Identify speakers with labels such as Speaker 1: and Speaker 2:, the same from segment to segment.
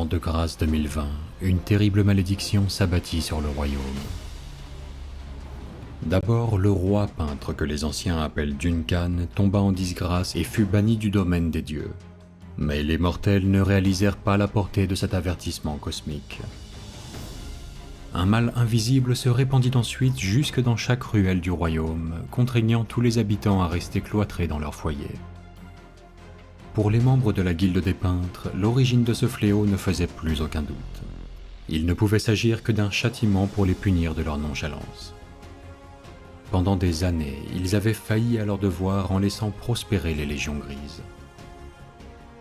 Speaker 1: l'an de grâce 2020, une terrible malédiction s'abattit sur le royaume. D'abord, le roi peintre que les anciens appellent Duncan tomba en disgrâce et fut banni du domaine des dieux. Mais les mortels ne réalisèrent pas la portée de cet avertissement cosmique. Un mal invisible se répandit ensuite jusque dans chaque ruelle du royaume, contraignant tous les habitants à rester cloîtrés dans leur foyer. Pour les membres de la guilde des peintres, l'origine de ce fléau ne faisait plus aucun doute. Il ne pouvait s'agir que d'un châtiment pour les punir de leur nonchalance. Pendant des années, ils avaient failli à leur devoir en laissant prospérer les légions grises.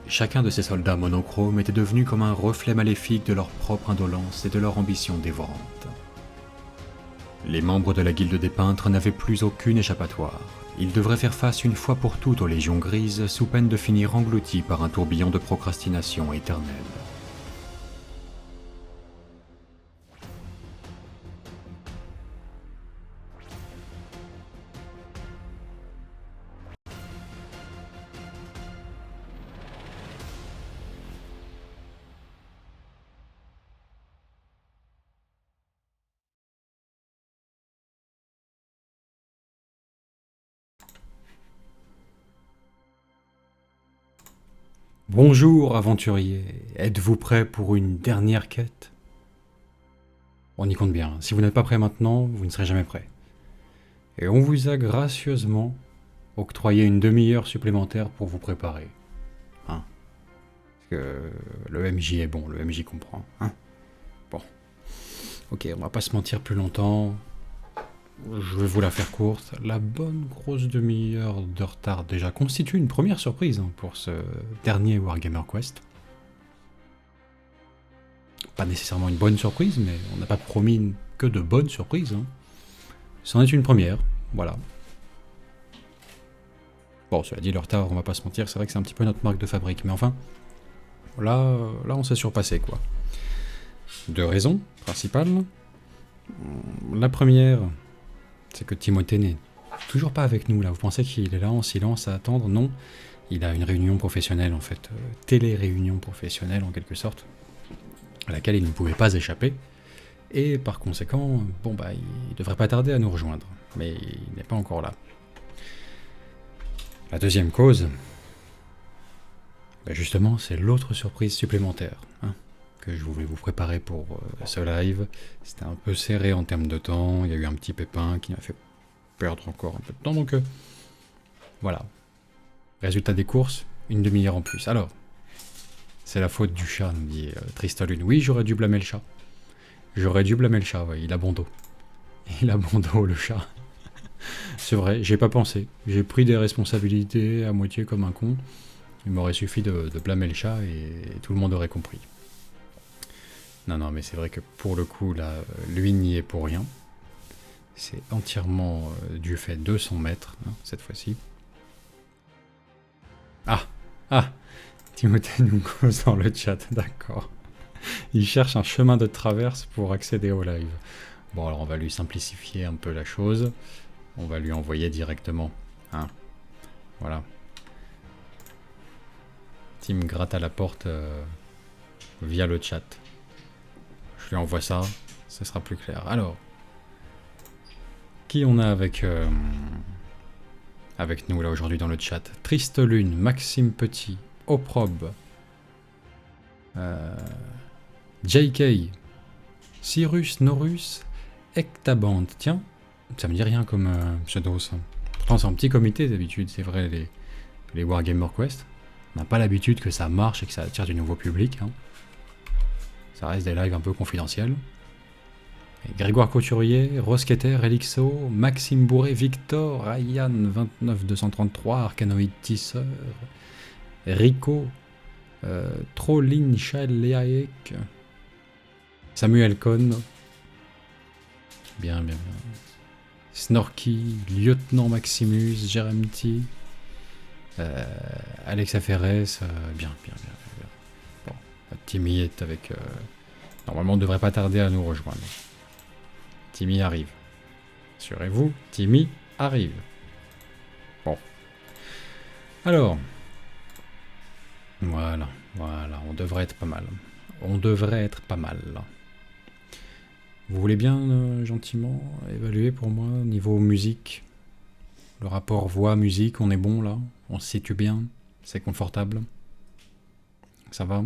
Speaker 1: Chacun de ces soldats monochromes était devenu comme un reflet maléfique de leur propre indolence et de leur ambition dévorante. Les membres de la guilde des peintres n'avaient plus aucune échappatoire. Ils devraient faire face une fois pour toutes aux légions grises, sous peine de finir engloutis par un tourbillon de procrastination éternelle. Bonjour aventurier, êtes-vous prêt pour une dernière quête? On y compte bien, si vous n'êtes pas prêt maintenant, vous ne serez jamais prêt. Et on vous a gracieusement octroyé une demi-heure supplémentaire pour vous préparer. Hein? Parce que le MJ est bon, le MJ comprend. Hein? Bon. Ok, on va pas se mentir plus longtemps. Je vais vous la faire courte. La bonne grosse demi-heure de retard déjà constitue une première surprise pour ce dernier Warhammer Quest. Pas nécessairement une bonne surprise, mais on n'a pas promis que de bonnes surprises. C'en est une première, voilà. Bon, cela dit, le retard, on va pas se mentir, c'est vrai que c'est un petit peu notre marque de fabrique, mais enfin, là on s'est surpassé, quoi. Deux raisons principales. La première, c'est que Timothée n'est toujours pas avec nous, là. Vous pensez qu'il est là en silence à attendre? Non, il a une réunion professionnelle, en fait, télé-réunion professionnelle, en quelque sorte, à laquelle il ne pouvait pas échapper, et par conséquent, bon bah, il devrait pas tarder à nous rejoindre, mais il n'est pas encore là. La deuxième cause, bah justement, c'est l'autre surprise supplémentaire, que je voulais vous préparer pour ce live. C'était un peu serré en termes de temps, il y a eu un petit pépin qui m'a fait perdre encore un peu de temps, donc voilà. Résultat des courses, une demi-heure en plus. Alors, c'est la faute du chat, nous dit Tristolune. Oui, j'aurais dû blâmer le chat. J'aurais dû blâmer le chat, ouais, il a bon dos. Il a bon dos, le chat. C'est vrai, j'ai pas pensé. J'ai pris des responsabilités à moitié comme un con. Il m'aurait suffi de blâmer le chat et tout le monde aurait compris. Non, mais c'est vrai que pour le coup, là, lui n'y est pour rien. C'est entièrement du fait de son maître, cette fois-ci. Ah Timothée nous cause dans le chat, d'accord. Il cherche un chemin de traverse pour accéder au live. Bon, alors on va lui simplifier un peu la chose. On va lui envoyer directement. Voilà. Tim gratte à la porte via le chat. Je lui envoie ça, ce sera plus clair. Alors, qui on a avec nous là aujourd'hui dans le chat? Triste Lune, Maxime Petit, Oprobe, JK, Cyrus Norus, Ectaband. Tiens, ça me dit rien comme pseudo ça. Pourtant c'est un petit comité d'habitude, c'est vrai, les Warhammer Quest. On n'a pas l'habitude que ça marche et que ça attire du nouveau public. Ça reste des lives un peu confidentiels. Et Grégoire Couturier, Rosketer, Elixo, Maxime Bourré, Victor, Ryan 29233, Arcanoid Tisseur, Rico, Trollin Chaleaek, Samuel Cohn, bien. Snorky, Lieutenant Maximus, Jeremty, Alexa Ferres, bien. Bon, Timmy est avec... Normalement, on ne devrait pas tarder à nous rejoindre. Timmy arrive. Assurez-vous, Timmy arrive. Bon. Alors. Voilà, on devrait être pas mal. On devrait être pas mal. Vous voulez bien, gentiment, évaluer pour moi, niveau musique? Le rapport voix-musique, on est bon là? On se situe bien? C'est confortable? Ça va?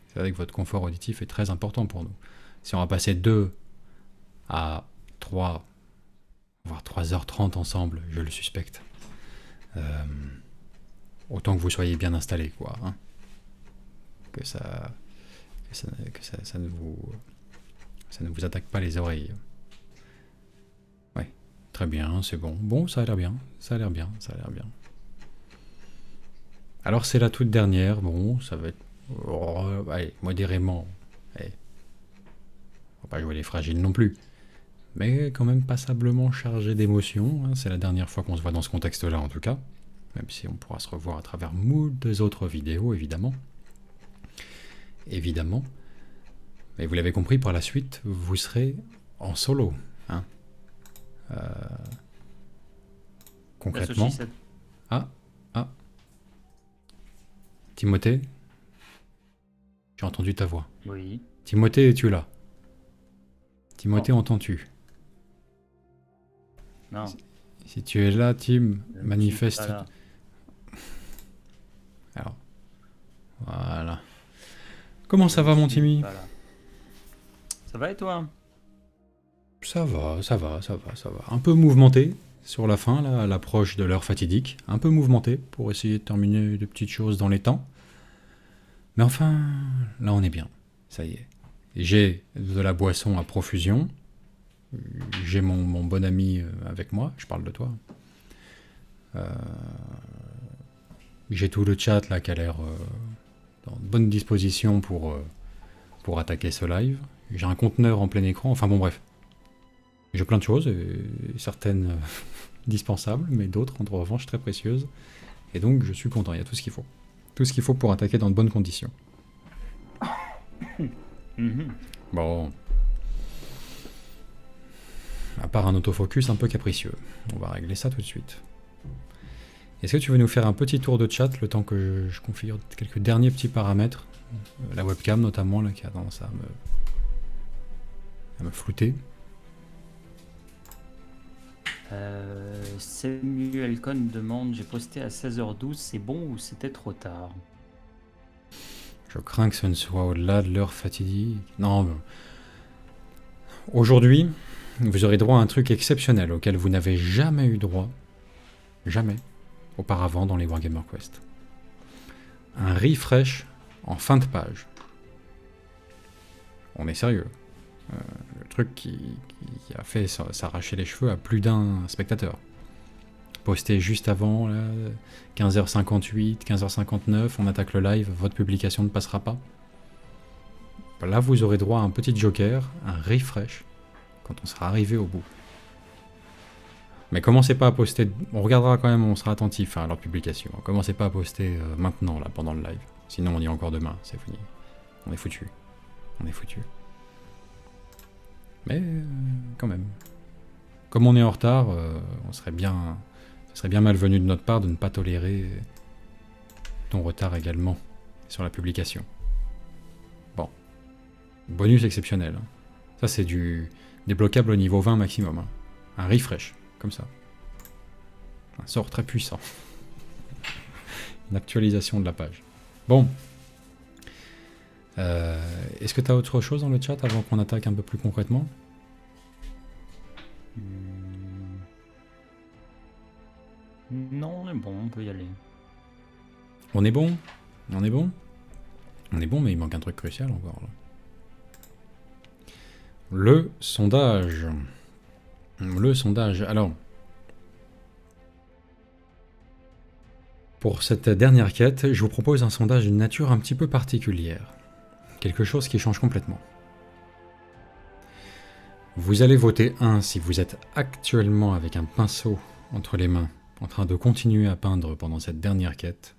Speaker 1: C'est vrai que votre confort auditif est très important pour nous. Si on va passer 2 à 3, voire 3h30 ensemble, je le suspecte. Autant que vous soyez bien installés, quoi. Hein. Que ça ne vous attaque pas les oreilles. Ouais, très bien, c'est bon. Bon, ça a l'air bien, ça a l'air bien, ça a l'air bien. Alors c'est la toute dernière, bon, ça va être... allez, modérément. Allez. On va pas jouer les fragiles non plus. Mais quand même passablement chargé d'émotions. Hein. C'est la dernière fois qu'on se voit dans ce contexte-là, en tout cas. Même si on pourra se revoir à travers moult autres vidéos, évidemment. Évidemment. Mais vous l'avez compris, par la suite, vous serez en solo. Hein. Concrètement... Ah. Timothée, j'ai entendu ta voix.
Speaker 2: Oui.
Speaker 1: Timothée, es-tu là? Timothée, entends-tu?
Speaker 2: Non.
Speaker 1: Si tu es là, Tim, manifeste. Alors, voilà. Comment ça va, mon Timmy?
Speaker 2: Ça va et toi?
Speaker 1: Ça va. Un peu mouvementé sur la fin, là, à l'approche de l'heure fatidique. Un peu mouvementé pour essayer de terminer des petites choses dans les temps. Mais enfin, là, on est bien. Ça y est. J'ai de la boisson à profusion. J'ai mon bon ami avec moi. Je parle de toi. J'ai tout le chat là qui a l'air dans de bonne disposition pour attaquer ce live. J'ai un conteneur en plein écran. Enfin bon, bref. J'ai plein de choses, et certaines dispensables, mais d'autres, en revanche, très précieuses. Et donc, je suis content, il y a tout ce qu'il faut. Tout ce qu'il faut pour attaquer dans de bonnes conditions. Bon. À part un autofocus un peu capricieux. On va régler ça tout de suite. Est-ce que tu veux nous faire un petit tour de chat, le temps que je configure quelques derniers petits paramètres? La webcam, notamment, là, qui a tendance à me flouter.
Speaker 2: Samuel Cohn demande, j'ai posté à 16h12, c'est bon ou c'était trop tard?
Speaker 1: Je crains que ce ne soit au-delà de l'heure fatidique. Non, mais... Aujourd'hui, vous aurez droit à un truc exceptionnel auquel vous n'avez jamais eu droit, jamais, auparavant dans les Wargammer Quest. Un refresh en fin de page. On est sérieux. Le truc qui a fait s'arracher les cheveux à plus d'un spectateur. Posté juste avant, là, 15h58, 15h59, on attaque le live, votre publication ne passera pas. Là, vous aurez droit à un petit joker, un refresh, quand on sera arrivé au bout. Mais commencez pas à poster, on regardera quand même, on sera attentif à leur publication. Commencez pas à poster maintenant, là, pendant le live. Sinon, on y est encore demain, c'est fini. On est foutu. On est foutu. Mais quand même. Comme on est en retard, ce serait bien malvenu de notre part de ne pas tolérer ton retard également sur la publication. Bon. Bonus exceptionnel. Hein. Ça, c'est du débloquable au niveau 20 maximum. Hein. Un refresh, comme ça. Un sort très puissant. Une actualisation de la page. Bon. Est-ce que tu as autre chose dans le chat avant qu'on attaque un peu plus concrètement?
Speaker 2: Non, on est bon, on peut y aller.
Speaker 1: On est bon? On est bon? On est bon, mais il manque un truc crucial encore. Là. Le sondage. Le sondage. Alors, pour cette dernière quête, je vous propose un sondage d'une nature un petit peu particulière. Quelque chose qui change complètement. Vous allez voter 1 si vous êtes actuellement avec un pinceau entre les mains, en train de continuer à peindre pendant cette dernière quête.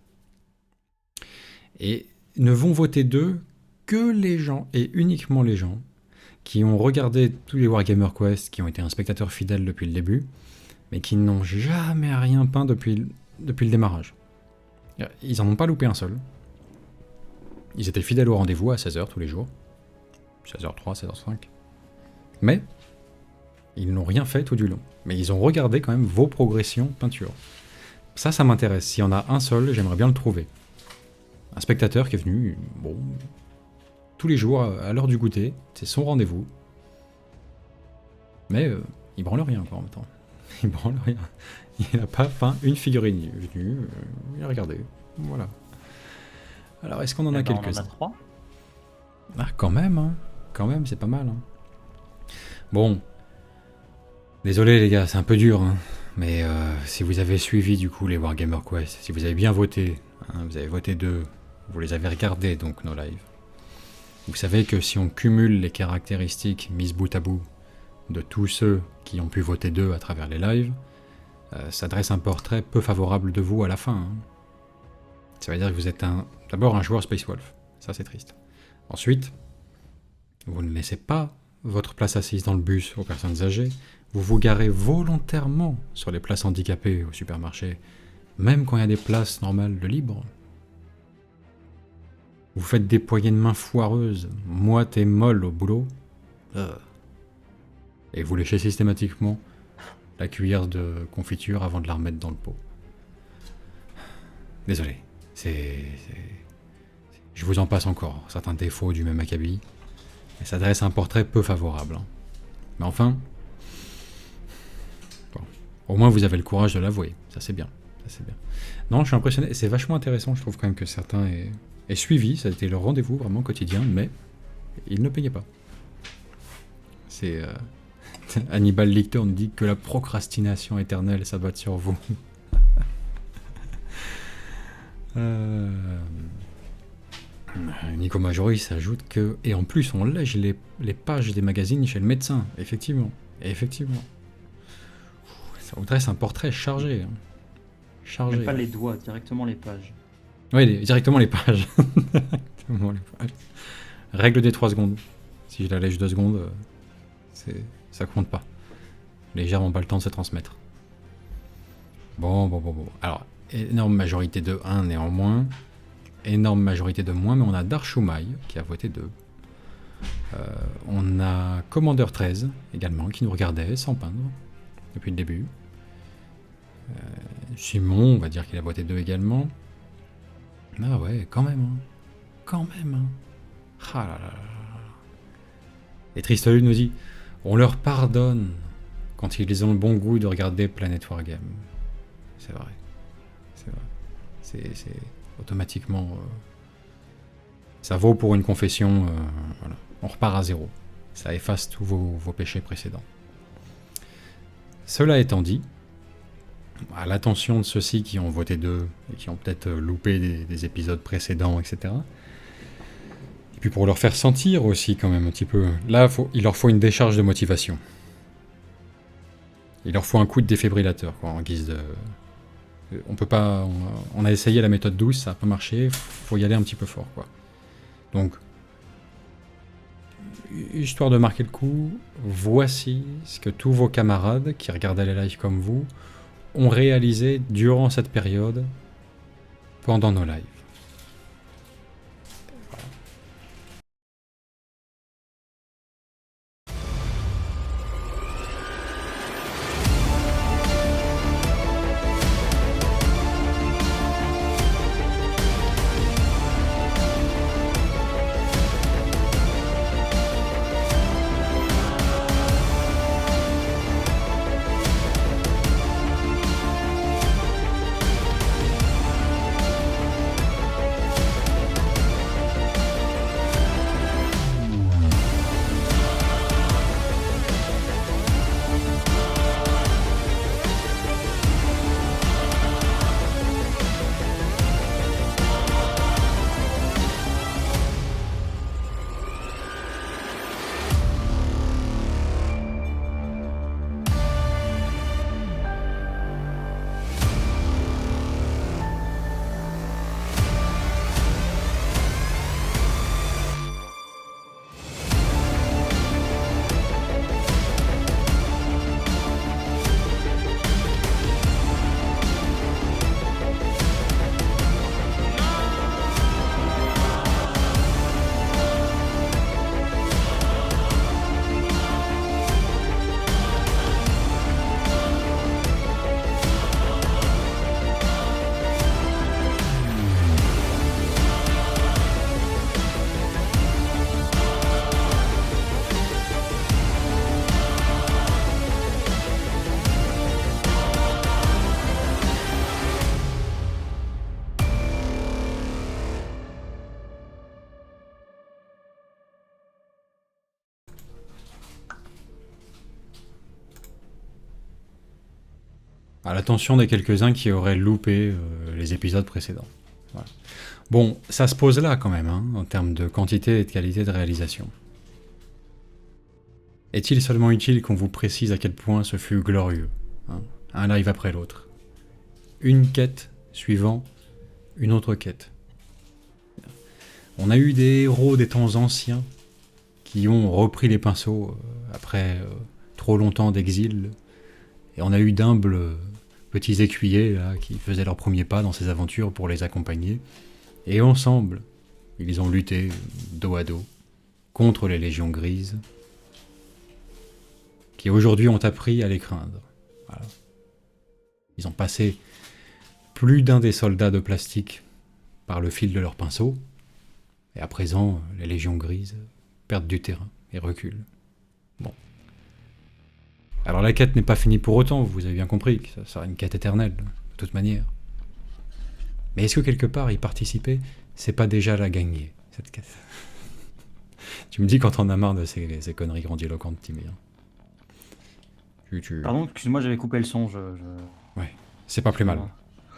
Speaker 1: Et ne vont voter 2 que les gens, et uniquement les gens, qui ont regardé tous les Wargammer Quest, qui ont été un spectateur fidèle depuis le début, mais qui n'ont jamais rien peint depuis le démarrage. Ils en ont pas loupé un seul. Ils étaient fidèles au rendez-vous à 16h tous les jours. 16h03, 16h05. Mais ils n'ont rien fait tout du long. Mais ils ont regardé quand même vos progressions peinture. Ça m'intéresse. S'il y en a un seul, j'aimerais bien le trouver. Un spectateur qui est venu, bon, tous les jours, à l'heure du goûter, c'est son rendez-vous. Mais il branle rien, quoi, en même temps. Il branle rien. Il n'a pas peint une figurine. Il est venu, il a regardé. Voilà. Alors, est-ce qu'on en a quelques-uns?
Speaker 2: On en a 3.
Speaker 1: Ah, quand même, hein. Quand même, c'est pas mal. Hein. Bon. Désolé, les gars, c'est un peu dur, hein. Mais si vous avez suivi, du coup, les Wargammer Quest, si vous avez bien voté, hein, vous avez voté 2, vous les avez regardés, donc, nos lives. Vous savez que si on cumule les caractéristiques mises bout à bout de tous ceux qui ont pu voter 2 à travers les lives, ça dresse un portrait peu favorable de vous à la fin. Hein. Ça veut dire que vous êtes d'abord un joueur Space Wolf. Ça, c'est triste. Ensuite, vous ne laissez pas votre place assise dans le bus aux personnes âgées. Vous vous garez volontairement sur les places handicapées au supermarché, même quand il y a des places normales de libre. Vous faites des poignées de main foireuses, moites et molles au boulot. Et vous léchez systématiquement la cuillère de confiture avant de la remettre dans le pot. Désolé. Je vous en passe encore certains défauts du même acabit. Et ça dresse un portrait peu favorable. Hein. Mais enfin... Bon. Au moins vous avez le courage de l'avouer. Ça c'est bien. Non, je suis impressionné. C'est vachement intéressant. Je trouve quand même que certains aient suivi. Ça a été leur rendez-vous vraiment quotidien. Mais ils ne payaient pas. C'est... Hannibal Lecter nous dit que la procrastination éternelle s'abatte sur vous. Nico Majoris ajoute que... Et en plus, on lège les pages des magazines chez le médecin. Effectivement. Ça vous dresse un portrait chargé. Hein. Chargé.
Speaker 2: Mais pas les doigts, directement les pages.
Speaker 1: Oui, directement les pages. Règle des 3 secondes. Si je la lèche 2 secondes, ça compte pas. Les germes n'ont pas le temps de se transmettre. Bon. Alors, énorme majorité de 1 néanmoins. Énorme majorité de moins, mais on a Darshumai qui a voté 2. On a Commander 13 également qui nous regardait sans peindre depuis le début. Simon, on va dire qu'il a voté 2 également. Ah ouais, quand même. Ah là là. Et Tristolu nous dit: on leur pardonne quand ils ont le bon goût de regarder Planet Wargame. C'est vrai. C'est automatiquement... ça vaut pour une confession. Voilà. On repart à 0. Ça efface tous vos péchés précédents. Cela étant dit, à l'attention de ceux-ci qui ont voté 2 et qui ont peut-être loupé des épisodes précédents, etc. Et puis pour leur faire sentir aussi quand même un petit peu... Là, il leur faut une décharge de motivation. Il leur faut un coup de défibrillateur, quoi, en guise de... On peut pas... On a essayé la méthode douce, ça n'a pas marché, faut y aller un petit peu fort, quoi. Donc, histoire de marquer le coup, voici ce que tous vos camarades qui regardaient les lives comme vous ont réalisé durant cette période, pendant nos lives. À l'attention des quelques-uns qui auraient loupé les épisodes précédents. Voilà. Bon, ça se pose là quand même, hein, en termes de quantité et de qualité de réalisation. Est-il seulement utile qu'on vous précise à quel point ce fut glorieux, hein, un live après l'autre. Une quête suivant une autre quête. On a eu des héros des temps anciens qui ont repris les pinceaux après trop longtemps d'exil, et on a eu d'humbles petits écuyers là, qui faisaient leurs premiers pas dans ces aventures pour les accompagner, et ensemble, ils ont lutté dos à dos contre les légions grises, qui aujourd'hui ont appris à les craindre. Voilà. Ils ont passé plus d'un des soldats de plastique par le fil de leurs pinceaux, et à présent, les légions grises perdent du terrain et reculent. Bon. Alors la quête n'est pas finie pour autant, vous avez bien compris, que ça sera une quête éternelle, de toute manière. Mais est-ce que quelque part y participer, c'est pas déjà la gagner, cette quête? Tu me dis quand on a marre de ces conneries grandiloquentes, Timmy.
Speaker 2: Pardon, excuse-moi, j'avais coupé le son.
Speaker 1: Ouais, c'est pas plus mal.
Speaker 2: Ouais.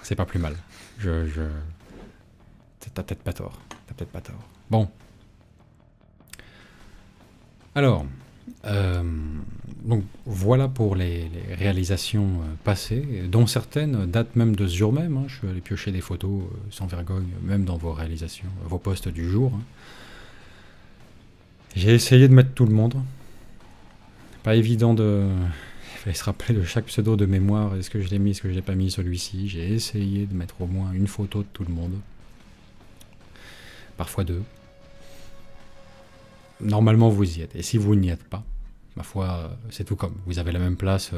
Speaker 1: C'est pas plus mal. T'as peut-être pas tort. Bon. Alors, donc voilà pour les réalisations passées, dont certaines datent même de ce jour même. Hein. Je suis allé piocher des photos sans vergogne, même dans vos réalisations, vos posts du jour. Hein. J'ai essayé de mettre tout le monde. Pas évident de... Il fallait se rappeler de chaque pseudo de mémoire. Est-ce que je l'ai mis, est-ce que je l'ai pas mis, celui-ci. J'ai essayé de mettre au moins une photo de tout le monde. Parfois deux. Normalement, vous y êtes. Et si vous n'y êtes pas, ma foi, c'est tout comme. Vous avez la même place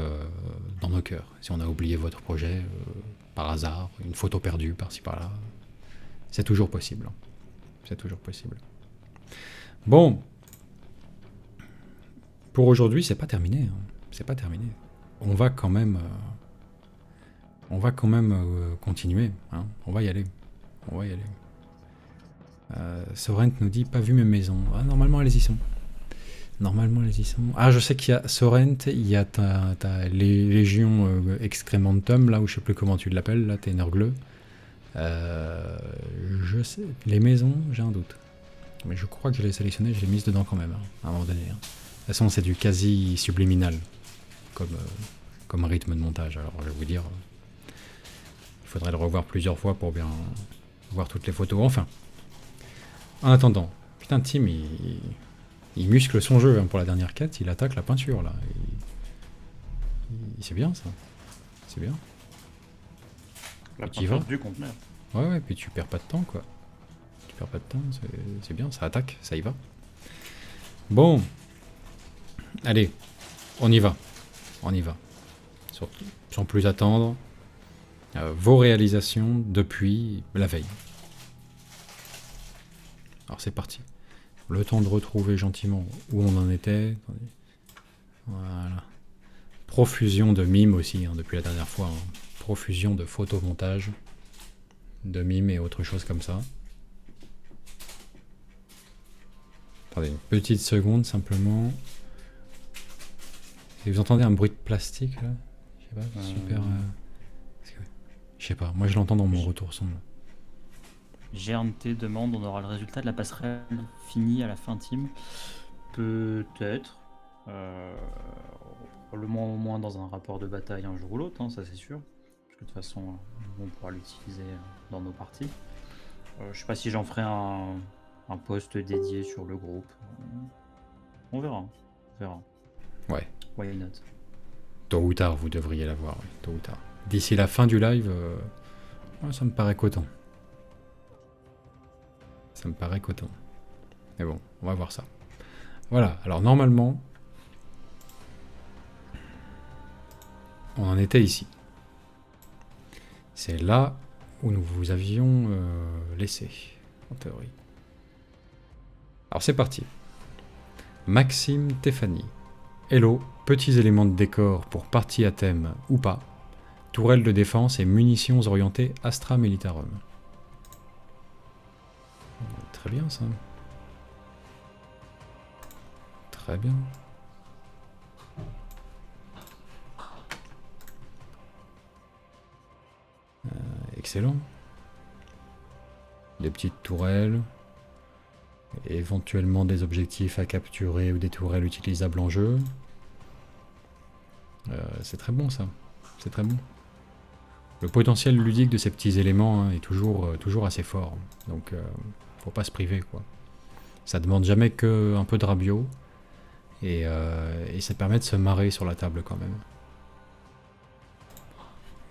Speaker 1: dans nos cœurs. Si on a oublié votre projet, par hasard, une photo perdue par-ci par-là, c'est toujours possible. C'est toujours possible. Bon. Pour aujourd'hui, c'est pas terminé. Hein. C'est pas terminé. On va quand même continuer. Hein. On va y aller. Sorrent nous dit pas vu mes maisons. Ah, normalement elles y sont. Ah, je sais qu'il y a Sorrent, il y a ta Légion Excrementum, là où je sais plus comment tu l'appelles, là, t'es nergleux. Je sais, les maisons, j'ai un doute. Mais je crois que je l'ai sélectionné, je l'ai mise dedans quand même, hein, à un moment donné. Hein. De toute façon, c'est du quasi subliminal, comme rythme de montage. Alors, je vais vous dire, il faudrait le revoir plusieurs fois pour bien voir toutes les photos. Enfin. En attendant, putain, Tim, il muscle son jeu hein, pour la dernière quête, il attaque la peinture là. C'est bien ça. C'est bien.
Speaker 2: La
Speaker 1: tu y vas
Speaker 2: du conteneur.
Speaker 1: Ouais, puis tu perds pas de temps quoi. C'est bien, ça attaque, ça y va. Bon. Allez, on y va. Sans plus attendre, vos réalisations depuis la veille. Alors c'est parti. Le temps de retrouver gentiment où on en était. Voilà. Profusion de mimes aussi, hein, depuis la dernière fois. Hein. Profusion de photomontage, de mimes et autre chose comme ça. Attendez, une petite seconde simplement. Si vous entendez un bruit de plastique là, je sais pas, super. Je sais pas, moi je l'entends dans mon retour son.
Speaker 2: GRNT demande on aura le résultat de la passerelle finie à la fin team. Peut-être. Probablement au moins dans un rapport de bataille un jour ou l'autre, hein, ça c'est sûr. Parce que de toute façon, on pourra l'utiliser dans nos parties. Je sais pas si j'en ferai un post dédié sur le groupe. On verra.
Speaker 1: Ouais.
Speaker 2: Why not?
Speaker 1: Tôt ou tard, vous devriez l'avoir, oui, tôt ou tard. D'ici la fin du live, ça me paraît coton. Mais bon, on va voir ça. Voilà, alors normalement, on en était ici. C'est là où nous vous avions laissé, en théorie. Alors c'est parti. Maxime Tefani. Hello, petits éléments de décor pour partie à thème ou pas. Tourelle de défense et munitions orientées Astra Militarum. Très bien ça. Très bien. Excellent. Des petites tourelles. Éventuellement des objectifs à capturer ou des tourelles utilisables en jeu. C'est très bon ça. C'est très bon. Le potentiel ludique de ces petits éléments est toujours assez fort. Donc faut pas se priver quoi. Ça demande jamais qu'un peu de rabio. Et ça permet de se marrer sur la table quand même.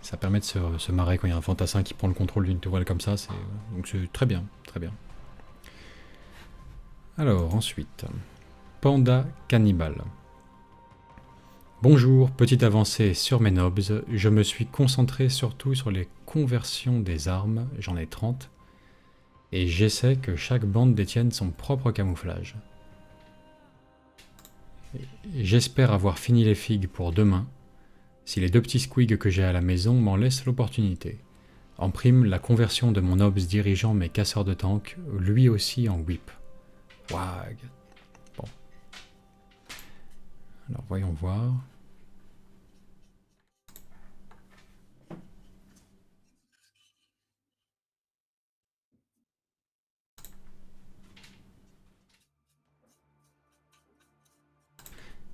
Speaker 1: Ça permet de se marrer quand il y a un fantassin qui prend le contrôle d'une tourelle comme ça. Donc c'est très bien, très bien. Alors ensuite, Panda Cannibal. Bonjour, petite avancée sur mes nobs. Je me suis concentré surtout sur les conversions des armes, j'en ai 30. Et j'essaie que chaque bande détienne son propre camouflage. J'espère avoir fini les figues pour demain, si les 2 petits squigs que j'ai à la maison m'en laissent l'opportunité. En prime, la conversion de mon obs dirigeant mes casseurs de tank, lui aussi en whip. Wag. Bon. Alors voyons voir.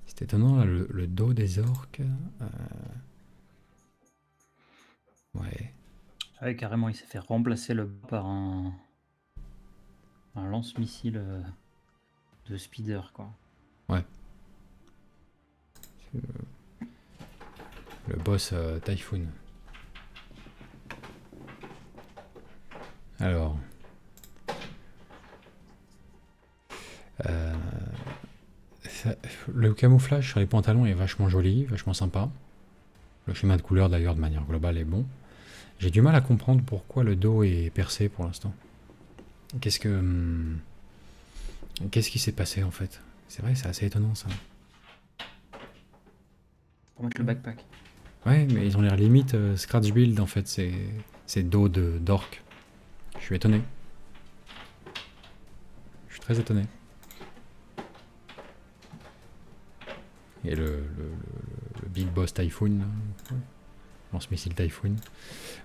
Speaker 1: C'est étonnant là, le dos des orques. Ouais.
Speaker 2: Ah ouais, carrément, il s'est fait remplacer le bas par un lance-missile de speeder, quoi.
Speaker 1: Ouais. Le boss Typhoon. Alors. Le camouflage sur les pantalons est vachement joli, vachement sympa. Le schéma de couleur d'ailleurs de manière globale est bon. J'ai du mal à comprendre pourquoi le dos est percé pour l'instant. Qu'est-ce qui s'est passé en fait? C'est vrai, c'est assez étonnant ça.
Speaker 2: Pour mettre le backpack.
Speaker 1: Ouais, mais ils ont l'air limite scratch build en fait, ces dos d'orc. Je suis étonné. Je suis très étonné. Et le Big Boss Typhoon, ouais. Lance-missile Typhoon.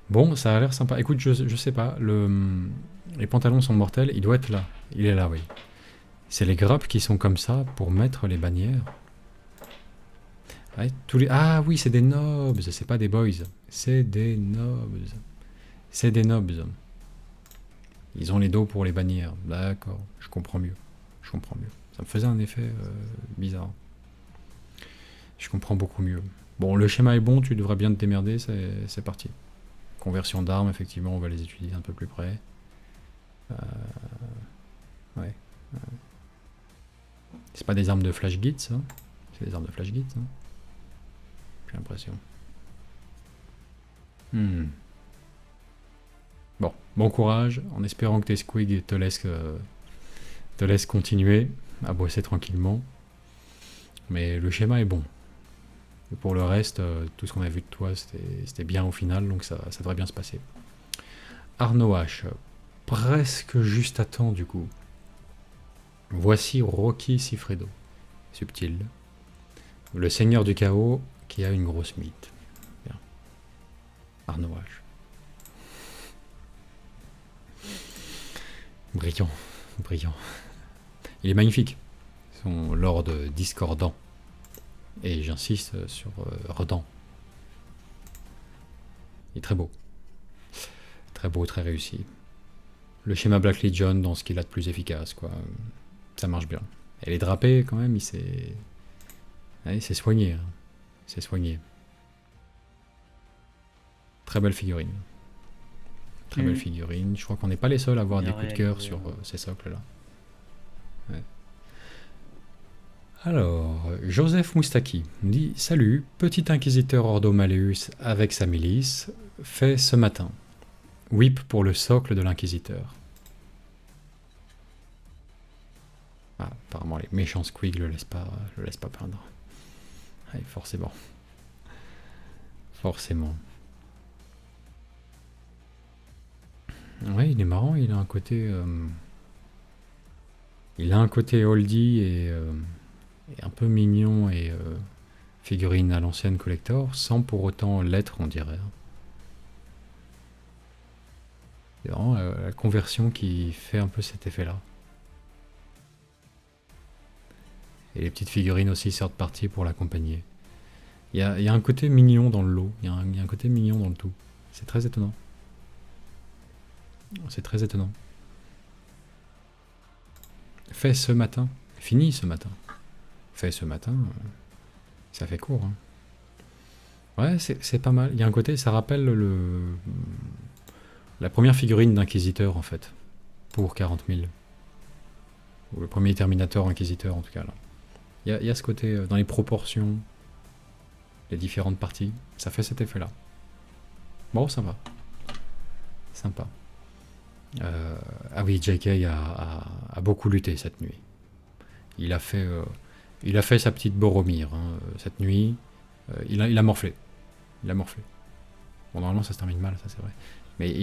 Speaker 1: Bon, ça a l'air sympa. Écoute, je sais pas, les pantalons sont mortels, il doit être là. Il est là, oui. C'est les grappes qui sont comme ça pour mettre les bannières. Ouais, ah oui, c'est des nobs, c'est pas des boys. C'est des nobs. C'est des nobs. Ils ont les dos pour les bannières. D'accord, je comprends mieux. Je comprends mieux. Ça me faisait un effet bizarre. Je comprends beaucoup mieux. Bon, le schéma est bon, tu devrais bien te démerder, c'est parti. Conversion d'armes, effectivement, on va les étudier un peu plus près. Ouais. C'est pas des armes de flash git, ça? C'est des armes de flash git, hein? J'ai l'impression. Bon, bon courage, en espérant que tes squigs te laissent continuer à bosser tranquillement. Mais le schéma est bon. Et pour le reste, tout ce qu'on a vu de toi, c'était bien au final, donc ça devrait bien se passer. Arnaud H, presque juste à temps du coup. Voici Rocky Sifredo, subtil. Le seigneur du chaos qui a une grosse mythe. Bien. Arnaud H. Brillant, brillant. Il est magnifique. Son lord discordant. Et j'insiste sur redant. Il est très beau. Très beau, très réussi. Le schéma Black Legion dans ce qu'il a de plus efficace, quoi. Ça marche bien. Et les drapés, quand même, il s'est soigné. Hein. C'est soigné. Très belle figurine. Très belle figurine. Je crois qu'on n'est pas les seuls à avoir des coups de cœur sur ces socles-là. Ouais. Alors, Joseph Moustaki nous dit « Salut, petit inquisiteur Ordo Malleus avec sa milice, fait ce matin. Whip pour le socle de l'inquisiteur. » Ah, apparemment les méchants squigs le laissent pas peindre. Ouais, forcément. Forcément. Ouais, il est marrant, il a un côté... il a un côté oldie et un peu mignon et figurine à l'ancienne collector, sans pour autant l'être, on dirait. C'est vraiment la conversion qui fait un peu cet effet-là. Et les petites figurines aussi sortent partie pour l'accompagner. Il y a un côté mignon dans le lot, il y a un côté mignon dans le tout. C'est très étonnant. C'est très étonnant. Fait ce matin, fini ce matin. Fait ce matin, ça fait court. Hein. Ouais, c'est pas mal. Il y a un côté, ça rappelle la première figurine d'Inquisiteur en fait, pour 40 000. Ou le premier Terminator Inquisiteur en tout cas là. Il y a ce côté dans les proportions, les différentes parties, ça fait cet effet là. Bon, ça va. Sympa. Ah oui, JK a beaucoup lutté cette nuit. Il a fait sa petite Boromir hein, cette nuit. Il a morflé. Il a morflé. Bon, normalement, ça se termine mal, ça c'est vrai. Mais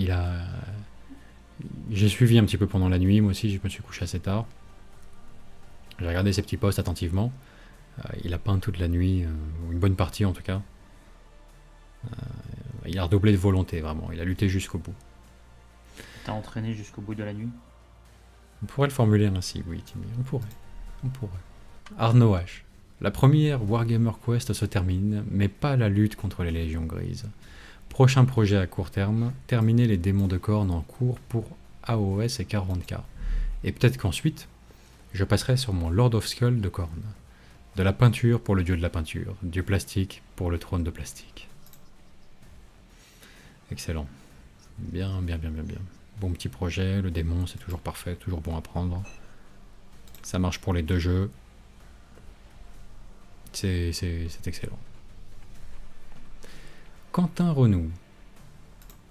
Speaker 1: j'ai suivi un petit peu pendant la nuit, moi aussi, je me suis couché assez tard. J'ai regardé ses petits posts attentivement. Il a peint toute la nuit, une bonne partie en tout cas. Il a redoublé de volonté, vraiment. Il a lutté jusqu'au bout.
Speaker 2: T'as entraîné jusqu'au bout de la nuit?
Speaker 1: On pourrait le formuler ainsi, oui, Timmy. On pourrait. Arnaud H. La première Warhammer Quest se termine, mais pas la lutte contre les Légions Grises. Prochain projet à court terme, terminer les démons de corne en cours pour AOS et 40k. Et peut-être qu'ensuite, je passerai sur mon Lord of Skull de corne. De la peinture pour le dieu de la peinture, du plastique pour le trône de plastique. Excellent. Bien. Bon petit projet, le démon c'est toujours parfait, toujours bon à prendre. Ça marche pour les deux jeux. C'est excellent. Quentin Renou.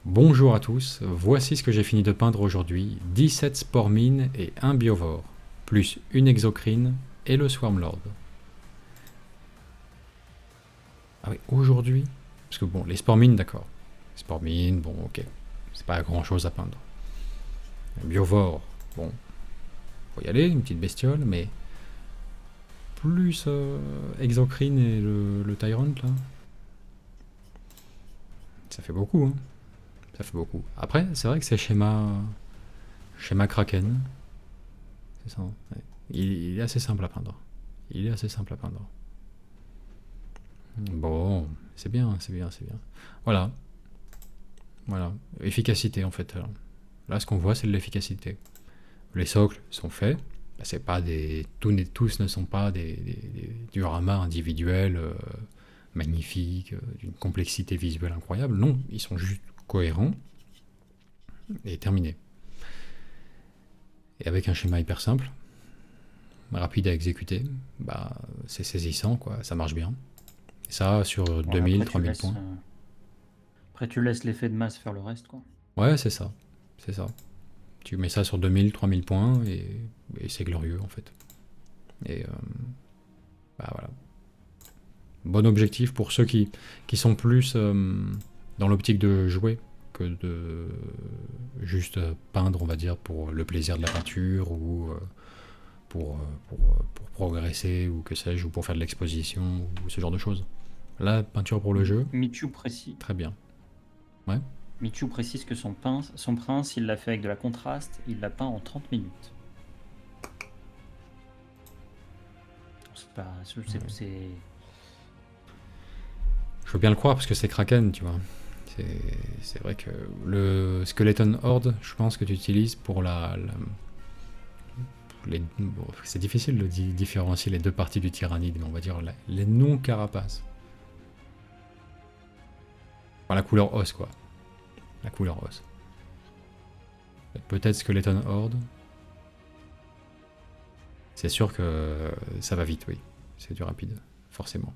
Speaker 1: Bonjour à tous, voici ce que j'ai fini de peindre aujourd'hui. 17 spores mines et un biovore, plus une exocrine et le Swarmlord. Ah oui, aujourd'hui. Parce que bon, les spores mines, d'accord. Les spores mines, bon, ok. C'est pas grand chose à peindre. Biovore, bon. Faut y aller, une petite bestiole, mais. Plus Exocrine et le Tyrant, là. Ça fait beaucoup, hein. Ça fait beaucoup. Après, c'est vrai que c'est schéma Kraken. C'est ça. Ouais. Il est assez simple à peindre. Bon, c'est bien. Voilà. Efficacité, en fait. Là, ce qu'on voit, c'est de l'efficacité. Les socles sont faits. Là, c'est pas des... Tous ne sont pas des dioramas individuels magnifiques, d'une complexité visuelle incroyable. Non, ils sont juste cohérents et terminés. Et avec un schéma hyper simple, rapide à exécuter, bah, c'est saisissant, quoi. Ça marche bien. Et ça, sur 2000, 3000 points.
Speaker 2: Après, tu laisses l'effet de masse faire le reste, quoi.
Speaker 1: Ouais, c'est ça. Tu mets ça sur 2000, 3000 points et c'est glorieux, en fait. Et bah voilà. Bon objectif pour ceux qui sont plus dans l'optique de jouer que de juste peindre, on va dire, pour le plaisir de la peinture ou pour progresser ou que sais-je, ou pour faire de l'exposition ou ce genre de choses. La peinture pour le jeu.
Speaker 2: Michu précise.
Speaker 1: Très bien. Ouais.
Speaker 2: Michu précise que son prince, il l'a fait avec de la contraste, il l'a peint en 30 minutes. C'est...
Speaker 1: Je veux bien le croire parce que c'est Kraken, tu vois. C'est vrai que le Skeleton Horde, je pense que tu utilises pour bon, c'est difficile de différencier les deux parties du tyrannide, mais on va dire les non-carapaces. Enfin, la couleur os, quoi. La couleur os. Peut-être Skeleton Horde. C'est sûr que ça va vite, oui. C'est du rapide, forcément.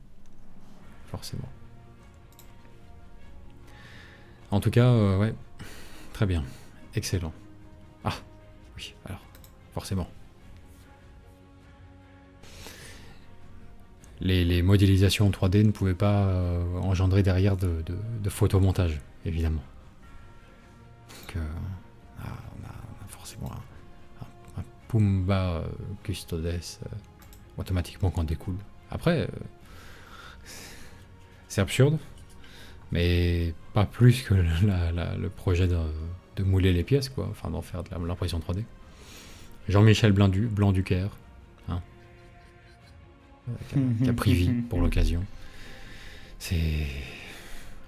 Speaker 1: En tout cas, ouais, très bien, excellent. Ah, oui, alors, forcément. Les modélisations 3D ne pouvaient pas engendrer derrière de photomontage, évidemment. Donc, on a forcément un Pumba Custodes automatiquement qu'on découle. Après, c'est absurde, mais pas plus que le projet de mouler les pièces, quoi, enfin d'en faire de l'impression 3D. Jean-Michel Blanc-Ducaire, hein, qui a pris vie pour l'occasion. C'est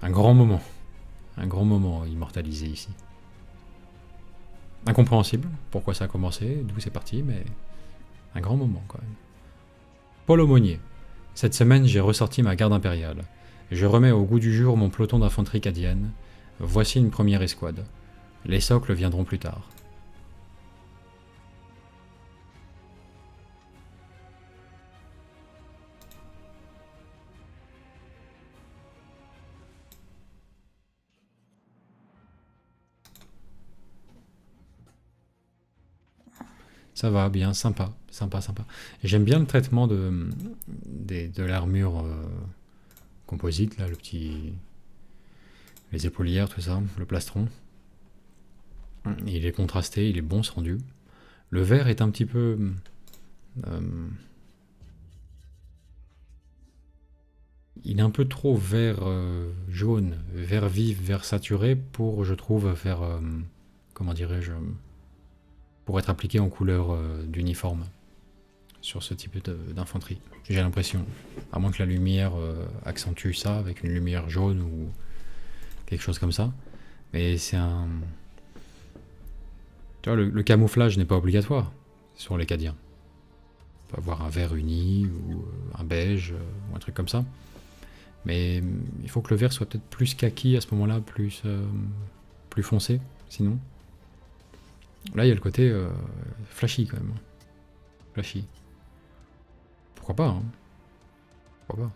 Speaker 1: un grand moment immortalisé ici. Incompréhensible, pourquoi ça a commencé, d'où c'est parti, mais un grand moment quand même. Paul Aumonier. Cette semaine, j'ai ressorti ma garde impériale. Je remets au goût du jour mon peloton d'infanterie cadienne. Voici une première escouade. Les socles viendront plus tard. Ça va, bien, sympa. J'aime bien le traitement de l'armure composite, là, les épaulières, tout ça, le plastron. Il est contrasté, il est bon ce rendu. Le vert est un petit peu... il est un peu trop vert jaune, vert vif, vert saturé pour, je trouve, faire... comment dirais-je, pour être appliqué en couleur d'uniforme sur ce type d'infanterie. J'ai l'impression, à moins que la lumière accentue ça avec une lumière jaune ou quelque chose comme ça. Mais c'est un... Tu vois, le camouflage n'est pas obligatoire sur les Cadiens. On peut avoir un vert uni ou un beige ou un truc comme ça. Mais il faut que le vert soit peut-être plus kaki à ce moment-là, plus foncé, sinon. Là, il y a le côté flashy quand même. Flashy. Pourquoi pas, hein. Pourquoi pas.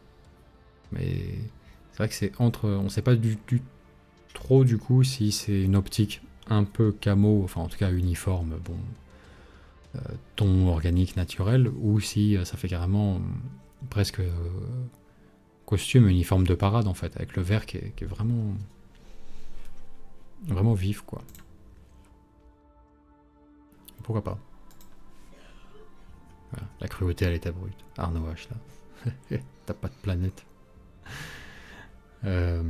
Speaker 1: Mais c'est vrai que c'est entre... On sait pas trop du coup si c'est une optique un peu camo, enfin en tout cas uniforme, bon, ton organique naturel, ou si ça fait carrément presque costume, uniforme de parade en fait, avec le vert qui est vraiment vif quoi. Pourquoi pas. Voilà, la cruauté à l'état brut. Arnaud H là. T'as pas de planète. Ouais.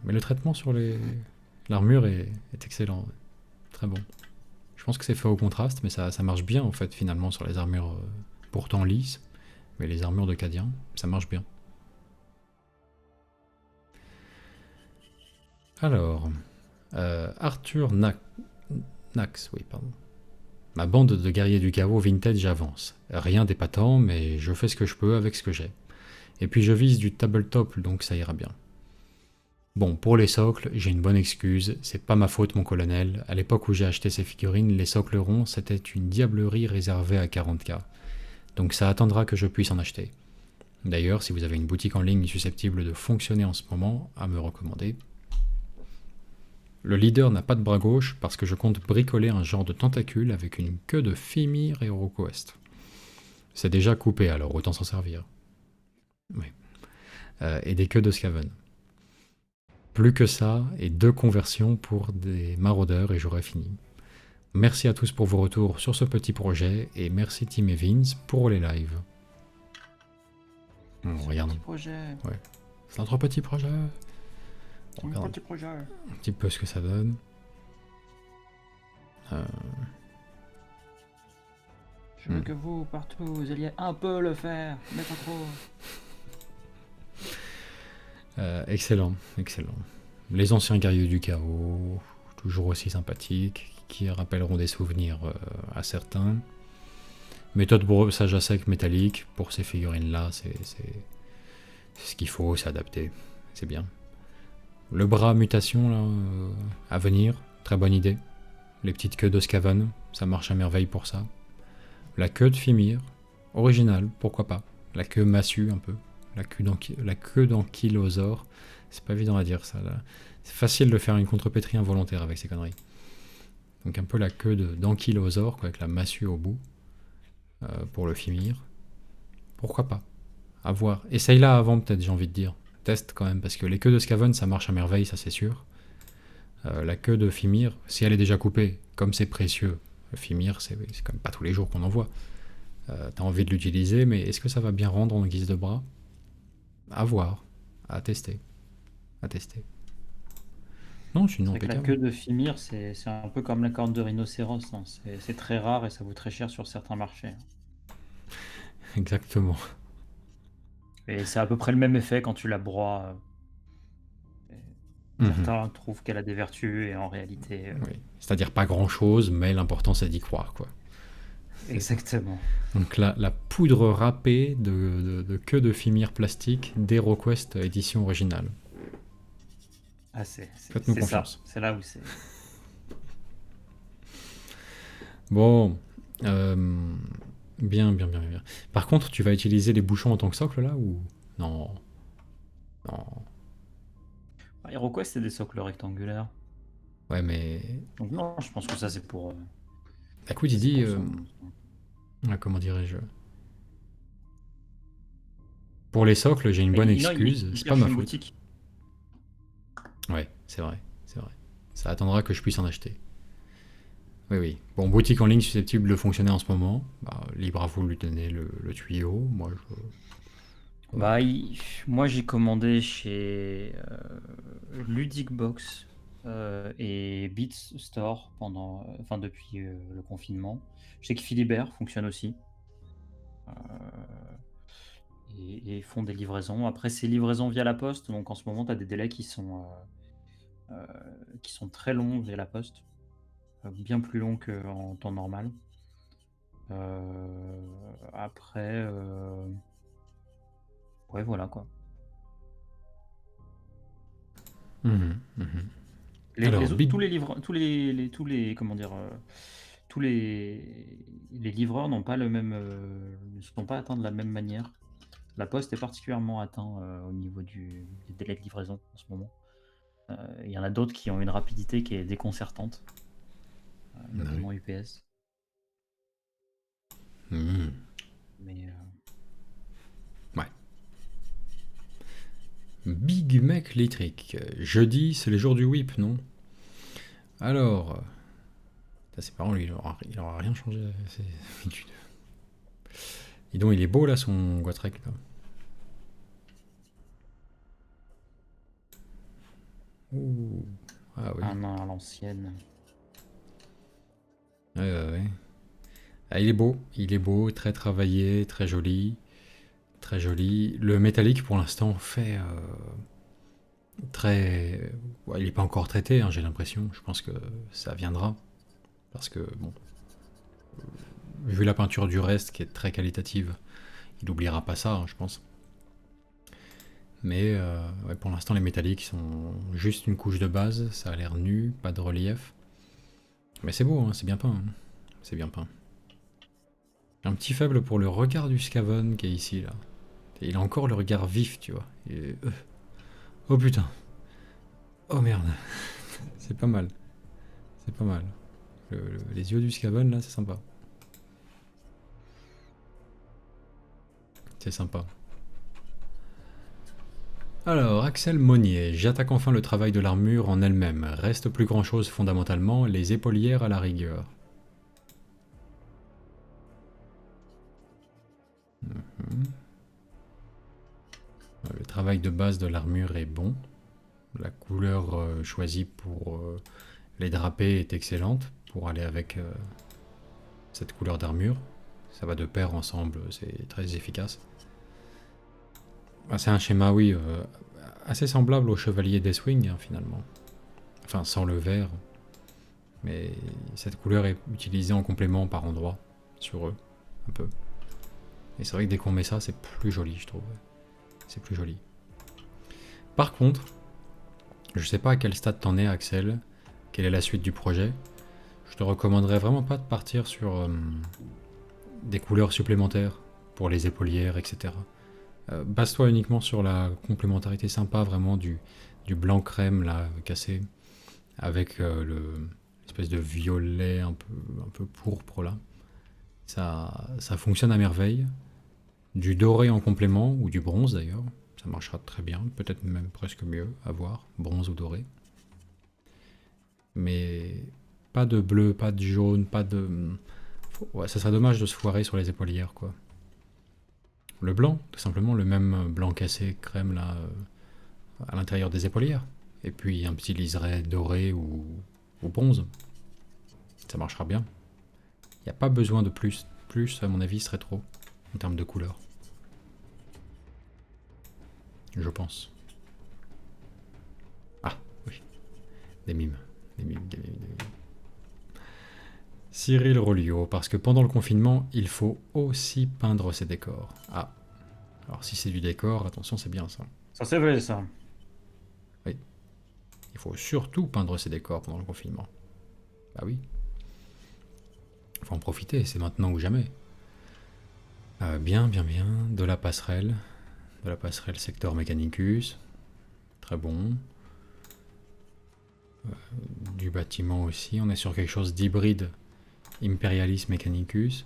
Speaker 1: Mais le traitement sur l'armure est excellent. Très bon. Je pense que c'est fait au contraste, mais ça marche bien en fait finalement sur les armures pourtant lisses. Mais les armures de Cadien, ça marche bien. Alors, Arthur Nax, oui, pardon. Ma bande de guerriers du chaos vintage avance. Rien d'épatant, mais je fais ce que je peux avec ce que j'ai. Et puis je vise du tabletop, donc ça ira bien. Bon, pour les socles, j'ai une bonne excuse, c'est pas ma faute mon colonel. À l'époque où j'ai acheté ces figurines, les socles ronds, c'était une diablerie réservée à 40K. Donc ça attendra que je puisse en acheter. D'ailleurs, si vous avez une boutique en ligne susceptible de fonctionner en ce moment, à me recommander. Le leader n'a pas de bras gauche parce que je compte bricoler un genre de tentacule avec une queue de Fimir et HeroQuest. C'est déjà coupé alors autant s'en servir. Oui. Et des queues de Skaven. Plus que ça et 2 conversions pour des maraudeurs et j'aurai fini. Merci à tous pour vos retours sur ce petit projet et merci Team Evans pour les lives. Regarde.
Speaker 2: Petit projet.
Speaker 1: Ouais. C'est notre petit projet.
Speaker 2: Petit projet.
Speaker 1: Un petit peu ce que ça donne.
Speaker 2: Je veux que vous, partout, vous alliez un peu le faire, mais pas trop.
Speaker 1: Excellent. Les anciens guerriers du chaos, toujours aussi sympathiques, qui rappelleront des souvenirs à certains. Méthode brossage à sec métallique, pour ces figurines-là, c'est ce qu'il faut, c'est adapté. C'est bien. Le bras mutation, là, à venir, très bonne idée. Les petites queues de Skaven, ça marche à merveille pour ça. La queue de Fimir, original, pourquoi pas. La queue massue un peu. La queue d'ankylosaure, c'est pas évident à dire ça. Là. C'est facile de faire une contrepétrie involontaire avec ces conneries. Donc un peu la queue d'ankylosaure, avec la massue au bout, pour le Fimir. Pourquoi pas. À voir. Essaye-la avant peut-être, j'ai envie de dire. Teste quand même, parce que les queues de Skaven, ça marche à merveille, ça c'est sûr. La queue de Fimir, si elle est déjà coupée, comme c'est précieux, Fimir, c'est quand même pas tous les jours qu'on en voit. T'as envie de l'utiliser, mais est-ce que ça va bien rendre en guise de bras? À voir, à tester. Non, sinon
Speaker 2: C'est vrai que la queue
Speaker 1: impeccable.
Speaker 2: de Fimir, c'est un peu comme la corne de rhinocéros, hein. C'est très rare et ça vaut très cher sur certains marchés.
Speaker 1: Exactement.
Speaker 2: Et c'est à peu près le même effet quand tu la broies. Et
Speaker 1: Mhm.
Speaker 2: certains trouvent qu'elle a des vertus et en réalité,
Speaker 1: Oui. C'est-à-dire pas grand-chose, mais l'important c'est d'y croire, quoi. C'est ça.
Speaker 2: exactement.
Speaker 1: Donc la poudre râpée de queue de Fimir plastique d'HeroQuest édition originale.
Speaker 2: Ah,
Speaker 1: Faites-nous
Speaker 2: c'est ça.
Speaker 1: confiance.
Speaker 2: C'est là où c'est.
Speaker 1: Bon. euh, bien, bien, bien, bien. Par contre, tu vas utiliser les bouchons en tant que socle là ou... Non. Non.
Speaker 2: HeroQuest, c'est des socles rectangulaires.
Speaker 1: Ouais, mais...
Speaker 2: Donc non, je pense que ça c'est pour,
Speaker 1: Écoute,
Speaker 2: ça
Speaker 1: il
Speaker 2: c'est
Speaker 1: dit...
Speaker 2: pour
Speaker 1: comment dirais-je... Pour les socles, j'ai une
Speaker 2: Et
Speaker 1: bonne
Speaker 2: non,
Speaker 1: excuse,
Speaker 2: il
Speaker 1: c'est pas
Speaker 2: cherche
Speaker 1: ma
Speaker 2: une
Speaker 1: faute.
Speaker 2: boutique.
Speaker 1: Ouais, c'est vrai, c'est vrai. Ça attendra que je puisse en acheter. Oui, oui. Bon, boutique en ligne susceptible de fonctionner en ce moment. Bah, libre à vous de lui donner le tuyau. Moi, je... Voilà.
Speaker 2: Bah, moi j'ai commandé chez Ludic Box et Beats Store enfin depuis le confinement. Je sais que Philibert fonctionne aussi euh, et font des livraisons. Après, c'est livraison via la poste, donc en ce moment, tu as des délais qui sont très longs via la poste, bien plus longs qu'en temps normal. Après, ouais, voilà quoi.
Speaker 1: Mhm, mhm. Alors,
Speaker 2: Tous les livres, tous les, comment dire, tous les livreurs n'ont pas le même, ne sont pas atteints de la même manière. La Poste est particulièrement atteint au niveau des délais de livraison en ce moment. Il y en a d'autres qui ont une rapidité qui est déconcertante,
Speaker 1: ah oui.
Speaker 2: notamment UPS.
Speaker 1: Mhm.
Speaker 2: Mais
Speaker 1: Ouais. Big Mac électrique. Jeudi, c'est les jours du whip, non? Alors, ça, c'est marrant, lui, il aura rien changé à ses habitudes. Et donc, il est beau là, son Gotrek là. Ouh. Ah oui.
Speaker 2: un nain à l'ancienne.
Speaker 1: Ouais, ouais, ouais. Ah, il est beau, très travaillé, très joli. Très joli. Le métallique, pour l'instant, fait très. Ouais, il n'est pas encore traité, hein, j'ai l'impression. Je pense que ça viendra. Parce que, bon, vu la peinture du reste qui est très qualitative, il n'oubliera pas ça, hein, je pense. Mais ouais, pour l'instant, les métalliques sont juste une couche de base. Ça a l'air nu, pas de relief. Mais c'est beau, hein, c'est bien peint. Hein. C'est bien peint. J'ai un petit faible pour le regard du Scaven qui est ici, là. Et il a encore le regard vif, tu vois. Oh putain. Oh merde. C'est pas mal. C'est pas mal. Les yeux du Scaven, là, c'est sympa. C'est sympa. Alors, Axel Monnier, j'attaque enfin le travail de l'armure en elle-même. Reste plus grand chose fondamentalement, les épaulières à la rigueur. Mhm. Le travail de base de l'armure est bon. La couleur choisie pour les drapés est excellente pour aller avec cette couleur d'armure. Ça va de pair ensemble, c'est très efficace. Ah, c'est un schéma, oui, assez semblable au chevalier Deathwing, hein, finalement. Enfin, sans le vert. Mais cette couleur est utilisée en complément par endroits sur eux, un peu. Et c'est vrai que dès qu'on met ça, c'est plus joli, je trouve. C'est plus joli. Par contre, je sais pas à quel stade t'en es, Axel. Quelle est la suite du projet? Je te recommanderais vraiment pas de partir sur des couleurs supplémentaires pour les épaulières, etc. Base-toi uniquement sur la complémentarité sympa, vraiment du blanc crème là, cassé, avec l'espèce de violet un peu pourpre là. Ça fonctionne à merveille. Du doré en complément, ou du bronze d'ailleurs, ça marchera très bien, peut-être même presque mieux à voir, bronze ou doré. Mais pas de bleu, pas de jaune, pas de... Ouais, ça serait dommage de se foirer sur les épaulières, quoi. Le blanc, tout simplement, le même blanc cassé crème là, à l'intérieur des épaulières. et puis un petit liseré doré ou bronze. Ça marchera bien. Il n'y a pas besoin de plus. Plus, à mon avis, serait trop, en termes de couleur. Je pense. Ah, oui. Des mimes. Des mimes, des mimes, des mimes. Cyril Rolio, parce que pendant le confinement, il faut aussi peindre ses décors. Ah, alors si c'est du décor, attention, c'est bien ça.
Speaker 2: Ça c'est vrai ça.
Speaker 1: Oui. Il faut surtout peindre ses décors pendant le confinement. Bah oui. Il faut en profiter, c'est maintenant ou jamais. Bien, bien, bien. De la passerelle. De la passerelle secteur Mechanicus. Très bon. Du bâtiment aussi. On est sur quelque chose d'hybride. Imperialis Mechanicus.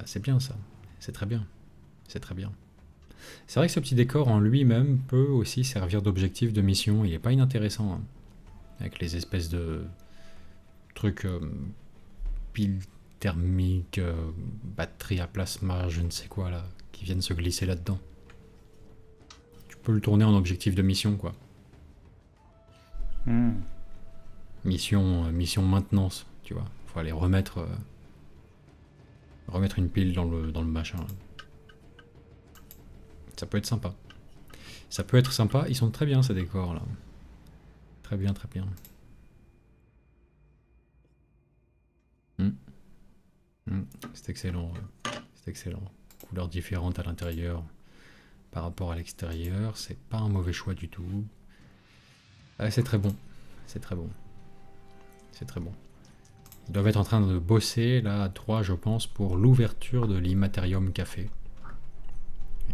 Speaker 1: C'est bien ça. C'est très bien. C'est très bien. C'est vrai que ce petit décor en lui-même peut aussi servir d'objectif de mission. Il n'est pas inintéressant. Hein. Avec les espèces de trucs piles thermiques, batteries à plasma, je ne sais quoi là, qui viennent se glisser là-dedans. Tu peux le tourner en objectif de mission, quoi. Mission maintenance, tu vois. Faut aller remettre une pile dans le machin. Ça peut être sympa. Ça peut être sympa. Ils sont très bien ces décors là. Très bien, très bien. C'est excellent. C'est excellent. Couleurs différentes à l'intérieur par rapport à l'extérieur. C'est pas un mauvais choix du tout. C'est très bon. C'est très bon. C'est très bon. Ils doivent être en train de bosser là à 3, je pense, pour l'ouverture de l'Immaterium Café.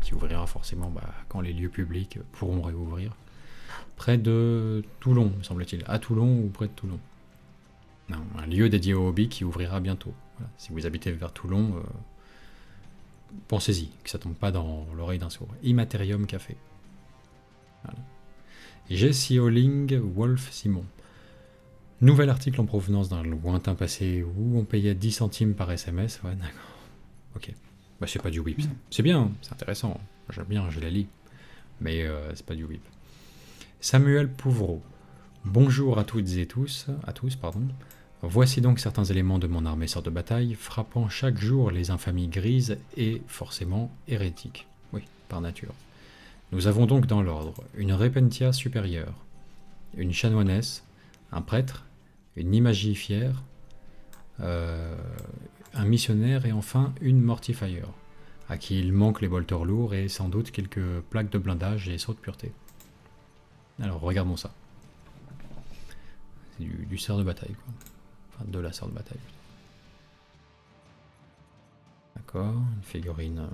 Speaker 1: Qui ouvrira forcément quand les lieux publics pourront réouvrir. Près de Toulon, me semble-t-il. À Toulon ou près de Toulon. Non, un lieu dédié au hobby qui ouvrira bientôt. Voilà. Si vous habitez vers Toulon, pensez-y, que ça tombe pas dans l'oreille d'un sourd. Immaterium Café. Voilà. Jessie Holling, Wolf Simon. Nouvel article en provenance d'un lointain passé où on payait 10 centimes par SMS. Ouais, d'accord. Ok. C'est pas du whip. C'est bien, c'est intéressant. J'aime bien, je la lis. Mais c'est pas du whip. Samuel Pouvreau. Bonjour à toutes et tous. À tous, pardon. Voici donc certains éléments de mon armée sort de bataille, frappant chaque jour les infamies grises et forcément hérétiques. Oui, par nature. Nous avons donc dans l'ordre une Repentia supérieure, une chanoinesse, un prêtre, une imagifière, un missionnaire et enfin une mortifier, à qui il manque les bolteurs lourds et sans doute quelques plaques de blindage et sauts de pureté. Alors regardons ça. C'est du cerf de bataille, quoi. Enfin, de la cerf de bataille. D'accord, une figurine.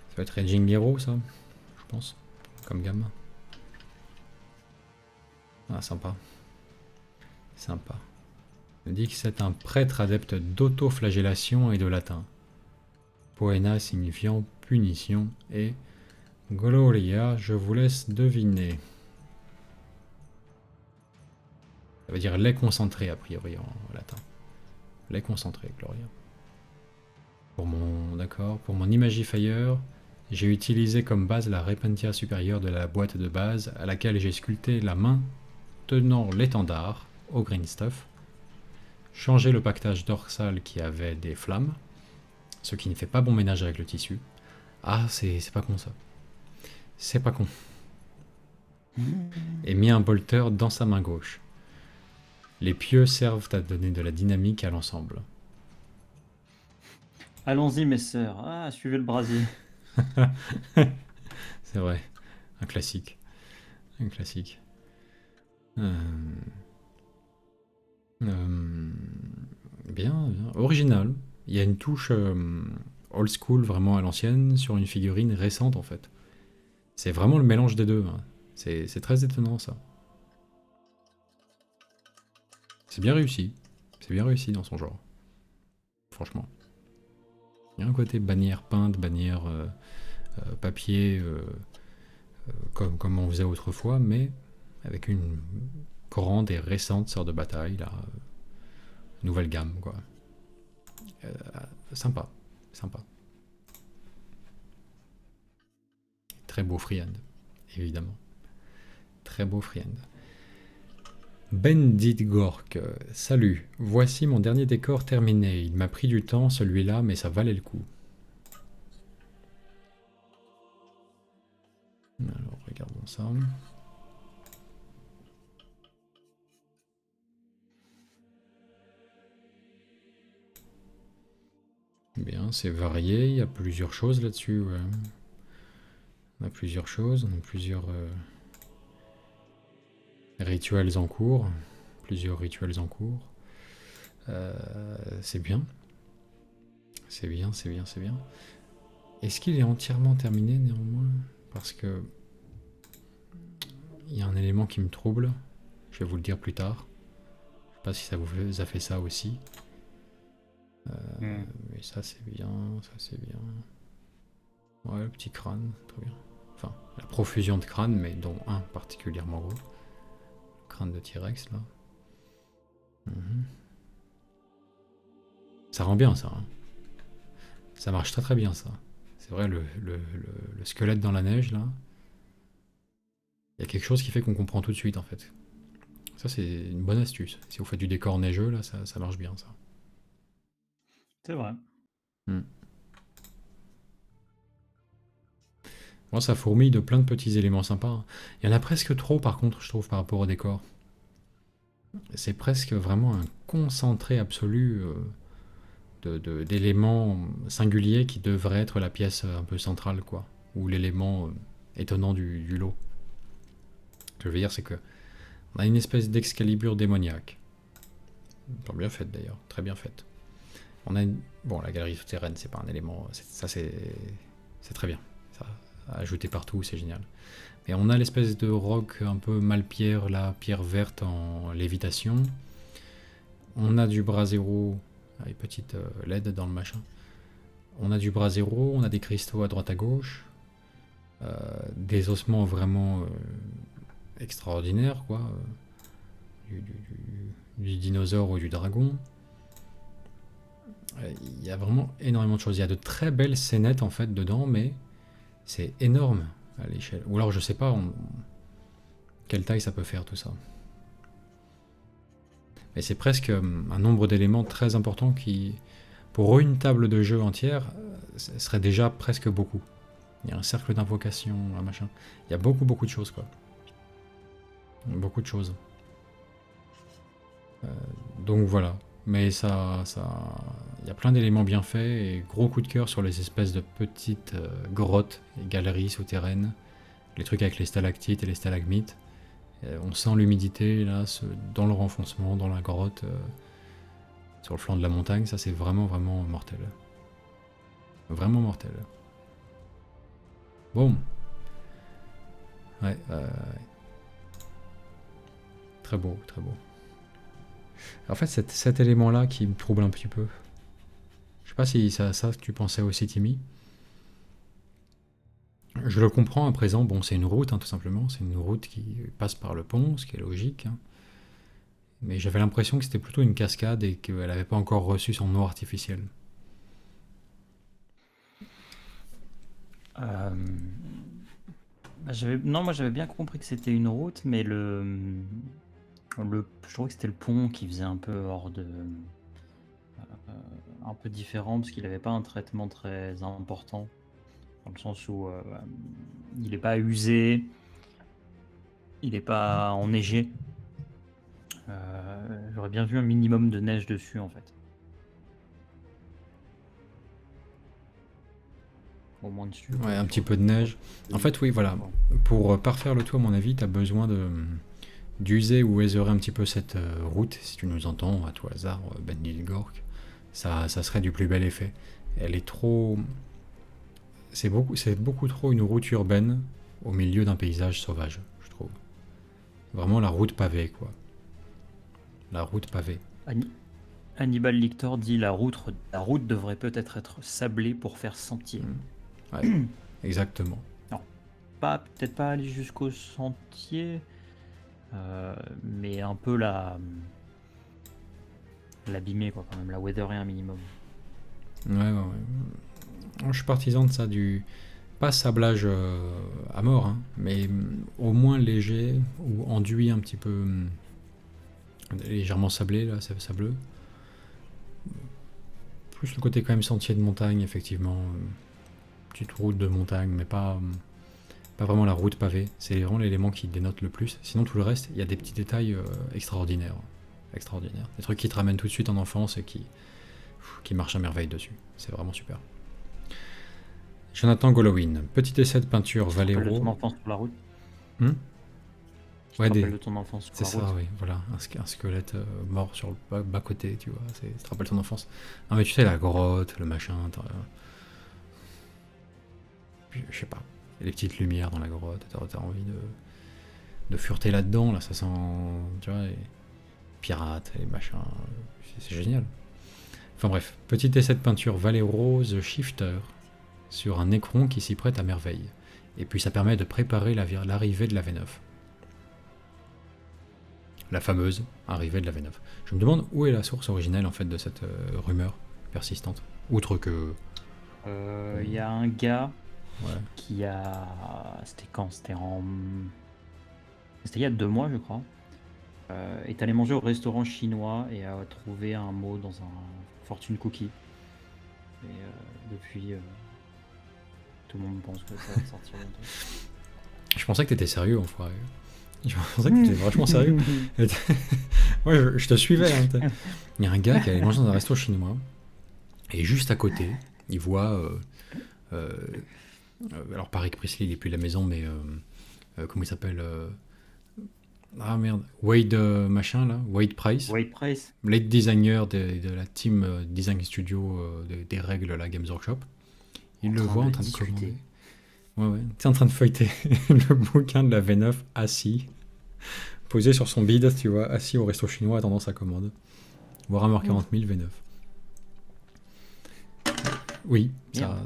Speaker 1: Ça va être Raging Hero, ça, je pense, comme gamme. Ah, sympa. Sympa. Il dit que c'est un prêtre adepte d'autoflagellation et de latin. Poena signifiant punition et Gloria, je vous laisse deviner. Ça veut dire lait concentré a priori en latin. Lait concentré, Gloria. Pour mon Imagifier, j'ai utilisé comme base la Repentia supérieure de la boîte de base à laquelle j'ai sculpté la main tenant l'étendard au green stuff, changé le pactage dorsal qui avait des flammes, ce qui ne fait pas bon ménage avec le tissu. Ah, c'est pas con ça. C'est pas con. Et mis un bolter dans sa main gauche. Les pieux servent à donner de la dynamique à l'ensemble.
Speaker 2: Allons-y mes sœurs. Ah, suivez le brasier.
Speaker 1: C'est vrai. Un classique. Un classique. Bien, bien. Original. Il y a une touche old school vraiment à l'ancienne sur une figurine récente en fait. C'est vraiment le mélange des deux. Hein. C'est très étonnant ça. C'est bien réussi. C'est bien réussi dans son genre. Franchement. Il y a un côté bannière peinte, bannière papier, comme on faisait autrefois, mais avec une grande et récente sorte de bataille, là. Nouvelle gamme, quoi. Sympa. Sympa. Très beau freehand, évidemment. Très beau friend. Bendit Gork, salut. Voici mon dernier décor terminé. Il m'a pris du temps celui-là, mais ça valait le coup. Alors, regardons ça. Bien, c'est varié, il y a plusieurs choses là-dessus. Ouais. On a plusieurs choses, on a plusieurs rituels en cours. Plusieurs rituels en cours. C'est bien. C'est bien, c'est bien, c'est bien. Est-ce qu'il est entièrement terminé néanmoins? Parce que il y a un élément qui me trouble. Je vais vous le dire plus tard. Je sais pas si ça vous a fait ça aussi. Mais ça c'est bien, ça c'est bien. Ouais, le petit crâne, très bien. Enfin, la profusion de crânes, mais dont un particulièrement gros. Le crâne de T-Rex là. Ça rend bien ça. Hein. Ça marche très très bien ça. C'est vrai, le squelette dans la neige là. Il y a quelque chose qui fait qu'on comprend tout de suite en fait. Ça c'est une bonne astuce. Si vous faites du décor neigeux là, ça marche bien ça.
Speaker 2: C'est vrai.
Speaker 1: Moi ça fourmille de plein de petits éléments sympas. Il y en a presque trop par contre je trouve par rapport au décor. C'est presque vraiment un concentré absolu d'éléments singuliers qui devraient être la pièce un peu centrale quoi. Ou l'élément étonnant du lot. Ce que je veux dire c'est que on a une espèce d'excalibur démoniaque. Bien faite d'ailleurs, très bien faite. On a bon, la galerie souterraine, c'est pas un élément, ça c'est très bien. Ça, à ajouter partout, c'est génial. Et on a l'espèce de roc un peu mal-pierre, la pierre verte en lévitation. On a du brasero, avec petite LED dans le machin. On a du brasero, on a des cristaux à droite à gauche. Des ossements vraiment extraordinaires, quoi. Du dinosaure ou du dragon. Il y a vraiment énormément de choses. Il y a de très belles scénettes en fait dedans, mais c'est énorme à l'échelle. Ou alors je sais pas quelle taille ça peut faire tout ça. Mais c'est presque un nombre d'éléments très important qui, pour une table de jeu entière, serait déjà presque beaucoup. Il y a un cercle d'invocation, un machin. Il y a beaucoup de choses quoi. Beaucoup de choses. Donc voilà. Mais ça, il y a plein d'éléments bien faits et gros coup de cœur sur les espèces de petites grottes et galeries souterraines, les trucs avec les stalactites et les stalagmites. On sent l'humidité là, dans le renfoncement, dans la grotte, sur le flanc de la montagne. Ça, c'est vraiment mortel. Vraiment mortel. Bon. Ouais. Très beau, très beau. En fait, cet élément-là qui me trouble un petit peu. Je sais pas si c'est à ça que tu pensais aussi, Timmy. Je le comprends à présent. Bon, c'est une route, hein, tout simplement. C'est une route qui passe par le pont, ce qui est logique. Hein. Mais j'avais l'impression que c'était plutôt une cascade et qu'elle n'avait pas encore reçu son eau artificielle.
Speaker 2: Non, moi j'avais bien compris que c'était une route, mais je trouvais que c'était le pont qui faisait un peu un peu différent parce qu'il n'avait pas un traitement très important dans le sens où il n'est pas usé, il n'est pas enneigé. J'aurais bien vu un minimum de neige dessus en fait. Au moins dessus.
Speaker 1: Ouais, un petit peu de neige. En fait, oui, voilà. Pour parfaire le tout, à mon avis, tu as besoin d'user ou aiserer un petit peu cette route, si tu nous entends, à tout hasard, Bendit Gork. Ça serait du plus bel effet. Elle est trop... C'est beaucoup trop une route urbaine au milieu d'un paysage sauvage, je trouve. Vraiment la route pavée, quoi. La route pavée.
Speaker 2: Hannibal Lecter dit la route devrait peut-être être sablée pour faire sentier.
Speaker 1: Ouais, exactement.
Speaker 2: Non, peut-être pas aller jusqu'au sentier, mais un peu l'abîmer quoi, quand même, la weatherer un minimum.
Speaker 1: Ouais. Je suis partisan de ça, pas sablage à mort, hein, mais au moins léger ou enduit un petit peu légèrement sablé, là, sableux. Plus le côté quand même sentier de montagne, effectivement. Petite route de montagne, mais pas vraiment la route pavée. C'est vraiment l'élément qui dénote le plus. Sinon, tout le reste, il y a des petits détails extraordinaires. Extraordinaires. Des trucs qui te ramènent tout de suite en enfance et qui marchent à merveille dessus. C'est vraiment super. Jonathan Golovin, petit essai de peinture
Speaker 2: Tu te rappelles de ton
Speaker 1: Valero.
Speaker 2: enfance sur la route?
Speaker 1: Hmm
Speaker 2: Tu te
Speaker 1: Ouais,
Speaker 2: rappelles de ton enfance
Speaker 1: c'est
Speaker 2: sur la
Speaker 1: ça,
Speaker 2: route?
Speaker 1: oui. Voilà, un squelette mort sur le bas-côté, tu vois. Ça te rappelle ton enfance. Non, mais tu sais, la grotte, le machin. Je sais pas. Il y a des petites lumières dans la grotte. T'as envie de fureter là-dedans. Là, ça sent. Tu vois, les pirates, les machins. C'est génial. Enfin bref, petit essai de peinture Valero The Shifter sur un écron qui s'y prête à merveille. Et puis ça permet de préparer l'arrivée de la V9. La fameuse arrivée de la V9. Je me demande où est la source originelle en fait de cette rumeur persistante. Outre que...
Speaker 2: Il y a un gars
Speaker 1: Ouais.
Speaker 2: qui a... C'était quand? C'était il y a 2 mois, je crois. Est allé manger au restaurant chinois et a trouvé un mot dans un fortune cookie. Et depuis, tout le monde pense que ça va sortir bientôt.
Speaker 1: Je pensais que t'étais sérieux, enfoiré. Je pensais que t'étais vachement sérieux. Ouais, je te suivais. Hein, il y a un gars qui allait manger dans un resto chinois. Et juste à côté, il voit... alors, pas Rick Priestley, il est plus de la maison, mais... comment il s'appelle Ah merde, Wade machin là, Wade Price,
Speaker 2: Wade Price.
Speaker 1: lead designer de la team design studio des règles la Games Workshop. Il le voit en train de commander. Ouais, t'es en train de feuilleter le bouquin de la V9 assis, posé sur son bide, tu vois, assis au resto chinois attendant sa commande. Warhammer 40 000 V9. Oui, ça,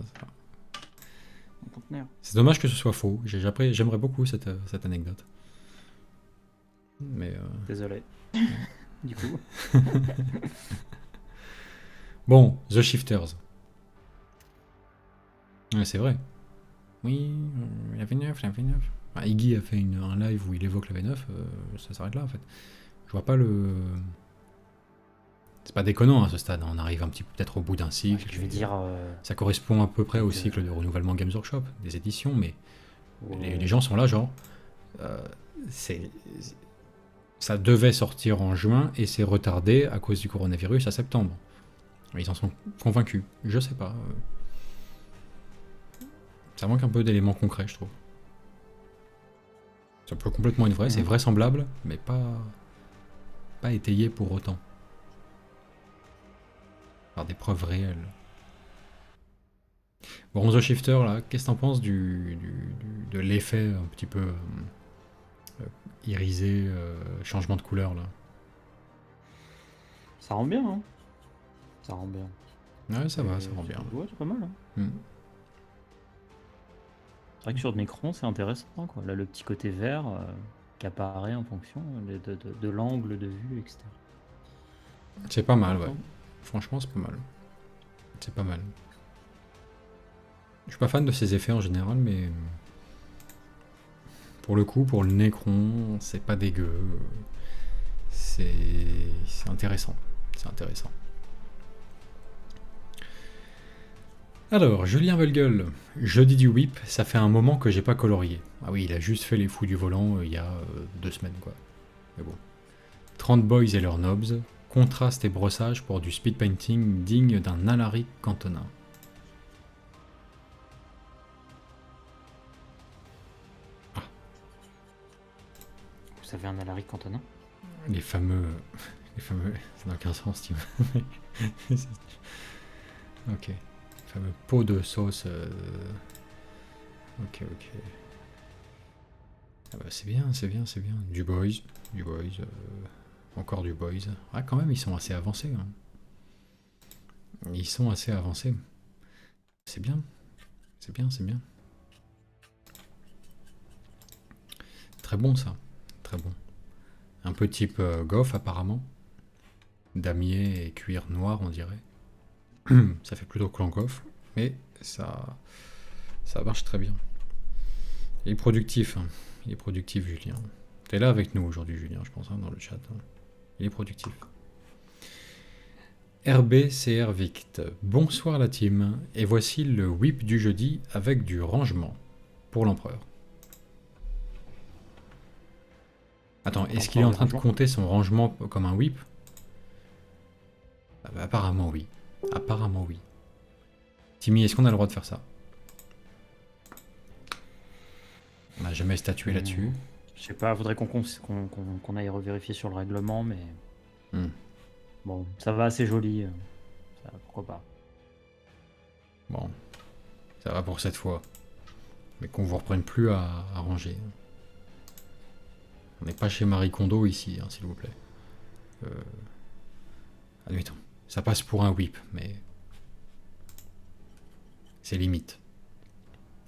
Speaker 1: c'est dommage que ce soit faux. J'aimerais beaucoup cette anecdote. Mais
Speaker 2: Désolé. Du coup.
Speaker 1: Bon, The Shifters. Ouais, c'est vrai. Oui, la V9. Ah, Iggy a fait un live où il évoque la V9, ça s'arrête là en fait. Je vois pas le... C'est pas déconnant à ce stade, on arrive un petit peu peut-être au bout d'un cycle.
Speaker 2: Je vais dire...
Speaker 1: ça correspond à peu près au cycle de renouvellement Games Workshop, des éditions, mais les gens sont là genre... ça devait sortir en juin et c'est retardé à cause du coronavirus à septembre. Ils en sont convaincus. Je sais pas. Ça manque un peu d'éléments concrets, je trouve. Ça peut complètement être vrai, c'est vraisemblable, mais pas étayé pour autant. Par des preuves réelles. Bon, The Shifter, là, qu'est-ce que t'en penses de l'effet un petit peu irisé, changement de couleur, là?
Speaker 2: Ça rend bien, hein. Ça rend bien.
Speaker 1: Ouais, ça va, ça rend bien.
Speaker 2: Ouais, c'est pas mal, hein. C'est vrai que sur de l'écran, c'est intéressant, quoi. Là, le petit côté vert qui apparaît en fonction de l'angle de vue, etc.
Speaker 1: C'est pas mal, ouais. Franchement, c'est pas mal. C'est pas mal. Je suis pas fan de ces effets en général, mais... Pour le coup, pour le Necron, c'est pas dégueu. C'est intéressant. C'est intéressant. Alors, Julien Völgel, jeudi du whip, ça fait un moment que j'ai pas colorié. Ah oui, il a juste fait les fous du volant il y a 2 semaines, quoi. Mais bon. 30 boys et leurs nobs, contraste et brossage pour du speed painting digne d'un Alaric cantonin. Ah.
Speaker 2: Vous avez un Alaric cantonin?
Speaker 1: Les fameux... ça n'a aucun sens, tu vois. Ok. Fameux pot de sauce. Ok. Ah bah c'est bien. Du boys. Encore du boys. Ah quand même, ils sont assez avancés. Hein. Ils sont assez avancés. C'est bien. Très bon ça. Très bon. Un peu type Goff apparemment. Damier et cuir noir on dirait. Ça fait plutôt clan Goff. Mais ça marche très bien. Il est productif, hein. Il est productif, Julien. T'es là avec nous aujourd'hui, Julien, je pense, hein, dans le chat. Hein. Il est productif. RBCR Vict. Bonsoir la team. Et voici le whip du jeudi avec du rangement pour l'empereur. Attends, est-ce qu'il est en train de compter son rangement comme un whip? Apparemment oui. Apparemment oui. Timmy, est-ce qu'on a le droit de faire ça? On n'a jamais statué là-dessus.
Speaker 2: Je sais pas, faudrait qu'on aille revérifier sur le règlement, mais... Bon, ça va assez joli. Ça, pourquoi pas.
Speaker 1: Bon, ça va pour cette fois. Mais qu'on vous reprenne plus à ranger. On n'est pas chez Marie Kondo ici, hein, s'il vous plaît. Admettons. Ça passe pour un whip, mais... c'est limite.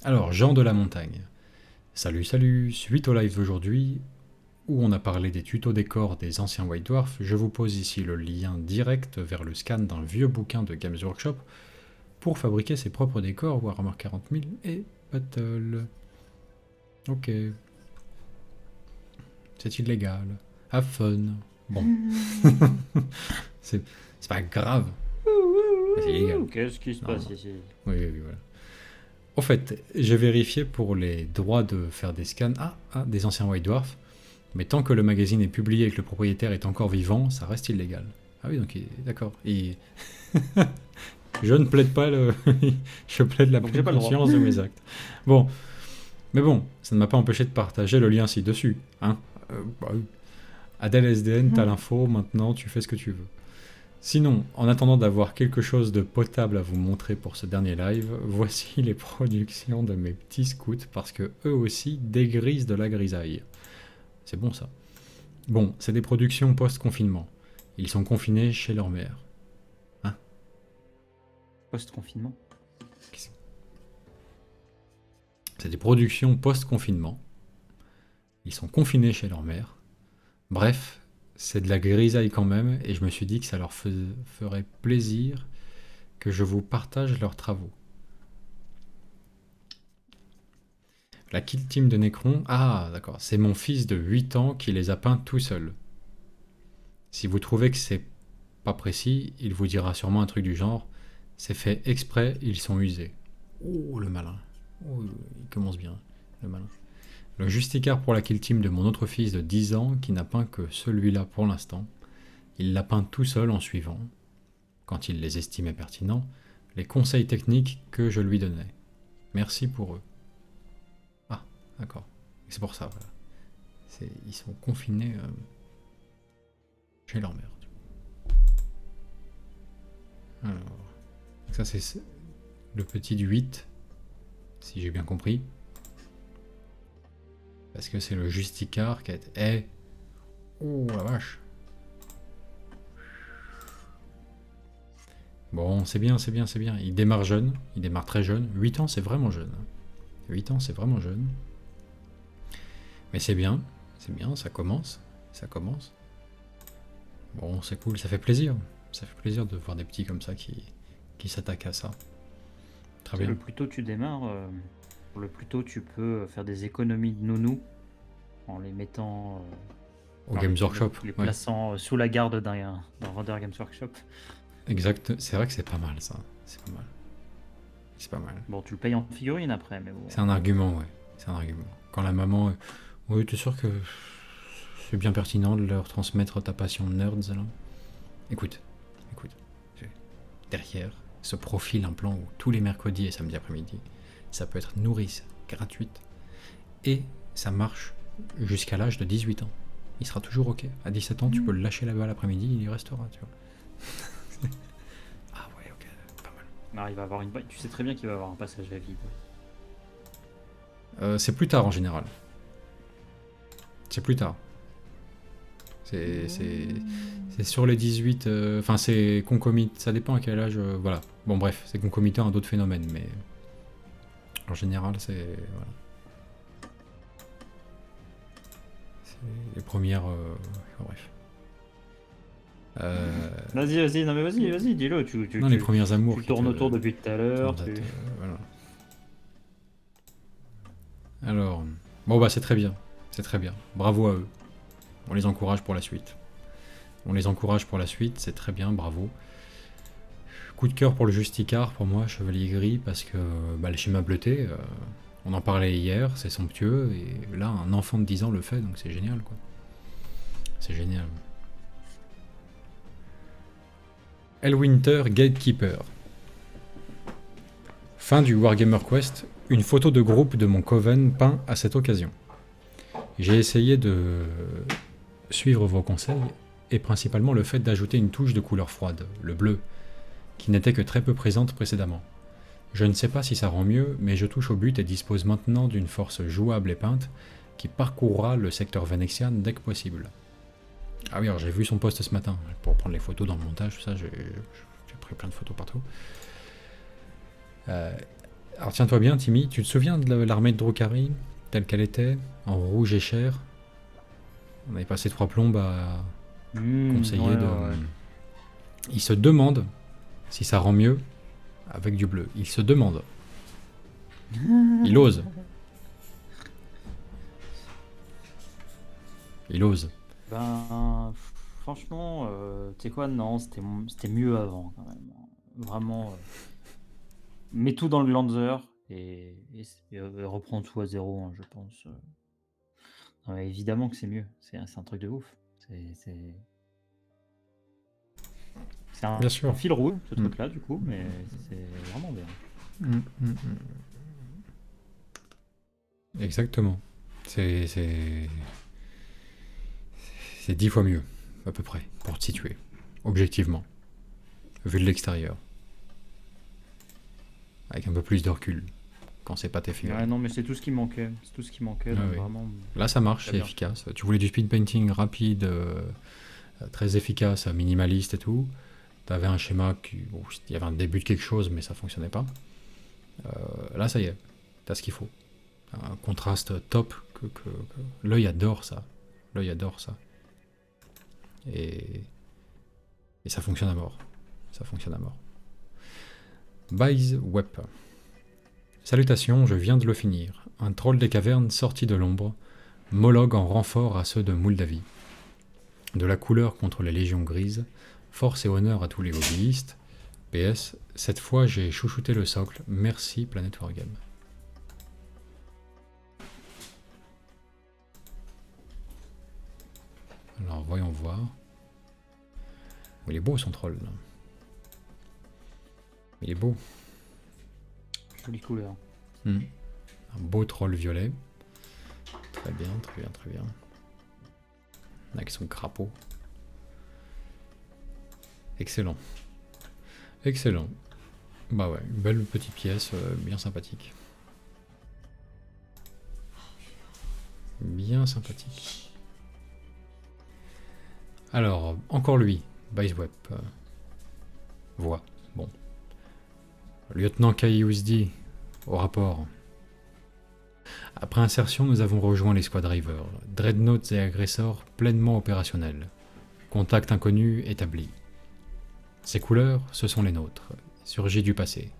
Speaker 1: Alors, Jean de la Montagne. Salut, salut. Suite au live d'aujourd'hui, où on a parlé des tutos décors des anciens White Dwarf, je vous pose ici le lien direct vers le scan d'un vieux bouquin de Games Workshop pour fabriquer ses propres décors Warhammer 40 000 et Battle. Ok. C'est illégal. Have fun. Bon. c'est pas grave. C'est illégal.
Speaker 2: Qu'est-ce qui se passe ici?
Speaker 1: Oui, voilà. Au fait, j'ai vérifié pour les droits de faire des scans des anciens White Dwarf, mais tant que le magazine est publié et que le propriétaire est encore vivant, ça reste illégal. Ah oui, donc d'accord. Et... je ne plaide pas je plaide la pleine conscience de mes actes. Bon. Mais bon, ça ne m'a pas empêché de partager le lien ci-dessus. Hein Adèle SDN, t'as l'info, maintenant tu fais ce que tu veux. Sinon, en attendant d'avoir quelque chose de potable à vous montrer pour ce dernier live, voici les productions de mes petits scouts, parce que eux aussi dégrisent de la grisaille. C'est bon ça. Bon, c'est des productions post-confinement. Ils sont confinés chez leur mère. Hein?
Speaker 2: Post-confinement?
Speaker 1: C'est des productions post-confinement. Ils sont confinés chez leur mère. Bref, c'est de la grisaille quand même, et je me suis dit que ça leur ferait plaisir que je vous partage leurs travaux. La kill team de Necron, d'accord, c'est mon fils de 8 ans qui les a peints tout seul. Si vous trouvez que c'est pas précis, il vous dira sûrement un truc du genre, c'est fait exprès, ils sont usés. Oh le malin, oh, il commence bien, le malin. Le justicard pour la kill team de mon autre fils de 10 ans qui n'a peint que celui-là pour l'instant. Il l'a peint tout seul en suivant, quand il les estimait pertinents, les conseils techniques que je lui donnais. Merci pour eux. Ah, d'accord. C'est pour ça, voilà. Ils sont confinés chez leur mère. Alors, ça c'est le petit du 8, si j'ai bien compris. Parce que c'est le justicard qui a été... oh la vache. Bon, c'est bien, c'est bien, c'est bien. Il démarre jeune, il démarre très jeune. 8 ans, c'est vraiment jeune. 8 ans, c'est vraiment jeune. Mais c'est bien, ça commence. Ça commence. Bon, c'est cool, ça fait plaisir. Ça fait plaisir de voir des petits comme ça qui s'attaquent à ça. Très bien.
Speaker 2: Le plus tôt tu démarres... le plus tôt tu peux faire des économies de nounous en les mettant
Speaker 1: au Games Workshop,
Speaker 2: les plaçant sous la garde d'un vendeur Games Workshop.
Speaker 1: Exact, c'est vrai que c'est pas mal ça, c'est pas mal. C'est pas mal.
Speaker 2: Bon, tu le payes en figurine après, mais bon.
Speaker 1: C'est un argument, ouais, c'est un argument. Quand la maman, oui, t'es sûr que c'est bien pertinent de leur transmettre ta passion de nerds là. Écoute, derrière se profile un plan où tous les mercredis et samedis après-midi, ça peut être nourrice, gratuite, et ça marche jusqu'à l'âge de 18 ans. Il sera toujours ok. À 17 ans, tu peux le lâcher là-bas l'après-midi, il y restera, tu vois. Ah ouais, ok, pas mal.
Speaker 2: Non, il va avoir tu sais très bien qu'il va avoir un passage à vide.
Speaker 1: C'est plus tard en général. C'est plus tard. C'est sur les 18... Enfin, c'est concomitant. Ça dépend à quel âge... voilà. Bon, bref, c'est concomitant à d'autres phénomènes, mais... En général, c'est... Voilà. C'est les premières... bref.
Speaker 2: Vas-y, non mais vas-y, dis-le.
Speaker 1: Non, les premières amours...
Speaker 2: Tu tournes autour depuis tout à l'heure.
Speaker 1: Voilà. Alors... Bon bah c'est très bien. C'est très bien. Bravo à eux. On les encourage pour la suite. On les encourage pour la suite, c'est très bien, bravo. Coup de cœur pour le Justicard, pour moi, Chevalier Gris, parce que le schéma bleuté, on en parlait hier, c'est somptueux, et là, un enfant de 10 ans le fait, donc c'est génial, quoi. C'est génial. Elwinter Gatekeeper. Fin du Wargammer Quest, une photo de groupe de mon coven peint à cette occasion. J'ai essayé de suivre vos conseils, et principalement le fait d'ajouter une touche de couleur froide, le bleu, qui n'était que très peu présente précédemment. Je ne sais pas si ça rend mieux, mais je touche au but et dispose maintenant d'une force jouable et peinte qui parcourra le secteur Venexian dès que possible. Ah oui, alors j'ai vu son post ce matin, pour prendre les photos dans le montage, tout ça, j'ai pris plein de photos partout. Alors tiens-toi bien, Timmy, tu te souviens de l'armée de Drukhari, telle qu'elle était, en rouge et chair? On avait passé 3 plombes à conseiller de...
Speaker 2: ouais.
Speaker 1: Il se demande si ça rend mieux avec du bleu. Il se demande. Il ose. Il ose.
Speaker 2: Ben, franchement, tu sais quoi, non, c'était mieux avant, quand même. Vraiment, mets tout dans le Glanzer et reprends tout à zéro, hein, je pense. Non, mais évidemment que c'est mieux, c'est un truc de ouf. C'est
Speaker 1: Bien sûr.
Speaker 2: un fil rouge, ce truc-là, du coup, mais c'est vraiment bien.
Speaker 1: Exactement. C'est 10 fois mieux, à peu près, pour te situer, objectivement, vu de l'extérieur. Avec un peu plus de recul, quand c'est pas tes figurines.
Speaker 2: Ouais, non, mais c'est tout ce qui manquait. C'est tout ce qui manquait,
Speaker 1: Ah
Speaker 2: donc
Speaker 1: oui.
Speaker 2: vraiment.
Speaker 1: Là, ça marche,
Speaker 2: très
Speaker 1: c'est
Speaker 2: bien.
Speaker 1: efficace. Tu voulais du speed painting rapide, très efficace, minimaliste et tout. T'avais un schéma il y avait un début de quelque chose, mais ça fonctionnait pas. Là, ça y est, t'as ce qu'il faut. Un contraste top que l'œil adore ça. L'œil adore ça. Et ça fonctionne à mort. Ça fonctionne à mort. Buys Web. Salutations, je viens de le finir. Un troll des cavernes sorti de l'ombre, homologue en renfort à ceux de Moldavie. De la couleur contre les légions grises, force et honneur à tous les hobbyistes. PS, cette fois j'ai chouchouté le socle, merci Planet Wargame. Alors voyons voir. Il est beau son troll là. Il est beau.
Speaker 2: Jolie couleur.
Speaker 1: Un beau troll violet. Très bien, très bien, très bien. Avec son crapaud. Excellent. Excellent. Bah ouais, une belle petite pièce, bien sympathique. Bien sympathique. Alors, encore lui, Buys-Web. Voix, bon. Lieutenant Kaiusdi, au rapport. Après insertion, nous avons rejoint les Squad Drivers, Dreadnoughts et agresseurs pleinement opérationnels. Contact inconnu établi. Ces couleurs, ce sont les nôtres, surgis du passé.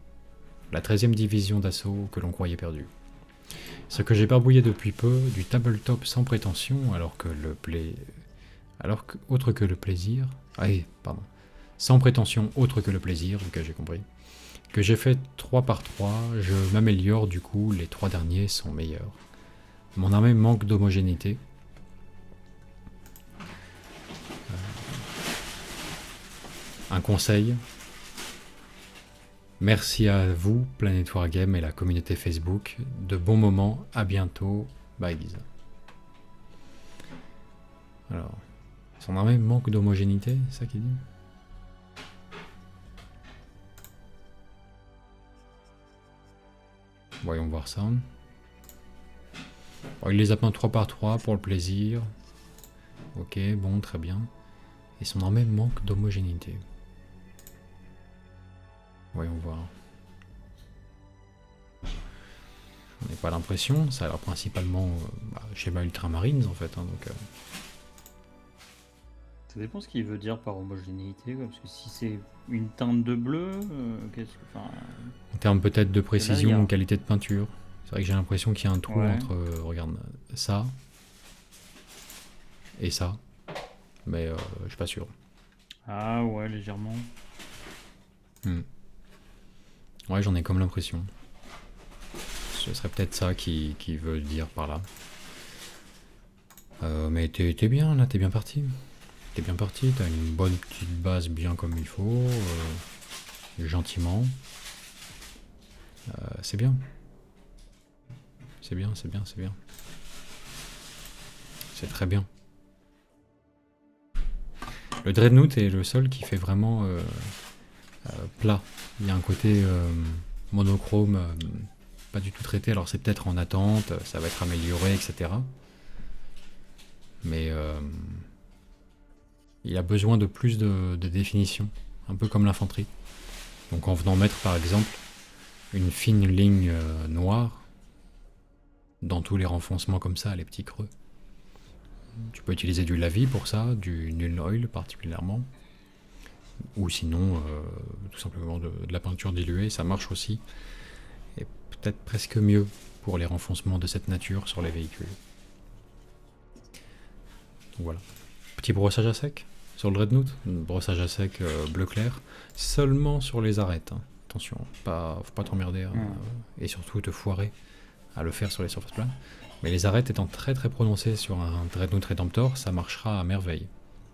Speaker 1: La 13e division d'assaut que l'on croyait perdue. Ce que j'ai barbouillé depuis peu, du tabletop sans prétention, autre que le plaisir... Ah oui, pardon. Sans prétention autre que le plaisir, vu que j'ai compris. Que j'ai fait 3 par 3, je m'améliore du coup, les 3 derniers sont meilleurs. Mon armée manque d'homogénéité. Un conseil. Merci à vous, Planet Wargame et la communauté Facebook. De bons moments, à bientôt. Bye Guise. Alors, son armée manque d'homogénéité, c'est ça qu'il dit? Voyons voir ça. Bon, il les a peints 3 par 3 pour le plaisir. Ok, bon, très bien. Et son armée manque d'homogénéité. Voyons voir. On n'a pas l'impression, ça a l'air principalement schéma Ultramarines en fait. Hein, donc,
Speaker 2: Ça dépend ce qu'il veut dire par homogénéité, quoi, parce que si c'est une teinte de bleu, qu'est-ce que. Enfin,
Speaker 1: en termes peut-être de précision
Speaker 2: Là, il y a-
Speaker 1: ou qualité de peinture. C'est vrai que j'ai l'impression qu'il y a un trou
Speaker 2: Ouais.
Speaker 1: entre. Regarde, ça et ça, mais je suis pas sûr.
Speaker 2: Ah ouais, légèrement.
Speaker 1: Hmm. Ouais, j'en ai comme l'impression. Ce serait peut-être ça qui veut dire par là. Mais t'es bien là, t'es bien parti. T'es bien parti, t'as une bonne petite base bien comme il faut, gentiment. C'est bien. C'est bien, c'est bien, c'est bien. C'est très bien. Le Dreadnought est le seul qui fait vraiment plat. Il y a un côté monochrome, pas du tout traité. Alors c'est peut-être en attente, ça va être amélioré, etc. Mais il a besoin de plus de définition, un peu comme l'infanterie. Donc en venant mettre par exemple une fine ligne noire dans tous les renfoncements comme ça, les petits creux. Tu peux utiliser du lavis pour ça, du null oil particulièrement, ou sinon tout simplement de la peinture diluée, ça marche aussi, et peut-être presque mieux pour les renfoncements de cette nature sur les véhicules. Donc voilà. Petit brossage à sec sur le Dreadnought, brossage à sec bleu clair, seulement sur les arêtes. Hein. Attention, faut pas t'emmerder et surtout te foirer à le faire sur les surfaces planes. Mais les arêtes étant très très prononcées sur un Dreadnought Redemptor, ça marchera à merveille.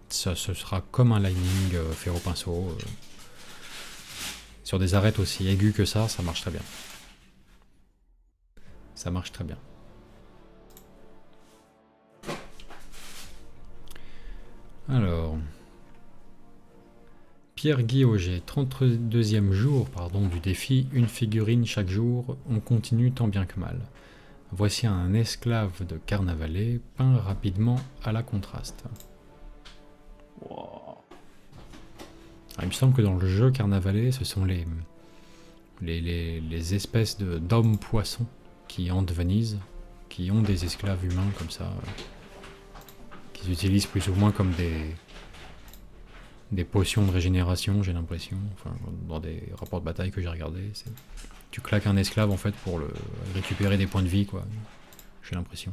Speaker 1: Ça, ce sera comme un lining ferro-pinceau. Sur des arêtes aussi aiguës que ça marche très bien. Ça marche très bien. Alors, Pierre-Guy Auger, 32e jour du défi, une figurine chaque jour, on continue tant bien que mal. Voici un esclave de carnavalet peint rapidement à la contraste.
Speaker 2: Wow.
Speaker 1: Alors, il me semble que dans le jeu carnavalet, ce sont les espèces d'hommes-poissons qui hantent Venise, qui ont des esclaves humains comme ça, qu'ils utilisent plus ou moins comme des potions de régénération, j'ai l'impression, enfin, dans des rapports de bataille que j'ai regardés. Tu claques un esclave en fait pour le récupérer des points de vie, quoi. J'ai l'impression.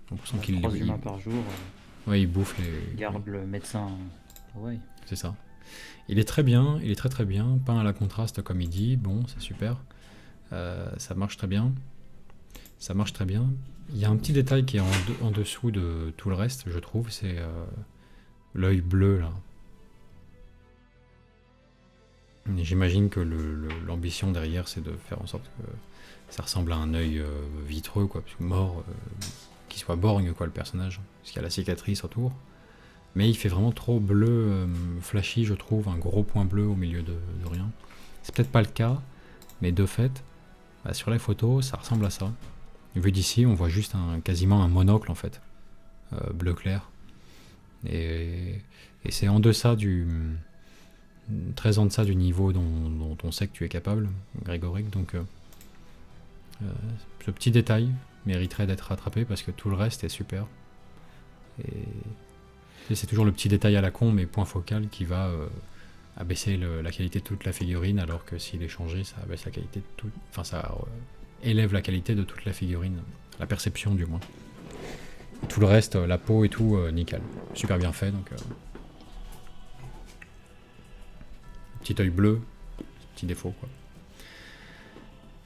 Speaker 1: J'ai l'impression qu'il
Speaker 2: 3 humains par jour,
Speaker 1: ouais, il bouffe les.
Speaker 2: garde le médecin. Ouais.
Speaker 1: C'est ça. Il est très bien, il est très très bien, peint à la contraste comme il dit, bon, c'est super. Ça marche très bien. Ça marche très bien. Il y a un petit détail qui est en dessous de tout le reste, je trouve, c'est l'œil bleu là. J'imagine que l'ambition derrière, c'est de faire en sorte que ça ressemble à un œil vitreux, quoi, parce que mort, qu'il soit borgne, quoi, le personnage, parce qu'il y a la cicatrice autour. Mais il fait vraiment trop bleu, flashy, je trouve, un gros point bleu au milieu de rien. C'est peut-être pas le cas, mais de fait, sur les photos, ça ressemble à ça. Vu d'ici, on voit juste quasiment un monocle, en fait, bleu clair. Et c'est en deçà très en deçà du niveau dont on sait que tu es capable, Grégoric, donc ce petit détail mériterait d'être rattrapé parce que tout le reste est super. Et c'est toujours le petit détail à la con, mais point focal, qui va abaisser la qualité de toute la figurine, alors que s'il est changé, ça abaisse la qualité de tout. Enfin, ça élève la qualité de toute la figurine, la perception du moins. Et tout le reste, la peau et tout, nickel. Super bien fait, donc. Petit œil bleu, petit défaut quoi.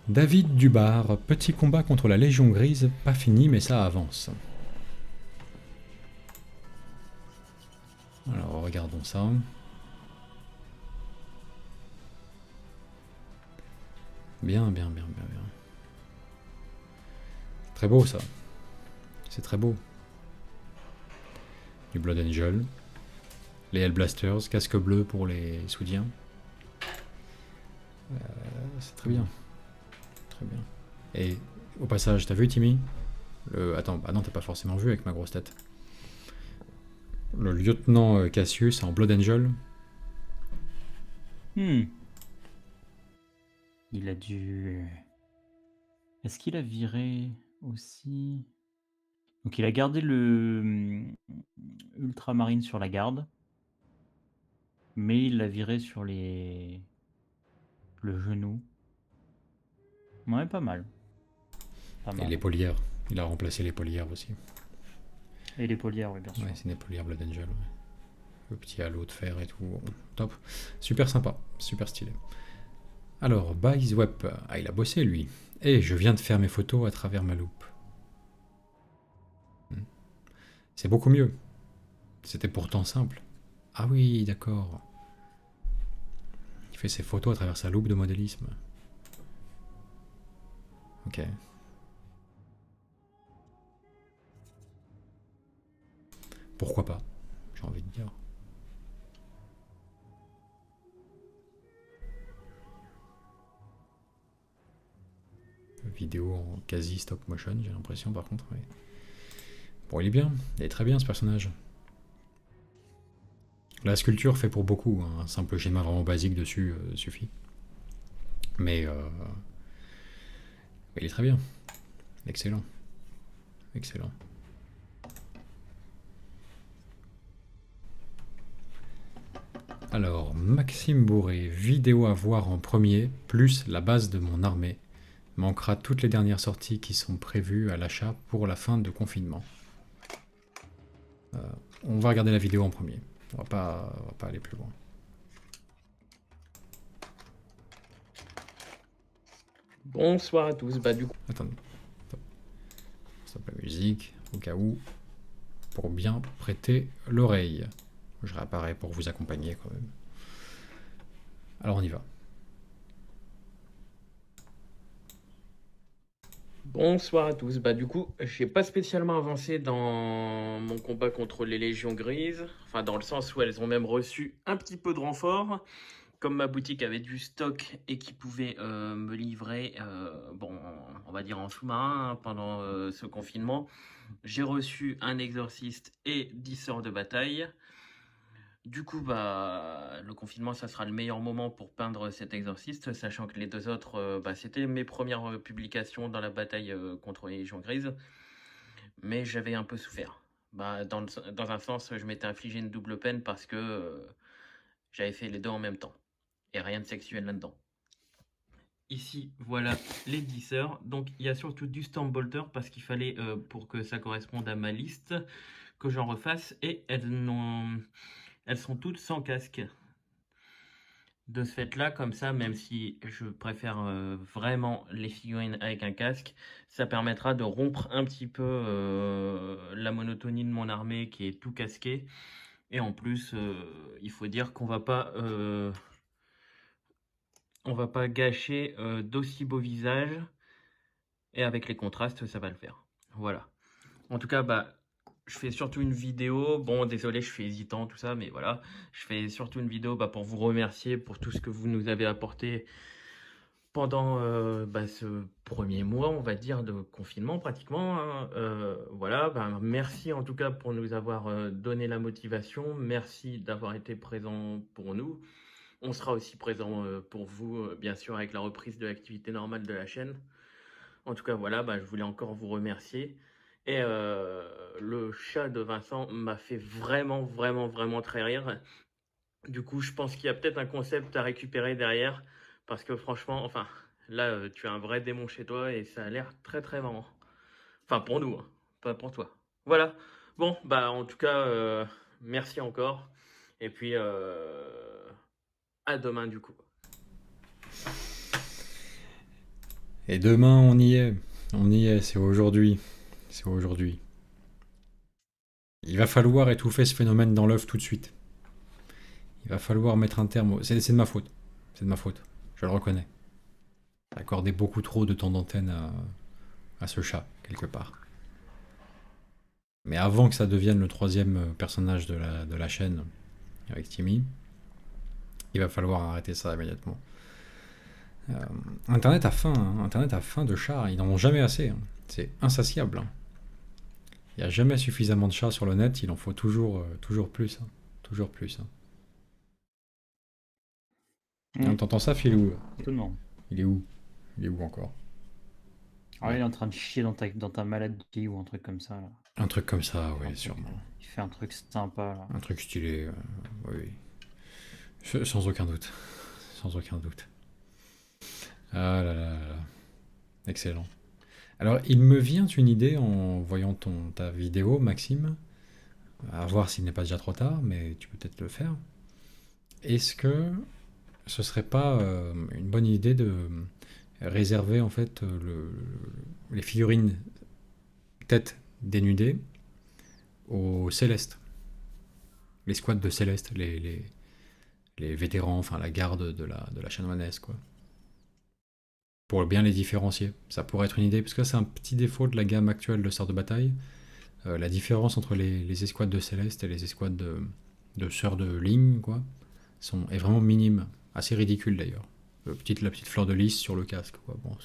Speaker 1: David Dubar, petit combat contre la Légion Grise, pas fini mais ça avance. Alors regardons ça. Bien, bien, bien, bien, bien. C'est très beau ça. C'est très beau. Du Blood Angel. Les Hellblasters, casque bleu pour les Soudiens. C'est très bien. Très bien. Et au passage, t'as vu Timmy Attends, ah non, t'as pas forcément vu avec ma grosse tête. Le lieutenant Cassius en Blood Angel.
Speaker 2: Il a dû... Est-ce qu'il a viré aussi... Donc il a gardé le ultramarine sur la garde, mais il l'a viré sur le genou. Ouais, pas mal. Pas
Speaker 1: Et
Speaker 2: mal.
Speaker 1: l'épaulière. Il a remplacé les polyherbes aussi.
Speaker 2: Et les polières, oui, bien sûr.
Speaker 1: Ouais, c'est des polyherbes Blood Angel. Ouais. Le petit halo de fer et tout. Bon, top. Super sympa. Super stylé. Alors, Web. Ah, il a bossé lui. Et je viens de faire mes photos à travers ma loupe. C'est beaucoup mieux. C'était pourtant simple. Ah oui, d'accord. Il fait ses photos à travers sa loupe de modélisme. Ok. Pourquoi pas, j'ai envie de dire. Vidéo en quasi stop motion, j'ai l'impression par contre. Mais... Bon, il est bien, il est très bien ce personnage. La sculpture fait pour beaucoup, hein. Un simple schéma vraiment basique dessus suffit. Mais il est très bien. Excellent. Excellent. Alors, Maxime Bourré, vidéo à voir en premier, plus la base de mon armée. Manquera toutes les dernières sorties qui sont prévues à l'achat pour la fin de confinement. On va regarder la vidéo en premier. On va pas aller plus loin.
Speaker 3: Bonsoir à tous. Bah du coup,
Speaker 1: Attendez. Stop la musique, au cas où, pour bien prêter l'oreille. Je réapparais pour vous accompagner quand même. Alors on y va.
Speaker 3: bonsoir à tous. Bah du coup, j'ai pas spécialement avancé dans mon combat contre les Légions Grises. Enfin, dans le sens où elles ont même reçu un petit peu de renfort. Comme ma boutique avait du stock et qui pouvait me livrer, bon, on va dire en sous-marin hein, pendant ce confinement, j'ai reçu un exorciste et 10 sœurs de bataille. Du coup, bah, le confinement, ça sera le meilleur moment pour peindre cet exorciste, sachant que les deux autres, bah, c'était mes premières publications dans la bataille contre les Légions Grises, mais j'avais un peu souffert. Bah, dans un sens, je m'étais infligé une double peine parce que j'avais fait les deux en même temps, et rien de sexuel là-dedans. Ici, voilà les 10 sœurs. Donc, il y a surtout du Stormbolter parce qu'il fallait, pour que ça corresponde à ma liste, que j'en refasse, et elles sont toutes sans casque. De ce fait-là, comme ça, même si je préfère vraiment les figurines avec un casque, ça permettra de rompre un petit peu la monotonie de mon armée qui est tout casqué. Et en plus, il faut dire on va pas gâcher d'aussi beaux visages. Et avec les contrastes, ça va le faire. Voilà. En tout cas, bah, je fais surtout une vidéo. Bon, désolé, je suis hésitant, tout ça, mais voilà. Je fais surtout une vidéo bah, pour vous remercier pour tout ce que vous nous avez apporté pendant bah, ce premier mois, on va dire, de confinement pratiquement. Hein. Voilà, bah, merci en tout cas pour nous avoir donné la motivation. Merci d'avoir été présent pour nous. On sera aussi présent pour vous, bien sûr, avec la reprise de l'activité normale de la chaîne. En tout cas, voilà, bah, je voulais encore vous remercier. Et le chat de Vincent m'a fait vraiment, vraiment, vraiment très rire. Du coup, je pense qu'il y a peut-être un concept à récupérer derrière. Parce que franchement, enfin, là, tu as un vrai démon chez toi et ça a l'air très, très marrant. Enfin, pour nous, hein, pas pour toi. Voilà. Bon, bah, en tout cas, merci encore. Et puis, à demain, du coup.
Speaker 1: Et demain, on y est. On y est, c'est aujourd'hui. C'est aujourd'hui. Il va falloir étouffer ce phénomène dans l'œuf tout de suite. Il va falloir mettre un terme. C'est de ma faute. C'est de ma faute. Je le reconnais. J'ai accordé beaucoup trop de temps d'antenne à ce chat, quelque part. Mais avant que ça devienne le troisième personnage de la chaîne avec Timmy, il va falloir arrêter ça immédiatement. Internet a faim, hein. Internet a faim de chats. Ils n'en ont jamais assez. Hein. C'est insatiable. Hein. Il n'y a jamais suffisamment de chats sur le net. Il en faut toujours plus. Hein. Toujours plus. Hein. T'entends ça, Philou?
Speaker 2: Tout le monde.
Speaker 1: Il est où? Il est où encore?
Speaker 2: Ah, il est en train de chier dans ta maladie ou un truc comme ça. Là.
Speaker 1: Un truc comme ça, oui, sûrement.
Speaker 2: Il fait un truc sympa. Là.
Speaker 1: Un truc stylé, oui. Sans aucun doute. Sans aucun doute. Ah là là là là. Excellent. Alors, il me vient une idée en voyant ta vidéo, Maxime, à voir s'il n'est pas déjà trop tard, mais tu peux peut-être le faire. Est-ce que ce serait pas une bonne idée de réserver en fait les figurines tête dénudée aux Célestes, les squads de Céleste, les vétérans, enfin la garde de la chanoinesse, quoi. Pour bien les différencier. Ça pourrait être une idée, parce que c'est un petit défaut de la gamme actuelle de Sœurs de Bataille. La différence entre les escouades de Céleste et les escouades de Sœurs de Ligne, quoi, est vraiment minime. Assez ridicule d'ailleurs. La petite fleur de lys sur le casque, quoi. Bon,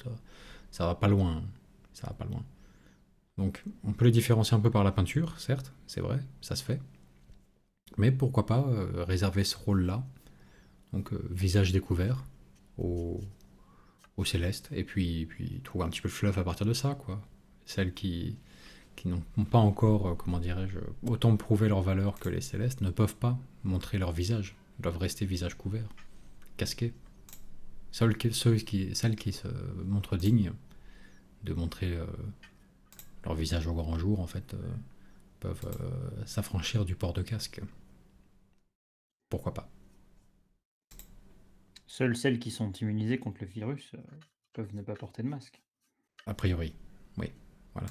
Speaker 1: ça va pas loin. Hein. Ça va pas loin. Donc, on peut les différencier un peu par la peinture, certes, c'est vrai, ça se fait. Mais pourquoi pas réserver ce rôle-là, donc visage découvert, aux, aux Célestes, et puis trouver un petit peu de fluff à partir de ça, quoi. Celles qui n'ont pas encore, comment dirais-je, autant prouvé leur valeur que les Célestes, ne peuvent pas montrer leur visage. Ils doivent rester visage couvert, casqué. Celles qui se montrent dignes de montrer leur visage au grand jour, en fait, peuvent s'affranchir du port de casque. Pourquoi pas?
Speaker 2: Seules celles qui sont immunisées contre le virus peuvent ne pas porter de masque.
Speaker 1: A priori, oui, voilà.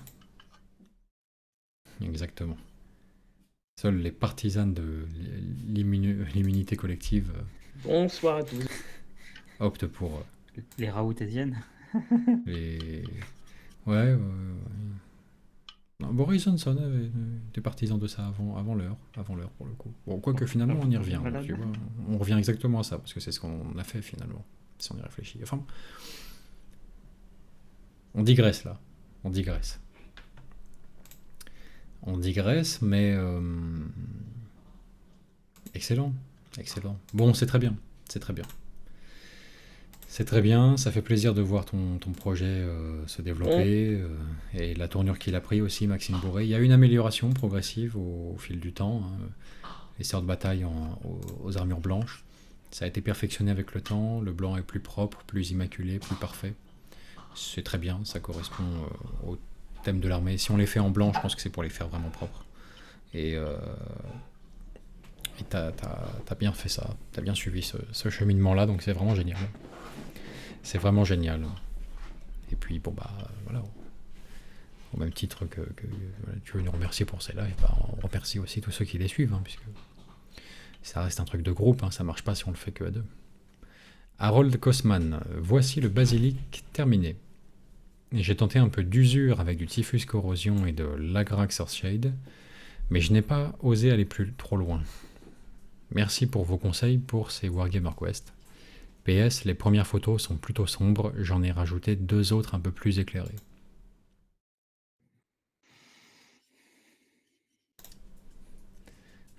Speaker 1: Exactement. Seuls les partisans de l'immunité collective
Speaker 3: Bonsoir à tous.
Speaker 1: optent pour
Speaker 2: Les raoutaisiennes.
Speaker 1: les... Ouais. Non, Boris Johnson avait des partisans de ça avant l'heure pour le coup. Bon, quoique finalement on y revient,
Speaker 2: Voilà.
Speaker 1: tu vois. On revient exactement à ça, parce que c'est ce qu'on a fait finalement, si on y réfléchit. Enfin, on digresse là, on digresse. On digresse, mais excellent, excellent. Bon, c'est très bien, c'est très bien. C'est très bien, ça fait plaisir de voir ton projet se développer et la tournure qu'il a pris aussi, Maxime Bourré. Il y a une amélioration progressive au fil du temps. Hein. Les sœurs de bataille aux armures blanches, ça a été perfectionné avec le temps. Le blanc est plus propre, plus immaculé, plus parfait. C'est très bien, ça correspond au thème de l'armée. Si on les fait en blanc, je pense que c'est pour les faire vraiment propres. Et t'as bien fait ça, t'as bien suivi ce cheminement-là, donc c'est vraiment génial. C'est vraiment génial. Et puis, bon, bah, voilà. Au même titre que voilà, tu veux nous remercier pour celle-là, et bah, on remercie aussi tous ceux qui les suivent, hein, puisque ça reste un truc de groupe, hein, ça marche pas si on le fait que à deux. Harold Kosman, voici le basilic terminé. J'ai tenté un peu d'usure avec du Typhus Corrosion et de l'Agrax Earthshade, mais je n'ai pas osé aller trop loin. Merci pour vos conseils pour ces Wargammer Quest. PS, les premières photos sont plutôt sombres, j'en ai rajouté 2 autres un peu plus éclairées.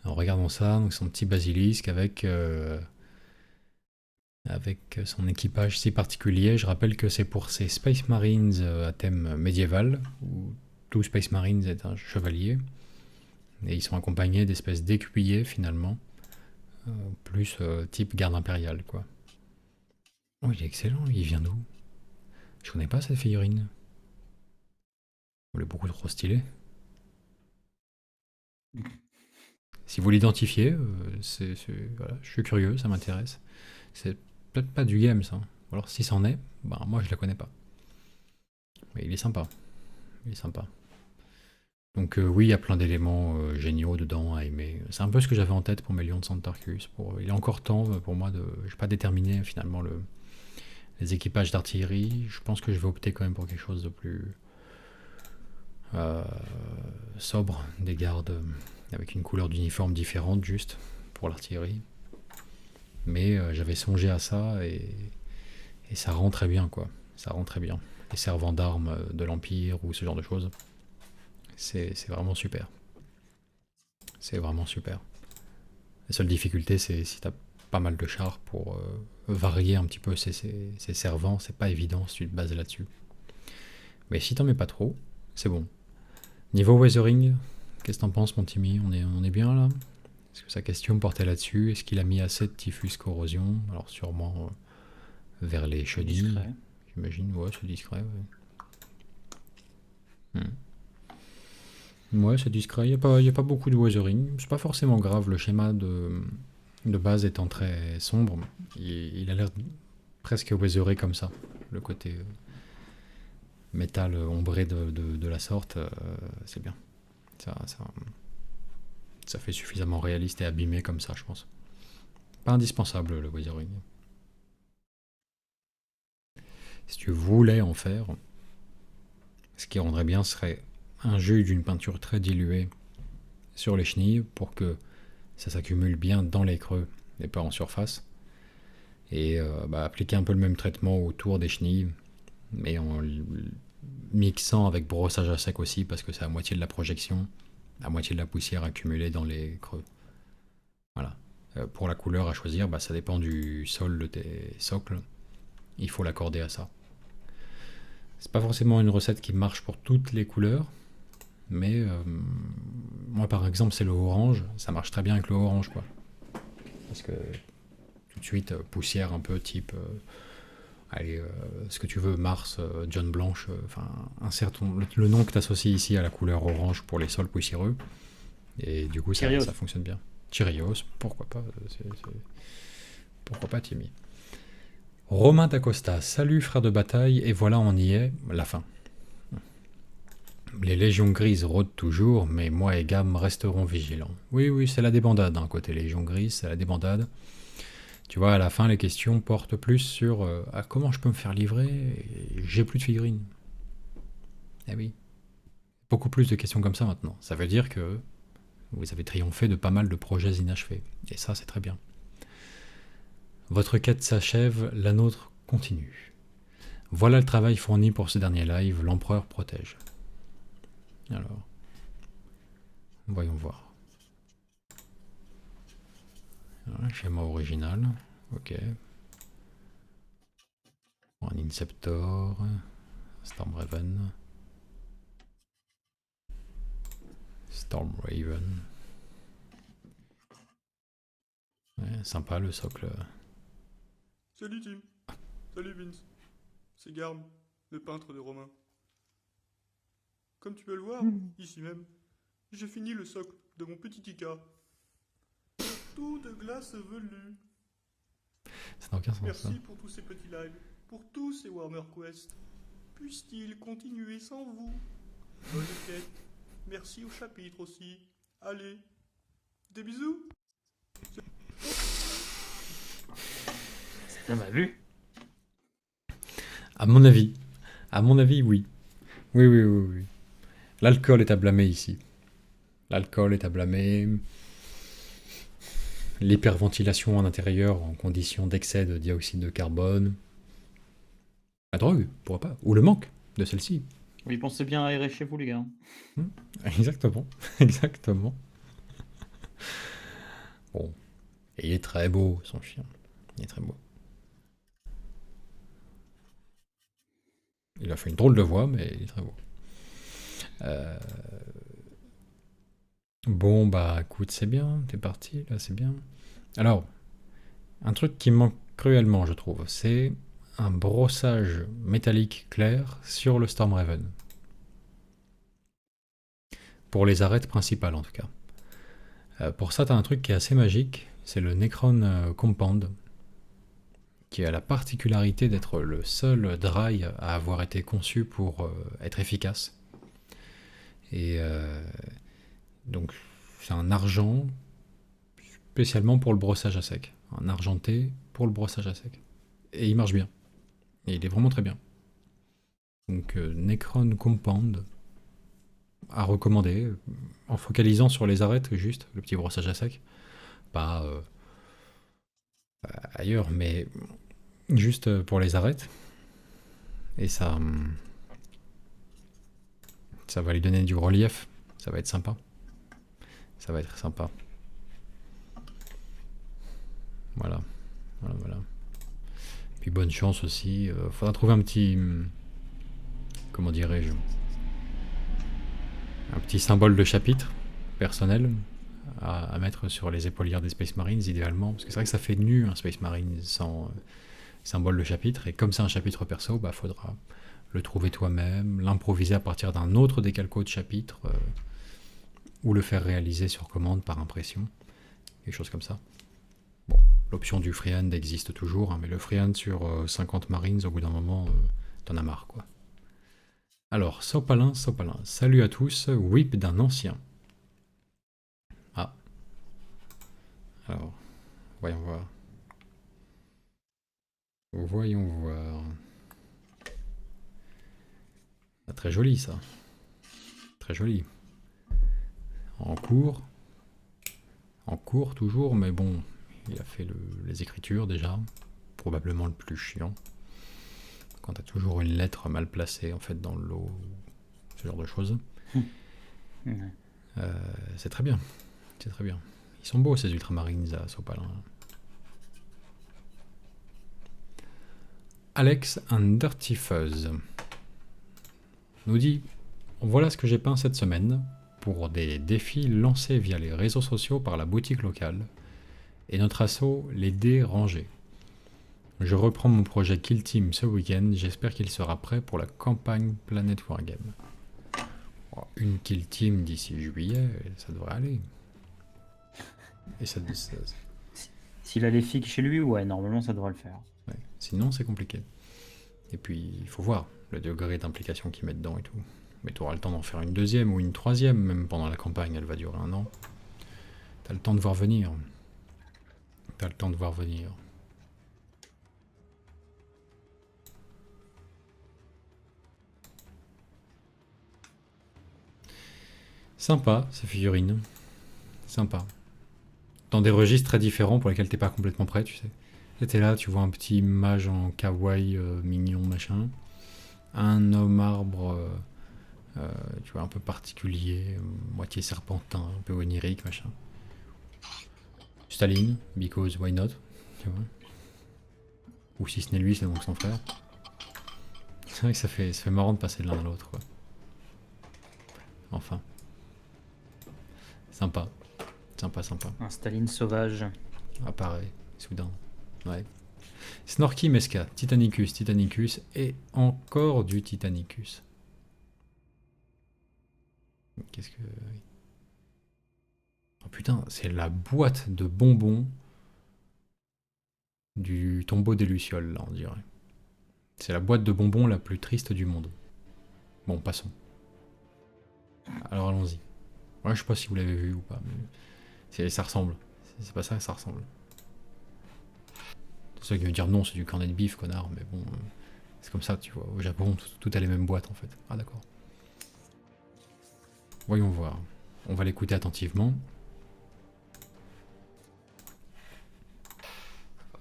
Speaker 1: Alors regardons ça, donc son petit basilisque avec son équipage si particulier. Je rappelle que c'est pour ces Space Marines à thème médiéval, où tout Space Marines est un chevalier, et ils sont accompagnés d'espèces d'écuyers finalement, plus type garde impériale, quoi. Oh, il est excellent, il vient d'où? Je connais pas cette figurine. Elle est beaucoup trop stylée. Si vous l'identifiez, voilà, je suis curieux, ça m'intéresse. C'est peut-être pas du game ça. Ou alors si c'en est, ben moi je la connais pas. Mais il est sympa. Il est sympa. Donc oui, il y a plein d'éléments géniaux dedans à aimer. C'est un peu ce que j'avais en tête pour mes Lions de Santarcus. Il est encore temps pour moi de... Je n'ai pas déterminé finalement les équipages d'artillerie. Je pense que je vais opter quand même pour quelque chose de plus sobre, des gardes avec une couleur d'uniforme différente juste pour l'artillerie. Mais j'avais songé à ça et ça rend très bien, quoi. Ça rend très bien. Les servants d'armes de l'Empire ou ce genre de choses, c'est vraiment super. C'est vraiment super. La seule difficulté, c'est si t'as pas mal de chars pour varier un petit peu ces servants, c'est pas évident si tu te bases là-dessus. Mais si t'en mets pas trop, c'est bon. Niveau weathering, qu'est-ce que t'en penses, mon Timmy? On est bien là? Est-ce que sa question portait là-dessus? Est-ce qu'il a mis assez de Typhus Corrosion? Alors sûrement vers les chenilles, j'imagine. Ouais, c'est discret. Ouais. Ouais, c'est discret. Il y a pas beaucoup de weathering. C'est pas forcément grave. Le schéma de base étant très sombre, il a l'air presque weatheré comme ça. Le côté métal ombré de la sorte, c'est bien. Ça, ça, ça fait suffisamment réaliste et abîmé comme ça, je pense. Pas indispensable le weathering. Si tu voulais en faire, ce qui rendrait bien serait un jus d'une peinture très diluée sur les chenilles pour que ça s'accumule bien dans les creux et pas en surface. Et appliquer un peu le même traitement autour des chenilles, mais en mixant avec brossage à sec aussi, parce que c'est à moitié de la projection, à moitié de la poussière accumulée dans les creux. Voilà. Pour la couleur à choisir, ça dépend du sol de tes socles. Il faut l'accorder à ça. C'est pas forcément une recette qui marche pour toutes les couleurs, mais moi par exemple c'est le orange, ça marche très bien avec le orange quoi. Parce que tout de suite poussière un peu type ce que tu veux, Mars, John Blanche, insère le nom que tu associes ici à la couleur orange pour les sols poussiéreux, et du coup ça fonctionne bien. Cheerios, pourquoi pas, pourquoi pas Timmy. Romain d'Acosta, salut frère de bataille, et voilà on y est, la fin. Les légions grises rôdent toujours, mais moi et Gam resterons vigilants. Oui, c'est la débandade, côté légion grise, c'est la débandade. Tu vois, à la fin, les questions portent plus sur comment je peux me faire livrer et j'ai plus de figurines. Eh oui. Beaucoup plus de questions comme ça maintenant. Ça veut dire que vous avez triomphé de pas mal de projets inachevés. Et ça, c'est très bien. Votre quête s'achève, la nôtre continue. Voilà le travail fourni pour ce dernier live, l'empereur protège. Alors, voyons voir. Schéma original, ok. Un Inceptor, Stormraven, Stormraven. Ouais, sympa le socle.
Speaker 4: Salut Tim. Salut Vince. C'est Garm, le peintre de Romain. Comme tu peux le voir, ici même, j'ai fini le socle de mon petit Ika. Tout de glace velue.
Speaker 1: Ça n'a aucun sens.
Speaker 4: Merci pour tous ces petits lives, pour tous ces Warmer Quest. Puissent-ils continuer sans vous? Bonne quête. Merci au chapitre aussi. Allez, des bisous.
Speaker 2: Ça m'a vu.
Speaker 1: À mon avis, oui. Oui. L'alcool est à blâmer ici. L'alcool est à blâmer. L'hyperventilation en intérieur en condition d'excès de dioxyde de carbone. La drogue, pourquoi pas. Ou le manque de celle-ci.
Speaker 2: Oui, pensez bien à aérer chez vous, les gars.
Speaker 1: Exactement. Bon. Et il est très beau, son chien. Il est très beau. Il a fait une drôle de voix, mais il est très beau. Bon, écoute, c'est bien, t'es parti, là, c'est bien. Alors, un truc qui me manque cruellement, je trouve, c'est un brossage métallique clair sur le Stormraven. Pour les arêtes principales, en tout cas. Pour ça, t'as un truc qui est assez magique, c'est le Necron Compound, qui a la particularité d'être le seul dry à avoir été conçu pour être efficace. Et donc c'est un argent spécialement pour le brossage à sec. Un argenté pour le brossage à sec. Et il marche bien. Et il est vraiment très bien. Donc Necron Compound à recommander, en focalisant sur les arêtes, juste, le petit brossage à sec. Pas ailleurs, mais juste pour les arêtes. Et ça va lui donner du relief. Ça va être sympa. Ça va être sympa. Voilà. Puis bonne chance aussi. Faudra trouver un petit... Comment dirais-je? Un petit symbole de chapitre personnel à mettre sur les épaulières des Space Marines, idéalement. Parce que c'est vrai que ça fait nu un Space Marine sans symbole de chapitre. Et comme c'est un chapitre perso, faudra le trouver toi-même, l'improviser à partir d'un autre décalco de chapitre, ou le faire réaliser sur commande par impression, quelque chose comme ça. Bon, l'option du freehand existe toujours, hein, mais le freehand sur 50 marines, au bout d'un moment, t'en as marre, quoi. Alors, Sopalin, salut à tous, whip d'un ancien. Ah. Alors, voyons voir. Voyons voir. Ah, très joli ça. Très joli. En cours. En cours toujours, mais bon, il a fait les écritures déjà. Probablement le plus chiant. Quand t'as toujours une lettre mal placée en fait dans le lot, ce genre de choses. C'est très bien. C'est très bien. Ils sont beaux ces ultramarines à Sopalin. Alex and Dirty Fuzz nous dit: voilà ce que j'ai peint cette semaine pour des défis lancés via les réseaux sociaux par la boutique locale et notre asso Les Dés Rangés. Je reprends mon projet Kill Team ce week-end, j'espère qu'il sera prêt pour la campagne Planet Wargame. Oh, une Kill Team d'ici juillet, ça devrait aller. Et ça
Speaker 2: S'il a les figues chez lui, ouais, normalement ça devrait le faire.
Speaker 1: ouais. Sinon, c'est compliqué. Et puis, il faut voir le degré d'implication qu'ils mettent dedans et tout. Mais tu auras le temps d'en faire une deuxième ou une troisième, même pendant la campagne, elle va durer 1 an. T'as le temps de voir venir. T'as le temps de voir venir. Sympa, ces figurines. Sympa. Dans des registres très différents pour lesquels t'es pas complètement prêt, tu sais. T'es là, tu vois un petit mage en kawaii mignon, machin. Un homme arbre, tu vois, un peu particulier, moitié serpentin, un peu onirique, machin. Staline, because why not, tu vois. Ou si ce n'est lui, c'est donc son frère. C'est vrai que ça fait marrant de passer de l'un à l'autre, quoi. Enfin. Sympa. Sympa.
Speaker 2: Un Staline sauvage.
Speaker 1: Apparaît, soudain. Ouais. Snorky Mesca, Titanicus et encore du Titanicus. Qu'est-ce que... Oh putain, c'est la boîte de bonbons du tombeau des Lucioles, là, on dirait. C'est la boîte de bonbons la plus triste du monde. Bon, passons. Alors allons-y. Ouais, je sais pas si vous l'avez vu ou pas, mais ça ressemble. C'est pas ça, ça ressemble. C'est ça qui veut dire non, c'est du cornet de bif, connard, mais bon, c'est comme ça, tu vois. Au Japon, tout a les mêmes boîtes, en fait. Ah, d'accord. Voyons voir. On va l'écouter attentivement.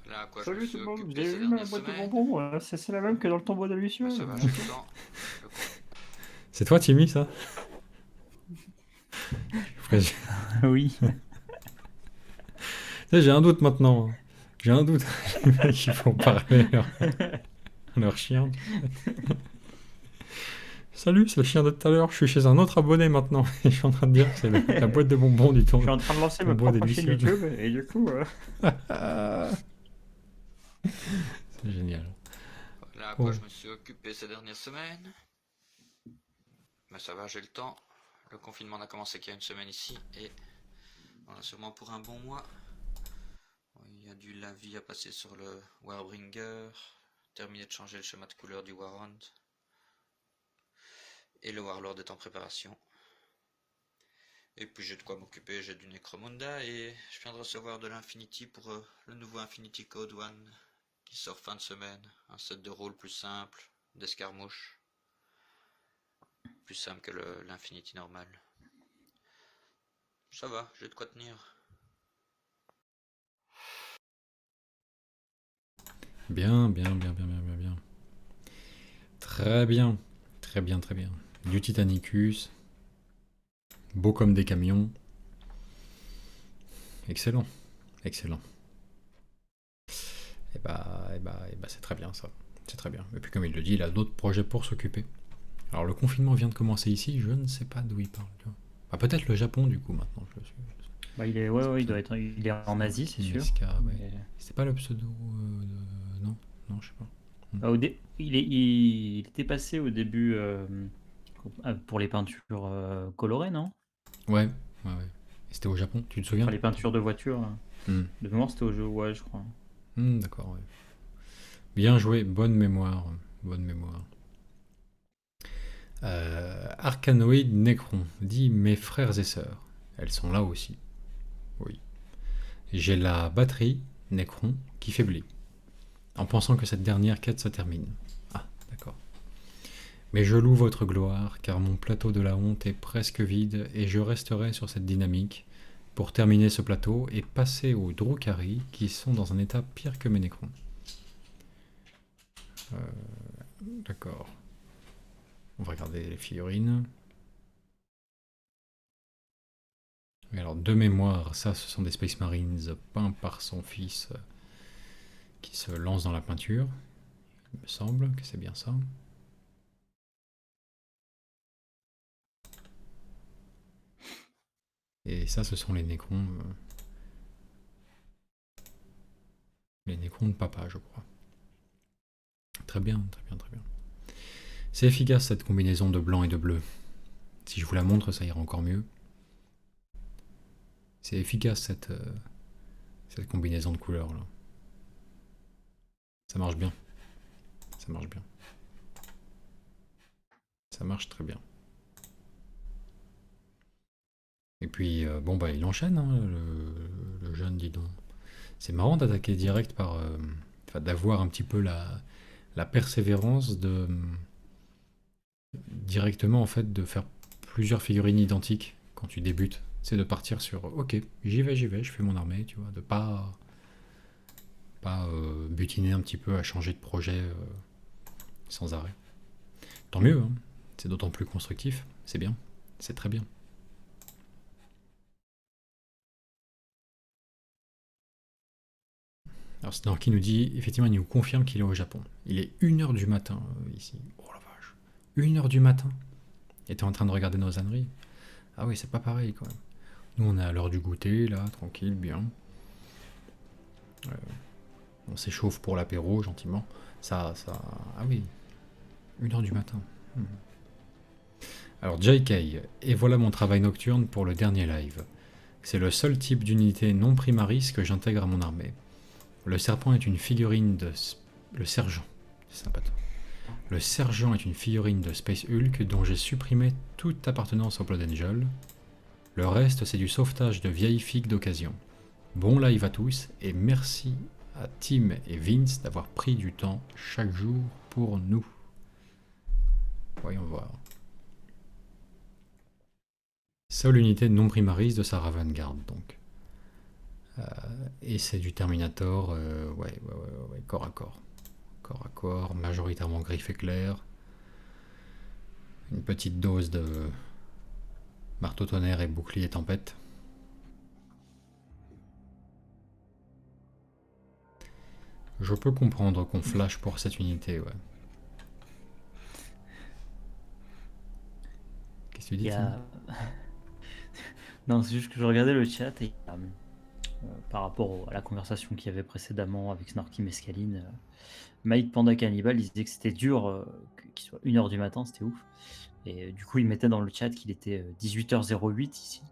Speaker 5: Voilà à quoi
Speaker 2: Salut
Speaker 5: je
Speaker 2: tout
Speaker 5: me
Speaker 2: le
Speaker 5: suis
Speaker 2: monde,
Speaker 5: occupé
Speaker 2: j'ai
Speaker 5: ces
Speaker 2: vu ma
Speaker 5: dernières
Speaker 2: boîte de
Speaker 5: semaines.
Speaker 2: bonbons, c'est la même que dans le tombeau des Lucioles.
Speaker 5: Ça va, j'ai le temps.
Speaker 1: C'est toi, Timmy, ça?
Speaker 2: Oui.
Speaker 1: Tu sais, j'ai un doute maintenant. J'ai un doute. Les mecs, ils font parler leur chien. Salut, c'est le chien de tout à l'heure. Je suis chez un autre abonné maintenant. Et je suis en train de dire que c'est la boîte de bonbons du
Speaker 2: Je
Speaker 1: tour.
Speaker 2: suis en train de lancer ma
Speaker 1: Tombeau des
Speaker 2: propre chaîne
Speaker 1: Lucioles.
Speaker 2: YouTube et du coup...
Speaker 1: C'est génial.
Speaker 5: Voilà à quoi
Speaker 1: Oh.
Speaker 5: je me suis occupé ces dernières semaines. Mais ça va, j'ai le temps. Le confinement n'a commencé qu'il y a 1 semaine ici et on a sûrement pour un bon mois. Il y a du lavis à passer sur le Warbringer, terminer de changer le schéma de couleur du Warhound et le Warlord est en préparation. Et puis j'ai de quoi m'occuper, j'ai du Necromunda et je viens de recevoir de l'Infinity pour le nouveau Infinity Code One qui sort fin de semaine. Un set de rôle plus simple, d'escarmouche. Plus simple que l'Infinity normal. Ça va, j'ai de quoi tenir.
Speaker 1: Bien. Très bien. Du Titanicus. Beau comme des camions. Excellent. Et bah, c'est très bien ça. C'est très bien. Et puis comme il le dit, il a d'autres projets pour s'occuper. Alors le confinement vient de commencer ici, je ne sais pas d'où il parle. Tu vois. Bah, peut-être le Japon du coup maintenant.
Speaker 2: Bah, il est en Asie, c'est sûr.
Speaker 1: Meska, ouais.
Speaker 2: Mais-
Speaker 1: C'était pas le pseudo non, je sais pas.
Speaker 2: Il était passé au début pour les peintures colorées, non?
Speaker 1: Ouais, ouais, ouais. Et c'était au Japon, tu te souviens?
Speaker 2: Enfin, les peintures de voitures.
Speaker 1: Hmm.
Speaker 2: De mémoire, c'était au jeu, ouais, je crois.
Speaker 1: D'accord, ouais. Bien joué, bonne mémoire. Bonne mémoire. Arcanoïde Necron dit mes frères et sœurs. Elles sont là aussi. Oui. J'ai la batterie Necron qui faiblit, en pensant que cette dernière quête se termine. Ah, d'accord. Mais je loue votre gloire, car mon plateau de la honte est presque vide, et je resterai sur cette dynamique pour terminer ce plateau et passer aux Drukhari, qui sont dans un état pire que mes Necrons. D'accord. On va regarder les figurines. Et alors, de mémoire, ça, ce sont des Space Marines peints par son fils qui se lance dans la peinture. Il me semble que c'est bien ça. Et ça, ce sont les Necrons. Les Necrons de papa, je crois. Très bien, très bien, très bien. C'est efficace cette combinaison de blanc et de bleu. Si je vous la montre, ça ira encore mieux. C'est efficace cette combinaison de couleurs là. Ça marche bien. Ça marche bien. Ça marche très bien. Et puis, bon, bah, il enchaîne, hein, le jeune, dis donc. C'est marrant d'attaquer direct par. Enfin, d'avoir un petit peu la persévérance de. Directement, en fait, de faire plusieurs figurines identiques quand tu débutes. C'est de partir sur ok, j'y vais, je fais mon armée, tu vois, de pas butiner un petit peu à changer de projet sans arrêt. Tant mieux, hein. C'est d'autant plus constructif, c'est bien, c'est très bien. Alors Snorky nous dit, effectivement, il nous confirme qu'il est au Japon. Il est 1h du matin ici. Oh la vache, 1h du matin. Et t'es en train de regarder nos âneries. Ah oui, c'est pas pareil quand même. Nous, on est à l'heure du goûter, là, tranquille, bien. On s'échauffe pour l'apéro, gentiment. Ça... Ah oui, 1h du matin. Alors, JK, et voilà mon travail nocturne pour le dernier live. C'est le seul type d'unité non primaris que j'intègre à mon armée. Le serpent est une figurine de... Le sergent. C'est sympa. Le sergent est une figurine de Space Hulk dont j'ai supprimé toute appartenance au Blood Angel. Le reste, c'est du sauvetage de vieilles figues d'occasion. Bon live à tous, et merci à Tim et Vince d'avoir pris du temps chaque jour pour nous. Voyons voir. Seule unité non primaris de sa Raven Guard, donc. Et c'est du Terminator, ouais, corps à corps. Corps à corps, majoritairement griffe éclair. Une petite dose de marteau tonnerre et bouclier tempête. Je peux comprendre qu'on flash pour cette unité, ouais. Qu'est-ce que tu dis, Tim ?
Speaker 2: Non, c'est juste que je regardais le chat et par rapport à la conversation qu'il y avait précédemment avec Snorky Mescaline, Mike Panda Cannibal, il disait que c'était dur qu'il soit 1h du matin, c'était ouf. Et du coup, il mettait dans le chat qu'il était 18h08 ici.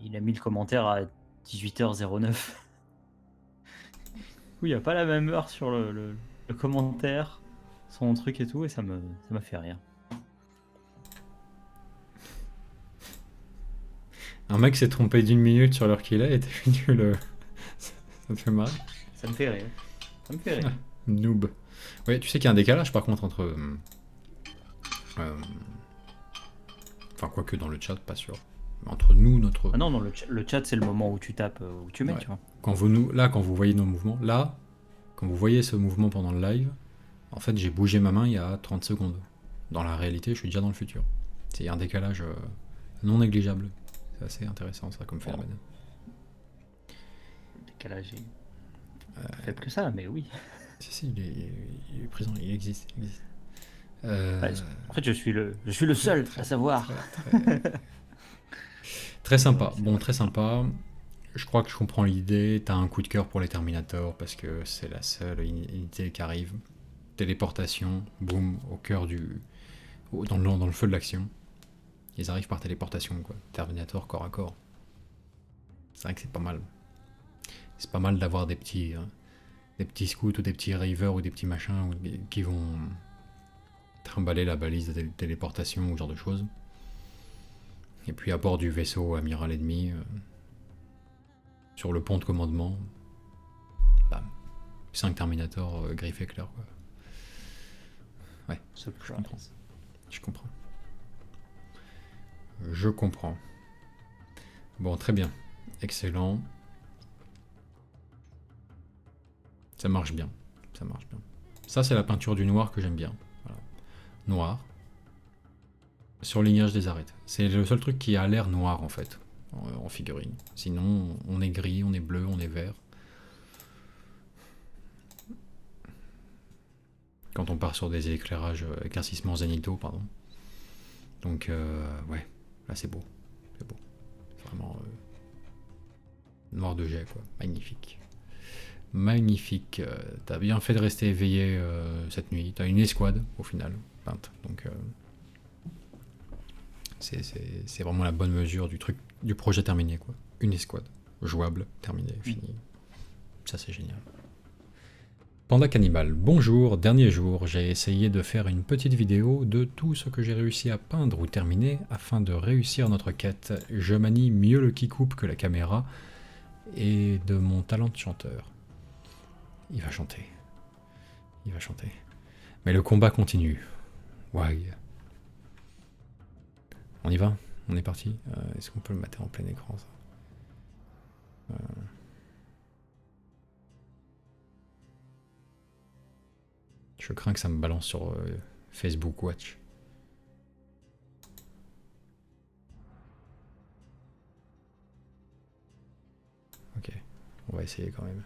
Speaker 2: Il a mis le commentaire à 18h09. Oui, il n'y a pas la même heure sur le commentaire, son truc et tout, et ça m'a fait rire.
Speaker 1: Un mec s'est trompé d'1 minute sur l'heure qu'il a et t'es venu le... Ça te fait marrer ?
Speaker 2: Ça me fait rire. Ça me fait rire.
Speaker 1: Noob. Ouais, tu sais qu'il y a un décalage par contre entre... Enfin, quoique dans le chat, pas sûr. Entre nous, notre...
Speaker 2: Ah non, le chat, c'est le moment où tu tapes, où tu mets,
Speaker 1: Ouais.
Speaker 2: tu vois.
Speaker 1: Quand vous voyez nos mouvements, là, quand vous voyez ce mouvement pendant le live, en fait, j'ai bougé ma main il y a 30 secondes. Dans la réalité, je suis déjà dans le futur. C'est un décalage non négligeable. C'est assez intéressant, ça, comme phénomène.
Speaker 2: Le décalage est faible que ça, mais oui.
Speaker 1: Si, il est présent, il existe.
Speaker 2: En fait, je suis le seul à savoir.
Speaker 1: Très sympa. Bon, très sympa. Je crois que je comprends l'idée. T'as un coup de cœur pour les Terminators parce que c'est la seule unité qui arrive. Téléportation, boum, au cœur dans le feu de l'action. Ils arrivent par téléportation, quoi. Terminator corps à corps. C'est vrai que c'est pas mal. C'est pas mal d'avoir des petits scouts ou des petits ravers ou des petits machins qui vont trimballer la balise de téléportation ou ce genre de choses. Et puis à bord du vaisseau amiral ennemi, sur le pont de commandement, bam. 5 Terminators griffes éclairs, quoi. Ouais, je comprends. Je comprends. Je comprends. Bon, très bien. Excellent. Ça marche bien. Ça marche bien. Ça, c'est la peinture du noir que j'aime bien. Voilà. Noir. Surlignage des arêtes. C'est le seul truc qui a l'air noir, en fait, en figurine. Sinon, on est gris, on est bleu, on est vert. Quand on part sur des éclaircissements zénithaux, pardon. Donc, ouais. Là, c'est beau. C'est beau. C'est vraiment noir de jet, quoi. Magnifique. Magnifique. T'as bien fait de rester éveillé cette nuit. T'as une escouade, au final, peinte. Donc, c'est vraiment la bonne mesure du projet terminé, quoi. Une escouade. Jouable, terminé, fini. Ça, c'est génial. Panda Cannibal, bonjour, dernier jour, j'ai essayé de faire une petite vidéo de tout ce que j'ai réussi à peindre ou terminer afin de réussir notre quête. Je manie mieux le qui-coupe que la caméra et de mon talent de chanteur. Il va chanter. Il va chanter. Mais le combat continue. Ouais. On y va? On est parti? Est-ce qu'on peut le mettre en plein écran, ça? Je crains que ça me balance sur Facebook Watch. Ok, on va essayer quand même.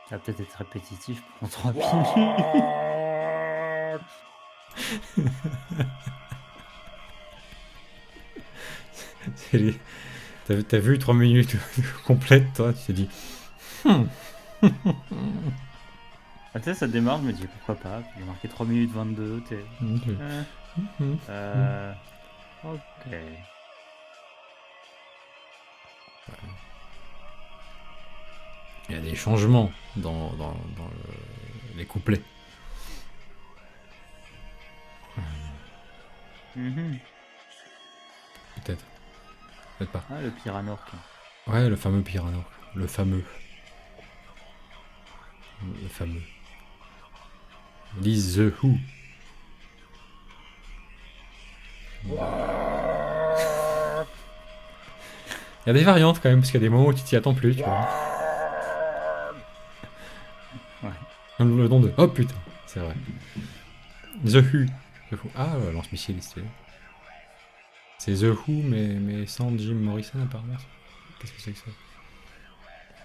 Speaker 2: Ça va peut-être être répétitif pendant 3 minutes.
Speaker 1: T'as vu 3 minutes complètes, toi, tu t'es dit.
Speaker 2: Ah, tu sais, ça démarre, je me dis pourquoi pas. Puis j'ai marqué 3 minutes 22. Ok.
Speaker 1: Il y a des changements dans les couplets. Peut-être. Peut-être pas.
Speaker 2: Ah, le Pyranorque.
Speaker 1: Ouais, le fameux Pyranorque. Le fameux. Ils disent The Who. Il y a des variantes quand même, parce qu'il y a des moments où tu t'y attends plus, tu vois.
Speaker 2: Ouais.
Speaker 1: Le nom de... Oh putain, c'est vrai. The Who. Ah, lance-missile, c'est The Who, mais sans Jim Morrison apparemment. Qu'est-ce que c'est que ça?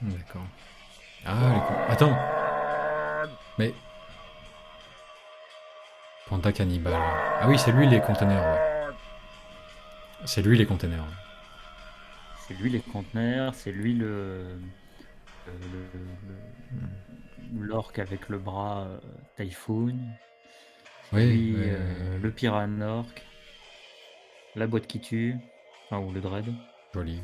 Speaker 1: D'accord. Ah, attends. Mais... Panda Cannibal. Ah oui, c'est lui les conteneurs. Ouais. C'est lui les conteneurs.
Speaker 2: C'est lui les conteneurs, c'est lui l'orque avec le bras Typhoon.
Speaker 1: Oui,
Speaker 2: Lui, le Pyranorque. La boîte qui tue. Enfin, ou le Dread.
Speaker 1: Joli.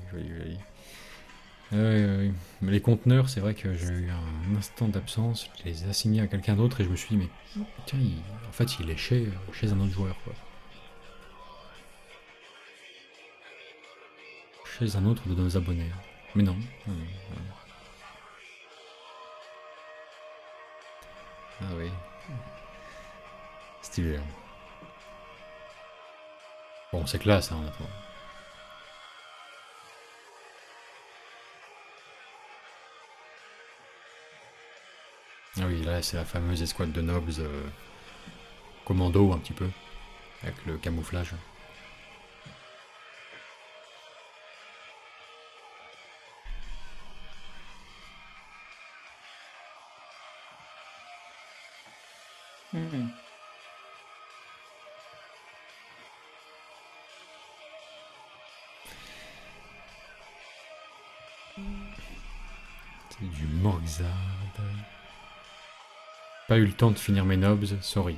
Speaker 1: Mais les conteneurs, c'est vrai que j'ai eu un instant d'absence, je les ai assignés à quelqu'un d'autre et je me suis dit, mais tiens, en fait, il est chez un autre joueur, quoi. Chez un autre de nos abonnés. Mais non. Ah oui. Stylé. Bon, c'est classe, hein, en attendant. Ah oui, là, c'est la fameuse escouade de Nobs commando, un petit peu, avec le camouflage.
Speaker 2: Mhm.
Speaker 1: C'est du Morgzard. Pas eu le temps de finir mes Nobs, sorry.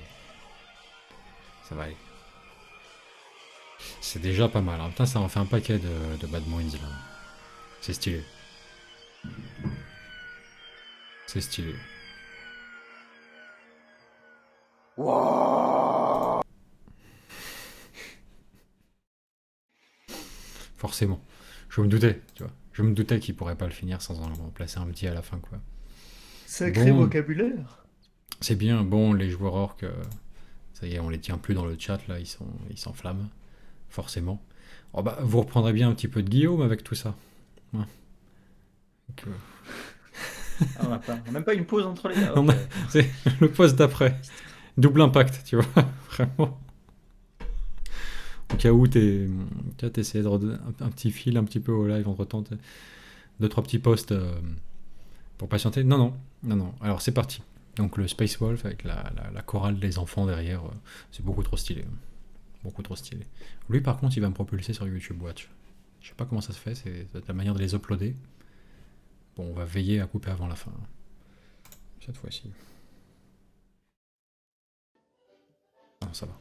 Speaker 1: Ça va aller. C'est déjà pas mal. Hein. Putain, ça en fait un paquet de Bad Moons, là. C'est stylé. C'est stylé. Forcément. Je me doutais, tu vois. Je me doutais qu'il pourrait pas le finir sans en placer un petit à la fin, quoi.
Speaker 6: Sacré
Speaker 1: Bon.
Speaker 6: vocabulaire.
Speaker 1: C'est bien, bon, les joueurs orques, ça y est, on les tient plus dans le chat, là, ils s'enflamment, forcément. Oh bah, vous reprendrez bien un petit peu de Guillaume avec tout ça. Hein. Donc,
Speaker 2: Ah, on n'a même pas une pause entre les gars.
Speaker 1: On a- c'est le poste d'après. Double impact, tu vois, vraiment. Au cas où t'essayais de redonner un petit fil un petit peu au live entre temps, deux, trois petits posts pour patienter. Non. Alors c'est parti. Donc le Space Wolf avec la chorale des enfants derrière, c'est beaucoup trop stylé. Beaucoup trop stylé. Lui par contre il va me propulser sur YouTube Watch. Je sais pas comment ça se fait, c'est la manière de les uploader. Bon, on va veiller à couper avant la fin. Cette fois-ci. Non, ça va.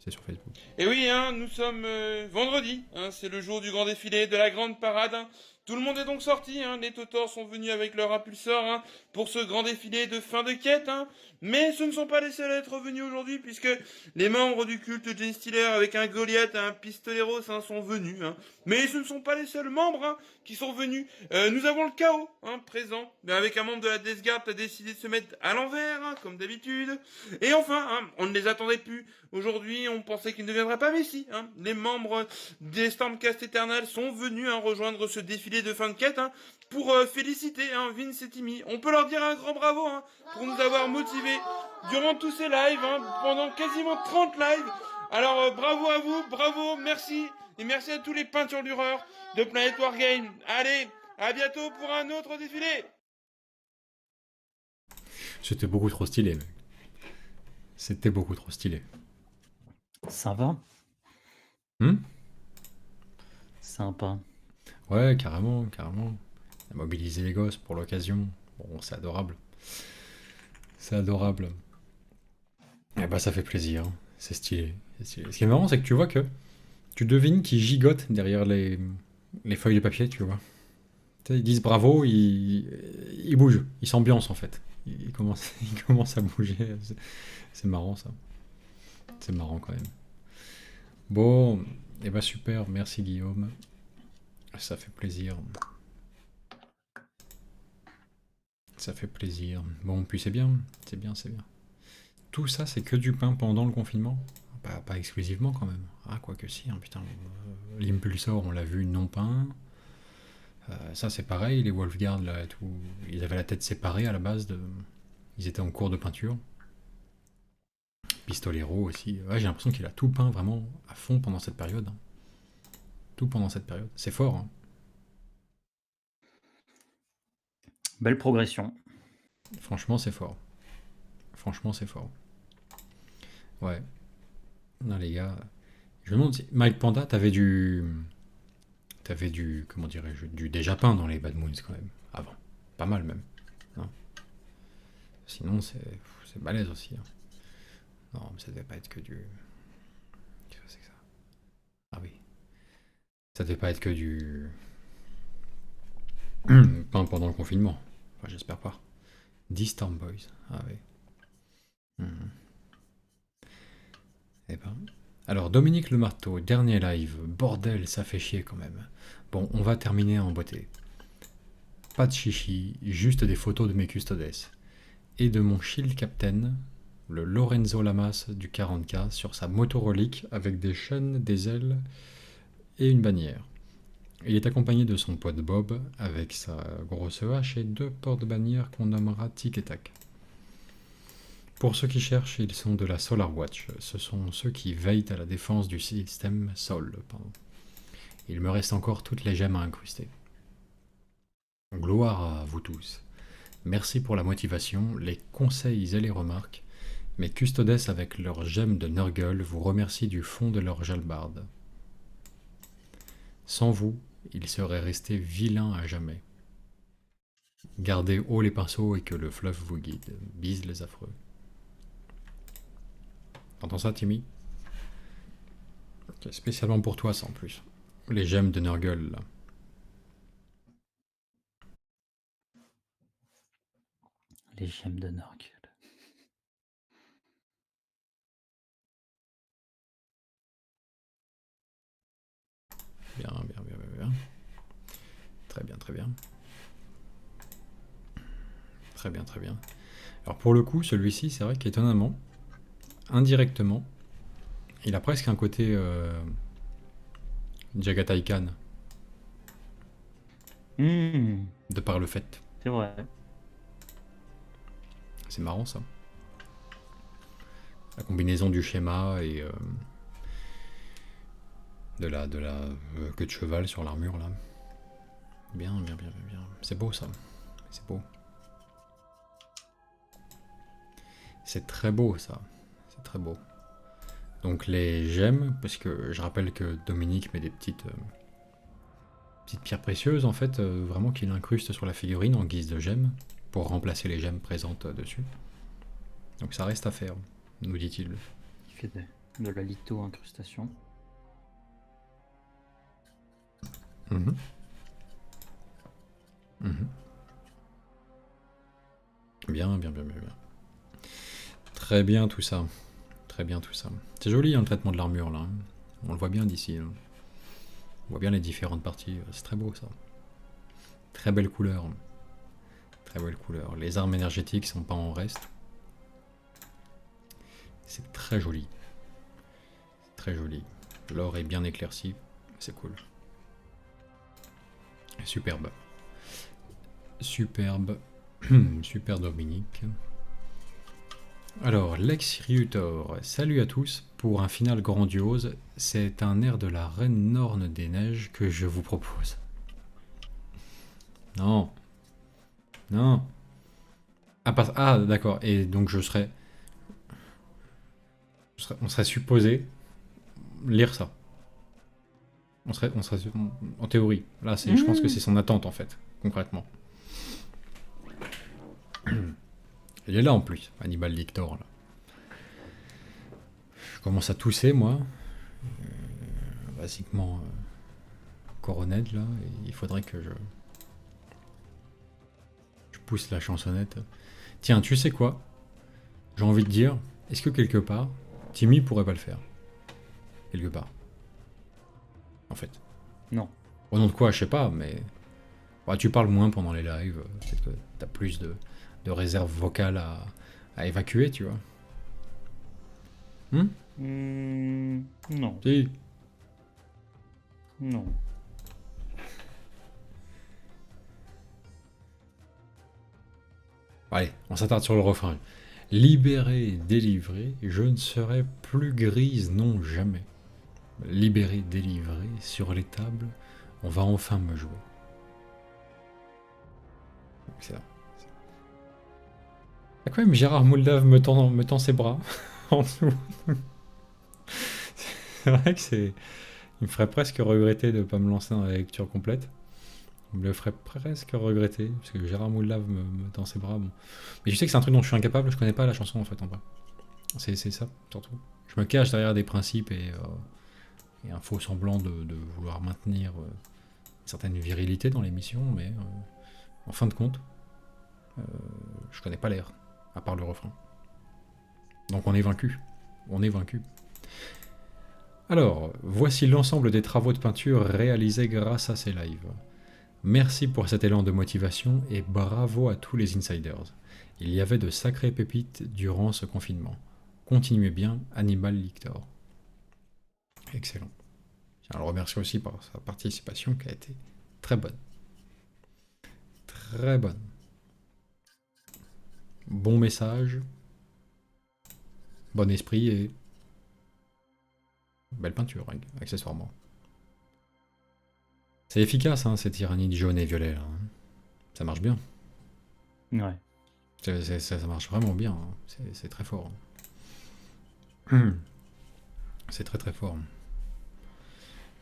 Speaker 1: C'est sur Facebook.
Speaker 7: Et oui, hein, nous sommes vendredi, hein, c'est le jour du grand défilé, de la grande parade. Hein. Tout le monde est donc sorti, hein, les Totors sont venus avec leur impulseur hein, pour ce grand défilé de fin de quête. Hein. Mais ce ne sont pas les seuls à être venus aujourd'hui, puisque les membres du culte Jane Stealer avec un Goliath et un Pistoleros hein, sont venus. Hein. Mais ce ne sont pas les seuls membres hein, qui sont venus. Nous avons le Chaos hein, présent, mais avec un membre de la Death Guard qui a décidé de se mettre à l'envers, hein, comme d'habitude. Et enfin, hein, on ne les attendait plus. Aujourd'hui, on pensait qu'il ne deviendrait pas Messi. Hein. Les membres des Stormcast Eternal sont venus hein, rejoindre ce défilé de fin de quête hein, pour féliciter hein, Vince et Timmy. On peut leur dire un grand bravo hein, pour nous avoir motivés durant tous ces lives, hein, pendant quasiment 30 lives. Alors bravo à vous, bravo, merci. Et merci à tous les peinturlureurs de Planet Wargame. Allez, à bientôt pour un autre défilé.
Speaker 1: C'était beaucoup trop stylé, mec. C'était beaucoup trop stylé.
Speaker 2: Sympa.
Speaker 1: Hmm
Speaker 2: Sympa.
Speaker 1: Ouais, carrément. On a mobilisé les gosses pour l'occasion. Bon, c'est adorable. C'est adorable. Et bah, ça fait plaisir. C'est stylé. Ce qui est marrant, c'est que tu vois que tu devines qu'ils gigotent derrière les feuilles de papier, tu vois. Tu sais, ils disent bravo, ils bougent, ils s'ambiancent en fait. Ils commencent à bouger. C'est marrant ça. C'est marrant quand même. Bon, et bah super, merci Guillaume. Ça fait plaisir. Ça fait plaisir. Bon, puis c'est bien. Tout ça, c'est que du pain pendant le confinement? Pas exclusivement quand même. Ah, quoique si, hein, putain. L'impulsor, on l'a vu non peint. Ça, c'est pareil, les Wolfguard, là, tout, ils avaient la tête séparée à la base. Ils étaient en cours de peinture. Pistolero aussi. Ouais, j'ai l'impression qu'il a tout peint vraiment à fond pendant cette période. Hein. Tout pendant cette période. C'est fort. Hein.
Speaker 2: Belle progression.
Speaker 1: Franchement, c'est fort. Ouais. Non, les gars. Je me demande si Mike Panda, t'avais du, comment dirais-je, du déjà peint dans les Bad Moons quand même. Avant. Pas mal même. Non. Sinon, c'est balèze aussi. Hein. Non, mais ça devait pas être que du. Qu'est-ce que c'est que ça? Ah oui. Ça devait pas être que du. Peint pendant le confinement. Enfin, j'espère pas. 10 Storm Boys. Ah oui. Eh ben. Alors, Dominique Le Marteau, dernier live. Bordel, ça fait chier quand même. Bon, on va terminer en beauté. Pas de chichi, juste des photos de mes custodes. Et de mon Shield Captain, le Lorenzo Lamas du 40K, sur sa moto relique avec des chaînes, des ailes et une bannière. Il est accompagné de son pote Bob avec sa grosse hache et 2 porte-bannières qu'on nommera Tic et Tac. Pour ceux qui cherchent, ils sont de la Solar Watch. Ce sont ceux qui veillent à la défense du système Sol. Pardon. Il me reste encore toutes les gemmes à incruster. Gloire à vous tous. Merci pour la motivation, les conseils et les remarques. Mes custodes avec leurs gemmes de Nurgle vous remercient du fond de leur jalbarde. Sans vous, ils seraient restés vilains à jamais. Gardez haut les pinceaux et que le fleuve vous guide. Bise les affreux. T'entends ça, Timmy? Ok, spécialement pour toi, ça en plus. Les gemmes de Nurgle, là.
Speaker 2: Les gemmes de Nurgle.
Speaker 1: Bien, bien, bien, bien, bien. Très bien, très bien. Très bien, très bien. Alors pour le coup, celui-ci, c'est vrai qu'étonnamment, indirectement, il a presque un côté Jagatai Khan, de par le fait.
Speaker 2: C'est vrai.
Speaker 1: C'est marrant ça. La combinaison du schéma et de la queue de cheval sur l'armure là. Bien, bien, bien, bien, bien. C'est beau ça. C'est beau. C'est très beau ça. C'est très beau. Donc les gemmes, parce que je rappelle que Dominique met des petites pierres précieuses en fait, vraiment qu'il incruste sur la figurine en guise de gemmes, pour remplacer les gemmes présentes dessus. Donc ça reste à faire, nous dit-il.
Speaker 2: Il fait de la litho-incrustation.
Speaker 1: Mhm. Mhm. Bien, bien, bien, bien, bien. Très bien tout ça. Très bien tout ça. C'est joli hein, le traitement de l'armure là. On le voit bien d'ici. Hein. On voit bien les différentes parties. C'est très beau ça. Très belle couleur. Très belle couleur. Les armes énergétiques sont pas en reste. C'est très joli. Très joli. L'or est bien éclairci. C'est cool. Superbe. Superbe. Super Dominique. Alors, Lex Ryutor, salut à tous. Pour un final grandiose, c'est un air de la Reine Norne des Neiges que je vous propose. Non. Non. Ah, d'accord. Et donc on serait supposé lire ça. On serait en théorie. Là, je pense que c'est son attente en fait, concrètement. Il est là en plus, Hannibal Lecter. Là. Je commence à tousser moi. Basiquement coronette là. Et il faudrait que je pousse la chansonnette. Tiens, tu sais quoi? J'ai envie de dire, est-ce que quelque part, Timmy pourrait pas le faire? Quelque part. En fait.
Speaker 2: Non.
Speaker 1: Au nom de quoi, je sais pas, mais... Bah, tu parles moins pendant les lives, peut-être que t'as plus de réserve vocale à évacuer, tu vois.
Speaker 2: Non.
Speaker 1: Si.
Speaker 2: Non.
Speaker 1: Allez, on s'attarde sur le refrain. Libéré, délivré, je ne serai plus grise, non jamais. Libéré, délivré, sur les tables, on va enfin me jouer. Excellent. Ah, quand même, Gérard Moldave me tend ses bras en dessous. C'est vrai que c'est... Il me ferait presque regretter de ne pas me lancer dans la lecture complète. Il me le ferait presque regretter, parce que Gérard Moldave me tend ses bras. Bon. Mais je sais que c'est un truc dont je suis incapable, je connais pas la chanson en fait en vrai. C'est ça, surtout. Je me cache derrière des principes et un faux semblant de vouloir maintenir une certaine virilité dans l'émission, mais en fin de compte, je connais pas l'air, à part le refrain. Donc on est vaincu. On est vaincu. Alors, voici l'ensemble des travaux de peinture réalisés grâce à ces lives. Merci pour cet élan de motivation et bravo à tous les insiders. Il y avait de sacrées pépites durant ce confinement. Continuez bien, Hannibal Lecter. Excellent. Je tiens à le remercier aussi pour sa participation qui a été très bonne. Très bonne. Bon message. Bon esprit et belle peinture, accessoirement. C'est efficace, hein, ces tyrannides jaunes et violets, là, hein. Ça marche bien.
Speaker 2: Ouais.
Speaker 1: Ça marche vraiment bien, hein. C'est très fort. Hein. C'est très très fort.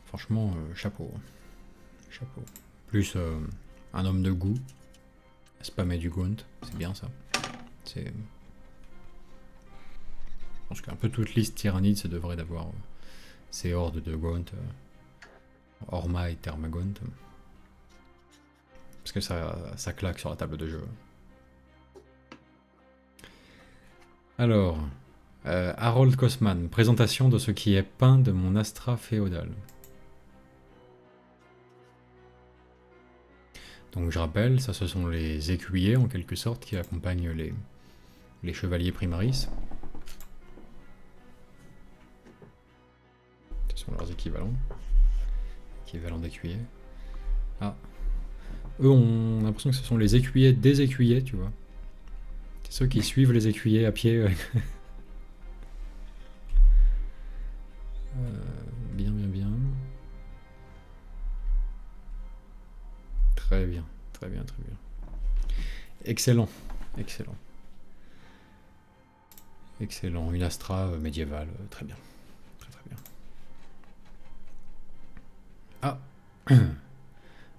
Speaker 1: Franchement, chapeau. Chapeau. Plus un homme de goût. Spammer du Gaunt, c'est bien ça. Je pense qu'un peu toute liste tyrannide, ça devrait d'avoir ces hordes de Gaunt. Orma et Thermagaunt. Parce que ça claque sur la table de jeu. Alors, Harold Kosman, présentation de ce qui est peint de mon Astra féodal. Donc je rappelle, ça ce sont les écuyers en quelque sorte qui accompagnent les chevaliers primaris. Ce sont leurs équivalents d'écuyers. Ah. Eux, on a l'impression que ce sont les écuyers des écuyers, tu vois. C'est ceux qui suivent les écuyers à pied. Bien, bien, bien. Très bien, très bien, très bien. Excellent, excellent. Excellent, une Astra médiévale, très bien. Très très bien. Ah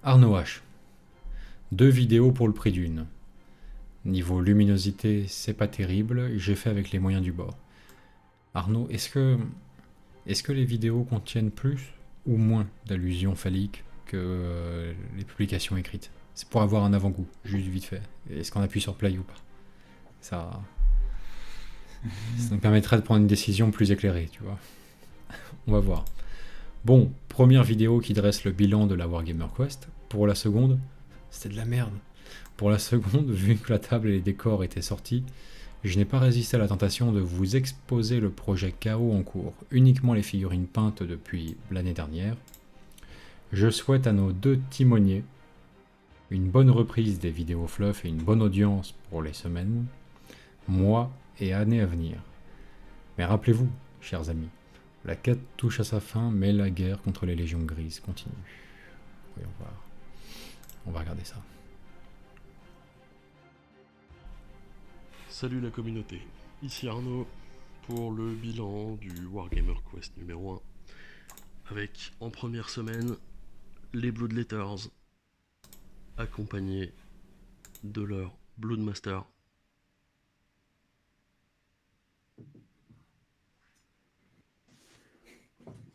Speaker 1: Arnaud H. 2 vidéos pour le prix d'une. Niveau luminosité, c'est pas terrible, j'ai fait avec les moyens du bord. Arnaud, est-ce que les vidéos contiennent plus ou moins d'allusions phalliques que les publications écrites? C'est pour avoir un avant-goût, juste vite fait. Est-ce qu'on appuie sur play ou pas? Ça nous permettrait de prendre une décision plus éclairée, tu vois. On va voir. Bon, première vidéo qui dresse le bilan de la Wargamer Quest. Pour la seconde, c'était de la merde. Pour la seconde, vu que la table et les décors étaient sortis, je n'ai pas résisté à la tentation de vous exposer le projet KO en cours, uniquement les figurines peintes depuis l'année dernière. Je souhaite à nos 2 timoniers une bonne reprise des vidéos fluff et une bonne audience pour les semaines, mois et années à venir. Mais rappelez-vous, chers amis, la quête touche à sa fin, mais la guerre contre les légions grises continue. Voyons voir. On va regarder ça.
Speaker 8: Salut la communauté, ici Arnaud pour le bilan du Wargamer Quest numéro 1 avec en première semaine les Bloodletters accompagnés de leur Bloodmaster.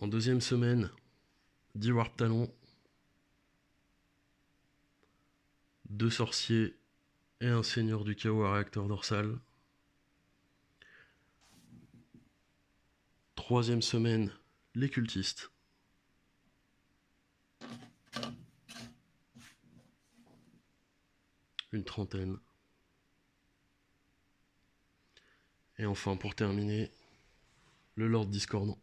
Speaker 8: En deuxième semaine, 10 Warp Talons, 2 sorciers et un seigneur du chaos à réacteur dorsal. Troisième semaine, les cultistes. Une trentaine. Et enfin, pour terminer, le Lord Discordant.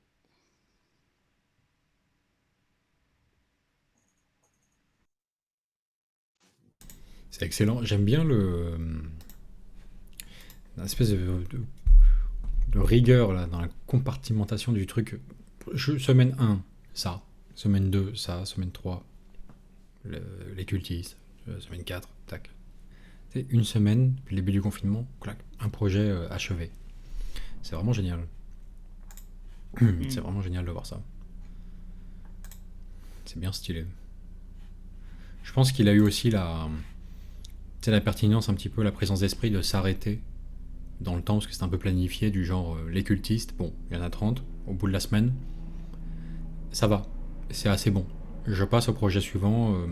Speaker 1: C'est excellent. J'aime bien l'espèce de rigueur là, dans la compartimentation du truc. Semaine 1, ça. Semaine 2, ça. Semaine 3, les cultistes. Semaine 4, tac. C'est une semaine, puis le début du confinement, clac, un projet achevé. C'est vraiment génial. C'est vraiment génial de voir ça. C'est bien stylé. Je pense qu'il a eu aussi la pertinence, un petit peu la présence d'esprit de s'arrêter dans le temps, parce que c'est un peu planifié, du genre les cultistes, bon, il y en a 30 au bout de la semaine. Ça va, c'est assez bon. Je passe au projet suivant.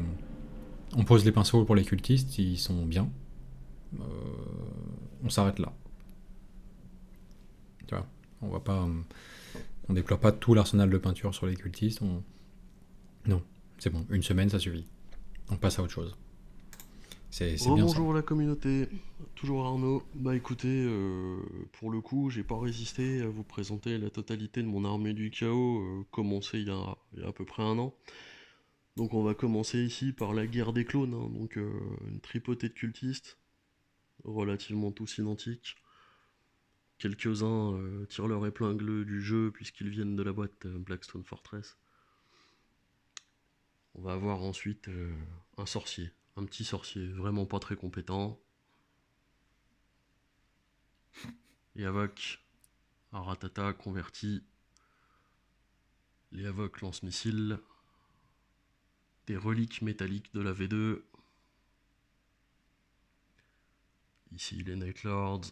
Speaker 1: On pose les pinceaux pour les cultistes, ils sont bien. On s'arrête là. Tu vois, on va pas, on déploie pas tout l'arsenal de peinture sur les cultistes. Non, c'est bon, une semaine ça suffit. On passe à autre chose. C'est bien ça.
Speaker 8: Bonjour la communauté, toujours Arnaud. Bah écoutez, pour le coup, j'ai pas résisté à vous présenter la totalité de mon armée du chaos, commencée il y a à peu près un an. Donc on va commencer ici par la guerre des clones, hein, donc une tripotée de cultistes, relativement tous identiques. Quelques-uns tirent leur épingle du jeu puisqu'ils viennent de la boîte Blackstone Fortress. On va avoir ensuite un sorcier, un petit sorcier, vraiment pas très compétent. Et Avoc, un Ratata converti. Les Avoc lance-missiles. Des reliques métalliques de la V2. Ici les Night Lords.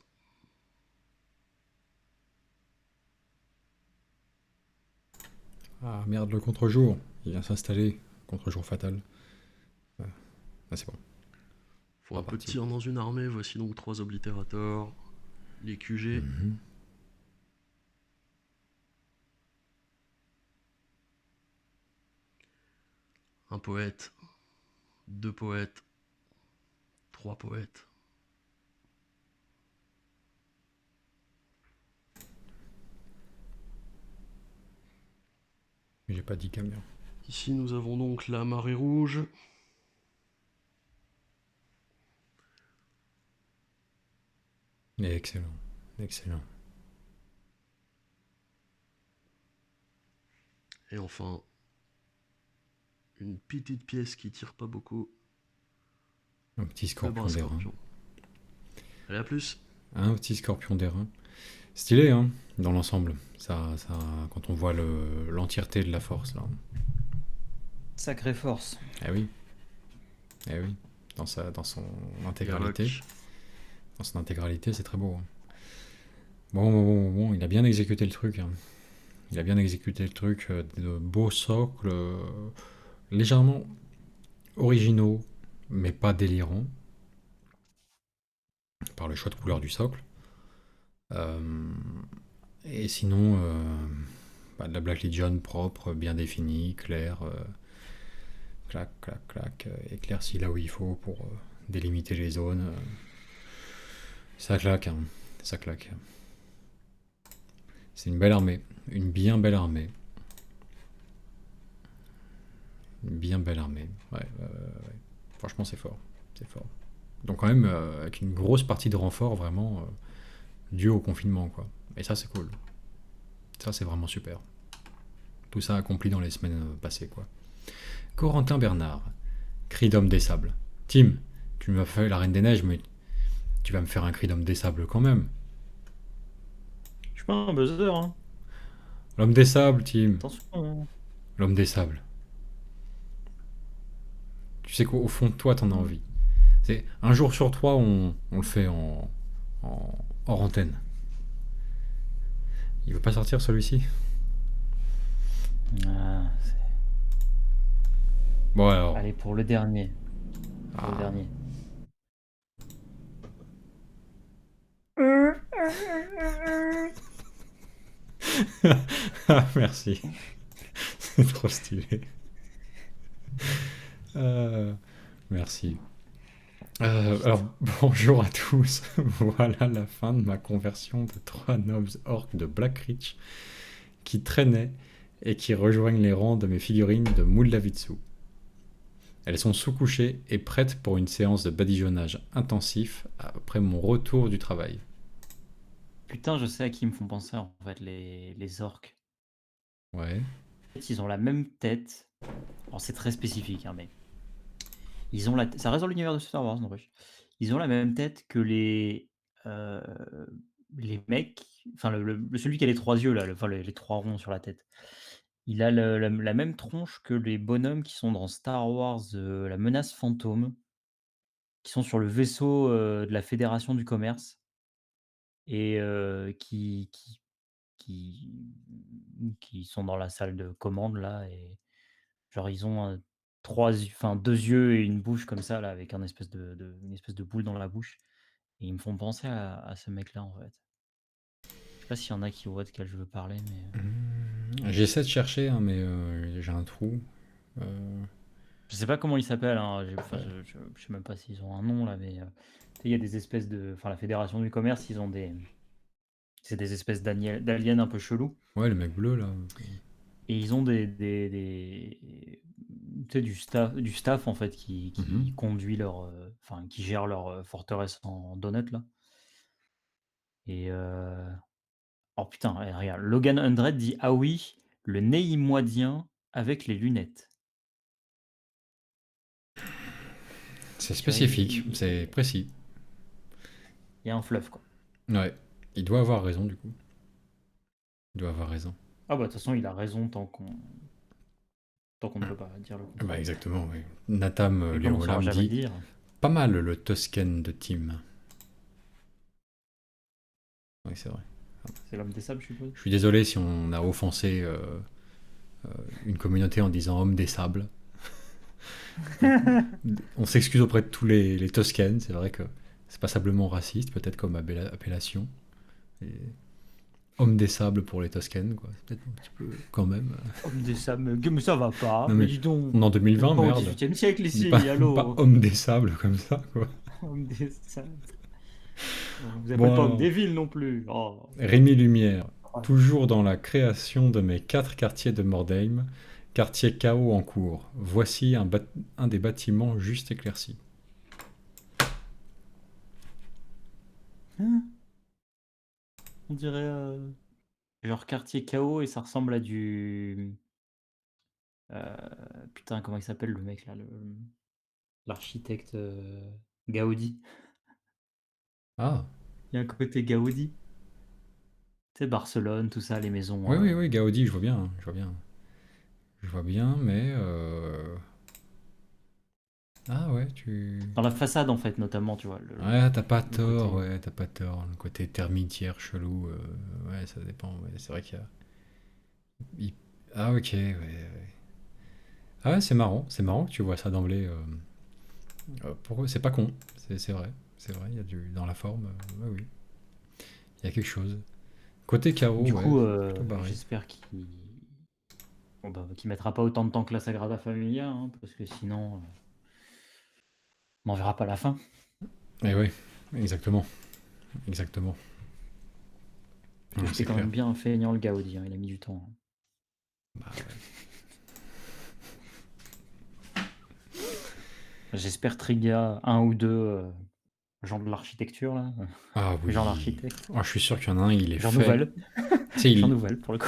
Speaker 1: Ah merde, le contre-jour. Il vient s'installer. Contre-jour fatal. Ah, c'est bon.
Speaker 8: Faut un peu de tir dans une armée, voici donc 3 oblitérateurs. Les QG.
Speaker 1: Mhm.
Speaker 8: Un poète. 2 poètes. 3 poètes.
Speaker 1: J'ai pas dit camion.
Speaker 8: Ici nous avons donc la marée rouge.
Speaker 1: Excellent. Excellent.
Speaker 8: Et enfin, une petite pièce qui tire pas beaucoup.
Speaker 1: Un petit
Speaker 8: Le
Speaker 1: scorpion
Speaker 8: bras
Speaker 1: d'airain.
Speaker 8: scorpion. Allez, à plus.
Speaker 1: Un petit scorpion d'airain. Stylé, hein, dans l'ensemble. Quand on voit l'entièreté de la force, là.
Speaker 2: Sacrée force.
Speaker 1: Eh oui. Eh oui. Dans son intégralité.
Speaker 8: Avoc.
Speaker 1: Dans son intégralité, c'est très beau. Hein. Bon, il a bien exécuté le truc. Hein. Il a bien exécuté le truc. De beaux socles, légèrement originaux, mais pas délirants. Par le choix de couleur du socle. Et sinon, de la Black Legion propre, bien définie, claire. Clac, clac, clac. Éclairci là où il faut pour délimiter les zones. Ça claque, hein. Ça claque. C'est une belle armée. Une bien belle armée. Une bien belle armée. Ouais. Franchement, c'est fort. C'est fort. Donc quand même, avec une grosse partie de renfort, vraiment, dû au confinement, quoi. Et ça, c'est cool. Ça, c'est vraiment super. Tout ça accompli dans les semaines passées, quoi. Corentin Bernard. Cri d'homme des sables. Tim, tu m'as fait la Reine des Neiges, mais tu vas me faire un cri d'homme des sables quand même.
Speaker 2: Je suis pas un buzzer, hein.
Speaker 1: L'homme des sables, Tim.
Speaker 2: Attention. Hein.
Speaker 1: L'homme des sables. Tu sais qu'au fond de toi, t'en as envie. C'est un jour sur 3, on le fait hors antenne. Il veut pas sortir celui-ci?
Speaker 2: Ah,
Speaker 1: Bon alors.
Speaker 2: allez, pour le dernier. Pour le
Speaker 1: Ah.
Speaker 2: dernier.
Speaker 1: Ah, merci. C'est trop stylé. Merci. Alors, bonjour à tous. Voilà la fin de ma conversion de 3 nobles orques de Blackreach qui traînaient et qui rejoignent les rangs de mes figurines de Moulavitsu. Elles sont sous-couchées et prêtes pour une séance de badigeonnage intensif après mon retour du travail.
Speaker 2: Putain, je sais à qui ils me font penser en fait les orques.
Speaker 1: Ouais.
Speaker 2: En fait, ils ont la même tête. Alors c'est très spécifique, hein, mais ils ont ça reste dans l'univers de Star Wars, n'empêche. Ils ont la même tête que les mecs. Enfin, celui qui a les 3 yeux là, enfin les 3 ronds sur la tête. Il a la même tronche que les bonhommes qui sont dans Star Wars, la menace fantôme, qui sont sur le vaisseau de la Fédération du commerce et qui sont dans la salle de commande là et genre ils ont 2 yeux et une bouche comme ça là avec une espèce de boule dans la bouche et ils me font penser à ce mec là en fait. Je sais pas s'il y en a qui voient de quel je veux parler mais
Speaker 1: J'essaie de chercher, hein, mais j'ai un trou.
Speaker 2: Je sais pas comment ils s'appellent, hein, enfin, je sais même pas s'ils ont un nom là, mais tu sais, il y a des espèces de. Enfin, la Fédération du commerce, ils ont des. C'est des espèces d'aliens un peu chelous.
Speaker 1: Ouais, le mec bleu là.
Speaker 2: Et ils ont tu sais, du staff en fait qui conduit leur. Enfin, qui gère leur forteresse en donut là. Et. Oh putain, regarde. Logan 100 dit ah oui, le néimoidien avec les lunettes.
Speaker 1: C'est
Speaker 2: Tu vois,
Speaker 1: spécifique, c'est précis.
Speaker 2: il y a un fluff quoi.
Speaker 1: Ouais, il doit avoir raison du coup. Il doit avoir raison.
Speaker 2: Ah bah de toute façon, il a raison tant qu'on ne peut pas dire le contraire.
Speaker 1: Bah exactement, oui. Natam
Speaker 2: Et comme on saura
Speaker 1: Lerolam
Speaker 2: jamais le
Speaker 1: dit
Speaker 2: dire,
Speaker 1: pas mal le Tusken de Tim. Oui, c'est vrai.
Speaker 2: c'est l'homme des sables, je suppose.
Speaker 1: Je suis désolé si on a offensé une communauté en disant homme des sables. On s'excuse auprès de tous les Tusken, c'est vrai que c'est passablement raciste, peut-être comme appellation. Et homme des sables pour les Tusken, quoi. C'est peut-être un petit peu quand même.
Speaker 2: Homme des sables, mais ça va pas.
Speaker 1: Non,
Speaker 2: mais
Speaker 1: mais
Speaker 2: dis donc.
Speaker 1: On est en
Speaker 2: On
Speaker 1: 2020,
Speaker 2: est pas au
Speaker 1: merde.
Speaker 2: 18e siècle ici,
Speaker 1: Pas
Speaker 2: allô.
Speaker 1: homme des sables comme ça, quoi.
Speaker 2: Homme des sables. Vous appelez
Speaker 1: Bon,
Speaker 2: pas
Speaker 1: alors.
Speaker 2: homme des villes non plus. Oh.
Speaker 1: Rémi Lumière, toujours dans la création de mes 4 quartiers de Mordheim, quartier chaos en cours. Voici un des bâtiments juste éclaircis.
Speaker 2: Hein, on dirait genre quartier chaos et ça ressemble à du. Putain, comment il s'appelle le mec là, l'architecte Gaudi.
Speaker 1: Ah,
Speaker 2: Il y a un côté Gaudi. Tu sais, Barcelone, tout ça, les maisons.
Speaker 1: oui, oui, oui, Gaudi, je vois bien, je vois bien. Je vois bien, mais... Ah ouais,
Speaker 2: Dans la façade en fait, notamment, tu vois.
Speaker 1: Ouais, t'as pas
Speaker 2: le
Speaker 1: tort,
Speaker 2: côté-
Speaker 1: ouais, t'as pas tort. Le côté termitière chelou, ouais, ça dépend, ouais, c'est vrai qu'il y a... il- Ah ok, ouais, ouais. Ah ouais, c'est marrant que tu vois ça d'emblée. Pourquoi c'est pas con, c'est vrai, il y a dans la forme, ouais, oui, il y a quelque chose. Côté chaos,
Speaker 2: Du
Speaker 1: ouais,
Speaker 2: coup,
Speaker 1: plutôt barré.
Speaker 2: j'espère qu'il qu'il mettra pas autant de temps que la Sagrada Familia, hein, parce que sinon, on n'en verra pas la fin.
Speaker 1: Et oui, exactement, exactement.
Speaker 2: Parce que
Speaker 1: Ouais,
Speaker 2: c'était
Speaker 1: c'est
Speaker 2: quand
Speaker 1: clair.
Speaker 2: même bien feignant le Gaudi, hein, il a mis du temps.
Speaker 1: Bah, ouais.
Speaker 2: J'espère Triga 1 ou 2 gens de l'architecture, là.
Speaker 1: Ah oui.
Speaker 2: Genre d'architecte.
Speaker 1: Oh, je suis sûr qu'il y en a un, il est
Speaker 2: Genre
Speaker 1: fait.
Speaker 2: nouvelle.
Speaker 1: Tu sais,
Speaker 2: Genre nouvelle, pour le coup.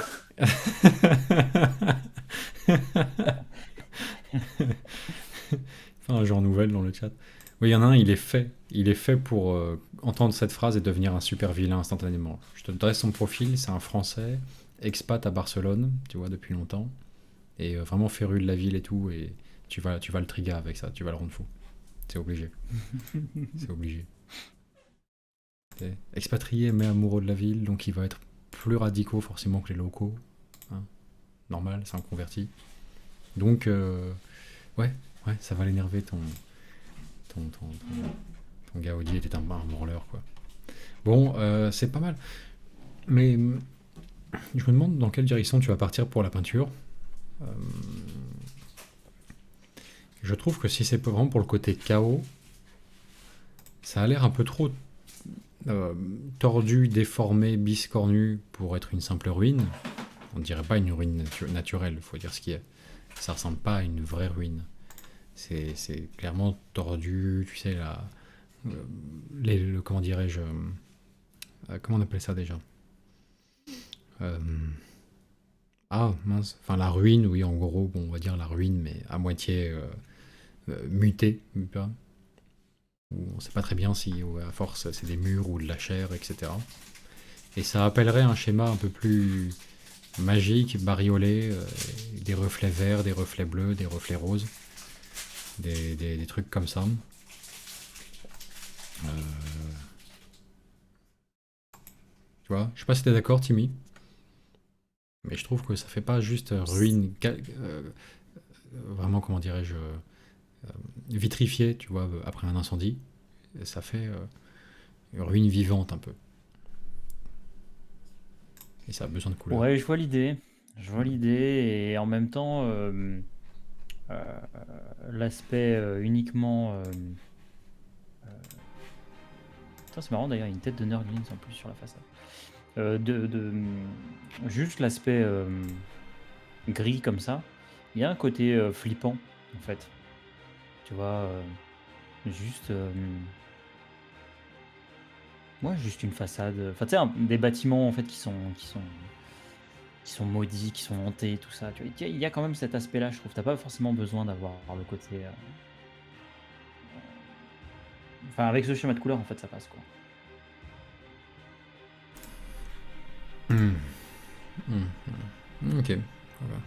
Speaker 1: Un genre nouvelle dans le chat. Oui, il y en a un, il est fait. Il est fait pour entendre cette phrase et devenir un super vilain instantanément. Je te dresse son profil, c'est un Français, expat à Barcelone, tu vois, depuis longtemps. Et vraiment féru de la ville et tout. Et tu vas le trigger avec ça, tu vas le rendre fou. C'est obligé. C'est obligé. C'est expatrié mais amoureux de la ville, donc il va être plus radicaux forcément que les locaux. Hein. Normal, c'est un converti. Donc, ouais, ça va l'énerver ton Gaudi était un branleur, quoi. Bon, c'est pas mal. Mais je me demande dans quelle direction tu vas partir pour la peinture. Je trouve que si c'est vraiment pour le côté chaos, ça a l'air un peu trop tordu, déformé, biscornu pour être une simple ruine. On dirait pas une ruine naturelle, faut dire ce qui est. Ça ressemble pas à une vraie ruine. C'est clairement tordu, tu sais, comment dirais-je, comment on appelle ça déjà? Ah mince, enfin la ruine, oui, en gros, bon, on va dire la ruine, mais à moitié mutée, on sait pas très bien si à force c'est des murs ou de la chair, etc. Et ça appellerait un schéma un peu plus magique, bariolé, des reflets verts, des reflets bleus, des reflets roses, des trucs comme ça. Tu vois, je sais pas si t'es d'accord, Timmy, mais je trouve que ça fait pas juste ruine, vraiment, comment dirais-je, vitrifiée, tu vois, après un incendie. Ça fait une ruine vivante un peu. Et ça a besoin de couleurs.
Speaker 2: Ouais, je vois l'idée. Je vois l'idée, et en même temps, l'aspect uniquement. Putain, c'est marrant d'ailleurs, il y a une tête de Nurglings en plus sur la façade. Juste l'aspect gris comme ça, il y a un côté flippant en fait. Tu vois, juste. Ouais, juste une façade. Enfin, tu sais, des bâtiments en fait qui sont maudits, qui sont hantés, tout ça. Tu vois, il y a quand même cet aspect-là, je trouve. T'as pas forcément besoin d'avoir le côté. Enfin, avec ce schéma de couleur, en fait, ça passe quoi.
Speaker 1: Ok. Voilà.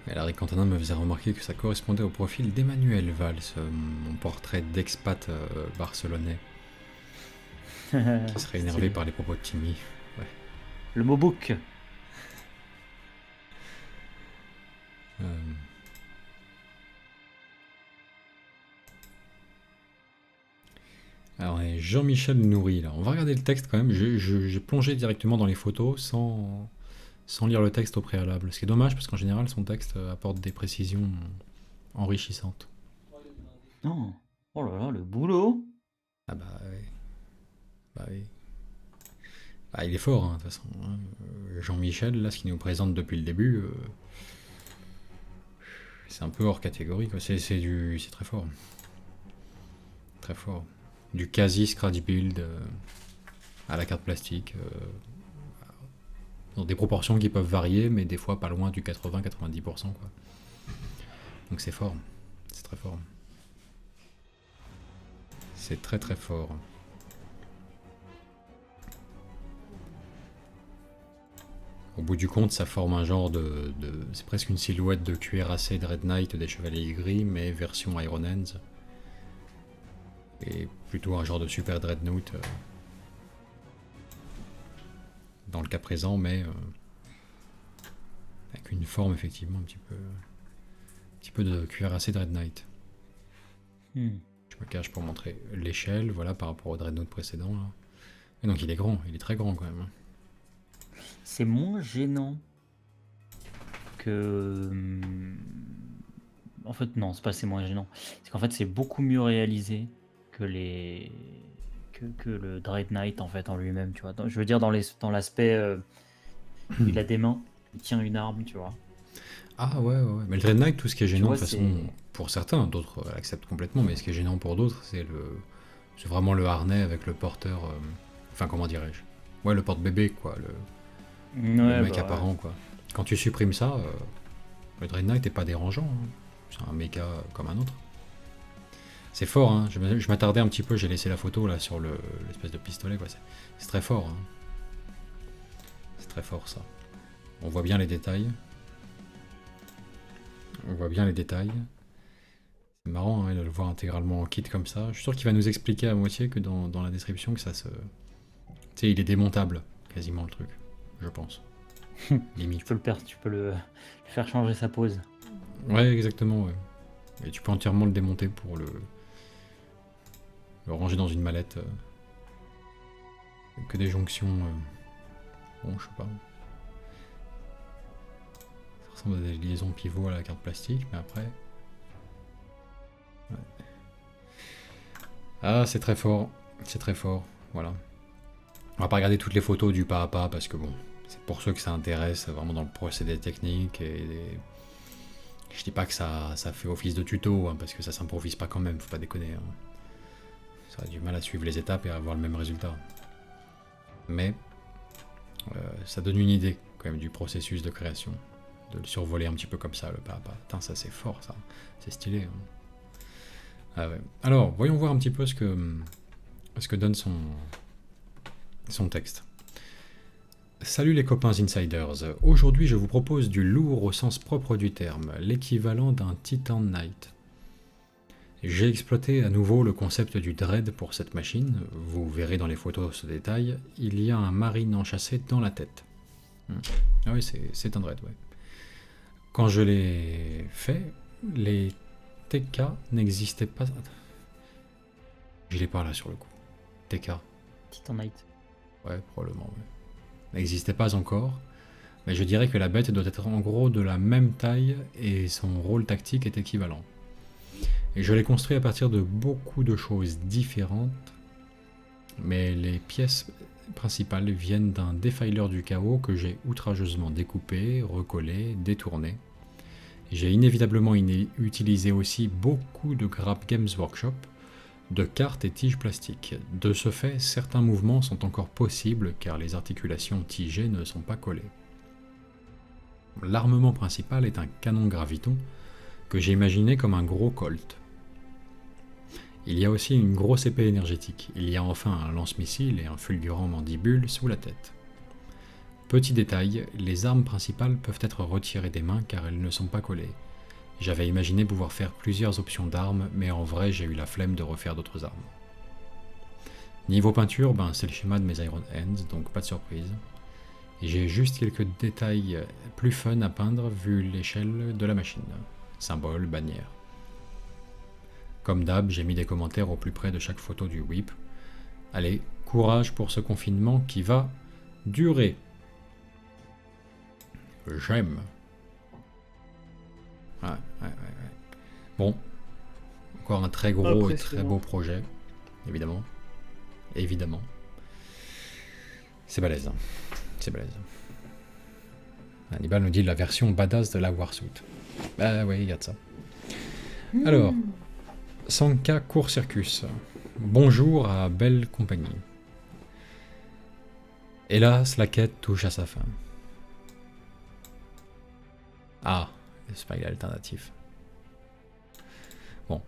Speaker 1: Et Larry Quentin me faisait remarquer que ça correspondait au profil d'Emmanuel Valls, mon portrait d'expat barcelonais, qui serait énervé par les propos de Timmy. Ouais.
Speaker 2: Le mot book.
Speaker 1: Alors, Jean-Michel Nourri, là. On va regarder le texte quand même. J'ai plongé directement dans les photos sans lire le texte au préalable. Ce qui est dommage parce qu'en général, son texte apporte des précisions enrichissantes.
Speaker 2: Non. Oh là là, le boulot.
Speaker 1: Ah bah oui. Bah oui. Bah, il est fort, hein, de toute façon. Hein. Jean-Michel, là, ce qu'il nous présente depuis le début, c'est un peu hors catégorie, quoi. C'est très fort. Très fort. Du quasi scratch build à la carte plastique. Dans des proportions qui peuvent varier, mais des fois pas loin du 80-90%, quoi. Donc c'est fort. C'est très fort. C'est très très fort. Au bout du compte, ça forme un genre c'est presque une silhouette de cuirassé Dread Knight des Chevaliers Gris, mais version Iron Hands. Et plutôt un genre de super Dreadnought dans le cas présent, mais avec une forme effectivement un petit peu de cuirassé Dread Knight. Je me cache pour montrer l'échelle, voilà, par rapport au Dreadnought précédent. Là. Et donc il est grand, il est très grand quand même.
Speaker 2: C'est moins gênant que. En fait, non, c'est pas c'est moins gênant. C'est qu'en fait, c'est beaucoup mieux réalisé que le Dread Knight en fait en lui-même, tu vois. Je veux dire dans l'aspect, il a des mains, il tient une arme, tu vois.
Speaker 1: Ah ouais. Mais le Dread Knight, tout ce qui est gênant,
Speaker 2: vois,
Speaker 1: de toute façon, pour certains, d'autres l'acceptent complètement, mais ce qui est gênant pour d'autres, c'est vraiment le harnais avec le porteur. Enfin, comment dirais-je? Ouais, le porte-bébé, quoi. Le mec apparent, quoi. Quand tu supprimes ça, le Dread Knight est pas dérangeant. Hein. C'est un méca comme un autre. C'est fort, hein. Je m'attardais un petit peu, j'ai laissé la photo là sur l'espèce de pistolet, quoi. C'est très fort. Hein. C'est très fort ça. On voit bien les détails. C'est marrant hein, de le voir intégralement en kit comme ça. Je suis sûr qu'il va nous expliquer à moitié que dans la description que ça se... Tu sais, il est démontable, quasiment le truc, je pense. Limite.
Speaker 2: Tu peux le faire changer sa pose.
Speaker 1: Ouais, exactement, ouais. Et tu peux entièrement le démonter pour le ranger dans une mallette. Que des jonctions... Bon, je sais pas. Ça ressemble à des liaisons pivots à la carte plastique, mais après... Ouais. Ah, c'est très fort. C'est très fort, voilà. On va pas regarder toutes les photos du pas à pas, parce que bon, c'est pour ceux que ça intéresse, vraiment dans le procédé technique, Je dis pas que ça fait office de tuto, hein, parce que ça s'improvise pas quand même, faut pas déconner. Hein. Ça a du mal à suivre les étapes et à avoir le même résultat. Mais ça donne une idée quand même du processus de création. De le survoler un petit peu comme ça, le pas à pas. Putain, ça c'est fort, ça. C'est stylé. Hein. Ah ouais. Alors, voyons voir un petit peu ce que donne son texte. Salut les copains insiders, aujourd'hui je vous propose du lourd au sens propre du terme, l'équivalent d'un Titan Knight. J'ai exploité à nouveau le concept du dread pour cette machine, vous verrez dans les photos ce détail, il y a un marine enchâssé dans la tête. Ah oui, c'est un dread, ouais. Quand je l'ai fait, les TK n'existaient pas... Je l'ai pas là sur le coup. TK.
Speaker 2: Titan Knight.
Speaker 1: Ouais, probablement, ouais. N'existait pas encore. Mais je dirais que la bête doit être en gros de la même taille et son rôle tactique est équivalent. Et je l'ai construit à partir de beaucoup de choses différentes, mais les pièces principales viennent d'un défiler du chaos que j'ai outrageusement découpé, recollé, détourné. J'ai inévitablement utilisé aussi beaucoup de Grab Games Workshop, de cartes et tiges plastiques. De ce fait, certains mouvements sont encore possibles car les articulations tigées ne sont pas collées. L'armement principal est un canon graviton que j'ai imaginé comme un gros colt. Il y a aussi une grosse épée énergétique. Il y a enfin un lance-missile et un fulgurant mandibule sous la tête. Petit détail, les armes principales peuvent être retirées des mains car elles ne sont pas collées. J'avais imaginé pouvoir faire plusieurs options d'armes, mais en vrai j'ai eu la flemme de refaire d'autres armes. Niveau peinture, c'est le schéma de mes Iron Hands, donc pas de surprise. Et j'ai juste quelques détails plus fun à peindre vu l'échelle de la machine. Symbole, bannière. Comme d'hab, j'ai mis des commentaires au plus près de chaque photo du whip. Allez, courage pour ce confinement qui va durer. J'aime. Ouais. Bon, encore un très gros et très beau projet, évidemment. Évidemment. C'est balèze. C'est balèze. Hannibal nous dit la version badass de la Warsuit. Bah oui, il y a de ça. Alors, Sanka Court-Circus. Bonjour à belle compagnie. Hélas, la quête touche à sa fin. Ah, le smile alternatif. Bon.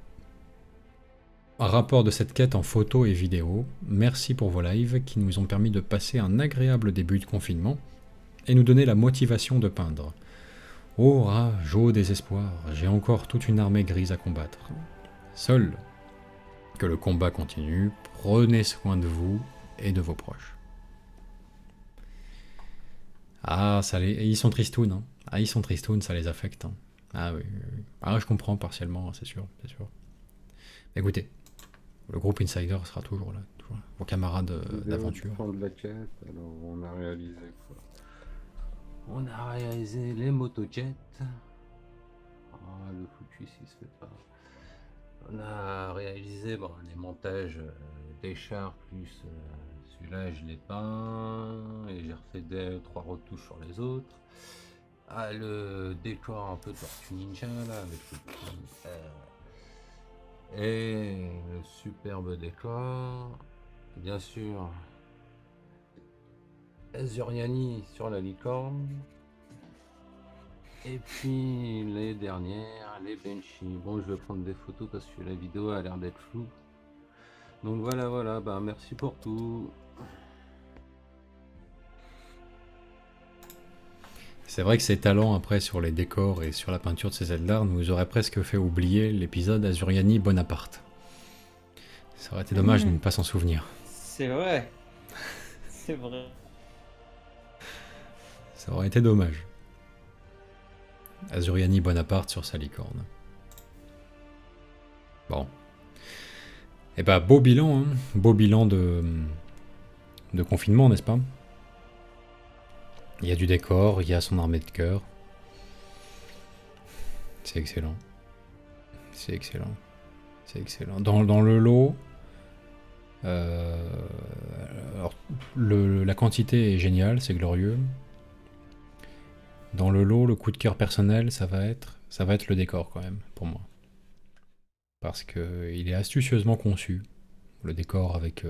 Speaker 1: Un rapport de cette quête en photo et vidéo. Merci pour vos lives qui nous ont permis de passer un agréable début de confinement et nous donner la motivation de peindre. Oh rage, ô désespoir, j'ai encore toute une armée grise à combattre. Seul, que le combat continue, prenez soin de vous et de vos proches. Ah, ils sont tristounes, hein. Ah, ils sont tristounes, ça les affecte. Hein. Ah oui. Ah, je comprends partiellement, c'est sûr. Écoutez, le groupe Insider sera toujours là. Vos camarades d'aventure.
Speaker 9: De la quête, alors on a réalisé quoi? On a réalisé les motojets. Ah, le foutu s'il se fait pas. On a réalisé les montages d'écharpes plus celui-là je l'ai peint et j'ai refait 3 retouches sur les autres. Ah, le décor un peu Tortue Ninja là avec le et le superbe décor, bien sûr. Azuriani sur la licorne. Et puis les dernières, les Banshee. Bon, je vais prendre des photos parce que la vidéo a l'air d'être floue. Donc voilà, merci pour tout.
Speaker 1: C'est vrai que ses talents après sur les décors et sur la peinture de ces Eldar nous auraient presque fait oublier l'épisode Azuriani Bonaparte. Ça aurait été dommage de ne pas s'en souvenir.
Speaker 2: C'est vrai. C'est vrai.
Speaker 1: Ça aurait été dommage. Azuriani Bonaparte sur sa licorne. Bon. Et beau bilan, hein. Beau bilan de confinement, n'est-ce pas? Il y a du décor, il y a son armée de cœur. C'est excellent. C'est excellent. Dans le lot, alors, la quantité est géniale, c'est glorieux. Dans le lot, le coup de cœur personnel, ça va être le décor quand même, pour moi. Parce qu'il est astucieusement conçu. Le décor avec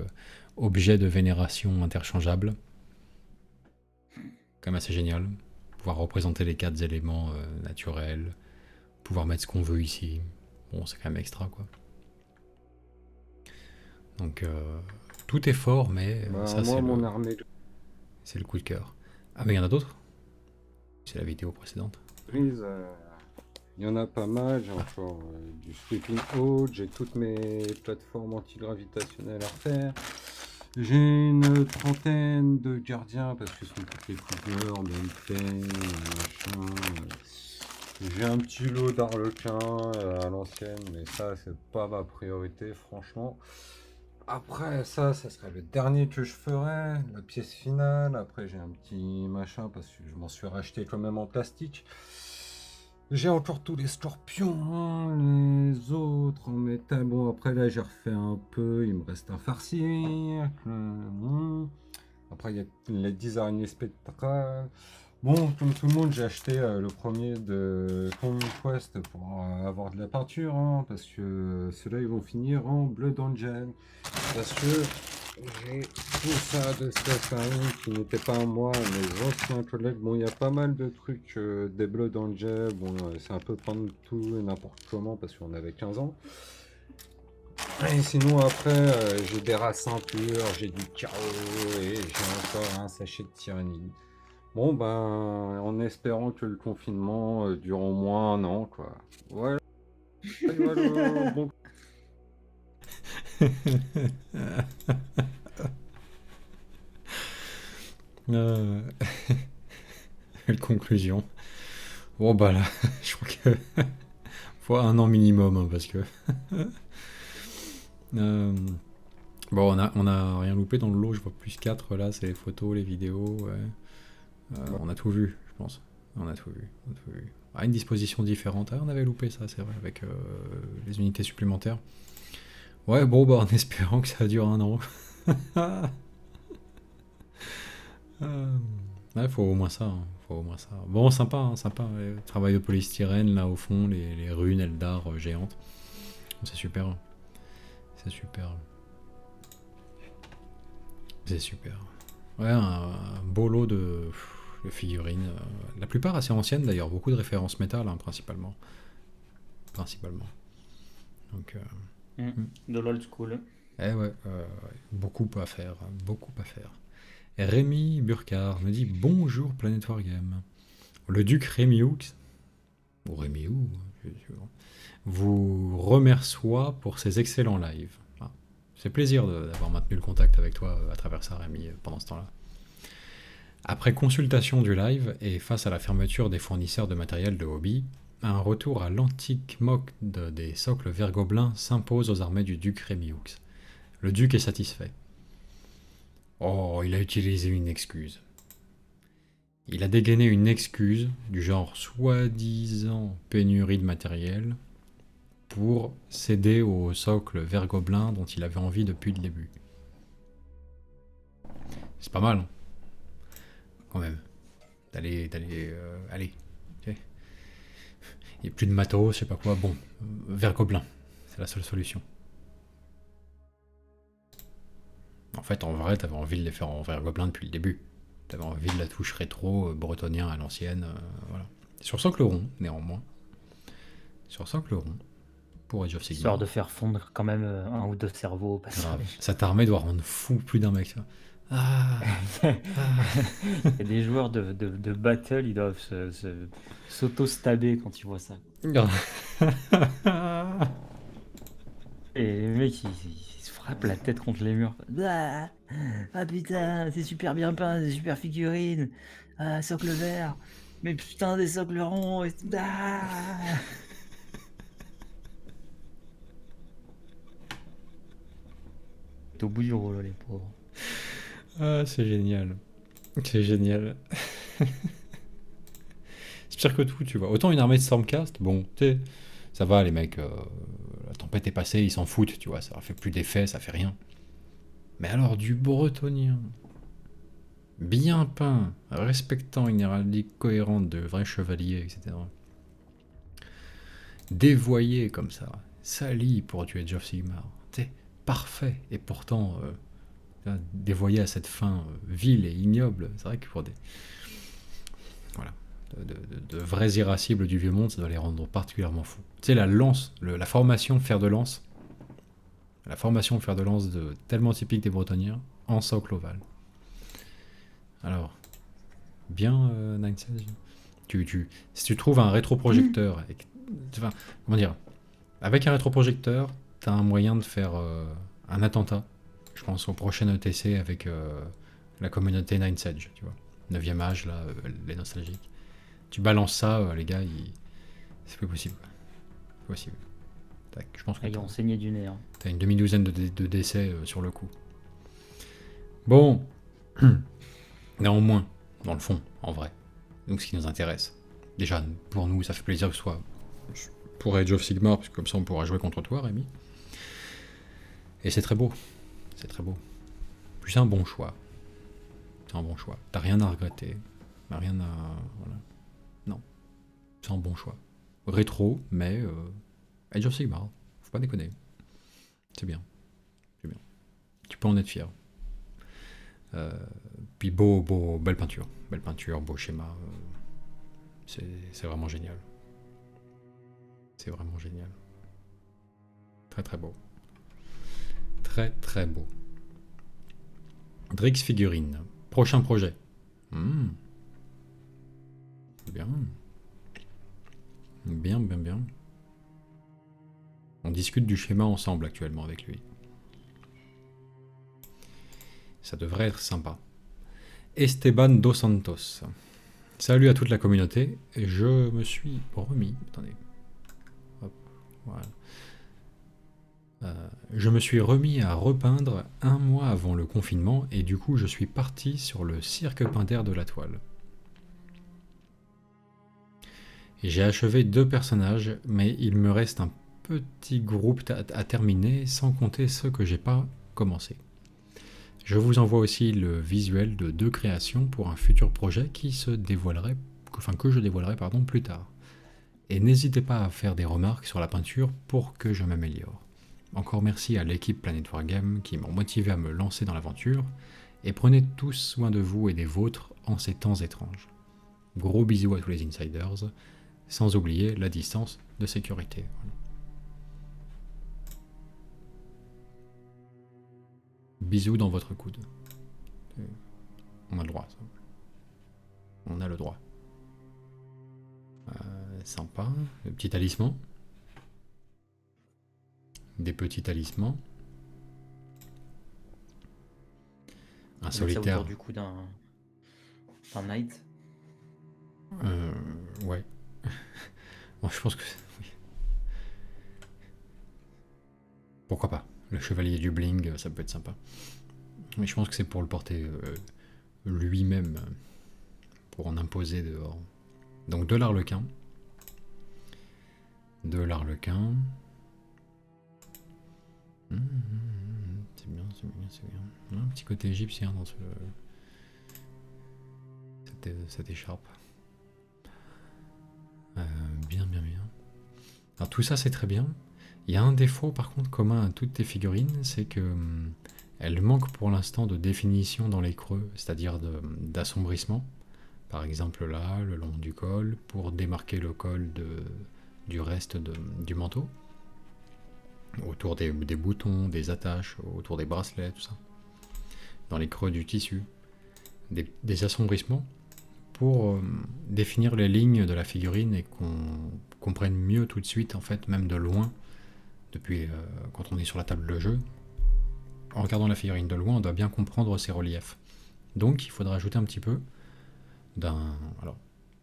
Speaker 1: objet de vénération interchangeable. Quand même assez génial. Pouvoir représenter les 4 éléments naturels. Pouvoir mettre ce qu'on veut ici. Bon, c'est quand même extra, quoi. Donc, tout est fort, mais ça, c'est le coup de cœur. Ah, mais il y en a d'autres? C'est la vidéo précédente.
Speaker 9: Grise, il y en a pas mal. J'ai encore du sweeping out. J'ai toutes mes plateformes antigravitationnelles à refaire. J'ai une trentaine de gardiens parce que ce sont toutes les couleurs, machin. J'ai un petit lot d'arlequins à l'ancienne, mais ça c'est pas ma priorité franchement. Après, ça serait le dernier que je ferais, la pièce finale. Après, j'ai un petit machin parce que je m'en suis racheté quand même en plastique. J'ai encore tous les scorpions, les autres en métal. Bon, après là, j'ai refait un peu. Il me reste un farci. Après, il y a les 10 araignées spectrales. Bon, comme tout le monde, j'ai acheté le premier de Conquest pour avoir de la peinture, hein, parce que ceux-là, ils vont finir en Blood Angel. Parce que j'ai tout ça de Stéphane qui n'était pas à moi, mes anciens collègues. Bon, il y a pas mal de trucs des Blood Angel. Bon, c'est un peu prendre tout et n'importe comment parce qu'on avait 15 ans. Et sinon, après, j'ai des racines pures, j'ai du chaos et j'ai encore un sachet de tyrannie. Bon, ben, en espérant que le confinement dure au moins un an, quoi. Voilà. Voilà. Bon.
Speaker 1: Quelle conclusion. Bon bah là, je crois que faut un an minimum, hein, parce que bon, on a rien loupé dans le lot. Je vois plus 4 là, c'est les photos, les vidéos. Ouais. On a tout vu, je pense. On a tout vu. À une disposition différente. Ah, on avait loupé ça, c'est vrai, avec les unités supplémentaires. Ouais, bon, bah en espérant que ça dure un an. Ouais, faut au moins ça, hein. Faut au moins ça. Bon, sympa, hein, sympa. Ouais. Travail de polystyrène là au fond, les runes Eldar géantes. C'est super. C'est super. C'est super. Ouais, un beau lot de figurines. La plupart assez anciennes d'ailleurs, beaucoup de références métal, hein, principalement. Donc,
Speaker 2: De l'old school.
Speaker 1: ouais, beaucoup à faire. Et Rémi Burkhardt me dit bonjour Planet Wargame. Le duc Rémi Hooks, ou Rémi Hou, vous remercie pour ses excellents lives. Ah, c'est plaisir d'avoir maintenu le contact avec toi à travers ça, Rémi, pendant ce temps-là. Après consultation du live et face à la fermeture des fournisseurs de matériel de hobby, un retour à l'antique mode des socles vergobelins s'impose aux armées du duc Rémi Hooks. Le duc est satisfait. Oh, il a utilisé une excuse. Il a dégainé une excuse du genre soi-disant pénurie de matériel pour céder au socle vert gobelin dont il avait envie depuis le début. C'est pas mal, hein, quand même, allez. Okay. Il n'y a plus de matos, je sais pas quoi. Bon, vert gobelin, c'est la seule solution. En fait, en vrai, t'avais envie de les faire en vert gobelin depuis le début. T'avais envie de la touche rétro, bretonien à l'ancienne, voilà. Sur socle rond, néanmoins. Sur socle rond, pour Age of Sigmar.
Speaker 2: Histoire de faire fondre quand même un ou deux cerveaux au passage.
Speaker 1: Grave. Cette armée doit rendre fou plus d'un mec. Ah.
Speaker 2: Il y a des joueurs de battle, ils doivent s'auto-stabber quand ils voient ça. Et les mecs, ils se frappent la tête contre les murs. Ah putain, c'est super bien peint, c'est super figurine. Ah, socle vert. Mais putain, des socles ronds. C'est au bout du rouleau, les pauvres.
Speaker 1: Ah, c'est génial. C'est génial. C'est pire que tout, tu vois. Autant une armée de Stormcast, bon, tu sais, ça va, les mecs, la tempête est passée, ils s'en foutent, tu vois, ça fait plus d'effet, ça fait rien. Mais alors, du bretonien, bien peint, respectant une héraldique cohérente de vrais chevaliers, etc. Dévoyé comme ça, sali pour tuer Age of Sigmar, tu sais, parfait, et pourtant dévoyé à cette fin vile et ignoble. C'est vrai que pour des voilà, de vrais irascibles du vieux monde, ça doit les rendre particulièrement fous. Tu sais, la lance, la formation fer de lance, tellement typique des Bretoniens, en socle ovale. Alors, bien, Nine16, si tu trouves un rétroprojecteur, enfin, comment dire, avec un rétroprojecteur, t'as un moyen de faire un attentat. Je pense au prochain ETC avec la communauté Nine Edge, tu vois. 9e âge, là, les nostalgiques. Tu balances ça, les gars, c'est plus possible. C'est possible. Tac, je pense que
Speaker 2: Ils ont saigné du nez. Hein.
Speaker 1: t'as une demi-douzaine de décès sur le coup. Bon. Néanmoins, dans le fond, en vrai. Donc ce qui nous intéresse. Déjà, pour nous, ça fait plaisir que ce soit pour Age of Sigmar, parce que comme ça on pourra jouer contre toi, Rémi. Et c'est très beau. C'est très beau. Puis c'est un bon choix. C'est un bon choix. T'as rien à regretter. T'as rien à... Voilà. Non. C'est un bon choix. Rétro, mais Age of Sigmar. Faut pas déconner. C'est bien. C'est bien. Tu peux en être fier. Puis belle peinture. Belle peinture, beau schéma. C'est vraiment génial. C'est vraiment génial. Très très beau. Très très beau. Drix figurine. Prochain projet. Bien. Bien, bien, bien. On discute du schéma ensemble actuellement avec lui. Ça devrait être sympa. Esteban Dos Santos. Salut à toute la communauté. Je me suis remis... Attendez. Hop, voilà. Je me suis remis à repeindre un mois avant le confinement et du coup je suis parti sur le cirque Pinder de la toile. J'ai achevé 2 personnages, mais il me reste un petit groupe à terminer sans compter ceux que j'ai pas commencé. Je vous envoie aussi le visuel de 2 créations pour un futur projet qui se dévoilerait, que je dévoilerai plus tard. Et n'hésitez pas à faire des remarques sur la peinture pour que je m'améliore. Encore merci à l'équipe Planet Wargame qui m'ont motivé à me lancer dans l'aventure, et prenez tous soin de vous et des vôtres en ces temps étranges. Gros bisous à tous les insiders, sans oublier la distance de sécurité. Bisous dans votre coude. On a le droit, ça. On a le droit. Sympa. Le petit talisman. Des petits talismans. Un solitaire.
Speaker 2: Ça autour du coup d'un knight.
Speaker 1: Ouais. Bon, je pense que... Oui. Pourquoi pas. Le chevalier du bling, ça peut être sympa. Mais je pense que c'est pour le porter lui-même. Pour en imposer dehors. Donc de l'arlequin. De l'arlequin. C'est bien, c'est bien, c'est bien. Un petit côté égyptien dans cette écharpe. Bien, bien, bien. Alors tout ça c'est très bien. Il y a un défaut par contre commun à toutes tes figurines, c'est que elles manquent pour l'instant de définition dans les creux, c'est-à-dire d'assombrissement. Par exemple là, le long du col, pour démarquer le col du reste du manteau. Autour des boutons, des attaches, autour des bracelets, tout ça. Dans les creux du tissu. Des assombrissements pour définir les lignes de la figurine et qu'on comprenne mieux tout de suite, en fait, même de loin, depuis quand on est sur la table de jeu. En regardant la figurine de loin, on doit bien comprendre ses reliefs. Donc, il faudra ajouter un petit peu Alors,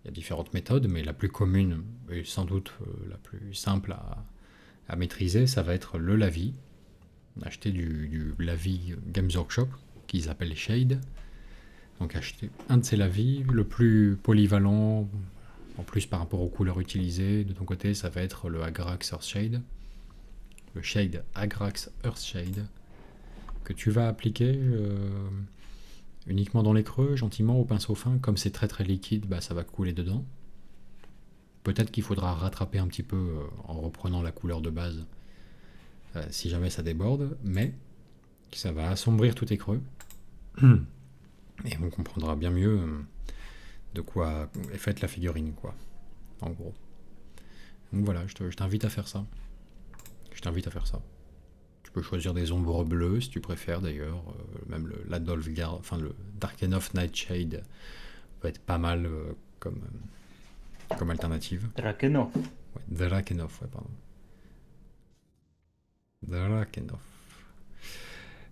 Speaker 1: il y a différentes méthodes, mais la plus commune, et sans doute la plus simple à maîtriser, ça va être le lavis. Acheter du lavis Games Workshop, qu'ils appellent Shade. Donc acheter un de ces lavis, le plus polyvalent, en plus par rapport aux couleurs utilisées. De ton côté, ça va être le Agrax Earthshade. Le Shade Agrax Earthshade, que tu vas appliquer uniquement dans les creux, gentiment, au pinceau fin. Comme c'est très très liquide, bah, ça va couler dedans. Peut-être qu'il faudra rattraper un petit peu en reprenant la couleur de base si jamais ça déborde, mais ça va assombrir tous tes creux. Et on comprendra bien mieux de quoi est faite la figurine, quoi, en gros. Donc voilà, je t'invite à faire ça. Je t'invite à faire ça. Tu peux choisir des ombres bleues, si tu préfères d'ailleurs. Même l'Adolf Gard, enfin le Darkenoff Nightshade peut être pas mal comme alternative.
Speaker 2: Drakenoff.
Speaker 1: Ouais, Drakenoff, ouais, pardon. Drakenoff.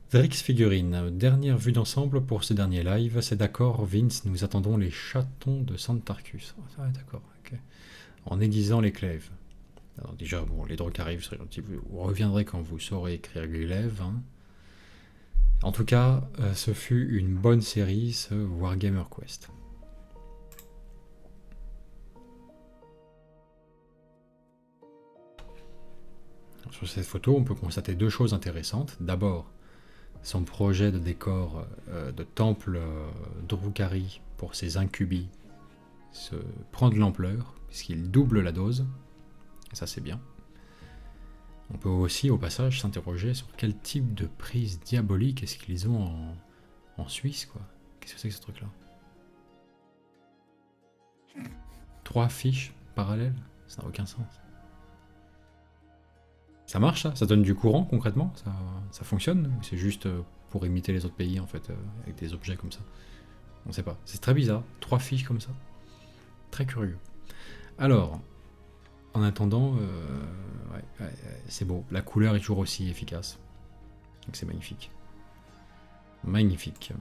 Speaker 1: Drix figurine, dernière vue d'ensemble pour ce dernier live. C'est d'accord, Vince, nous attendons les chatons de Santarcus. Ah, d'accord, ok. En aiguisant les clèves. Alors déjà, bon, les drogues arrivent, vous reviendrez quand vous saurez écrire Glaive. Hein. En tout cas, ce fut une bonne série, ce Warhammer Quest. Sur cette photo, on peut constater deux choses intéressantes. D'abord, son projet de décor de temple Drukhari pour ses incubis prend de l'ampleur, puisqu'il double la dose. Et ça, c'est bien. On peut aussi, au passage, s'interroger sur quel type de prise diabolique est-ce qu'ils ont en Suisse, quoi. Qu'est-ce que c'est que ce truc-là? 3 fiches parallèles? Ça n'a aucun sens. Ça marche, ça? Ça donne du courant, concrètement? Ça fonctionne? Ou c'est juste pour imiter les autres pays, en fait, avec des objets comme ça? On sait pas. C'est très bizarre. 3 fiches comme ça. Très curieux. Alors, en attendant, c'est beau. La couleur est toujours aussi efficace. Donc c'est magnifique. Magnifique.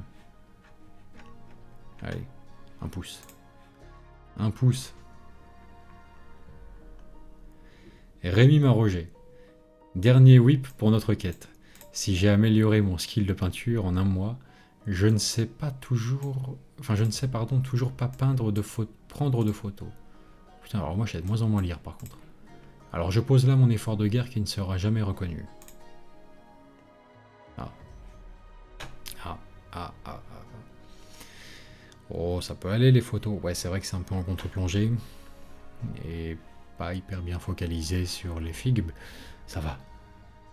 Speaker 1: Allez, un pouce. Un pouce. Et Rémi Marroger. Dernier whip pour notre quête. Si j'ai amélioré mon skill de peinture en un mois, je ne sais toujours pas prendre de photos. Putain, alors moi, je sais de moins en moins lire, par contre. Alors, je pose là mon effort de guerre qui ne sera jamais reconnu. Oh, ça peut aller, les photos. Ouais, c'est vrai que c'est un peu en contre-plongée. Et pas hyper bien focalisé sur les figues. Ça va.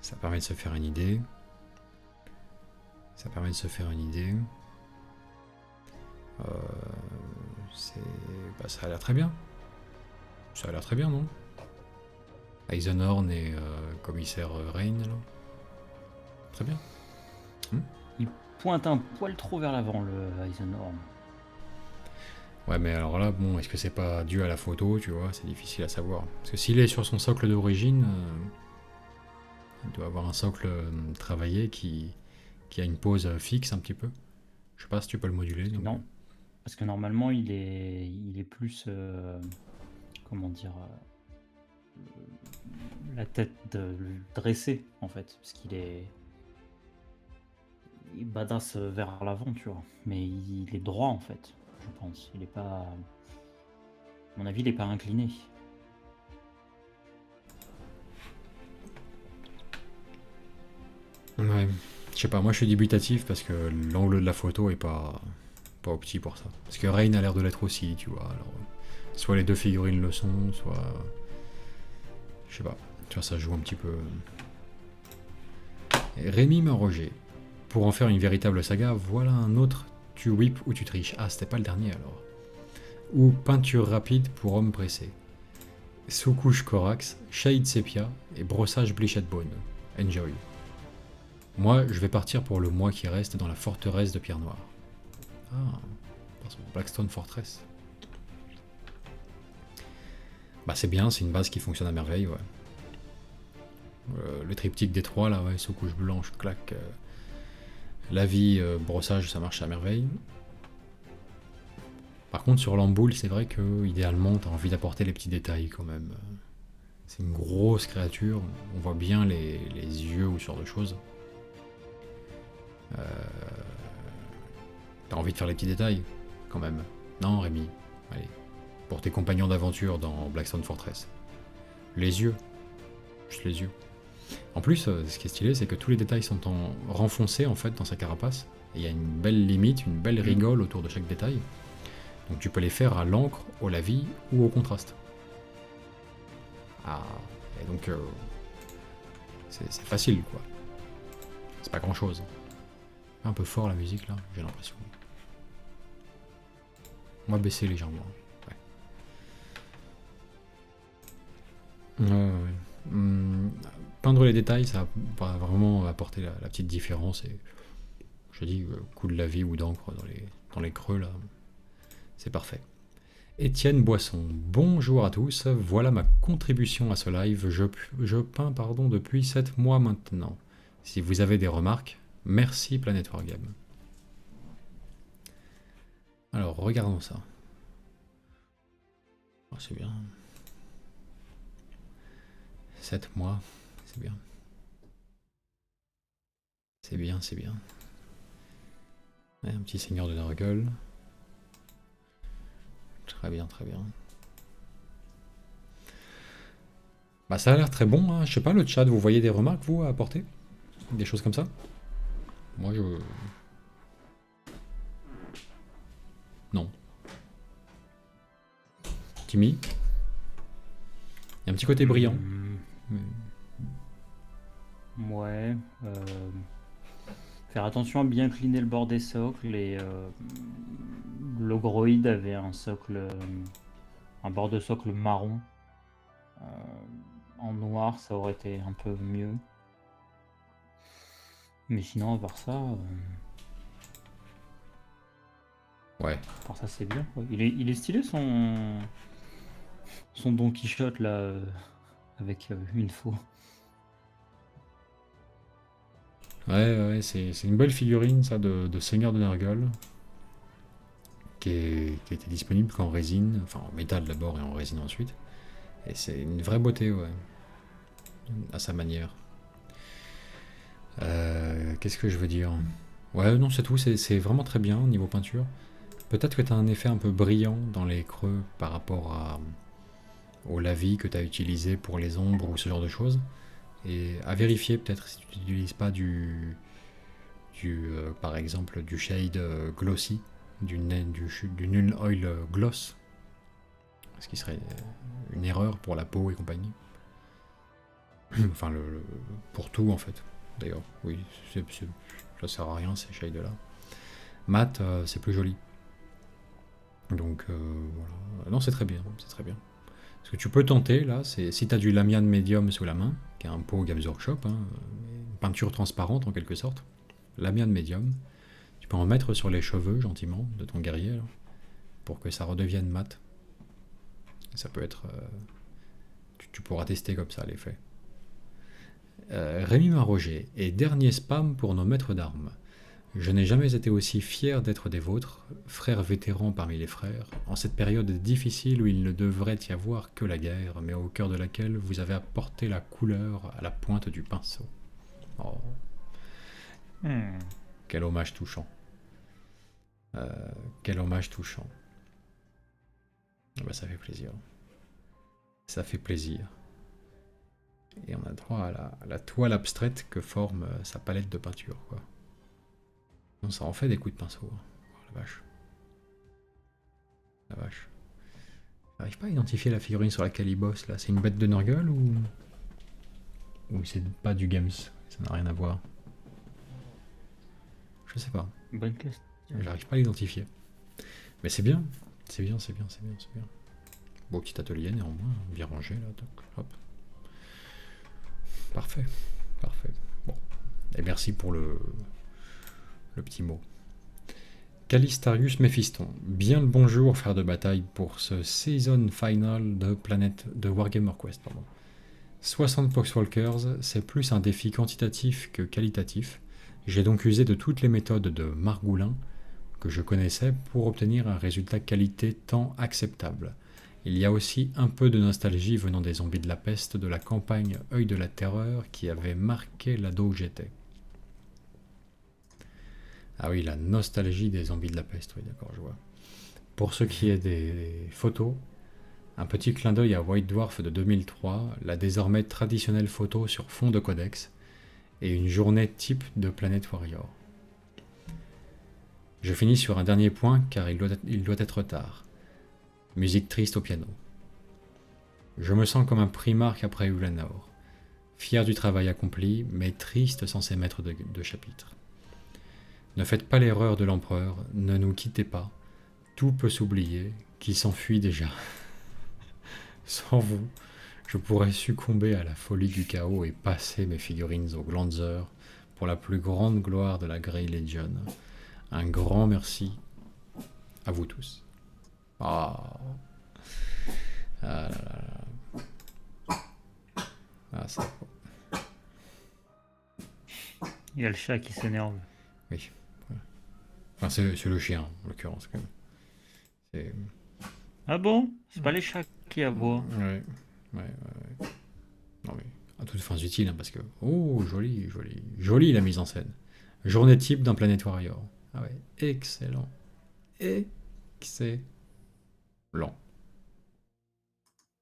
Speaker 1: Ça permet de se faire une idée. Ça a l'air très bien. Ça a l'air très bien, non? Eisenhorn et commissaire Rain, là. Très bien.
Speaker 2: Il pointe un poil trop vers l'avant, le Eisenhorn.
Speaker 1: Ouais, mais alors là, bon, est-ce que c'est pas dû à la photo, tu vois? C'est difficile à savoir. Parce que s'il est sur son socle d'origine, il doit avoir un socle travaillé qui a une pose fixe un petit peu. Je sais pas si tu peux le moduler. Donc...
Speaker 2: Non, parce que normalement, il est plus... comment dire... la tête dressée, en fait. Parce qu'il est... Il badass vers l'avant, tu vois. Mais il est droit, en fait, je pense. Il est pas... À mon avis, il est pas incliné.
Speaker 1: Ouais, je sais pas, moi je suis dubitatif parce que l'angle de la photo est pas opti pour ça. Parce que Rain a l'air de l'être aussi, tu vois. Alors, soit les deux figurines le sont, soit... Je sais pas, tu vois, ça joue un petit peu... Et Rémi Marroger. Pour en faire une véritable saga, voilà un autre tu whip ou tu triches. Ah, c'était pas le dernier alors. Ou peinture rapide pour homme pressé. Sous-couche Corax, shade sépia et brossage Bleached Bone. Enjoy. Moi, je vais partir pour le mois qui reste dans la forteresse de Pierre Noire. Ah, Blackstone Fortress. Bah c'est bien, c'est une base qui fonctionne à merveille, ouais. Le triptyque des trois, là, ouais, sous-couche blanche, clac. La vie, brossage, ça marche à merveille. Par contre, sur l'amboule, c'est vrai que, idéalement, t'as envie d'apporter les petits détails, quand même. C'est une grosse créature, on voit bien les yeux ou ce genre de choses. T'as envie de faire les petits détails, quand même. Non, Rémi, allez. Pour tes compagnons d'aventure dans Blackstone Fortress. Les yeux. Juste les yeux. En plus, ce qui est stylé, c'est que tous les détails sont renfoncés, en fait, dans sa carapace. Et il y a une belle limite, une belle rigole autour de chaque détail. Donc tu peux les faire à l'encre, au lavis ou au contraste. Ah, et donc... c'est facile, quoi. C'est pas grand-chose. Un peu fort la musique là, j'ai l'impression. On va baisser légèrement. Ouais. Peindre les détails, ça va vraiment apporter la petite différence. Et je dis, coup de lavis ou d'encre dans les creux là, c'est parfait. Étienne Boisson, bonjour à tous. Voilà ma contribution à ce live. Je peins depuis 7 mois maintenant. Si vous avez des remarques, merci Planet Wargame. Alors, regardons ça. Oh, c'est bien. 7 mois, c'est bien. C'est bien, c'est bien. Ouais, un petit seigneur de Nurgle. Très bien, très bien. Bah ça a l'air très bon, hein. Je sais pas, le chat, vous voyez des remarques, vous, à apporter? Des choses comme ça? Moi, je... Non. Timmy? Il y a un petit côté brillant.
Speaker 2: Ouais. Faire attention à bien cleaner le bord des socles et l'ogroïde avait un socle, un bord de socle marron. En noir, ça aurait été un peu mieux. Mais sinon, à part ça,
Speaker 1: Ouais.
Speaker 2: à part ça c'est bien, quoi. Il est stylé son Don Quichotte là, avec une faux.
Speaker 1: Ouais, c'est une belle figurine, ça, de Seigneur de Nurgle. Qui était disponible qu'en résine, enfin en métal d'abord et en résine ensuite. Et c'est une vraie beauté, ouais. À sa manière. Qu'est-ce que je veux dire? Ouais, non, c'est tout, c'est vraiment très bien au niveau peinture. Peut-être que tu as un effet un peu brillant dans les creux par rapport au lavis que tu as utilisé pour les ombres ou ce genre de choses. Et à vérifier peut-être si tu n'utilises pas par exemple du shade glossy, du null oil gloss, ce qui serait une erreur pour la peau et compagnie. Enfin, pour tout en fait. D'ailleurs, oui, ça sert à rien ces shades là. Mat, c'est plus joli. Donc voilà. Non, c'est très bien, c'est très bien. Ce que tu peux tenter là, c'est si tu as du Lamian Medium sous la main, qui est un pot Games Workshop, hein, une peinture transparente en quelque sorte, Lamian Medium, tu peux en mettre sur les cheveux gentiment de ton guerrier là, pour que ça redevienne mat. Ça peut être... tu pourras tester comme ça l'effet. Rémi Maroger, et dernier spam pour nos maîtres d'armes. Je n'ai jamais été aussi fier d'être des vôtres, frères vétérans parmi les frères, en cette période difficile où il ne devrait y avoir que la guerre, mais au cœur de laquelle vous avez apporté la couleur à la pointe du pinceau. Oh. Quel hommage touchant. Quel hommage touchant. Bah, ça fait plaisir. Ça fait plaisir. Et on a droit à la toile abstraite que forme sa palette de peinture, quoi. Non, ça en fait des coups de pinceau. Hein. Oh, la vache. La vache. J'arrive pas à identifier la figurine sur laquelle il bosse, là. C'est une bête de Nurgle ou c'est pas du Games? Ça n'a rien à voir. Je sais pas.
Speaker 2: Bonne question.
Speaker 1: J'arrive pas à l'identifier. Mais c'est bien. C'est bien, c'est bien, c'est bien, c'est bien. Beau petit atelier néanmoins, bien rangé là. Donc, hop. Parfait. Parfait. Bon. Et merci pour le petit mot. Calistarius Méphiston. Bien le bonjour, frère de bataille, pour ce season final de Wargammer Quest. 60 Poxwalkers, c'est plus un défi quantitatif que qualitatif. J'ai donc usé de toutes les méthodes de Margoulin que je connaissais pour obtenir un résultat qualité temps acceptable. Il y a aussi un peu de nostalgie venant des zombies de la peste de la campagne Œil de la Terreur qui avait marqué l'ado que j'étais. Ah oui, la nostalgie des zombies de la peste, oui d'accord, je vois. Pour ce qui est des photos, un petit clin d'œil à White Dwarf de 2003, la désormais traditionnelle photo sur fond de codex, et une journée type de Planet Warrior. Je finis sur un dernier point car il doit être tard. Musique triste au piano. Je me sens comme un primarque après Ulanor, fier du travail accompli, mais triste sans ses maîtres de chapitre. Ne faites pas l'erreur de l'empereur, ne nous quittez pas, tout peut s'oublier, qui s'enfuit déjà. Sans vous, je pourrais succomber à la folie du chaos et passer mes figurines au Glanzer pour la plus grande gloire de la Grey Legion. Un grand merci à vous tous. Ah, ah là là là. Ah, c'est beau.
Speaker 2: Il y a le chat qui s'énerve.
Speaker 1: Oui. Enfin, c'est le chien, en l'occurrence, quand même.
Speaker 2: Ah bon? C'est pas les chats qui aboient.
Speaker 1: Ouais. Non mais... À toutes fins utiles, hein, parce que... Oh, joli, joli. Jolie la mise en scène. Journée type d'un Planet Warrior. Ah ouais, excellent. Excellent.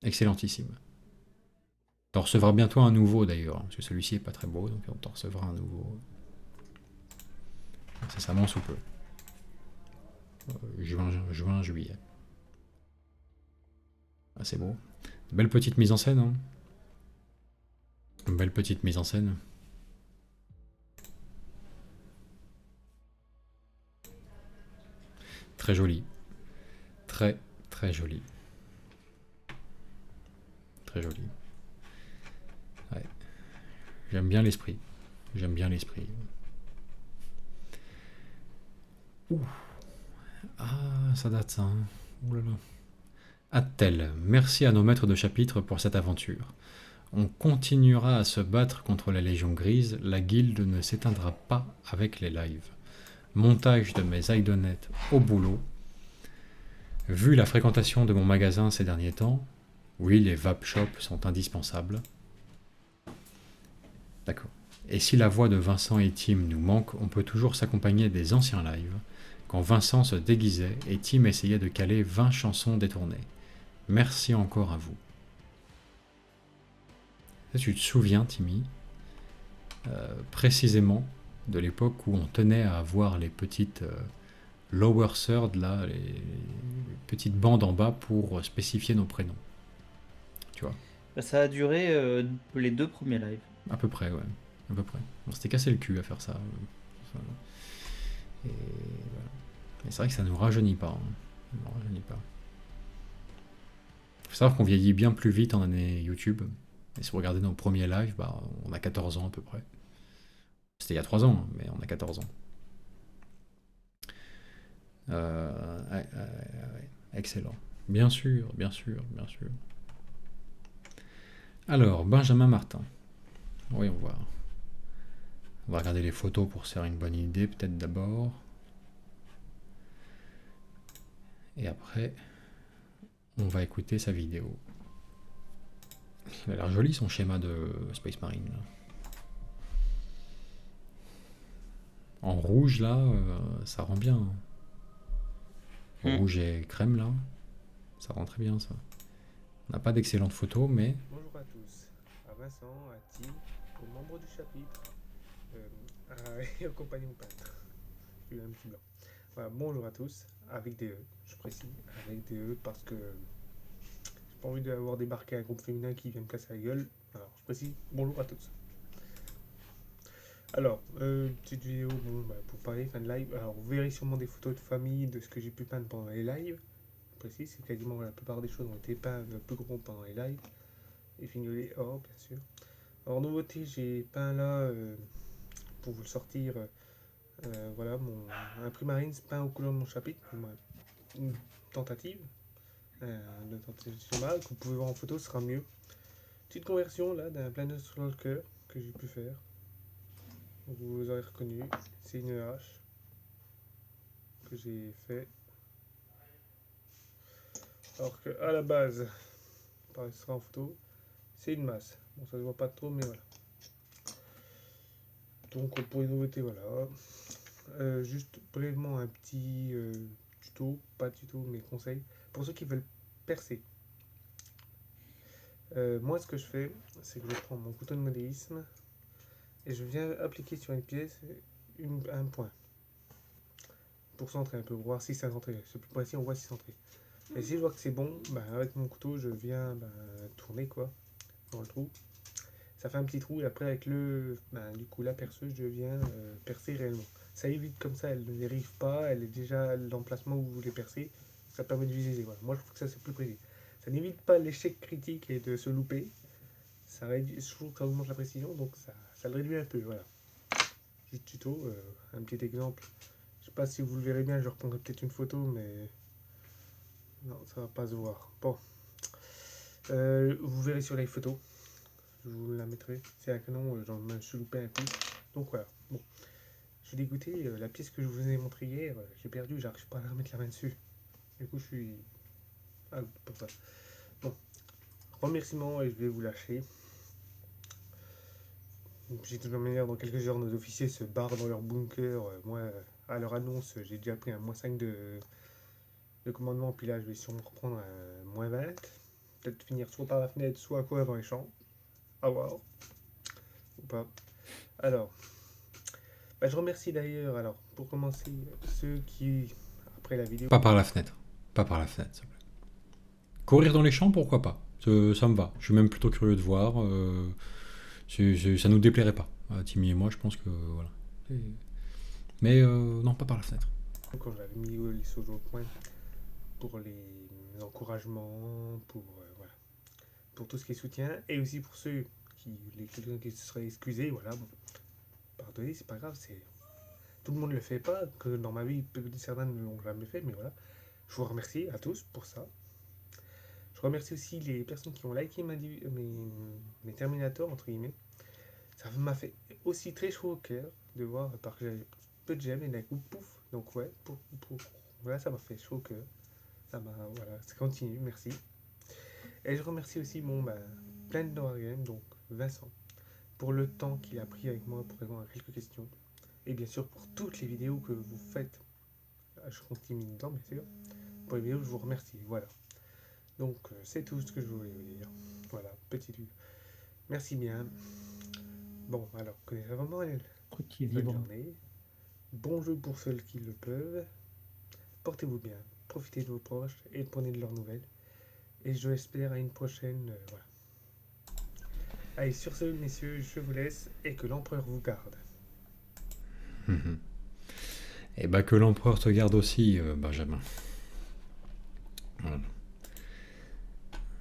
Speaker 1: Excellentissime. T'en recevras bientôt un nouveau d'ailleurs, parce que celui-ci est pas très beau, donc on t'en recevra un nouveau. Incessamment sous peu. Juin, juillet. Ah, c'est beau. Belle petite mise en scène, hein. Belle petite mise en scène. Très joli. Très, très joli. Très joli. Ouais. J'aime bien l'esprit. J'aime bien l'esprit. Ouh. Ah, ça date ça. Hein. Ouh là là. Attel, merci à nos maîtres de chapitre pour cette aventure. On continuera à se battre contre la Légion Grise, la guilde ne s'éteindra pas avec les lives. Montage de mes Aidonettes au boulot. Vu la fréquentation de mon magasin ces derniers temps, oui, les vape shops sont indispensables. D'accord. Et si la voix de Vincent et Tim nous manque, on peut toujours s'accompagner des anciens lives, quand Vincent se déguisait et Tim essayait de caler 20 chansons détournées. Merci encore à vous. Tu te souviens, Timmy, précisément de l'époque où on tenait à avoir les petites lower third, là, les petites bandes en bas pour spécifier nos prénoms. Tu vois?
Speaker 2: Ça a duré les 2 premiers lives.
Speaker 1: À peu près, ouais. À peu près. On s'était cassé le cul à faire ça. Et voilà. Et c'est vrai que ça nous rajeunit pas. Hein. Ça nous rajeunit pas. Faut savoir qu'on vieillit bien plus vite en année YouTube. Et si vous regardez nos premiers lives, bah, on a 14 ans à peu près. C'était il y a 3 ans, mais on a 14 ans. Ouais. Excellent. Bien sûr, bien sûr, bien sûr. Alors, Benjamin Martin. Voyons voir. On va regarder les photos pour se faire une bonne idée, peut-être d'abord. Et après, on va écouter sa vidéo. Il a l'air joli son schéma de Space Marine. Là. En rouge, là, ça rend bien. Rouge et crème, là. Ça rend très bien, ça. On n'a pas d'excellentes photos, mais...
Speaker 10: Bonjour à tous. À Vincent, à Tim, aux membres du chapitre, et au compagnon peintre. J'ai eu un petit blanc. Voilà, bonjour à tous, avec des E, je précise, avec des E parce que j'ai pas envie d'avoir débarqué un groupe féminin qui vient me casser la gueule. Alors, je précise, bonjour à tous. Alors, petite vidéo pour parler, fin de live. Alors, vous verrez sûrement des photos de famille de ce que j'ai pu peindre pendant les lives. Je précise, c'est quasiment la plupart des choses ont été peintes le plus gros pendant les lives. Et fignolé or, bien sûr. Alors, nouveauté, j'ai peint là, pour vous le sortir, voilà, un Primarines peint aux couleurs de mon chapitre. Une tentative. De tentative schéma que vous pouvez voir en photo, ce sera mieux. Petite conversion là d'un Planet Stalker que j'ai pu faire. Vous aurez reconnu, c'est une hache que j'ai fait. Alors que à la base, pareil, ce sera en photo, c'est une masse. Bon, ça se voit pas trop, mais voilà. Donc pour les nouveautés, voilà. Juste brièvement un petit tuto, pas tuto, mais conseil pour ceux qui veulent percer. Moi, ce que je fais, c'est que je prends mon couteau de modélisme et je viens appliquer sur une pièce un point pour centrer un peu, voir si c'est centré. C'est plus précis, on voit si c'est centré. Et si je vois que c'est bon, avec mon couteau, je viens tourner quoi dans le trou. Ça fait un petit trou et après avec du coup la perceuse, je viens percer réellement. Ça évite comme ça, elle ne dérive pas, elle est déjà à l'emplacement où vous voulez percer. Ça permet de viser. Voilà. Moi, je trouve que ça c'est plus précis. Ça n'évite pas l'échec critique et de se louper. Ça réduit, je trouve que ça augmente la précision, donc ça le réduit un peu. Voilà. Juste tuto, un petit exemple. Je sais pas si vous le verrez bien, je reprendrai peut-être une photo, mais non, ça va pas se voir. Bon, vous verrez sur les photos. Je vous la mettrai. C'est un canon, j'en me suis loupé un coup. Donc voilà. Bon, je suis dégoûté. La pièce que je vous ai montrée hier, j'ai perdu. J'arrive pas à remettre la main dessus. Du coup, je suis out pour ça. Bon, remerciements et je vais vous lâcher. J'ai de toute manière, dans quelques heures, nos officiers se barrent dans leur bunker. Moi, à leur annonce, j'ai déjà pris un -5 de commandement, puis là, je vais sûrement reprendre un -20. Peut-être finir soit par la fenêtre, soit à quoi dans les champs. À voir. Ou pas. Alors, je remercie d'ailleurs, alors, pour commencer, ceux qui, après la vidéo...
Speaker 1: Pas par la fenêtre. Pas par la fenêtre, s'il te plaît. Courir dans les champs, pourquoi pas. Ça me va. Je suis même plutôt curieux de voir. Ça nous déplairait pas. Timmy et moi, je pense que voilà. Mais non, pas par la fenêtre.
Speaker 10: Quand j'avais mis les choses au point pour les encouragements, pour voilà, pour tout ce qui est soutien, et aussi pour ceux quelqu'un qui se seraient excusés, voilà, bon, pardonnez, c'est pas grave, c'est tout le monde le fait pas, que dans ma vie certains ne l'ont jamais fait, mais voilà, je vous remercie à tous pour ça. Je remercie aussi les personnes qui ont liké mes Terminators, entre guillemets. Ça m'a fait aussi très chaud au cœur de voir, parce que j'avais peu de j'aime et d'un coup, pouf. Donc ouais, voilà, ça m'a fait chaud au cœur. Voilà, ça continue, merci. Et je remercie aussi plein de Wargame, donc Vincent, pour le temps qu'il a pris avec moi pour répondre à quelques questions. Et bien sûr pour toutes les vidéos que vous faites. Je continue dedans, bien sûr. Pour les vidéos, je vous remercie, voilà. Donc c'est tout ce que je voulais vous dire. Voilà, petite vue. Merci bien. Bon, alors, connaissez vraiment une bonne journée. Bon jeu pour ceux qui le peuvent. Portez-vous bien. Profitez de vos proches et prenez de leurs nouvelles. Et je l'espère à une prochaine. Voilà. Allez, sur ce, messieurs, je vous laisse et que l'empereur vous garde.
Speaker 1: Et bah que l'empereur te garde aussi, Benjamin. Voilà.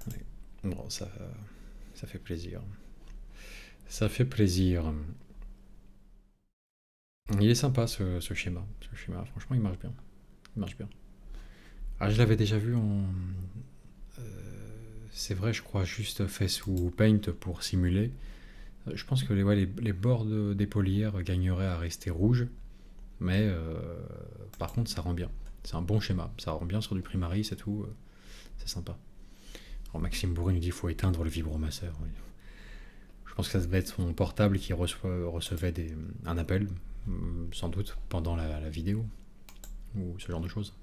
Speaker 1: Oui. Bon, ça fait plaisir. Ça fait plaisir. Il est sympa ce schéma. Ce schéma, franchement, il marche bien. Il marche bien. Ah, je l'avais déjà vu en... c'est vrai, je crois, juste fait sous Paint pour simuler. Je pense que les bords des polières gagneraient à rester rouges. Mais par contre, ça rend bien. C'est un bon schéma. Ça rend bien sur du Primaris et tout. C'est sympa. Alors Maxime Bourré nous dit qu'il faut éteindre le vibromasseur. Oui. Je pense que ça devait être son portable qui recevait un appel, sans doute, pendant la vidéo. Ou ce genre de choses.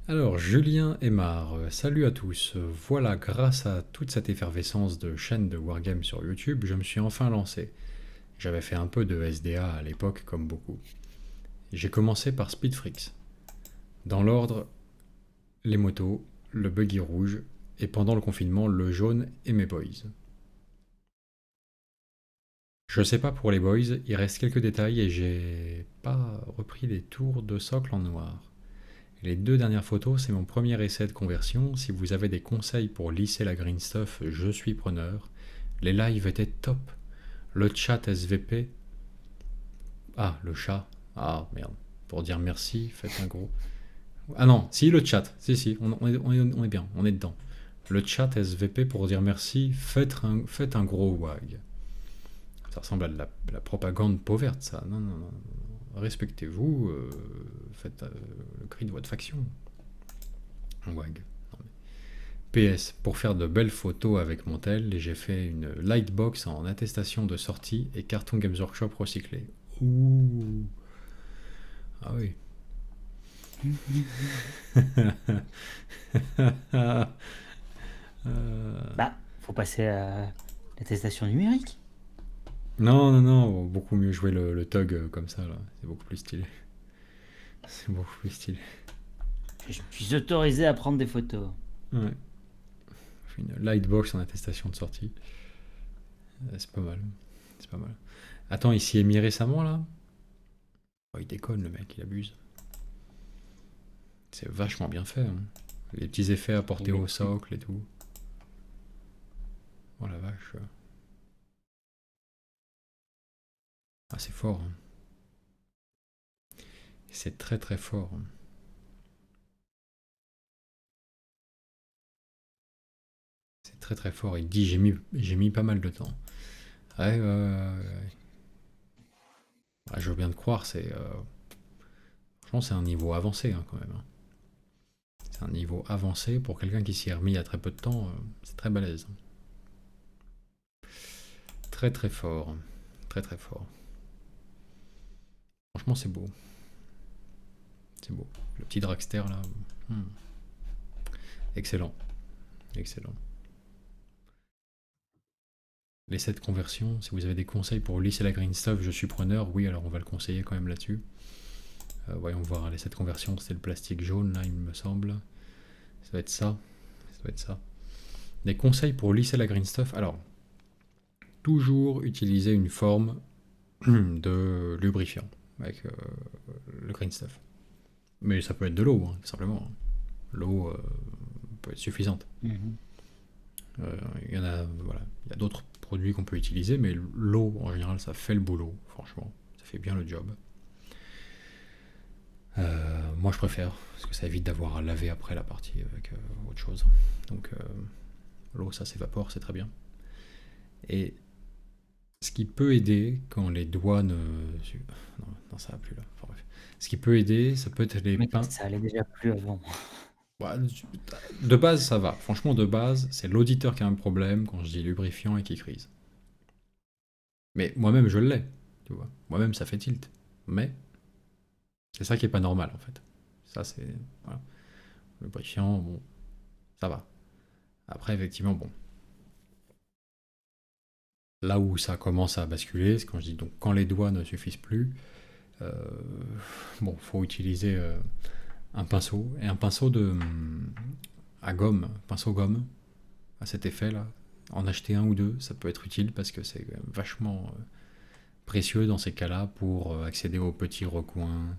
Speaker 1: Alors, Julien Aymar, salut à tous. Voilà, grâce à toute cette effervescence de chaînes de Wargame sur YouTube, je me suis enfin lancé. J'avais fait un peu de SDA à l'époque, comme beaucoup. J'ai commencé par Speedfreaks. Dans l'ordre, les motos, le buggy rouge, et pendant le confinement, le jaune et mes boys. Je sais pas pour les boys, il reste quelques détails et j'ai pas repris les tours de socle en noir. Les 2 dernières photos, c'est mon premier essai de conversion. Si vous avez des conseils pour lisser la green stuff, je suis preneur. Les lives étaient top. Le chat SVP. Ah, le chat. Ah, merde. Pour dire merci, faites un gros... Ah non, si, le chat. Si, on est bien, on est dedans. Le chat SVP pour dire merci, faites un gros wag. Ça ressemble à de la propagande pauverte, ça. Non. Respectez-vous, faites le cri de votre faction. Un wag. Non, mais... PS, pour faire de belles photos avec mon tel, j'ai fait une lightbox en attestation de sortie et carton Games Workshop recyclé. Ouh. Ah oui.
Speaker 11: Bah, faut passer à l'attestation numérique.
Speaker 1: Non, beaucoup mieux jouer le tug comme ça, là. C'est beaucoup plus stylé. C'est beaucoup plus stylé.
Speaker 11: Je suis autorisé à prendre des photos.
Speaker 1: Ouais. Une lightbox en attestation de sortie. C'est pas mal. C'est pas mal. Attends, il s'y est mis récemment, là? Oh, il déconne, le mec, il abuse. C'est vachement bien fait, hein. Les petits effets apportés au socle et tout. Oh la vache. Ah, c'est fort. Hein. C'est très très fort. Hein. C'est très très fort. Il dit j'ai mis pas mal de temps. Ouais. Ah, je veux bien te croire, c'est... Franchement, c'est un niveau avancé hein, quand même. Hein. C'est un niveau avancé pour quelqu'un qui s'y est remis il y a très peu de temps. C'est très balèze. très très fort. Très très fort. Franchement, c'est beau. C'est beau. Le petit dragster là. Excellent. Excellent. Les 7 conversions, si vous avez des conseils pour lisser la green stuff, je suis preneur. Oui, alors on va le conseiller quand même là-dessus. Voyons voir, les 7 conversions, c'est le plastique jaune là, il me semble. Ça doit être ça. Ça doit être ça. Des conseils pour lisser la green stuff. Alors, toujours utiliser une forme de lubrifiant avec le green stuff. Mais ça peut être de l'eau, hein, simplement. L'eau peut être suffisante. Il y en a, voilà, il y a d'autres produits qu'on peut utiliser, mais l'eau en général ça fait le boulot, franchement, ça fait bien le job. Moi je préfère, parce que ça évite d'avoir à laver après la partie avec autre chose. Donc l'eau ça s'évapore, c'est très bien. Et ce qui peut aider quand les doigts ne... Non, ça va plus là. Enfin, bref. Ce qui peut aider, ça peut être les
Speaker 11: Mais
Speaker 1: pains.
Speaker 11: ça allait déjà plus avant.
Speaker 1: Bah, de base, ça va. Franchement, de base, c'est l'auditeur qui a un problème quand je dis lubrifiant et qui crise. Mais moi-même, je l'ai. Tu vois. Moi-même, ça fait tilt. Mais c'est ça qui est pas normal, en fait. Ça, c'est... Voilà. Lubrifiant, bon, ça va. Après, effectivement, bon. Là où ça commence à basculer, c'est quand je dis donc quand les doigts ne suffisent plus, bon, faut utiliser un pinceau et un pinceau à gomme, pinceau gomme à cet effet là. En acheter un ou deux, ça peut être utile parce que c'est vachement précieux dans ces cas-là pour accéder aux petits recoins.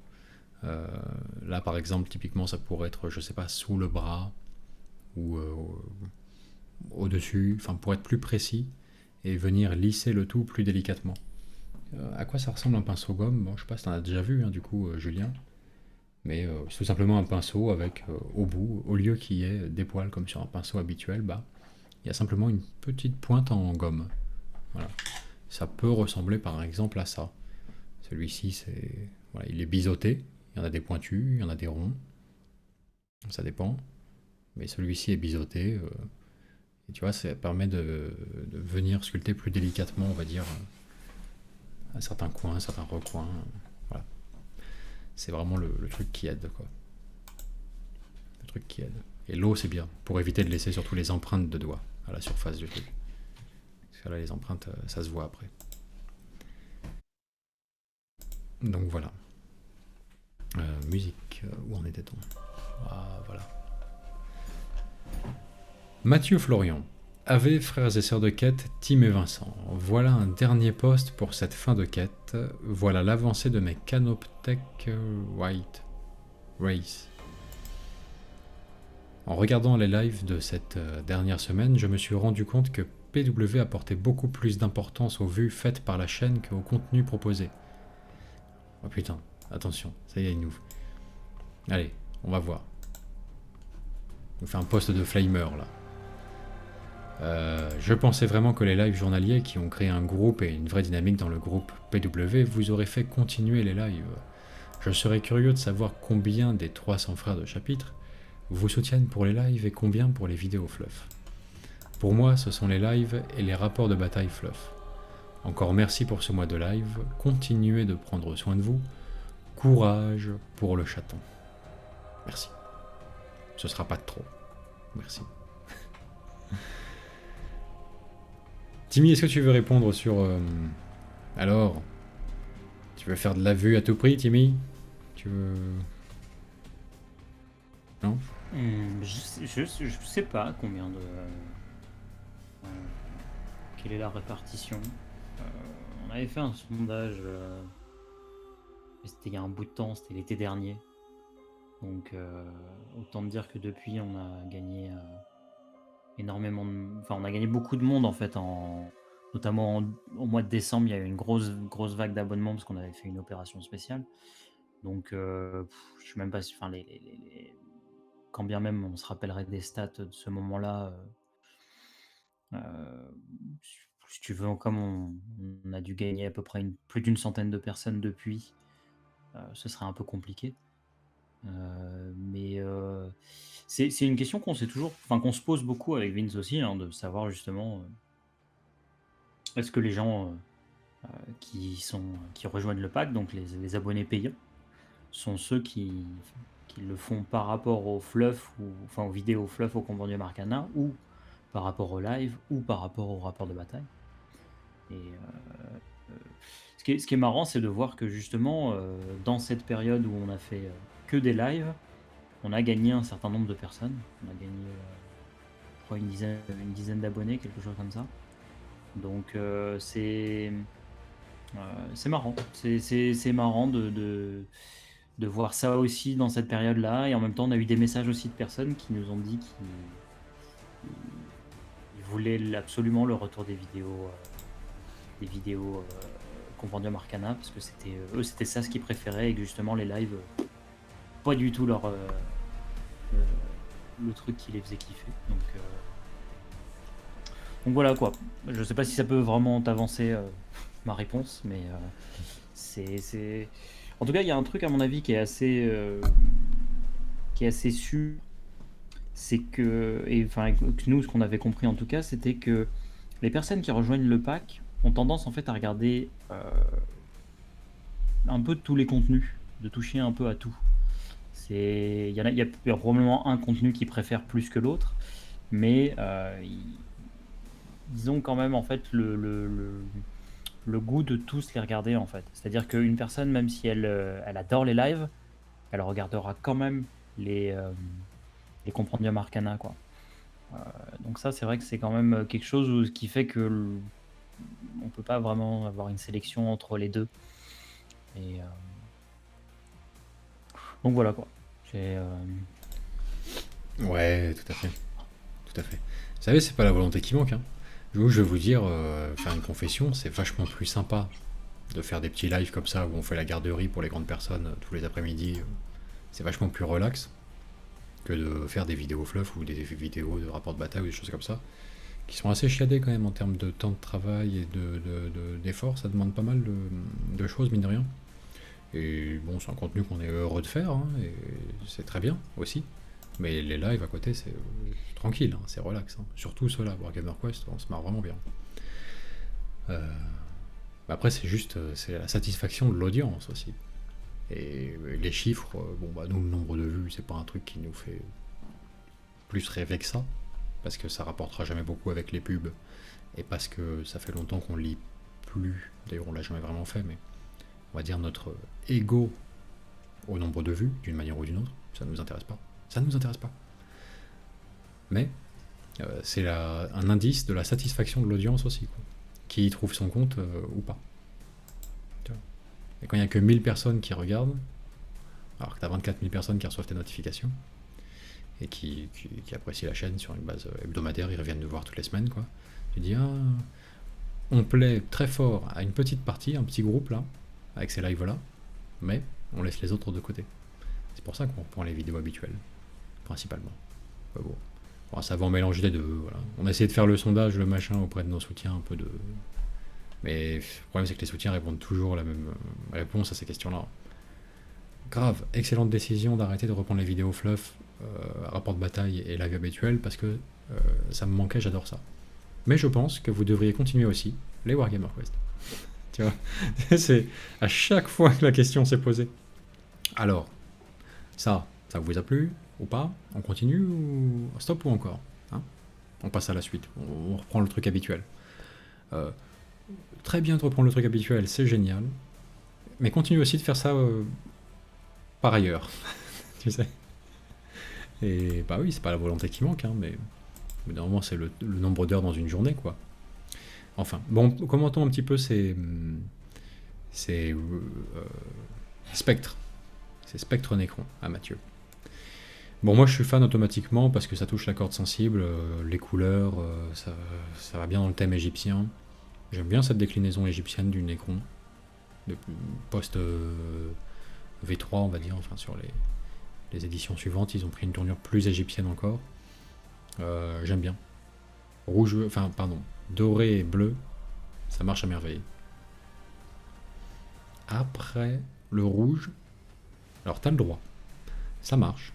Speaker 1: Là par exemple, typiquement ça pourrait être, je sais pas, sous le bras ou au-dessus, enfin pour être plus précis et venir lisser le tout plus délicatement. À quoi ça ressemble un pinceau gomme? Bon, je sais pas si t'en as déjà vu, hein, du coup, Julien. Mais c'est tout simplement un pinceau avec au bout, au lieu qu'il y ait des poils comme sur un pinceau habituel, bah, il y a simplement une petite pointe en gomme. Voilà. Ça peut ressembler par exemple à ça. Celui-ci, c'est, voilà, il est biseauté. Il y en a des pointus, il y en a des ronds. Ça dépend. Mais celui-ci est biseauté. Et tu vois, ça permet de venir sculpter plus délicatement, on va dire, à certains coins, certains recoins. Voilà. C'est vraiment le truc qui aide, quoi. Le truc qui aide. Et l'eau, c'est bien, pour éviter de laisser surtout les empreintes de doigts à la surface du truc. Parce que là, les empreintes, ça se voit après. Donc voilà. Musique, où en était-on? Ah, voilà. Mathieu Florian. Ave, frères et sœurs de quête, Tim et Vincent. Voilà un dernier post pour cette fin de quête. Voilà l'avancée de mes Canoptech White Race. En regardant les lives de cette dernière semaine, je me suis rendu compte que PW apportait beaucoup plus d'importance aux vues faites par la chaîne qu'au contenu proposé. Oh putain, attention, ça y est, il nous... Allez, on va voir. On fait un post de flamer là. Je pensais vraiment que les lives journaliers qui ont créé un groupe et une vraie dynamique dans le groupe PW vous auraient fait continuer les lives. Je serais curieux de savoir combien des 300 frères de chapitre vous soutiennent pour les lives et combien pour les vidéos fluff. Pour moi, ce sont les lives et les rapports de bataille fluff. Encore merci pour ce mois de live, continuez de prendre soin de vous, courage pour le chaton. Merci. Ce sera pas de trop. Merci. Timmy, est-ce que tu veux répondre sur... Alors, tu veux faire de la vue à tout prix, Timmy? Tu veux... Non?
Speaker 2: Je sais pas combien de... quelle est la répartition. On avait fait un sondage, c'était il y a un bout de temps, c'était l'été dernier. Donc autant me dire que depuis on a gagné énormément de... Enfin on a gagné beaucoup de monde en fait, notamment au mois de décembre il y a eu une grosse vague d'abonnements parce qu'on avait fait une opération spéciale. Donc je suis même pas... Enfin, quand bien même on se rappellerait des stats de ce moment-là, si tu veux, comme on a dû gagner à peu près plus d'une centaine de personnes depuis, ce serait un peu compliqué. Mais c'est une question qu'on s'est toujours, enfin qu'on se pose beaucoup avec Vince aussi, hein, de savoir justement est-ce que les gens qui rejoignent le pack, donc les abonnés payants, sont ceux qui le font par rapport au fluff, enfin aux vidéos fluff au Compendium Arcana, ou par rapport au live, ou par rapport au rapport de bataille. Et ce qui est marrant, c'est de voir que justement, dans cette période où on a fait que des lives, on a gagné un certain nombre de personnes. On a gagné, je crois, une dizaine d'abonnés, quelque chose comme ça. Donc c'est marrant. C'est marrant de voir ça aussi dans cette période-là. Et en même temps, on a eu des messages aussi de personnes qui nous ont dit qu'ils voulaient absolument le retour des vidéos Compendium Arcana, parce que c'était ça ce qu'ils préféraient, et que justement les lives, pas du tout le truc qui les faisait kiffer. Donc voilà quoi. Je sais pas si ça peut vraiment t'avancer ma réponse, mais c'est... En tout cas, il y a un truc à mon avis qui est assez sûr, c'est que, nous, ce qu'on avait compris en tout cas, c'était que les personnes qui rejoignent le pack ont tendance en fait à regarder un peu tous les contenus, de toucher un peu à tout. Il y a probablement un contenu qu'ils préfèrent plus que l'autre, mais ils ont quand même en fait le goût de tous les regarder en fait. C'est-à-dire qu'une personne, même si elle adore les lives, elle regardera quand même les Compendium Arcana quoi. Donc ça, c'est vrai que c'est quand même quelque chose qui fait que on peut pas vraiment avoir une sélection entre les deux. Et donc voilà quoi.
Speaker 1: Ouais, tout à fait. Tout à fait. Vous savez, c'est pas la volonté qui manque. Hein. Je vais vous dire, faire une confession, c'est vachement plus sympa de faire des petits lives comme ça où on fait la garderie pour les grandes personnes tous les après-midi. C'est vachement plus relax que de faire des vidéos fluff ou des vidéos de rapport de bataille ou des choses comme ça, qui sont assez chiadées quand même en termes de temps de travail et d'effort. Ça demande pas mal de choses, mine de rien. Et bon, c'est un contenu qu'on est heureux de faire, hein, et c'est très bien aussi. Mais les lives à côté, c'est tranquille, hein, c'est relax. Hein. Surtout ceux-là, Warhammer Quest, on se marre vraiment bien. Après, c'est juste c'est la satisfaction de l'audience aussi. Et les chiffres, nous, le nombre de vues, c'est pas un truc qui nous fait plus rêver que ça, parce que ça rapportera jamais beaucoup avec les pubs, et parce que ça fait longtemps qu'on lit plus, d'ailleurs on l'a jamais vraiment fait, mais on va dire notre ego au nombre de vues, d'une manière ou d'une autre, ça ne nous intéresse pas. Ça ne nous intéresse pas. Mais c'est un indice de la satisfaction de l'audience aussi, quoi. Qui y trouve son compte ou pas. Et quand il n'y a que 1000 personnes qui regardent, alors que tu as 24 000 personnes qui reçoivent tes notifications, et qui apprécient la chaîne sur une base hebdomadaire, ils reviennent nous voir toutes les semaines, quoi. Tu dis, on plaît très fort à une petite partie, un petit groupe là, avec ces lives-là, mais on laisse les autres de côté. C'est pour ça qu'on reprend les vidéos habituelles, principalement. Bon, un savant mélange des deux, voilà. On a essayé de faire le sondage, le machin, auprès de nos soutiens, un peu de... Mais le problème, c'est que les soutiens répondent toujours la même réponse à ces questions-là. Grave, excellente décision d'arrêter de reprendre les vidéos fluff, rapport de bataille et live habituel, parce que ça me manquait, j'adore ça. Mais je pense que vous devriez continuer aussi les Warhammer Quest. Tu vois, c'est à chaque fois que la question s'est posée. Alors, ça vous a plu ou pas? On continue ou stop ou encore, hein? On passe à la suite, on reprend le truc habituel. Très bien de reprendre le truc habituel, c'est génial. Mais continue aussi de faire ça par ailleurs, tu sais. Et bah oui, c'est pas la volonté qui manque, hein, mais normalement c'est le nombre d'heures dans une journée, quoi. Enfin, bon, commentons un petit peu ces spectres. Ces spectres Necron à Mathieu. Bon, moi je suis fan automatiquement parce que ça touche la corde sensible, les couleurs, ça va bien dans le thème égyptien. J'aime bien cette déclinaison égyptienne du Necron, post V3 on va dire, enfin sur les éditions suivantes, ils ont pris une tournure plus égyptienne encore. J'aime bien. Doré et bleu, ça marche à merveille. Après, le rouge, alors t'as le droit, ça marche.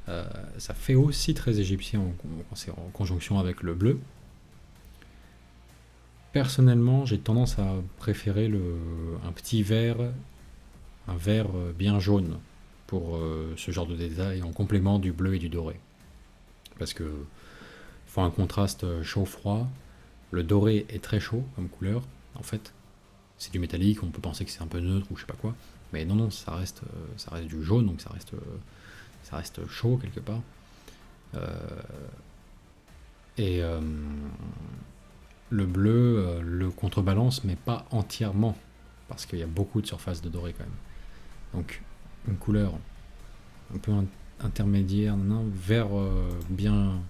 Speaker 1: Ça fait aussi très égyptien quand c'est en conjonction avec le bleu. personnellement, j'ai tendance à préférer un petit vert, un vert bien jaune pour ce genre de détail en complément du bleu et du doré. Parce que faut un contraste chaud-froid. Le doré est très chaud comme couleur, en fait. C'est du métallique, on peut penser que c'est un peu neutre ou je sais pas quoi. Mais non, ça reste du jaune, donc ça reste chaud quelque part. Le bleu le contrebalance, mais pas entièrement, parce qu'il y a beaucoup de surface de doré quand même. Donc une couleur un peu intermédiaire, vert bien...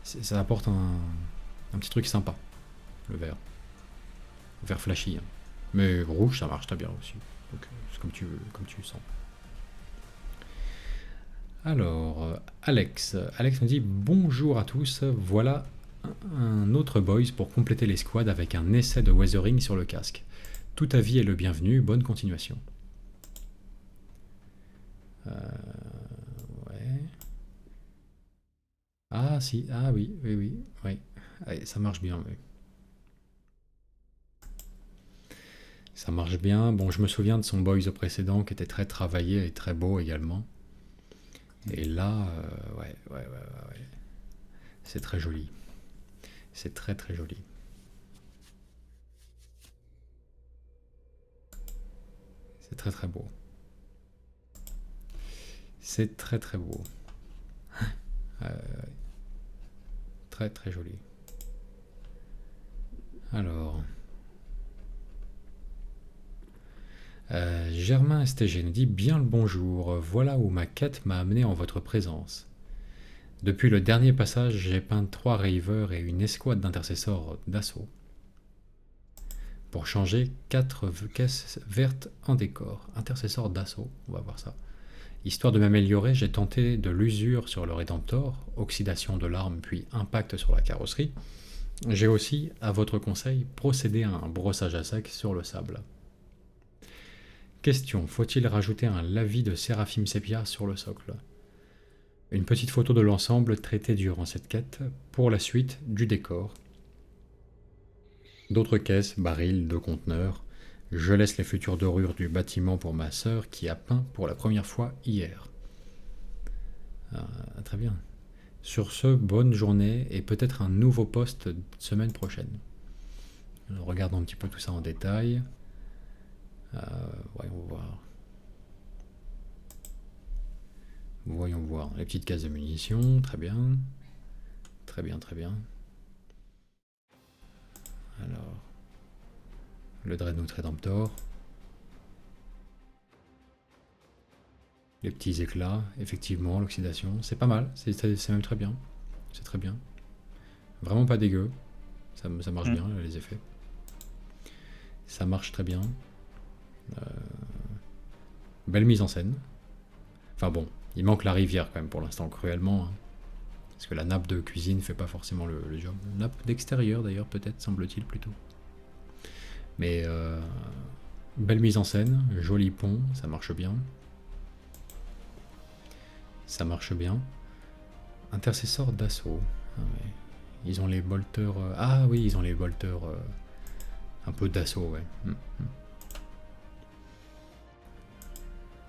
Speaker 1: Ça apporte un petit truc sympa, le vert. Vert flashy. Hein. Mais rouge, ça marche très bien aussi. Donc c'est comme tu le sens. Alors, Alex nous dit bonjour à tous, voilà un autre boys pour compléter les squads avec un essai de weathering sur le casque. Tout avis est le bienvenu, bonne continuation. Ouais. Ah si, ah oui. Allez, ça marche bien, oui. Ça marche bien. Bon, je me souviens de son boys précédent qui était très travaillé et très beau également. Et là, ouais. C'est très joli. C'est très très joli. C'est très très beau. C'est très très beau. Très très joli. Alors... Germain STG nous dit bien le bonjour, voilà où ma quête m'a amené en votre présence. Depuis le dernier passage, j'ai peint 3 ravers et une escouade d'intercesseurs d'assaut. Pour changer 4 caisses vertes en décor. Intercesseurs d'assaut, on va voir ça. Histoire de m'améliorer, j'ai tenté de l'usure sur le Rédemptor, oxydation de l'arme puis impact sur la carrosserie. J'ai aussi, à votre conseil, procédé à un brossage à sec sur le sable. Question, faut-il rajouter un lavis de Séraphim Sépia sur le socle? Une petite photo de l'ensemble traité durant cette quête, pour la suite du décor. D'autres caisses, barils, 2 conteneurs. Je laisse les futures dorures du bâtiment pour ma sœur qui a peint pour la première fois hier. Très bien. Sur ce, bonne journée et peut-être un nouveau poste semaine prochaine. Alors, regardons un petit peu tout ça en détail. Voyons voir. Les petites cases de munitions, très bien. Très bien. Alors, le Dreadnought Redemptor. Les petits éclats, effectivement, l'oxydation, c'est pas mal, c'est même très bien. C'est très bien. Vraiment pas dégueu. Ça marche bien, les effets. Ça marche très bien. Belle mise en scène. Enfin bon, il manque la rivière quand même pour l'instant, cruellement. Hein. Parce que la nappe de cuisine fait pas forcément le job. Nappe d'extérieur d'ailleurs, peut-être, semble-t-il plutôt. Mais belle mise en scène, joli pont, ça marche bien. Ça marche bien. Intercesseur d'assaut. Ah, ouais. Ils ont les bolteurs... Ah oui, ils ont les bolteurs... un peu d'assaut, ouais.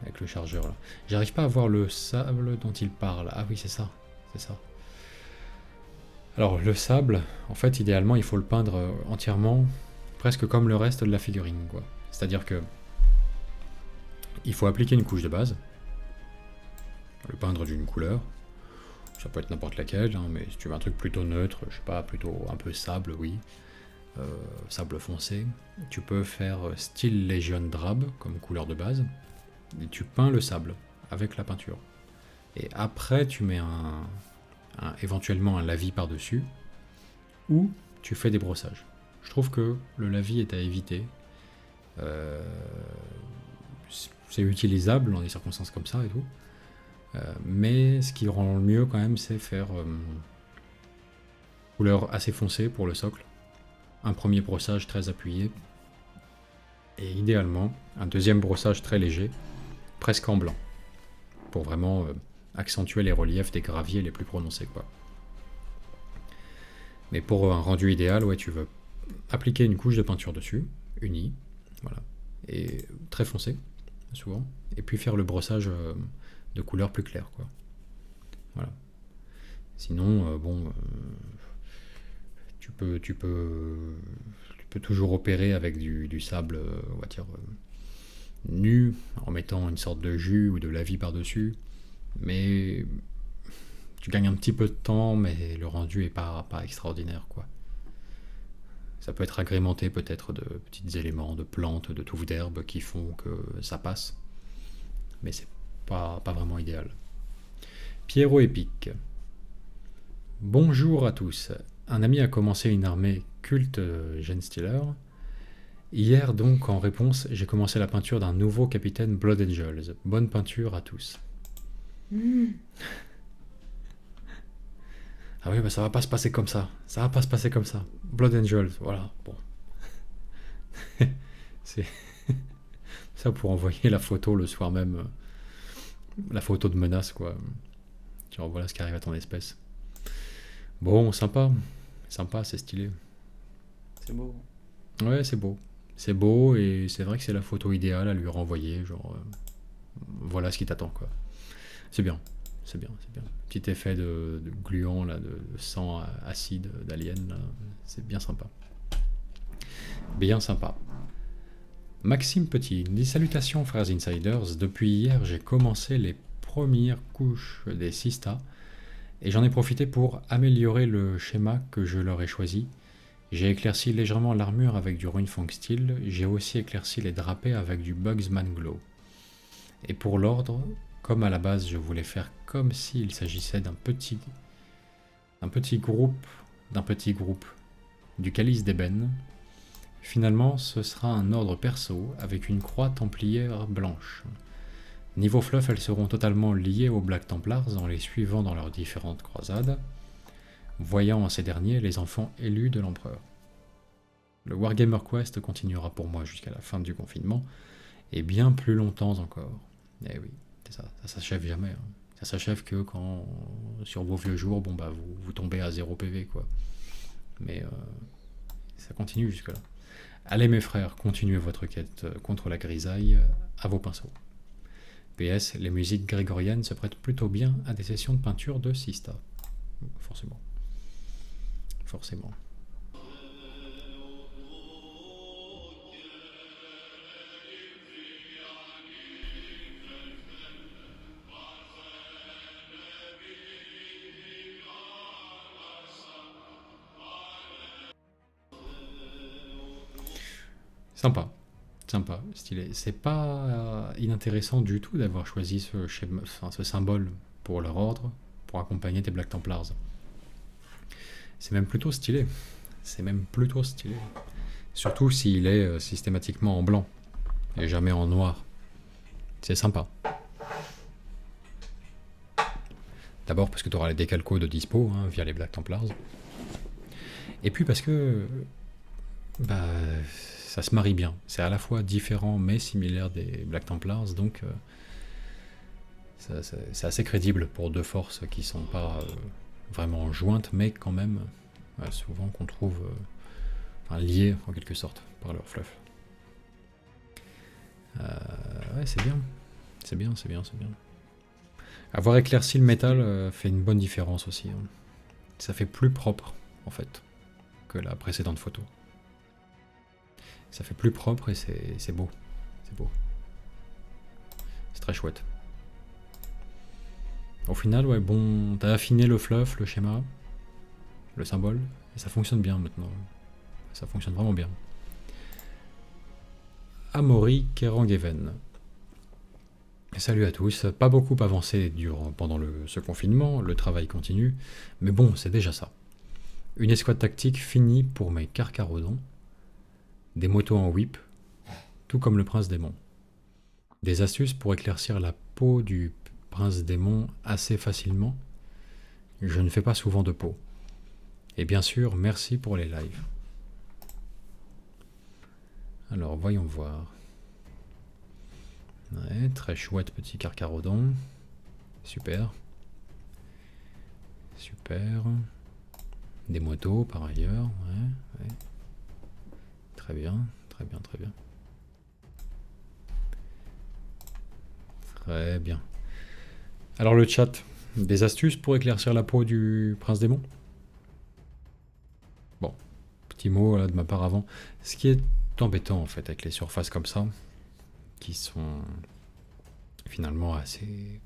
Speaker 1: Avec le chargeur là. J'arrive pas à voir le sable dont il parle. Ah oui, c'est ça. C'est ça. Alors, le sable, en fait, idéalement, il faut le peindre entièrement, presque comme le reste de la figurine, quoi. C'est-à-dire que il faut appliquer une couche de base, le peindre d'une couleur. Ça peut être n'importe laquelle, hein, mais si tu veux un truc plutôt neutre, je sais pas, plutôt un peu sable, oui. Sable foncé. Tu peux faire style Legion Drab comme couleur de base. Et tu peins le sable avec la peinture. Et après, tu mets éventuellement un lavis par-dessus, ou tu fais des brossages. Je trouve que le lavis est à éviter. C'est utilisable dans des circonstances comme ça et tout. Mais ce qui rend le mieux quand même, c'est faire couleur assez foncée pour le socle. Un premier brossage très appuyé. Et idéalement, un deuxième brossage très léger, presque en blanc. Pour vraiment accentuer les reliefs des graviers les plus prononcés, quoi. Mais pour un rendu idéal, ouais, tu veux appliquer une couche de peinture dessus, unie, voilà, et très foncée, souvent, et puis faire le brossage de couleurs plus claires, quoi. Voilà. Sinon, tu peux toujours opérer avec du sable, on va dire, nu, en mettant une sorte de jus ou de lavis par-dessus, mais tu gagnes un petit peu de temps, mais le rendu est pas extraordinaire, quoi. Ça peut être agrémenté peut-être de petits éléments, de plantes, de touffes d'herbe qui font que ça passe, mais c'est pas vraiment idéal. Pierrot épique. Bonjour à tous. Un ami a commencé une armée culte Genestealer. Hier donc, en réponse, j'ai commencé la peinture d'un nouveau capitaine Blood Angels. Bonne peinture à tous. Ah oui, bah ça va pas se passer comme ça. Ça va pas se passer comme ça. Blood Angels, voilà. Bon. C'est ça pour envoyer la photo le soir même. La photo de menace, quoi. Genre voilà ce qui arrive à ton espèce. Bon, sympa. Sympa, c'est stylé.
Speaker 2: C'est beau.
Speaker 1: Ouais, c'est beau. C'est beau et c'est vrai que c'est la photo idéale à lui renvoyer. Genre, voilà ce qui t'attend, quoi. C'est bien. C'est bien, c'est bien. Petit effet de gluant, là, de sang acide d'alien, là. C'est bien sympa. Bien sympa. Maxime Petit dit salutations, frères insiders. Depuis hier, j'ai commencé les premières couches des Sista et j'en ai profité pour améliorer le schéma que je leur ai choisi. J'ai éclairci légèrement l'armure avec du Runefang Steel, j'ai aussi éclairci les drapés avec du Bugsman Glow. Et pour l'ordre, comme à la base je voulais faire comme s'il s'agissait d'un petit groupe, du Calice d'Ébène, finalement ce sera un ordre perso avec une croix templière blanche. Niveau fluff, elles seront totalement liées aux Black Templars en les suivant dans leurs différentes croisades, voyant en ces derniers les enfants élus de l'empereur. Le Wargamer Quest continuera pour moi jusqu'à la fin du confinement, et bien plus longtemps encore. Eh oui, c'est ça s'achève jamais. Hein. Ça s'achève que quand, sur vos vieux jours, bon bah vous tombez à 0 PV, quoi. Mais ça continue jusque là. Allez mes frères, continuez votre quête contre la grisaille à vos pinceaux. PS, les musiques grégoriennes se prêtent plutôt bien à des sessions de peinture de Sista. Forcément. Forcément. Sympa. Sympa, stylé. C'est pas inintéressant du tout d'avoir choisi ce symbole pour leur ordre, pour accompagner tes Black Templars. C'est même plutôt stylé. C'est même plutôt stylé. Surtout s'il est systématiquement en blanc et jamais en noir. C'est sympa. D'abord parce que tu auras les décalcos de dispo via les Black Templars. Et puis parce que ça se marie bien. C'est à la fois différent mais similaire des Black Templars, donc c'est assez crédible pour deux forces qui sont pas vraiment jointes, mais quand même souvent qu'on trouve liées en quelque sorte par leur fluff. Ouais, c'est bien. C'est bien. Avoir éclairci le métal fait une bonne différence aussi. Hein. Ça fait plus propre en fait que la précédente photo. Ça fait plus propre et c'est beau. C'est beau. C'est très chouette. Au final, ouais, bon, t'as affiné le fluff, le schéma, le symbole, et ça fonctionne bien maintenant. Ça fonctionne vraiment bien. Amaury Kerangeven. Salut à tous. Pas beaucoup avancé pendant ce confinement, le travail continue, mais bon, c'est déjà ça. Une escouade tactique finie pour mes carcarodons. Des motos en whip, tout comme le prince démon. Des astuces pour éclaircir la peau du prince démon assez facilement. Je ne fais pas souvent de peau. Et bien sûr, merci pour les lives. Alors, voyons voir. Ouais, très chouette petit carcarodon. Super. Super. Des motos par ailleurs, ouais. Très bien, très bien, très bien. Très bien. Alors le chat, des astuces pour éclaircir la peau du prince démon? Bon, petit mot là, de ma part avant. Ce qui est embêtant en fait avec les surfaces comme ça, qui sont finalement assez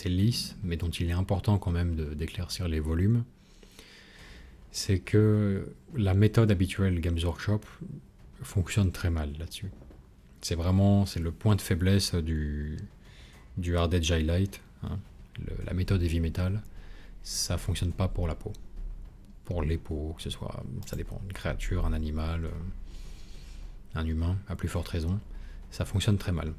Speaker 1: lisses, mais dont il est important quand même d'éclaircir les volumes, c'est que la méthode habituelle Games Workshop fonctionne très mal là-dessus. C'est le point de faiblesse du Hard Edge Highlight, hein. La méthode Heavy Metal, ça fonctionne pas pour la peau. Pour les peaux, que ce soit, ça dépend, une créature, un animal, un humain, à plus forte raison, ça fonctionne très mal.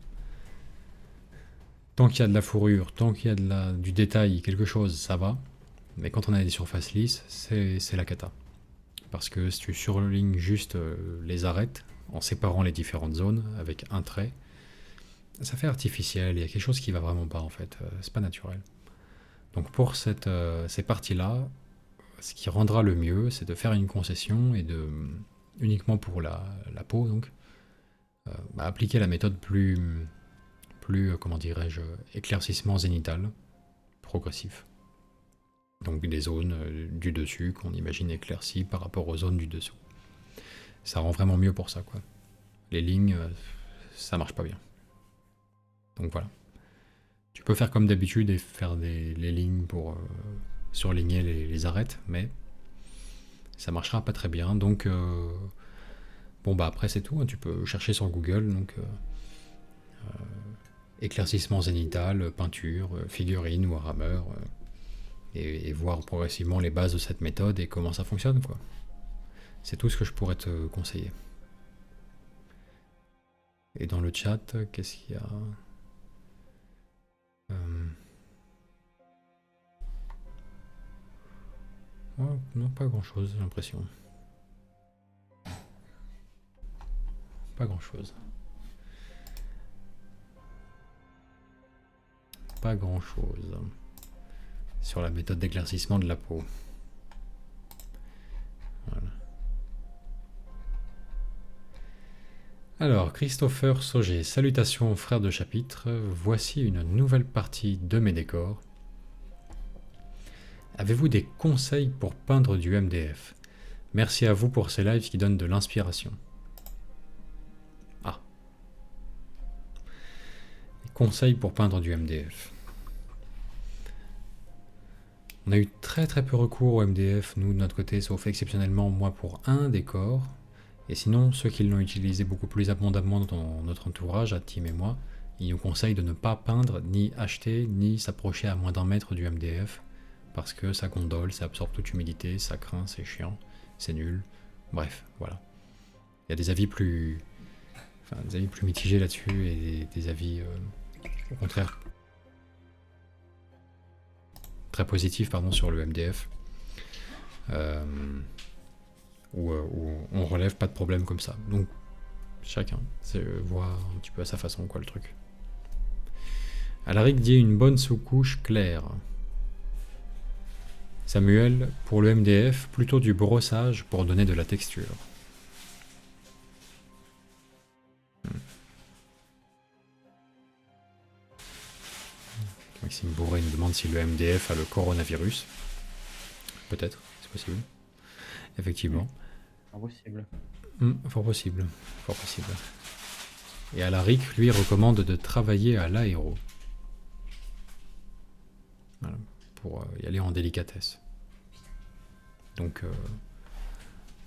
Speaker 1: Tant qu'il y a de la fourrure, tant qu'il y a du détail, quelque chose, ça va. Mais quand on a des surfaces lisses, c'est la cata. Parce que si tu surlignes juste les arêtes, en séparant les différentes zones avec un trait, ça fait artificiel, il y a quelque chose qui va vraiment pas en fait, c'est pas naturel. Donc pour ces parties-là, ce qui rendra le mieux, c'est de faire une concession et uniquement pour la peau, donc, appliquer la méthode plus comment dirais-je, éclaircissement zénital, progressif. Donc des zones du dessus qu'on imagine éclaircies par rapport aux zones du dessous. Ça rend vraiment mieux pour ça, quoi. Les lignes, ça marche pas bien. Donc voilà. Tu peux faire comme d'habitude et faire les lignes pour surligner les arêtes, mais ça marchera pas très bien. Donc bon bah après c'est tout, hein. Tu peux chercher sur Google, donc éclaircissement zénital, peinture, figurine, Warhammer, et voir progressivement les bases de cette méthode et comment ça fonctionne, quoi. C'est tout ce que je pourrais te conseiller. Et dans le chat, qu'est-ce qu'il y a? Oh, non, pas grand-chose, j'ai l'impression. Pas grand-chose. Pas grand-chose sur la méthode d'éclaircissement de la peau. Voilà. Alors, Christopher Sauger, salutations frères de chapitre, voici une nouvelle partie de mes décors. Avez-vous des conseils pour peindre du MDF? Merci à vous pour ces lives qui donnent de l'inspiration. Ah. Des conseils pour peindre du MDF. On a eu très peu recours au MDF, nous de notre côté, sauf exceptionnellement moi pour un décor. Et sinon, ceux qui l'ont utilisé beaucoup plus abondamment dans notre entourage, à Tim et moi, ils nous conseillent de ne pas peindre, ni acheter, ni s'approcher à moins d'1 mètre du MDF, parce que ça gondole, ça absorbe toute humidité, ça craint, c'est chiant, c'est nul. Bref, voilà. Il y a des avis plus mitigés là-dessus, et des avis, au contraire, très positifs, pardon, sur le MDF. Où on relève pas de problème comme ça. Donc chacun voit un petit peu à sa façon, quoi, le truc. Alaric dit une bonne sous-couche claire. Samuel, pour le MDF, plutôt du brossage pour donner de la texture. Maxime Bourré nous demande si le MDF a le coronavirus. Peut-être, c'est possible. Effectivement.
Speaker 2: Impossible.
Speaker 1: Fort possible, fort possible. Et Alaric, lui, recommande de travailler à l'aéro. Voilà, pour y aller en délicatesse. Donc,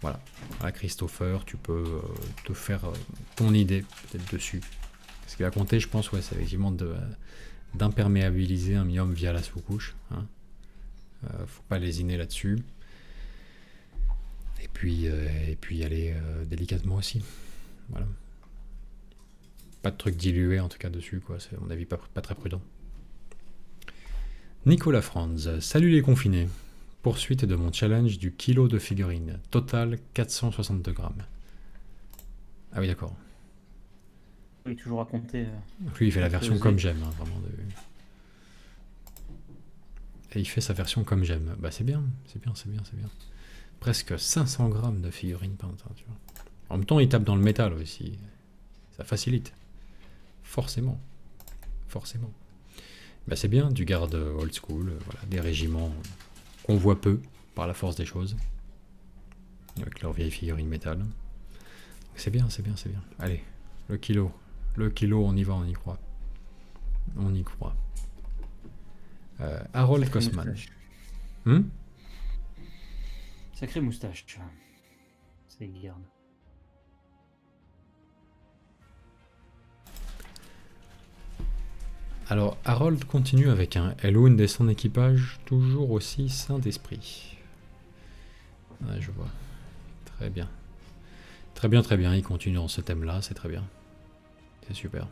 Speaker 1: voilà. À Christopher, tu peux te faire ton idée, peut-être, dessus. Ce qui va compter, je pense, ouais, c'est effectivement d'imperméabiliser un minimum via la sous-couche. Hein. Faut pas lésiner là-dessus. Et puis y aller délicatement aussi. Voilà. Pas de truc dilué en tout cas dessus, quoi. C'est à mon avis pas très prudent. Nicolas Franz, salut les confinés. Poursuite de mon challenge du kilo de figurines. Total 462 grammes. Ah oui, d'accord.
Speaker 2: Oui, toujours à compter.
Speaker 1: Lui, il fait la version comme j'aime, hein, vraiment. Et il fait sa version comme j'aime. Bah c'est bien, c'est bien. Presque 500 grammes de figurines peintes, hein, tu vois. En même temps, il tape dans le métal aussi. Ça facilite. Forcément. Forcément. Bah, c'est bien, du garde old school, voilà, des régiments qu'on voit peu par la force des choses. Avec leurs vieilles figurines métal. C'est bien, c'est bien, c'est bien. Allez, le kilo. Le kilo, on y va, on y croit. On y croit. Harold
Speaker 2: Sacré
Speaker 1: Kosman.
Speaker 2: moustache. Sacré moustache. C'est garde.
Speaker 1: Alors, Harold continue avec un Elwood et son équipage toujours aussi sain d'esprit. Ouais, je vois. Très bien. Très bien, très bien. Il continue dans ce thème-là, c'est très bien. C'est super.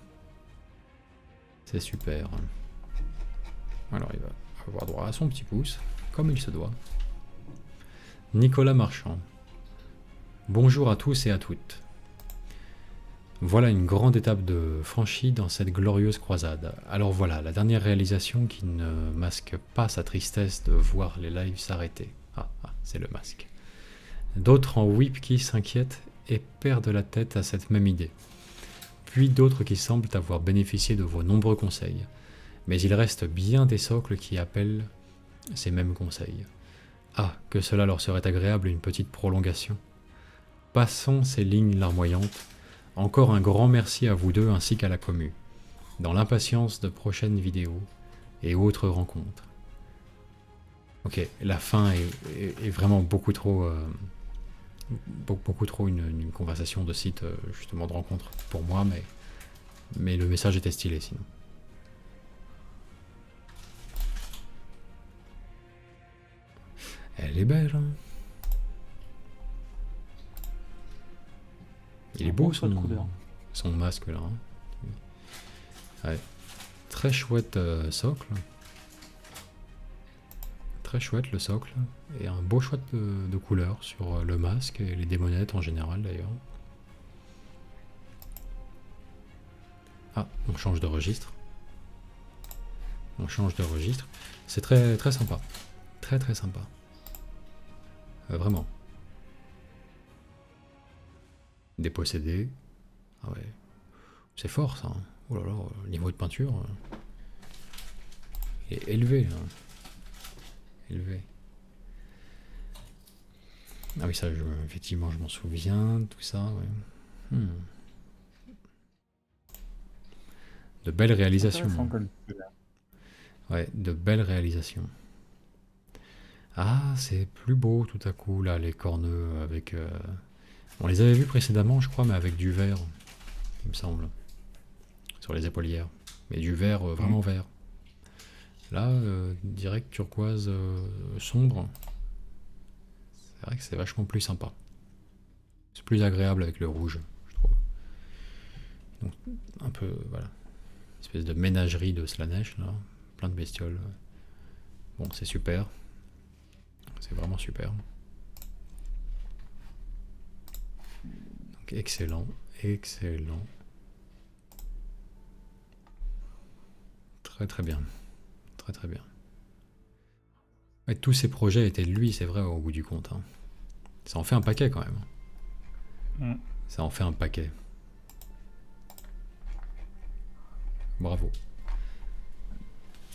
Speaker 1: C'est super. Alors, il va avoir droit à son petit pouce, comme il se doit. Nicolas Marchand. Bonjour à tous et à toutes. Voilà une grande étape de franchie dans cette glorieuse croisade. Alors voilà, la dernière réalisation qui ne masque pas sa tristesse de voir les lives s'arrêter. Ah, c'est le masque. D'autres en whip qui s'inquiètent et perdent la tête à cette même idée. Puis d'autres qui semblent avoir bénéficié de vos nombreux conseils. Mais il reste bien des socles qui appellent ces mêmes conseils. Ah, que cela leur serait agréable une petite prolongation. Passons ces lignes larmoyantes. Encore un grand merci à vous deux ainsi qu'à la commu, dans l'impatience de prochaines vidéos et autres rencontres. Ok, la fin est vraiment beaucoup trop une conversation de site, justement de rencontre pour moi, mais le message était stylé sinon. Elle est belle, hein. Il est beau son masque là. Hein. Ouais. Très chouette socle. Très chouette le socle. Et un beau choix de couleurs sur le masque et les démonettes en général d'ailleurs. Ah, on change de registre. On change de registre. C'est très très sympa. Très très sympa. Vraiment. Dépossédé. Ah ouais. C'est fort ça. Hein. Oh là là, le niveau de peinture est élevé. Hein. Élevé. Ah oui, ça, effectivement, je m'en souviens, tout ça. Ouais. De belles réalisations. Ouais, de belles réalisations. Ah, c'est plus beau tout à coup, là, les corneux avec... On les avait vus précédemment, je crois, mais avec du vert, il me semble, sur les épaulières. Mais du vert, vraiment vert. Là, direct turquoise sombre. C'est vrai que c'est vachement plus sympa. C'est plus agréable avec le rouge, je trouve. Donc, un peu, voilà. Une espèce de ménagerie de Slanesh, là. Plein de bestioles. Bon, c'est super. C'est vraiment super. Donc, excellent, excellent. Très très bien. Très très bien. Et tous ces projets étaient de lui, c'est vrai, au bout du compte. Hein. Ça en fait un paquet quand même. Ça en fait un paquet. Bravo.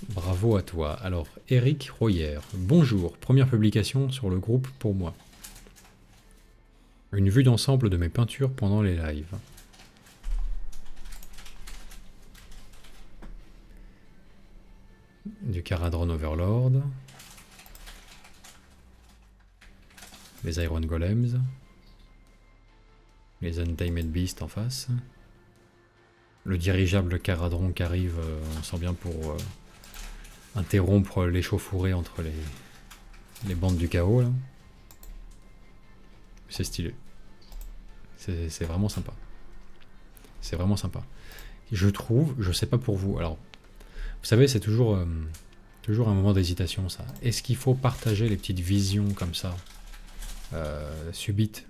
Speaker 1: Bravo à toi. Alors, Eric Royer. Bonjour. Première publication sur le groupe pour moi. Une vue d'ensemble de mes peintures pendant les lives. Du Caradron Overlord. Les Iron Golems. Les Untamed Beasts en face. Le dirigeable Caradron qui arrive, on sent bien pour interrompre l'échauffourée entre les bandes du chaos. Là. C'est stylé. C'est vraiment sympa. C'est vraiment sympa. Je trouve, je sais pas pour vous, alors, vous savez, c'est toujours un moment d'hésitation, ça. Est-ce qu'il faut partager les petites visions comme ça, subites,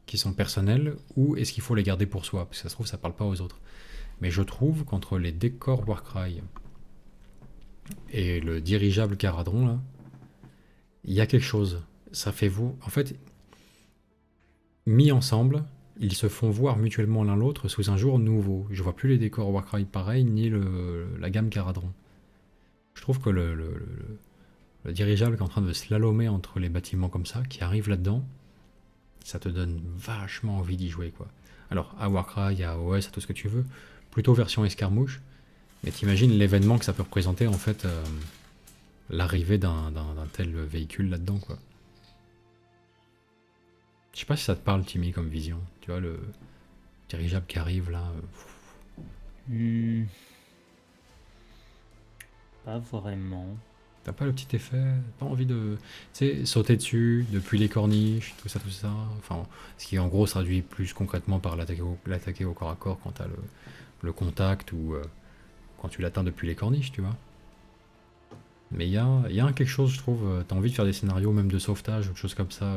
Speaker 1: qui sont personnelles, ou est-ce qu'il faut les garder pour soi? Parce que ça se trouve, ça parle pas aux autres. Mais je trouve qu'entre les décors Warcry et le dirigeable Caradron, là, il y a quelque chose. Ça fait vous... En fait, mis ensemble, ils se font voir mutuellement l'un l'autre sous un jour nouveau. Je vois plus les décors Warcry pareil, ni la gamme Caradron. Je trouve que le dirigeable qui est en train de slalomer entre les bâtiments comme ça, qui arrive là-dedans, ça te donne vachement envie d'y jouer, quoi. Alors, à Warcry, à OS, à tout ce que tu veux, plutôt version escarmouche, mais t'imagines l'événement que ça peut représenter, en fait, l'arrivée d'un tel véhicule là-dedans, quoi. Je sais pas si ça te parle, Timmy, comme vision. Tu vois, le dirigeable qui arrive, là.
Speaker 11: Pas vraiment.
Speaker 1: T'as pas le petit effet, pas envie de, tu sais, sauter dessus, depuis les corniches, tout ça, enfin, ce qui en gros se traduit plus concrètement par l'attaquer au corps à corps quand t'as le contact ou quand tu l'atteins depuis les corniches, tu vois. Mais il y a quelque chose, je trouve, t'as envie de faire des scénarios même de sauvetage ou de choses comme ça,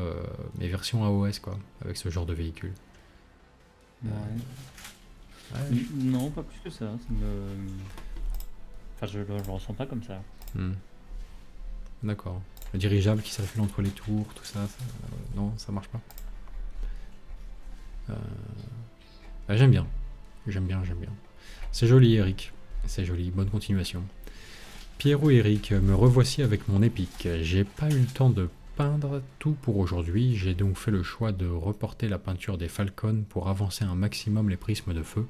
Speaker 1: mais version AOS, quoi, avec ce genre de véhicule.
Speaker 11: Ouais. Non, pas plus que ça. Enfin, je le ressens pas comme ça.
Speaker 1: D'accord. Le dirigeable qui s'affile entre les tours, tout ça, non, ça marche pas. J'aime bien. J'aime bien. C'est joli, Eric. C'est joli, bonne continuation. Pierrot Eric, me revoici avec mon épique. J'ai pas eu le temps de peindre tout pour aujourd'hui, j'ai donc fait le choix de reporter la peinture des Falcons pour avancer un maximum les prismes de feu,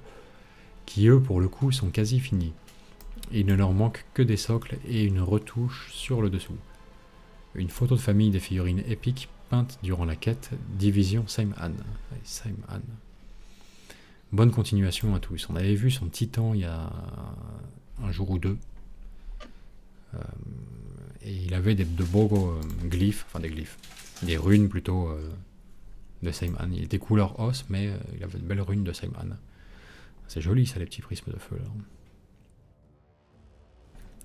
Speaker 1: qui eux pour le coup sont quasi finis. Il ne leur manque que des socles et une retouche sur le dessous. Une photo de famille des figurines épiques peintes durant la quête Division Saim-Han. Bonne continuation à tous. On avait vu son titan il y a un jour ou deux. Et il avait de beaux glyphes, enfin des glyphes, des runes plutôt de Saim-Han. Il était couleur os, mais il avait de belles runes de Saim-Han. C'est joli ça, les petits prismes de feu là.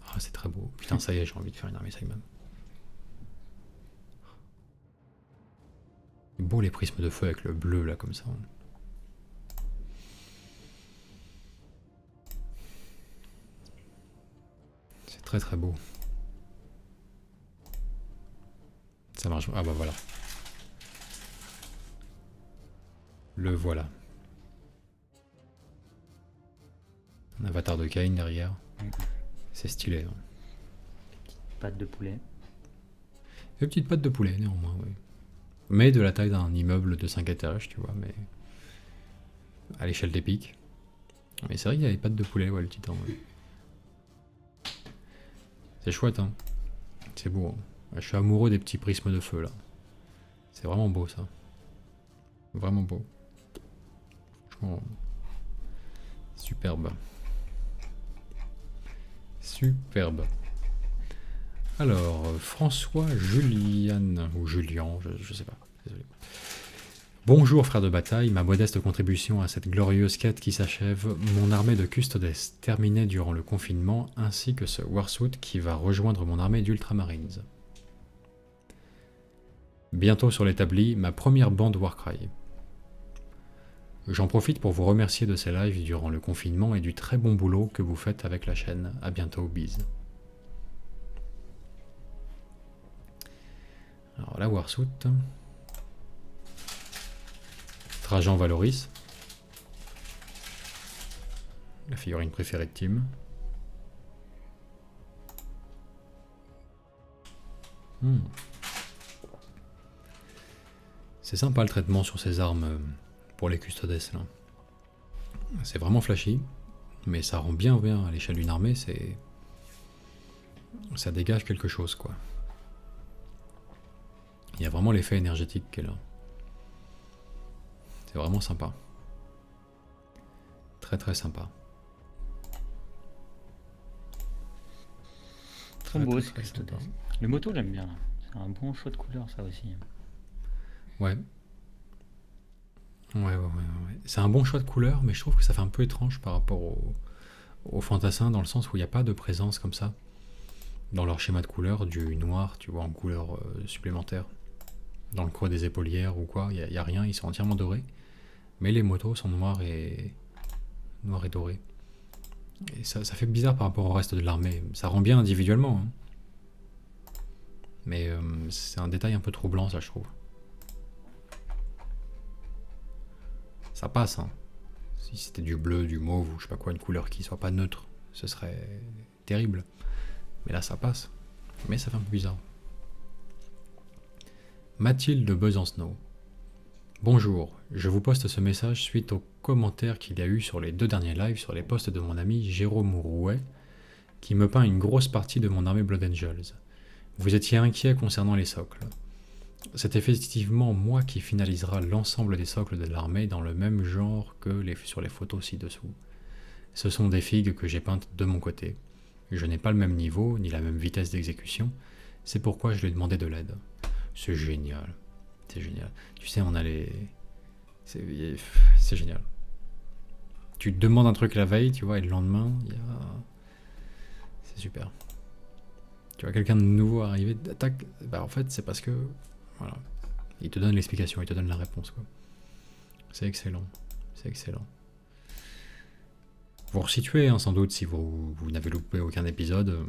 Speaker 1: Ah, c'est très beau. Putain, ça y est, j'ai envie de faire une armée Saim-Han. Beau les prismes de feu avec le bleu là comme ça. C'est très très beau. Ça marche. Ah bah voilà. Le voilà. Un avatar de Kain derrière. C'est stylé. Hein.
Speaker 11: Pâte de poulet.
Speaker 1: Une petite pâte de poulet néanmoins, oui. Mais de la taille d'un immeuble de 5 étages, tu vois, mais à l'échelle d'épique. Mais c'est vrai qu'il y a des pâtes de poulet, ouais, le titan. Ouais. C'est chouette, hein. C'est beau. Hein. Je suis amoureux des petits prismes de feu, là. C'est vraiment beau, ça. Vraiment beau. Franchement, superbe. Superbe. Alors, François Julian, ou Julian, je sais pas, désolé. Bonjour frère de bataille, ma modeste contribution à cette glorieuse quête qui s'achève, mon armée de custodes terminée durant le confinement, ainsi que ce Warsuit qui va rejoindre mon armée d'Ultramarines. Bientôt sur l'établi, ma première bande Warcry. J'en profite pour vous remercier de ces lives durant le confinement et du très bon boulot que vous faites avec la chaîne. A bientôt, bise. Alors la Warsuit. Trajan Valoris. La figurine préférée de Tim. C'est sympa le traitement sur ces armes pour les custodes là. C'est vraiment flashy, mais ça rend bien à l'échelle d'une armée, ça dégage quelque chose quoi. Il y a vraiment l'effet énergétique qui est là. C'est vraiment sympa. Très très sympa.
Speaker 11: Très beau ce custodes. Les motos j'aime bien. C'est un bon choix de couleur ça aussi.
Speaker 1: Ouais. Ouais. C'est un bon choix de couleur, mais je trouve que ça fait un peu étrange par rapport au fantassin, dans le sens où il n'y a pas de présence comme ça dans leur schéma de couleur, du noir, tu vois, en couleur supplémentaire. Dans le creux des épaulières ou quoi, il n'y a rien, ils sont entièrement dorés. Mais les motos sont noirs et dorés. Et ça fait bizarre par rapport au reste de l'armée. Ça rend bien individuellement. Hein. Mais c'est un détail un peu troublant, ça, je trouve. Ça passe, hein. Si c'était du bleu, du mauve ou je sais pas quoi, une couleur qui soit pas neutre, ce serait terrible. Mais là, ça passe. Mais ça fait un peu bizarre. Mathilde de Besancenot. Bonjour, je vous poste ce message suite aux commentaires qu'il y a eu sur les 2 derniers lives sur les posts de mon ami Jérôme Rouet, qui me peint une grosse partie de mon armée Blood Angels. Vous étiez inquiet concernant les socles. C'est effectivement moi qui finalisera l'ensemble des socles de l'armée dans le même genre que sur les photos ci-dessous. Ce sont des figues que j'ai peintes de mon côté. Je n'ai pas le même niveau, ni la même vitesse d'exécution, c'est pourquoi je lui ai demandé de l'aide. C'est génial. C'est génial. Tu sais, on a les... C'est génial. Tu te demandes un truc la veille, tu vois, et le lendemain, il y a... C'est super. Tu vois quelqu'un de nouveau arriver, tac, bah en fait, c'est parce que... Voilà. Il te donne l'explication, il te donne la réponse, quoi. C'est excellent. C'est excellent. Vous resituez, hein, sans doute, si vous n'avez loupé aucun épisode.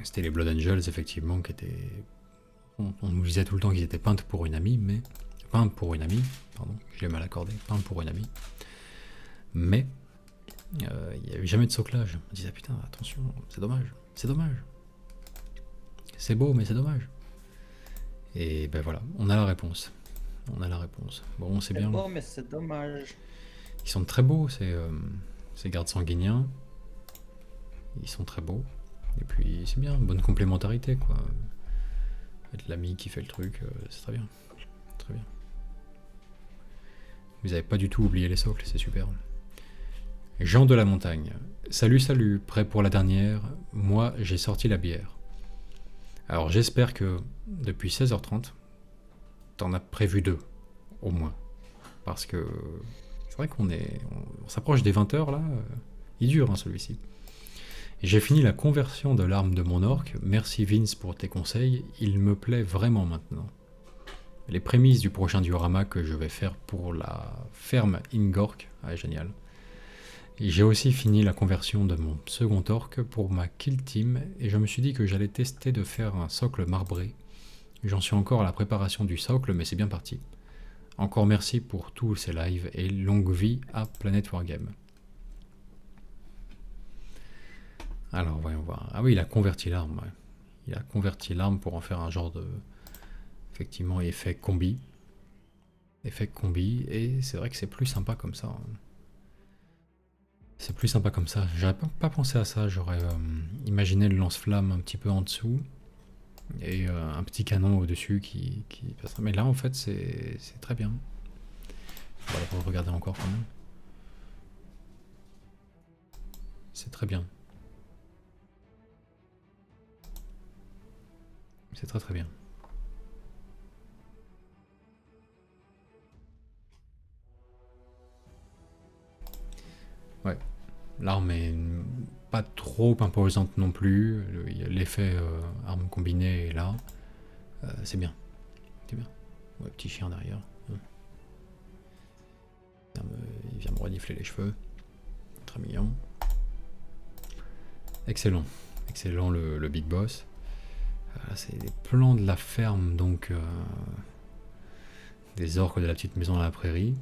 Speaker 1: C'était les Blood Angels, effectivement, qui étaient... On nous disait tout le temps qu'ils étaient peintes pour une amie, mais... Peintes pour une amie, pardon, je l'ai mal accordé, peintes pour une amie. Mais... il n'y a eu jamais de soclage. On disait, putain, attention, c'est dommage, c'est dommage. C'est beau, mais c'est dommage. Et ben voilà, on a la réponse. On a la réponse. Bon, c'est bien.
Speaker 2: C'est beau, mais c'est dommage.
Speaker 1: Ils sont très beaux, ces gardes sanguiniens. Ils sont très beaux. Et puis, c'est bien, bonne complémentarité, quoi. Être l'ami qui fait le truc, c'est très bien. Très bien. Vous avez pas du tout oublié les socles, c'est super. Jean de la Montagne. Salut, salut, prêt pour la dernière. Moi, j'ai sorti la bière. Alors, j'espère que depuis 16h30, t'en as prévu 2, au moins. Parce que c'est vrai qu'on s'approche des 20h, là. Il dure, hein, celui-ci. J'ai fini la conversion de l'arme de mon orc. Merci Vince pour tes conseils. Il me plaît vraiment maintenant. Les prémices du prochain diorama que je vais faire pour la ferme Ingork. Ah, génial. J'ai aussi fini la conversion de mon second orc pour ma kill team et je me suis dit que j'allais tester de faire un socle marbré. J'en suis encore à la préparation du socle, mais c'est bien parti. Encore merci pour tous ces lives et longue vie à Planet Wargame. Alors voyons voir. Ah oui, il a converti l'arme. Ouais. Il a converti l'arme pour en faire un genre de... Effectivement, effet combi. Effet combi, et c'est vrai que c'est plus sympa comme ça. C'est plus sympa comme ça. J'aurais pas pensé à ça. J'aurais imaginé le lance-flamme un petit peu en dessous et un petit canon au-dessus qui passe. Mais là, en fait, c'est très bien. On va le regarder encore quand même. C'est très bien. C'est très très bien. Ouais. L'arme est pas trop imposante non plus. L'effet arme combinée est là. C'est bien. C'est bien. Ouais, petit chien derrière. Il vient me renifler les cheveux. Très mignon. Excellent. Excellent le Big Boss. C'est les plans de la ferme, donc des orques de la petite maison à la prairie.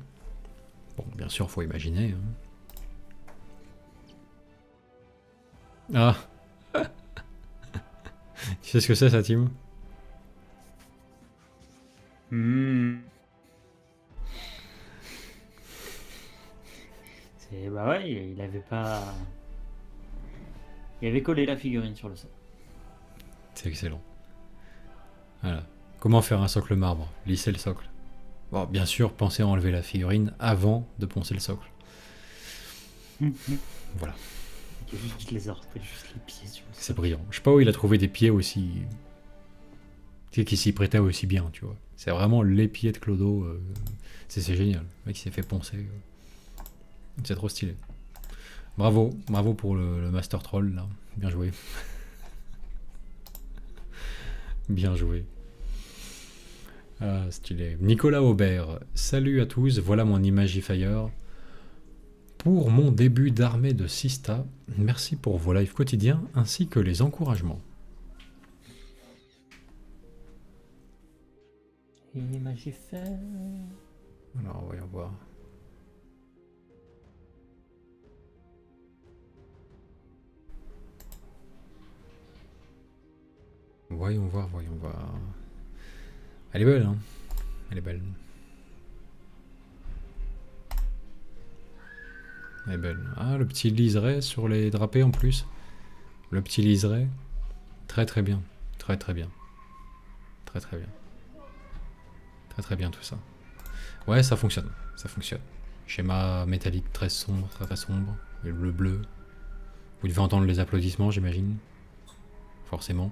Speaker 1: Bon, bien sûr, faut imaginer. Hein. Ah. Tu sais ce que c'est, ça, Tim?
Speaker 11: Bah ouais, il avait pas... Il avait collé la figurine sur le sol.
Speaker 1: C'est excellent. Voilà. Comment faire un socle marbre? Lisser le socle. Bon, bien sûr, pensez à enlever la figurine avant de poncer le socle. Voilà.
Speaker 11: Il y a juste les orques, juste les pieds sur le sol.
Speaker 1: C'est brillant. Je sais pas où il a trouvé des pieds aussi... qui s'y prêtaient aussi bien, tu vois. C'est vraiment les pieds de Clodo. C'est génial. Le mec s'est fait poncer. C'est trop stylé. Bravo. Bravo pour le Master Troll, là. Bien joué. Bien joué. Ah, stylé. Nicolas Aubert. Salut à tous, voilà mon Imagifier. Pour mon début d'armée de Sista, merci pour vos lives quotidiens ainsi que les encouragements.
Speaker 11: Imagifier.
Speaker 1: Alors, voyons voir. Voyons voir, voyons voir. Elle est belle, hein. Elle est belle. Elle est belle. Ah, le petit liseré sur les drapés en plus. Le petit liseré. Très très bien. Très très bien. Très très bien. Très très bien tout ça. Ouais, ça fonctionne. Ça fonctionne. Schéma métallique très sombre, très très sombre. Et le bleu. Vous devez entendre les applaudissements, j'imagine. Forcément.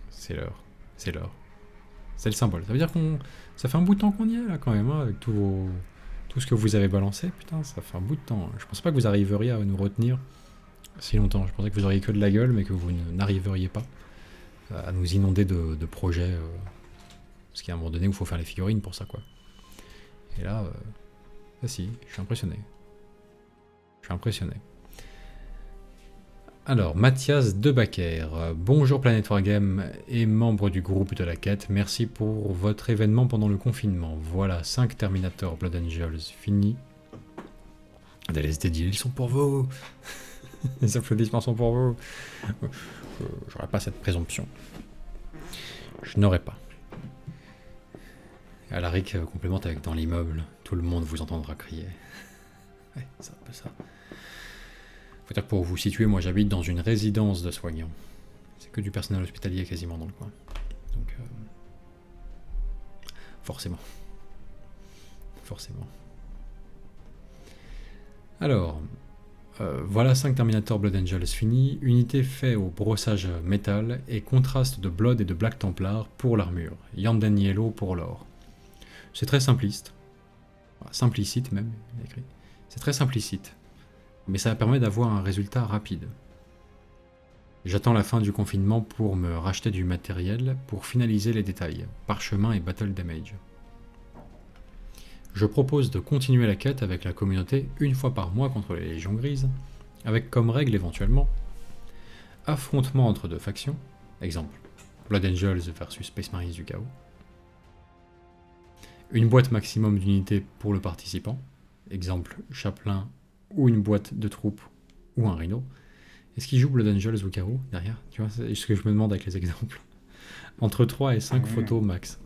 Speaker 1: C'est l'heure. C'est l'heure. C'est le symbole. Ça veut dire qu'on... Ça fait un bout de temps qu'on y est là quand même, hein, avec tout ce que vous avez balancé. Putain, ça fait un bout de temps. Je pense pas que vous arriveriez à nous retenir si longtemps. Je pensais que vous auriez que de la gueule, mais que vous n'arriveriez pas à nous inonder de projets. Parce qu'à un moment donné, il faut faire les figurines pour ça, quoi. Et là, si, je suis impressionné. Je suis impressionné. Alors, Mathias Debacker, bonjour Planet Wargame et membre du groupe de la quête, merci pour votre événement pendant le confinement. Voilà, 5 Terminator Blood Angels finis. Des LSD deals, ils sont pour vous. Les applaudissements sont pour vous. J'aurais pas cette présomption. Je n'aurais pas. Alaric complémente avec dans l'immeuble, tout le monde vous entendra crier. Ouais, c'est un peu ça. Faut dire que pour vous situer, moi j'habite dans une résidence de soignants. C'est que du personnel hospitalier quasiment dans le coin. Donc, forcément. Forcément. Alors, voilà 5 Terminator Blood Angels finis. Unité fait au brossage métal et contraste de Blood et de Black Templar pour l'armure. Yanden Yellow pour l'or. C'est très simpliste. Simplicite même, il est écrit. C'est très simplicite. Mais ça permet d'avoir un résultat rapide. J'attends la fin du confinement pour me racheter du matériel pour finaliser les détails, parchemin et battle damage. Je propose de continuer la quête avec la communauté une fois par mois contre les légions grises, avec comme règle éventuellement affrontement entre deux factions, exemple Blood Angels versus Space Marines du chaos, une boîte maximum d'unités pour le participant, exemple Chaplain ou une boîte de troupes ou un rhino. Est-ce qu'il joue Blood Angels ou Chaos derrière? Tu vois, c'est ce que je me demande avec les exemples. Entre 3 et 5 photos max.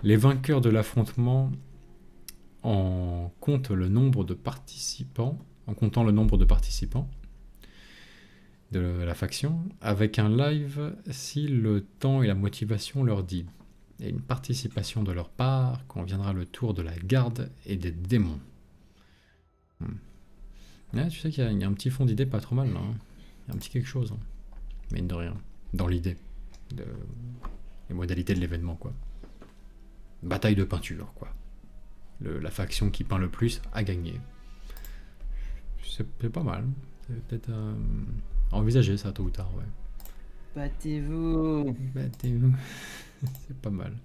Speaker 1: Les vainqueurs de l'affrontement en comptant le nombre de participants de la faction, avec un live si le temps et la motivation leur dit. Et une participation de leur part quand viendra le tour de la garde et des démons. Ouais, tu sais qu'il y a un petit fond d'idée pas trop mal là. Hein. Il y a un petit quelque chose. Hein. Mine de rien. Dans l'idée. Les modalités de l'événement, quoi. Bataille de peinture, quoi. La faction qui peint le plus a gagné. C'est pas mal. C'est peut-être envisager ça tôt ou tard, ouais.
Speaker 11: Battez-vous.
Speaker 1: Battez-vous. C'est pas mal.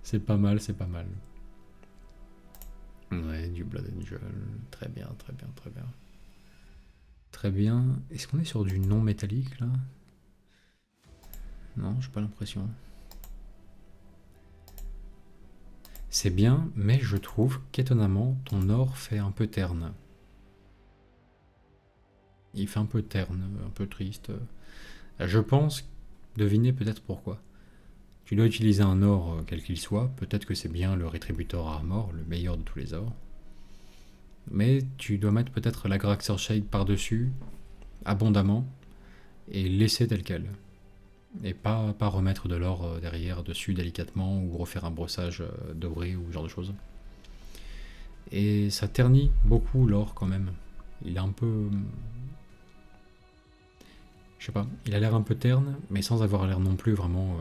Speaker 1: C'est pas mal, c'est pas mal. Ouais, du Blood Angel. Très bien, très bien, très bien. Très bien. Est-ce qu'on est sur du non métallique, là? Non, j'ai pas l'impression. C'est bien, mais je trouve qu'étonnamment, ton or fait un peu terne. Il fait un peu terne, un peu triste. Je pense deviner peut-être pourquoi. Tu dois utiliser un or quel qu'il soit, peut-être que c'est bien le Retributor Armor, le meilleur de tous les ors. Mais tu dois mettre peut-être la Graxer Shade par-dessus, abondamment, et laisser tel quel. Et pas remettre de l'or derrière, dessus délicatement, ou refaire un brossage doré ou ce genre de choses. Et ça ternit beaucoup l'or quand même. Il est un peu... Je sais pas, il a l'air un peu terne, mais sans avoir l'air non plus vraiment...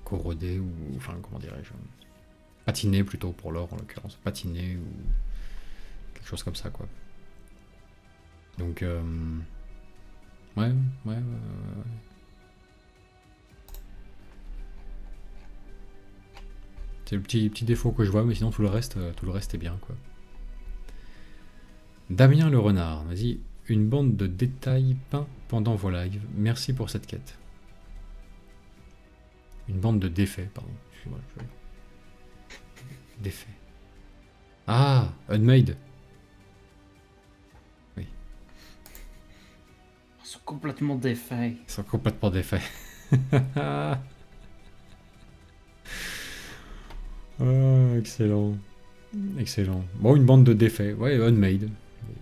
Speaker 1: corrodé ou enfin comment dirais-je, patiné plutôt pour l'or en l'occurrence, patiné ou quelque chose comme ça quoi. Donc ouais. C'est le petit défaut que je vois, mais sinon tout le reste est bien quoi. Damien le renard, vas-y, une bande de détails peints pendant vos lives, merci pour cette quête. Une bande de défaits, pardon. Excuse-moi, Défait. Ah, Unmade. Oui,
Speaker 2: Ils sont complètement défaits.
Speaker 1: ils sont complètement défaits. Ah, excellent. Excellent. Bon, une bande de défaits. Ouais, Unmade.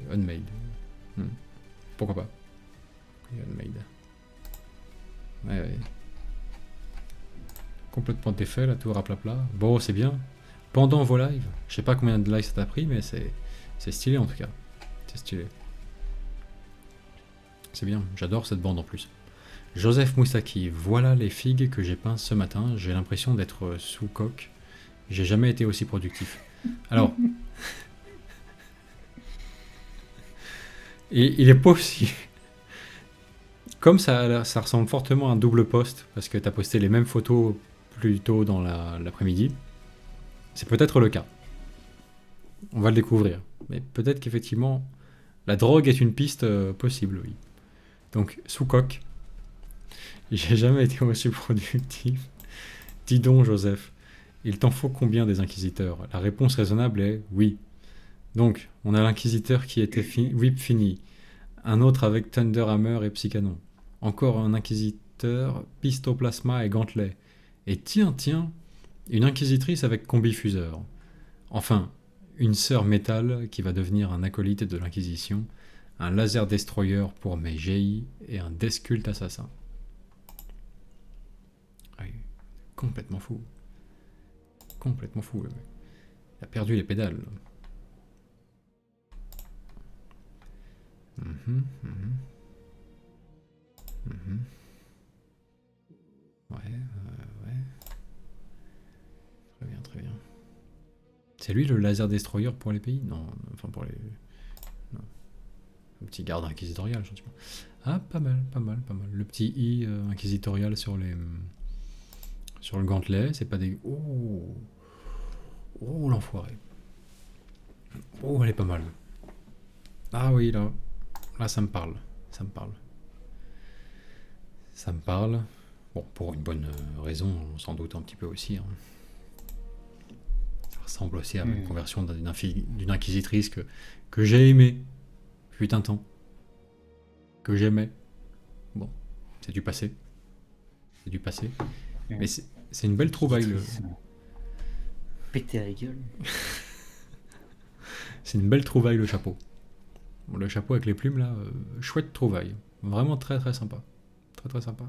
Speaker 1: Unmade. Hmm. Pourquoi pas. Unmade. Ouais. Complètement défait, là, tout raplapla. Bon, c'est bien. Pendant vos lives, je sais pas combien de lives ça t'a pris, mais c'est stylé en tout cas. C'est stylé. C'est bien, j'adore cette bande en plus. Joseph Moussaki, voilà les figues que j'ai peintes ce matin. J'ai l'impression d'être sous coque. J'ai jamais été aussi productif. Alors, il est possible. Comme ça ressemble fortement à un double post, parce que tu as posté les mêmes photos plus tôt dans l'après-midi, c'est peut-être le cas. On va le découvrir. Mais peut-être qu'effectivement, la drogue est une piste possible, oui. Donc, sous coque, j'ai jamais été aussi productif. Dis donc, Joseph, il t'en faut combien des inquisiteurs? La réponse raisonnable est oui. Donc, on a l'inquisiteur qui était whip fini, un autre avec Thunderhammer et Psycanon, encore un inquisiteur, pistoplasma et gantelet, et tiens, une inquisitrice avec combifuseur. Enfin, une sœur métal qui va devenir un acolyte de l'inquisition, un laser destroyer pour mes GI et un Deathcult assassin. Oui, complètement fou. Complètement fou, le mec. Il a perdu les pédales. Ouais. Très bien. C'est lui le laser destroyer pour les pays? Non, enfin pour les... Non. Un petit garde inquisitorial, gentiment. Ah, pas mal. Le petit I inquisitorial sur les... Sur le gantelet, c'est pas des... Oh, l'enfoiré. Oh, elle est pas mal. Ah oui, là, ça me parle. Bon, pour une bonne raison, sans doute un petit peu aussi. Hein. Ça ressemble aussi à une conversion d'une inquisitrice que j'ai aimée. Fut un temps. Que j'aimais. Bon, c'est du passé. Mais c'est une belle trouvaille.
Speaker 2: Péter la gueule.
Speaker 1: C'est une belle trouvaille, le chapeau. Le chapeau avec les plumes, là, chouette trouvaille. Vraiment très sympa. Très sympa.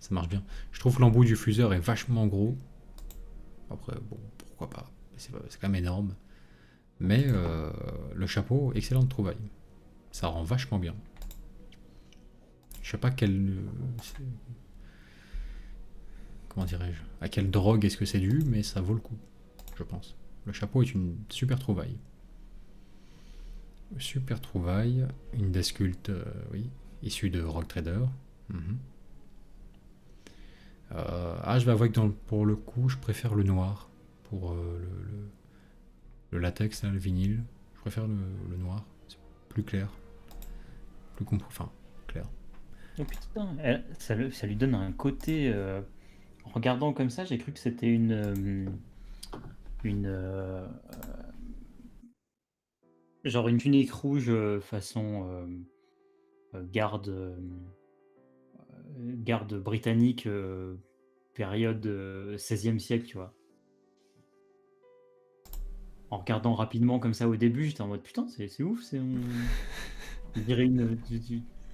Speaker 1: Ça marche bien. Je trouve que l'embout du fuseur est vachement gros. Après, bon, pourquoi pas. C'est quand même énorme. Mais le chapeau, excellente trouvaille. Ça rend vachement bien. Je sais pas comment dirais-je, à quelle drogue est-ce que c'est dû, mais ça vaut le coup, je pense. Le chapeau est une super trouvaille. Une Deathcult, oui, issue de Rogue Trader. Je vais avouer que pour le coup, je préfère le noir. Pour le latex, là, le vinyle, je préfère le noir. C'est plus clair. Clair.
Speaker 2: Oh putain, ça lui donne un côté... en regardant comme ça, j'ai cru que c'était genre une tunique rouge façon garde britannique période 16e siècle, tu vois. En regardant rapidement comme ça au début, j'étais en mode putain, c'est ouf, on dirait une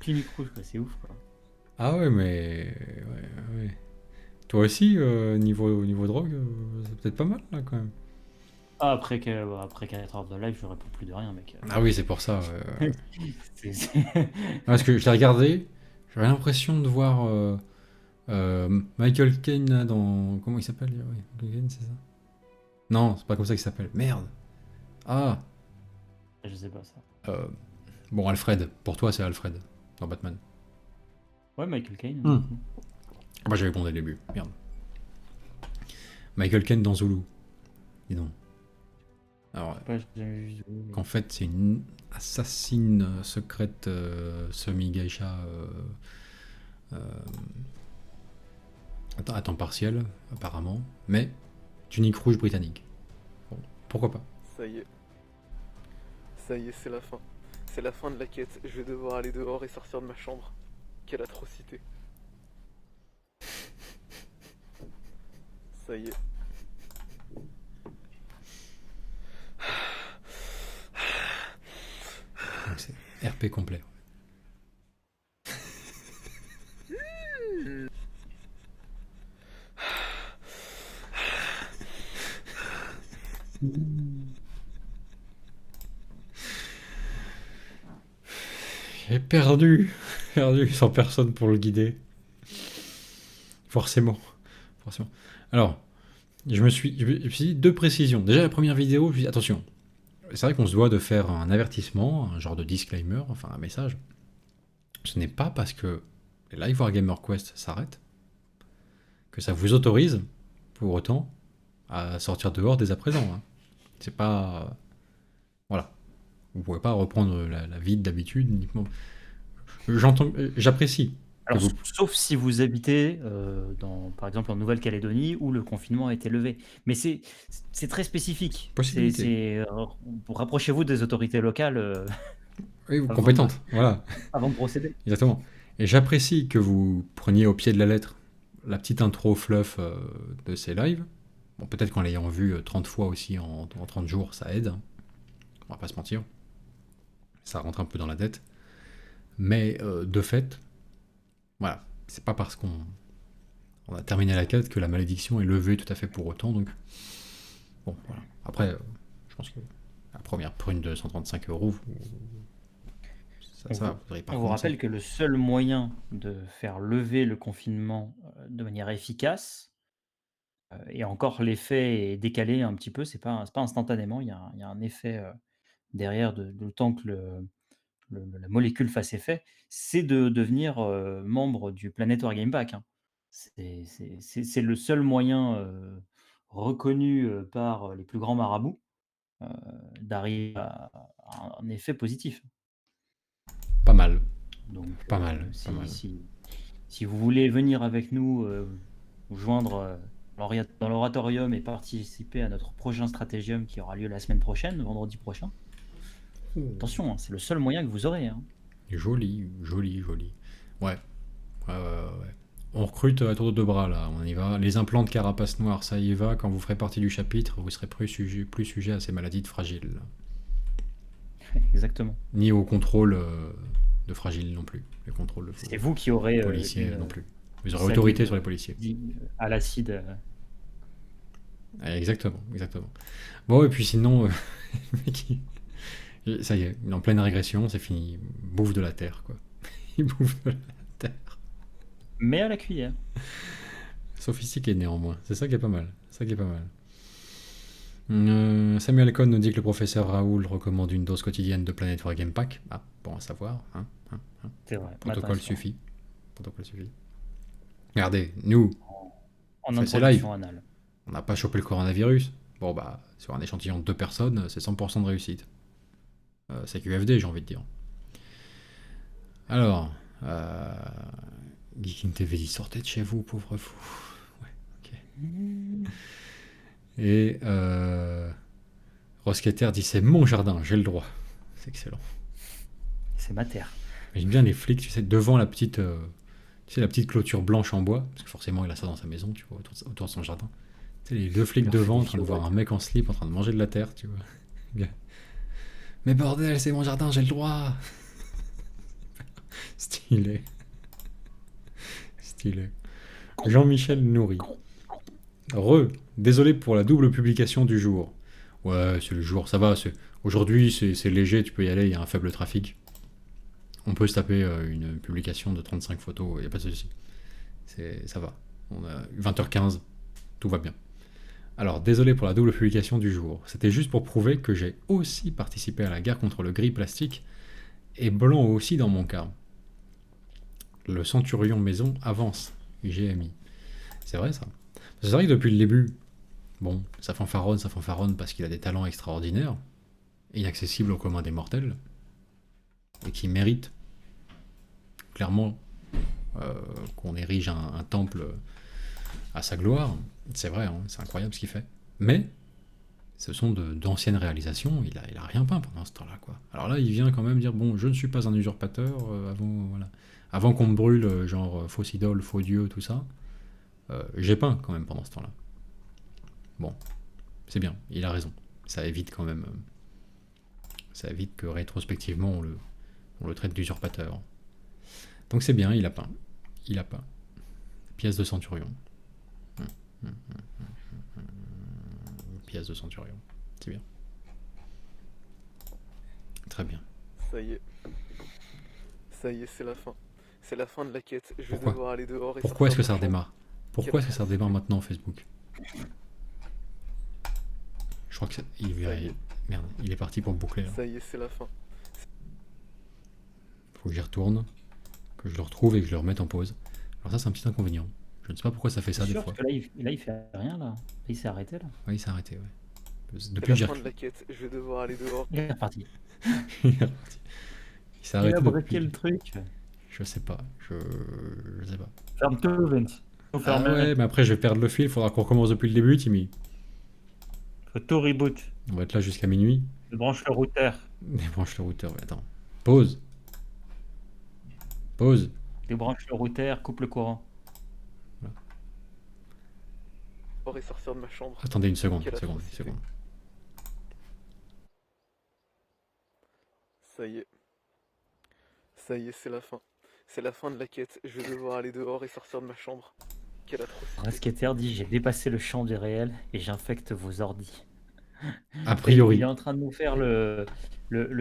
Speaker 2: tunique rouge, quoi, c'est ouf, quoi.
Speaker 1: Ah ouais, mais... Ouais. Toi aussi, niveau drogue, c'est peut-être pas mal, là, quand même.
Speaker 2: Ah, après 4 heures de live, je réponds plus de rien, mec.
Speaker 1: Ah oui, c'est pour ça. Parce que je l'ai regardé, j'avais l'impression de voir Michael Caine là, dans... Comment il s'appelle? Oui, Michael Caine, c'est ça? Non, c'est pas comme ça qu'il s'appelle. Merde. Ah.
Speaker 2: Je sais pas ça.
Speaker 1: Bon, Alfred. Pour toi, c'est Alfred dans Batman.
Speaker 2: Ouais, Michael Caine.
Speaker 1: Moi, j'avais bon dès le début. Merde. Michael Caine dans Zulu. Dis donc. Alors, qu'en fait, c'est une assassine secrète semi-geisha à temps partiel, apparemment, mais tunique rouge britannique. pourquoi pas.
Speaker 6: Ça y est. Ça y est, c'est la fin. C'est la fin de la quête. Je vais devoir aller dehors et sortir de ma chambre. Quelle atrocité. Ça y est.
Speaker 1: Donc c'est RP complet. J'ai perdu sans personne pour le guider. Forcément. Alors, je me suis dit deux précisions. Déjà, la première vidéo, je me suis dit, attention, c'est vrai qu'on se doit de faire un avertissement, un genre de disclaimer, enfin un message. Ce n'est pas parce que les Live Wargamer Quest s'arrêtent que ça vous autorise, pour autant, à sortir dehors dès à présent. Hein. C'est pas... Voilà. Vous pouvez pas reprendre la vie d'habitude uniquement. J'apprécie.
Speaker 2: Alors, sauf si vous habitez, par exemple, en Nouvelle-Calédonie, où le confinement a été levé. Mais c'est très spécifique.
Speaker 1: Possibilité.
Speaker 2: Rapprochez-vous des autorités locales.
Speaker 1: Oui, compétentes. Voilà.
Speaker 2: Avant de procéder.
Speaker 1: Exactement. Et j'apprécie que vous preniez au pied de la lettre la petite intro fluff de ces lives. Bon, peut-être qu'en l'ayant vu 30 fois aussi en 30 jours, ça aide. Hein. On va pas se mentir. Ça rentre un peu dans la tête. Mais de fait, voilà, c'est pas parce qu'on a terminé la quête que la malédiction est levée tout à fait pour autant. Donc, bon, voilà. Après, je pense que la première prune de 135 €, ça vous
Speaker 2: On vous rappelle que le seul moyen de faire lever le confinement de manière efficace, et encore l'effet est décalé un petit peu, c'est pas instantanément, il y a un effet derrière de le temps que la molécule fasse effet, c'est de devenir membre du Planet Wargame Pack. Hein. C'est le seul moyen reconnu par les plus grands marabouts d'arriver à un effet positif.
Speaker 1: Pas mal.
Speaker 2: Donc,
Speaker 1: pas mal.
Speaker 2: si vous voulez venir avec nous, vous joindre dans l'oratorium et participer à notre prochain stratégium qui aura lieu la semaine prochaine, vendredi prochain, attention, hein, c'est le seul moyen que vous aurez. Hein.
Speaker 1: Joli. Ouais. On recrute à tour de deux bras, là. On y va. Les implants de carapace noire, ça y va. Quand vous ferez partie du chapitre, vous serez plus sujet à ces maladies de fragiles.
Speaker 2: Exactement.
Speaker 1: Ni au contrôle de fragiles non plus. Les contrôles
Speaker 2: c'est vous qui aurez
Speaker 1: policiers non plus. Vous aurez autorité sur les policiers.
Speaker 2: À l'acide.
Speaker 1: Exactement. Bon, et puis sinon, ça y est, il est en pleine régression, c'est fini. Bouffe de la terre, quoi. Il bouffe de la terre.
Speaker 2: Mais à la cuillère.
Speaker 1: Sophistiqué néanmoins, c'est ça qui est pas mal. Samuel Cohn nous dit que le professeur Raoul recommande une dose quotidienne de Planet Wargame Pack. Ah, bon à savoir.
Speaker 2: C'est vrai.
Speaker 1: Protocole suffit. Regardez, nous,
Speaker 2: en introduction anale.
Speaker 1: On n'a pas chopé le coronavirus. Bon, bah, sur un échantillon de 2 personnes, c'est 100% de réussite. C'est QFD, j'ai envie de dire. Alors, Geekin TV dit sortez de chez vous, pauvre fou. Ouais, ok. Et Rosketer dit c'est mon jardin, j'ai le droit. C'est excellent.
Speaker 2: C'est ma terre.
Speaker 1: J'aime bien les flics, tu sais, devant la petite, la petite clôture blanche en bois, parce que forcément il a ça dans sa maison, tu vois, autour de son jardin. Tu sais, les deux flics devant, en train de voir un mec en slip en train de manger de la terre, tu vois. Bien. Mais bordel, c'est mon jardin, j'ai le droit. Stylé. Jean-Michel Nourri. Désolé pour la double publication du jour. Ouais, c'est le jour, ça va. Aujourd'hui, c'est léger, tu peux y aller, il y a un faible trafic. On peut se taper une publication de 35 photos, il n'y a pas de souci. Ça va. On a 20h15, tout va bien. Alors, désolé pour la double publication du jour. C'était juste pour prouver que j'ai aussi participé à la guerre contre le gris plastique, et blanc aussi dans mon cas. Le centurion maison avance, GMI. C'est vrai ça. C'est vrai que depuis le début, bon, ça fanfaronne parce qu'il a des talents extraordinaires, inaccessibles au commun des mortels, et qui mérite clairement qu'on érige un temple à sa gloire. C'est vrai, hein, c'est incroyable ce qu'il fait. Mais Ce sont d'anciennes réalisations, il a rien peint pendant ce temps-là, quoi. Alors là, il vient quand même dire, bon, je ne suis pas un usurpateur, avant qu'on me brûle, genre faux idole, faux dieu, tout ça, j'ai peint quand même pendant ce temps-là. Bon, c'est bien, il a raison. Ça évite quand même, ça évite que rétrospectivement on le traite d'usurpateur. Donc c'est bien, il a peint. Pièce de centurion. Pièce de centurion, c'est bien. Très bien.
Speaker 6: Ça y est, c'est la fin. C'est la fin de la quête. Je vais
Speaker 1: Pourquoi
Speaker 6: devoir aller dehors et
Speaker 1: Pourquoi est-ce que ça
Speaker 6: sortir de ma
Speaker 1: redémarre Pourquoi est-ce que ça redémarre maintenant Facebook? Je crois que merde, il est parti pour boucler là.
Speaker 6: Ça y est, c'est la fin.
Speaker 1: Faut que j'y retourne, que je le retrouve et que je le remette en pause. Alors ça c'est un petit inconvénient. Je ne sais pas pourquoi ça fait ça
Speaker 2: C'est
Speaker 1: des
Speaker 2: sûr,
Speaker 1: fois.
Speaker 2: parce que là, il fait rien, là. Il s'est arrêté, là.
Speaker 1: Oui, il s'est arrêté, ouais.
Speaker 6: C'est
Speaker 1: Depuis
Speaker 6: la
Speaker 1: que j'ai
Speaker 6: fin de la quête. Je vais devoir aller dehors.
Speaker 2: Il est reparti.
Speaker 1: Il est reparti. Il s'est
Speaker 2: Il
Speaker 1: arrêté
Speaker 2: a braqué
Speaker 1: depuis.
Speaker 2: le truc.
Speaker 1: Je sais pas. Je sais pas.
Speaker 2: Ferme-toi, Vince. Faut
Speaker 1: Ah
Speaker 2: fermer.
Speaker 1: ouais, mais après je vais perdre le fil. Faudra qu'on recommence depuis le début, Timmy.
Speaker 2: Faut tout reboot.
Speaker 1: On va être là jusqu'à minuit.
Speaker 2: Débranche le routeur.
Speaker 1: Débranche le routeur. Ouais, attends. Pause. Pause.
Speaker 2: Débranche le routeur, coupe le courant.
Speaker 6: Et sortir de ma chambre.
Speaker 1: Attendez une seconde.
Speaker 6: Quelle
Speaker 1: Une
Speaker 6: atrocité.
Speaker 1: seconde.
Speaker 6: Ça y est, c'est la fin. C'est la fin de la quête. Je vais devoir aller dehors et sortir de ma chambre. Quelle atrocité.
Speaker 2: Rasketer dit: j'ai dépassé le champ du réel et j'infecte vos ordis.
Speaker 1: A priori.
Speaker 2: Il est en train de nous faire le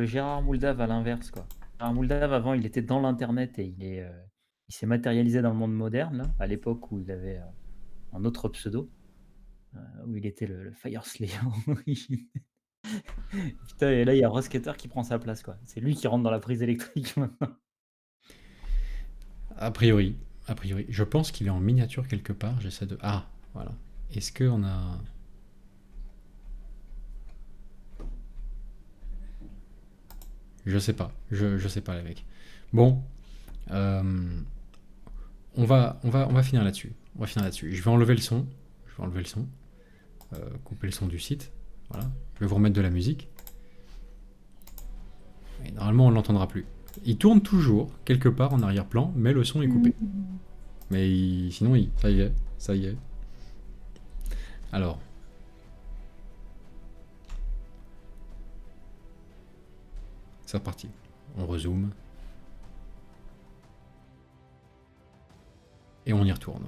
Speaker 2: Gérard Mouldav à l'inverse, quoi. Gérard Mouldav, avant, il était dans l'internet et il s'est matérialisé dans le monde moderne, là, à l'époque où il avait un autre pseudo, où il était le Fire Slayer. Putain, et là, il y a Rasketer qui prend sa place, quoi. C'est lui qui rentre dans la prise électrique maintenant.
Speaker 1: A priori. Je pense qu'il est en miniature quelque part. J'essaie de. Ah, voilà. Est-ce qu'on a. Je sais pas. Je sais pas, les mecs. Bon. On va finir là-dessus. Je vais enlever le son. Couper le son du site. Voilà. Je vais vous remettre de la musique. Et normalement, on ne l'entendra plus. Il tourne toujours, quelque part en arrière-plan, mais le son est coupé. Mais sinon, ça y est. Alors. C'est reparti. On rezoome. Et on y retourne.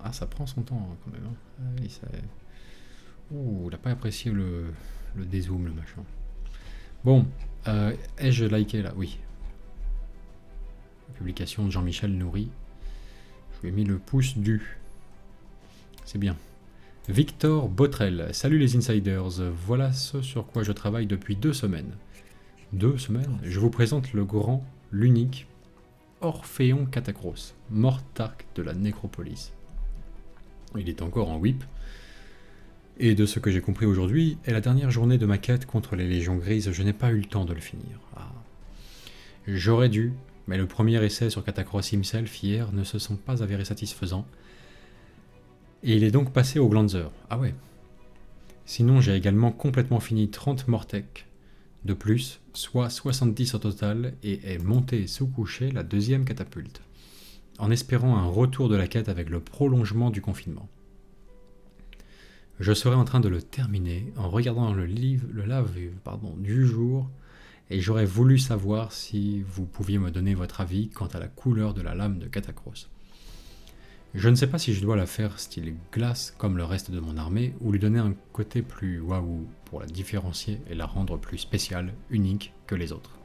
Speaker 1: Ah, ça prend son temps hein, quand même. Hein. Ah oui, ça... Ouh, il n'a pas apprécié le dézoom, le machin. Bon, ai-je liké là? Oui. La publication de Jean-Michel Nourri. Je lui ai mis le pouce du. C'est bien. Victor Botrel. Salut les insiders. Voilà ce sur quoi je travaille depuis 2 semaines. 2 semaines? Je vous présente le grand, l'unique Orphéon Catacros, Mortarque de la Nécropolis. Il est encore en whip. Et de ce que j'ai compris aujourd'hui, est la dernière journée de ma quête contre les Légions Grises, je n'ai pas eu le temps de le finir. Ah. J'aurais dû, mais le premier essai sur Catacross himself hier ne se sont pas avérés satisfaisants. Et il est donc passé au Glanzer. Ah ouais. Sinon j'ai également complètement fini 30 Mortec de plus, soit 70 au total, et est monté sous couché la 2e catapulte, en espérant un retour de la quête avec le prolongement du confinement. Je serai en train de le terminer en regardant le live du jour, et j'aurais voulu savoir si vous pouviez me donner votre avis quant à la couleur de la lame de Catacross. Je ne sais pas si je dois la faire style glace comme le reste de mon armée, ou lui donner un côté plus waouh pour la différencier et la rendre plus spéciale, unique que les autres.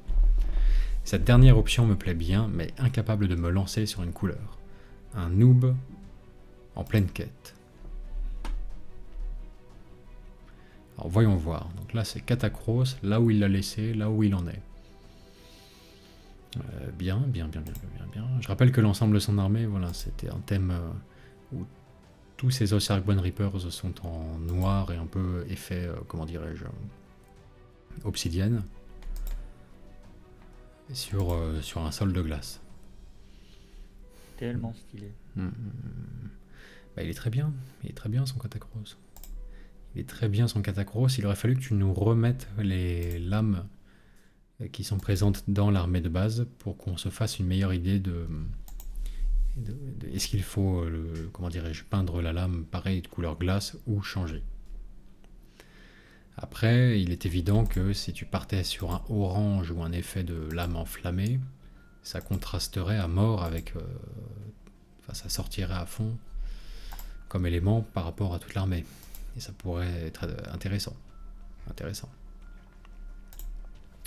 Speaker 1: Cette dernière option me plaît bien, mais incapable de me lancer sur une couleur. Un noob en pleine quête. Alors voyons voir. Donc là c'est Catacross, là où il l'a laissé, là où il en est. Bien. Je rappelle que l'ensemble de son armée, voilà, c'était un thème où tous ces Ossiarch Bone Reapers sont en noir et un peu effet, comment dirais-je, obsidienne, sur un sol de glace.
Speaker 2: Tellement stylé.
Speaker 1: Bah, il est très bien son Catacross. Il est très bien son Katakros. Il aurait fallu que tu nous remettes les lames qui sont présentes dans l'armée de base pour qu'on se fasse une meilleure idée est-ce qu'il faut, comment dirais-je, peindre la lame pareil de couleur glace ou changer. Après, il est évident que si tu partais sur un orange ou un effet de lame enflammée, ça contrasterait à mort avec... enfin, ça sortirait à fond comme élément par rapport à toute l'armée. Et ça pourrait être intéressant.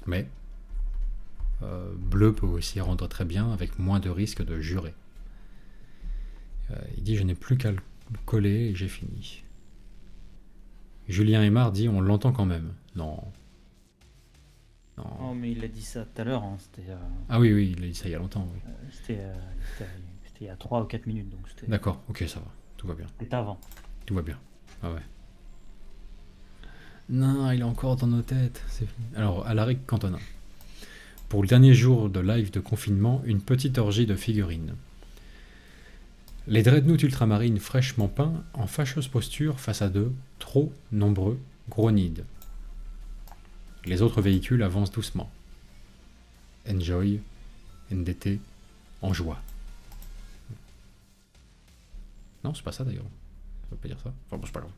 Speaker 1: Mais bleu peut aussi rendre très bien avec moins de risque de jurer. Il dit je n'ai plus qu'à le coller et j'ai fini. Julien Aymar dit on l'entend quand même. Non.
Speaker 2: Oh, mais il a dit ça tout à l'heure. Hein. C'était.
Speaker 1: Ah oui, il a dit ça il y a longtemps. Oui.
Speaker 2: C'était il y a 3 ou 4 minutes. Donc c'était.
Speaker 1: D'accord, ok, ça va. Tout va bien.
Speaker 2: C'était avant.
Speaker 1: Tout va bien. Ah ouais. Non, il est encore dans nos têtes. Alors, Alaric Cantona. Pour le dernier jour de live de confinement, une petite orgie de figurines. Les dreadnoughts ultramarines fraîchement peints, en fâcheuse posture face à d'eux, trop nombreux, gros nids. Les autres véhicules avancent doucement. Enjoy, NDT, en joie. Non, c'est pas ça d'ailleurs. Ça veut pas dire ça. Enfin bon, c'est pas grave.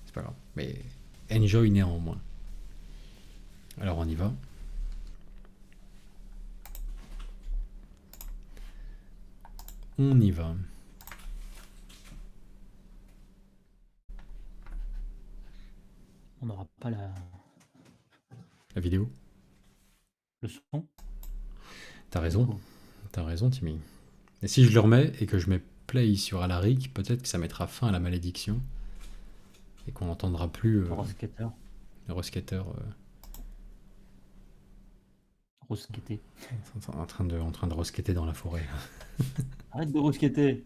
Speaker 1: C'est pas grave. Mais enjoy néanmoins. Alors on y va. On y va.
Speaker 2: On n'aura pas la
Speaker 1: vidéo.
Speaker 2: Le son.
Speaker 1: T'as raison Timmy. Et si je le remets et que je mets play sur Alaric, peut-être que ça mettra fin à la malédiction et qu'on n'entendra plus
Speaker 2: Rosketter.
Speaker 1: le Rosketter
Speaker 2: Rosketter.
Speaker 1: en train de rosketter dans la forêt.
Speaker 2: Arrête de rosketter.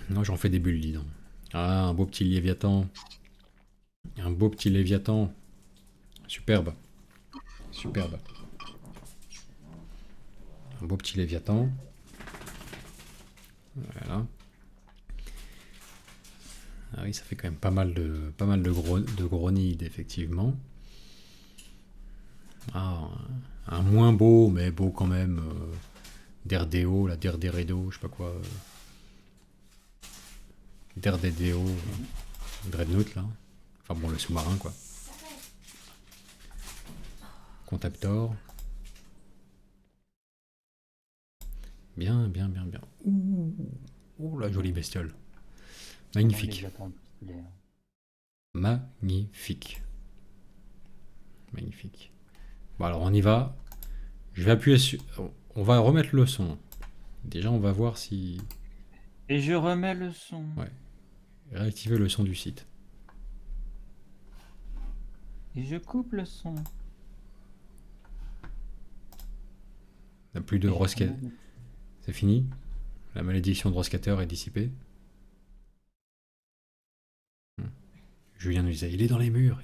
Speaker 1: Non, j'en fais des bulles, dis donc. Ah, un beau petit Léviathan. Un beau petit Léviathan. Superbe. Un beau petit Léviathan. Voilà. Ah oui, ça fait quand même pas mal de gros nids, effectivement. Ah, un moins beau, mais beau quand même. Derdéo, la Derderedo, je sais pas quoi. Derdéo, Dreadnought, là. Enfin bon, le sous-marin, quoi. Contactor. Bien. Ouh, la jolie bestiole. Magnifique. Magnifique. Bon, alors on y va. Je vais appuyer sur... On va remettre le son. Déjà, on va voir si...
Speaker 2: Et je remets le son.
Speaker 1: Ouais. Réactiver le son du site.
Speaker 2: Et je coupe le son.
Speaker 1: Il n'y a plus de Roscatter. C'est fini. La malédiction de Roscatter est dissipée. Julien nous disait, il est dans les murs.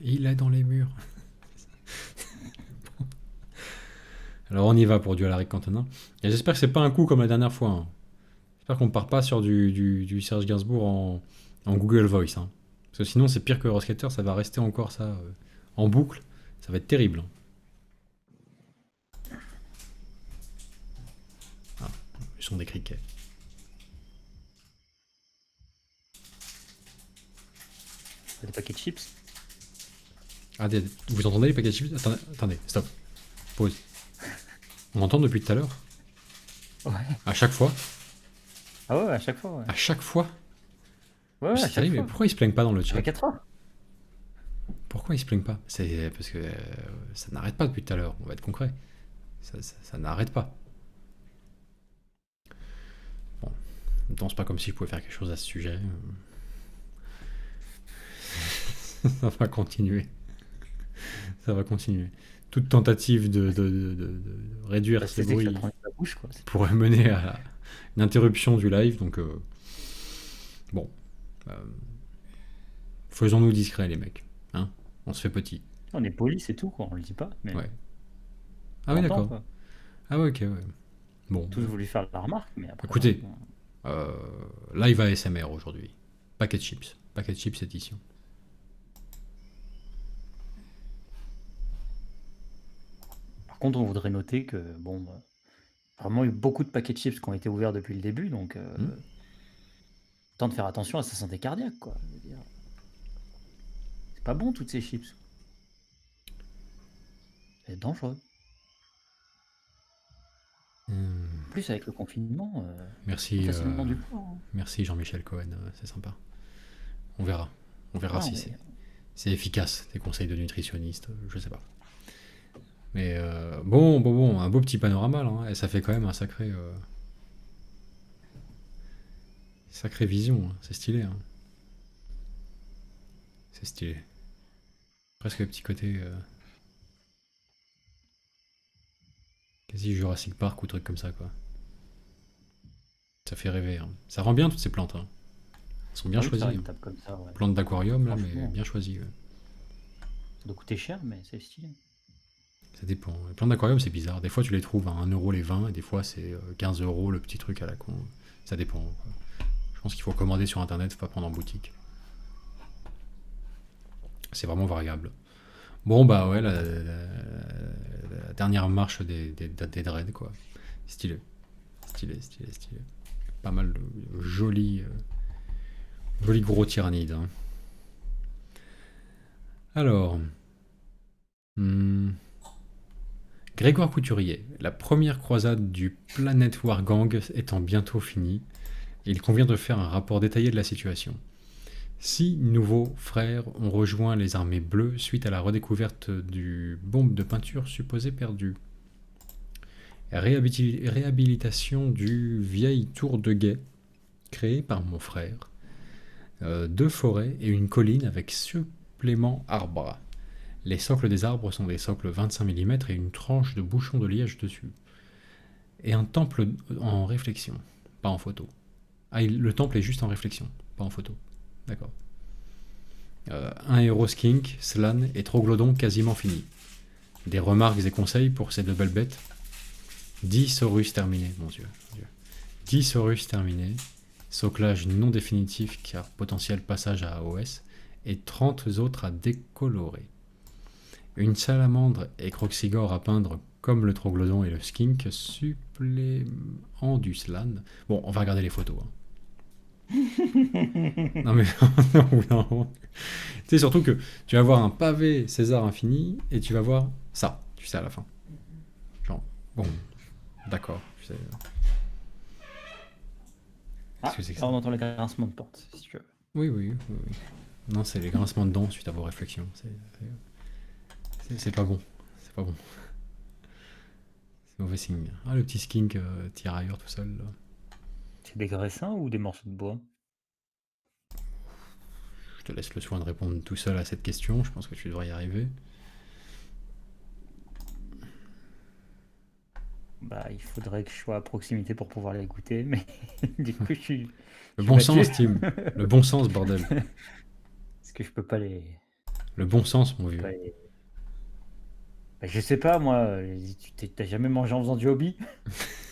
Speaker 1: Alors on y va pour du Alaric Cantona. Et j'espère que c'est pas un coup comme la dernière fois. Hein. J'espère qu'on part pas sur du Serge Gainsbourg en Google Voice. Hein. Parce que sinon c'est pire que Roscatter, ça va rester encore ça en boucle. Ça va être terrible. Ah, le son des criquets.
Speaker 2: Des paquets de chips.
Speaker 1: Ah, vous entendez les paquets de chips? Attendez, stop. Pause. On entend depuis tout à l'heure?
Speaker 2: Ouais.
Speaker 1: À chaque fois?
Speaker 2: Ah ouais, à chaque fois. Ouais.
Speaker 1: À chaque fois?
Speaker 2: Ouais, à
Speaker 1: c'est
Speaker 2: chaque
Speaker 1: terrible,
Speaker 2: fois.
Speaker 1: mais pourquoi ils se plaignent pas dans le chat?
Speaker 2: À 4 fois.
Speaker 1: Pourquoi ils se plaignent pas? C'est parce que ça n'arrête pas depuis tout à l'heure, on va être concret. Ça n'arrête pas. Bon, en même temps, c'est pas comme si je pouvais faire quelque chose à ce sujet. Ça va continuer. Toute tentative de réduire ces bruits pourrait mener à une interruption du live. Donc, bon. Faisons-nous discrets, les mecs. Hein, on se fait petit.
Speaker 2: On est poli, c'est tout, quoi. On le dit pas. Mais...
Speaker 1: Ouais. Ah oui, d'accord. Ah ouais, ok, ouais. Bon.
Speaker 2: Tous voulu faire la remarque, mais après.
Speaker 1: Écoutez, Live ASMR aujourd'hui. Packet chips. Packet chips édition.
Speaker 11: Par contre, on voudrait noter que, vraiment eu beaucoup de paquets de chips qui ont été ouverts depuis le début, donc temps de faire attention à sa santé cardiaque, quoi. Je veux dire. C'est pas bon, toutes ces chips. C'est dangereux. En plus, avec le confinement,
Speaker 1: Merci,
Speaker 11: facilement du poids. Hein.
Speaker 1: merci Jean-Michel Cohen, c'est sympa. On verra. On verra
Speaker 11: Ah,
Speaker 1: si
Speaker 11: mais-
Speaker 1: c'est efficace, tes conseils de nutritionniste, je sais pas. Mais bon, un beau petit panorama là, hein, et ça fait quand même un sacré vision, hein, c'est stylé. Hein. C'est stylé. Presque le petit côté quasi Jurassic Park ou truc comme ça quoi. Ça fait rêver. Hein. Ça rend bien toutes ces plantes. Hein. Elles sont bien
Speaker 11: Ah oui,
Speaker 1: choisies.
Speaker 11: faire une
Speaker 1: Hein.
Speaker 11: table comme ça, ouais.
Speaker 1: Plantes d'aquarium là, mais
Speaker 11: Franchement.
Speaker 1: bien choisies. Ouais.
Speaker 11: Ça doit coûter cher, mais c'est stylé.
Speaker 1: Ça dépend. Les plantes d'aquarium, c'est bizarre. Des fois, tu les trouves à 1€ les 20, et des fois, c'est 15€ le petit truc à la con. Ça dépend. Quoi. Je pense qu'il faut commander sur internet, faut pas prendre en boutique. C'est vraiment variable. Bon, bah ouais, la dernière marche des dreads, quoi. Stylé. Stylé. Pas mal de jolis gros tyrannides. Hein. Alors. Grégoire Couturier, la première croisade du Planet War Gang étant bientôt finie, il convient de faire un rapport détaillé de la situation. 6 nouveaux frères ont rejoint les armées bleues suite à la redécouverte du bombe de peinture supposée perdue. Réhabilitation du vieille tour de guet, créée par mon frère. 2 forêts et une colline avec supplément arbre. Les socles des arbres sont des socles 25 mm et une tranche de bouchon de liège dessus. Et un temple en réflexion, pas en photo. Ah, le temple est juste en réflexion, pas en photo. D'accord. Un héros skink, Slan et Troglodon quasiment fini. Des remarques et conseils pour ces 2 belles bêtes. 10 Saurus terminés, mon Dieu. 10 Saurus terminés. Soclage non définitif car potentiel passage à AOS. Et 30 autres à décolorer. Une salamandre et Croxigore à peindre comme le Troglodon et le skink, supplément du Slan. Bon, on va regarder les photos. Hein. Non mais non. Tu sais surtout que tu vas voir un pavé César infini et tu vas voir ça, tu sais à la fin. Genre bon, d'accord. Tu sais.
Speaker 11: Ah,
Speaker 1: Qu'est-ce que c'est que
Speaker 11: là,
Speaker 1: ça
Speaker 11: on entend le grincement de porte, si tu veux.
Speaker 1: Oui. Non, c'est les grincements de dents suite à vos réflexions. C'est pas bon. C'est pas bon. C'est mauvais signe. Ah, le petit skink tirailleur tout seul. Là.
Speaker 11: C'est des graissins ou des morceaux de bois?
Speaker 1: Je te laisse le soin de répondre tout seul à cette question. Je pense que tu devrais y arriver.
Speaker 11: Bah, il faudrait que je sois à proximité pour pouvoir les goûter, mais du coup, je suis.
Speaker 1: Le
Speaker 11: je
Speaker 1: bon
Speaker 11: suis
Speaker 1: sens,
Speaker 11: battu.
Speaker 1: Tim. Le bon sens, bordel.
Speaker 11: Est-ce que je peux pas les.
Speaker 1: Le bon sens, mon vieux.
Speaker 11: pas les- Bah, je sais pas, moi, t'as jamais mangé en faisant du hobby?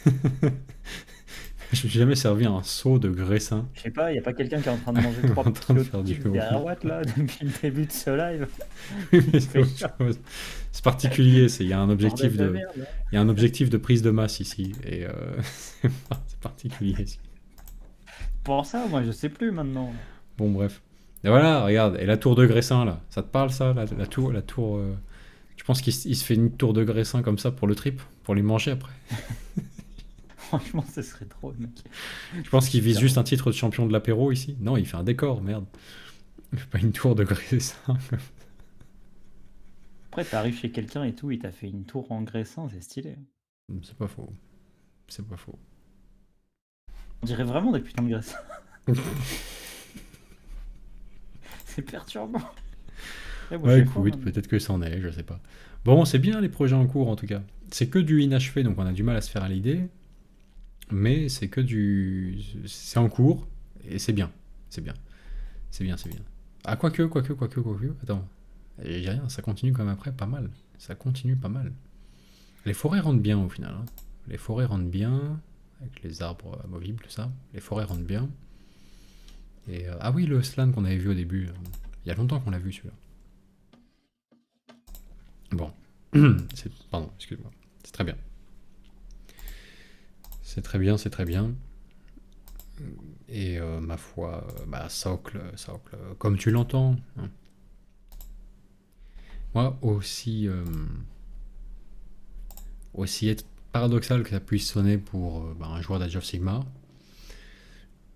Speaker 1: Je me suis jamais servi un seau de graissin.
Speaker 11: Je sais pas, y a pas quelqu'un qui est en train de manger 3
Speaker 1: En train de
Speaker 11: kilos
Speaker 1: faire
Speaker 11: de
Speaker 1: du
Speaker 11: chips
Speaker 1: hobby.
Speaker 11: derrière Watt, là, depuis le début de ce live?
Speaker 1: Mais c'est autre chose. C'est particulier, il y a un objectif
Speaker 11: Bordel
Speaker 1: de,
Speaker 11: merde, hein.
Speaker 1: il y a un objectif de prise de masse ici, et c'est particulier.
Speaker 11: Pour ça, moi, je sais plus maintenant.
Speaker 1: Bon, bref. Et voilà, regarde, et la tour de graissin là, ça te parle ça, la tour. Tu penses qu'il se fait une tour de graissin comme ça pour le trip, pour les manger après?
Speaker 11: Franchement, ce serait drôle, mec.
Speaker 1: Je pense qu'il vise juste un titre de champion de l'apéro ici. Non, il fait un décor, merde. Il fait pas une tour de graissin.
Speaker 11: Après, t'arrives chez quelqu'un et tout, il t'a fait une tour en graissant, c'est stylé.
Speaker 1: C'est pas faux. C'est pas faux.
Speaker 11: On dirait vraiment des putains de graissins. C'est perturbant. Eh, bon,
Speaker 1: Ouais,
Speaker 11: je sais pas,
Speaker 1: écoute,
Speaker 11: man.
Speaker 1: peut-être que c'en est, je sais pas. Bon, c'est bien les projets en cours en tout cas. C'est que du inachevé, donc on a du mal à se faire à l'idée. Mais c'est que du. C'est en cours, et c'est bien. C'est bien. Ah, quoique. Attends. J'ai rien, ça continue quand même après, pas mal. Ça continue pas mal. Les forêts rentrent bien au final. Hein. Les forêts rentrent bien. avec les arbres amovibles, tout ça. Les forêts rendent bien. Et ah oui, le slan qu'on avait vu au début. Il y a longtemps qu'on l'a vu celui-là. Bon. Pardon, excuse-moi. C'est très bien. C'est très bien, c'est très bien. Et ma foi, socle, comme tu l'entends. Hein. Moi, aussi être paradoxal que ça puisse sonner pour un joueur d'Age of Sigmar,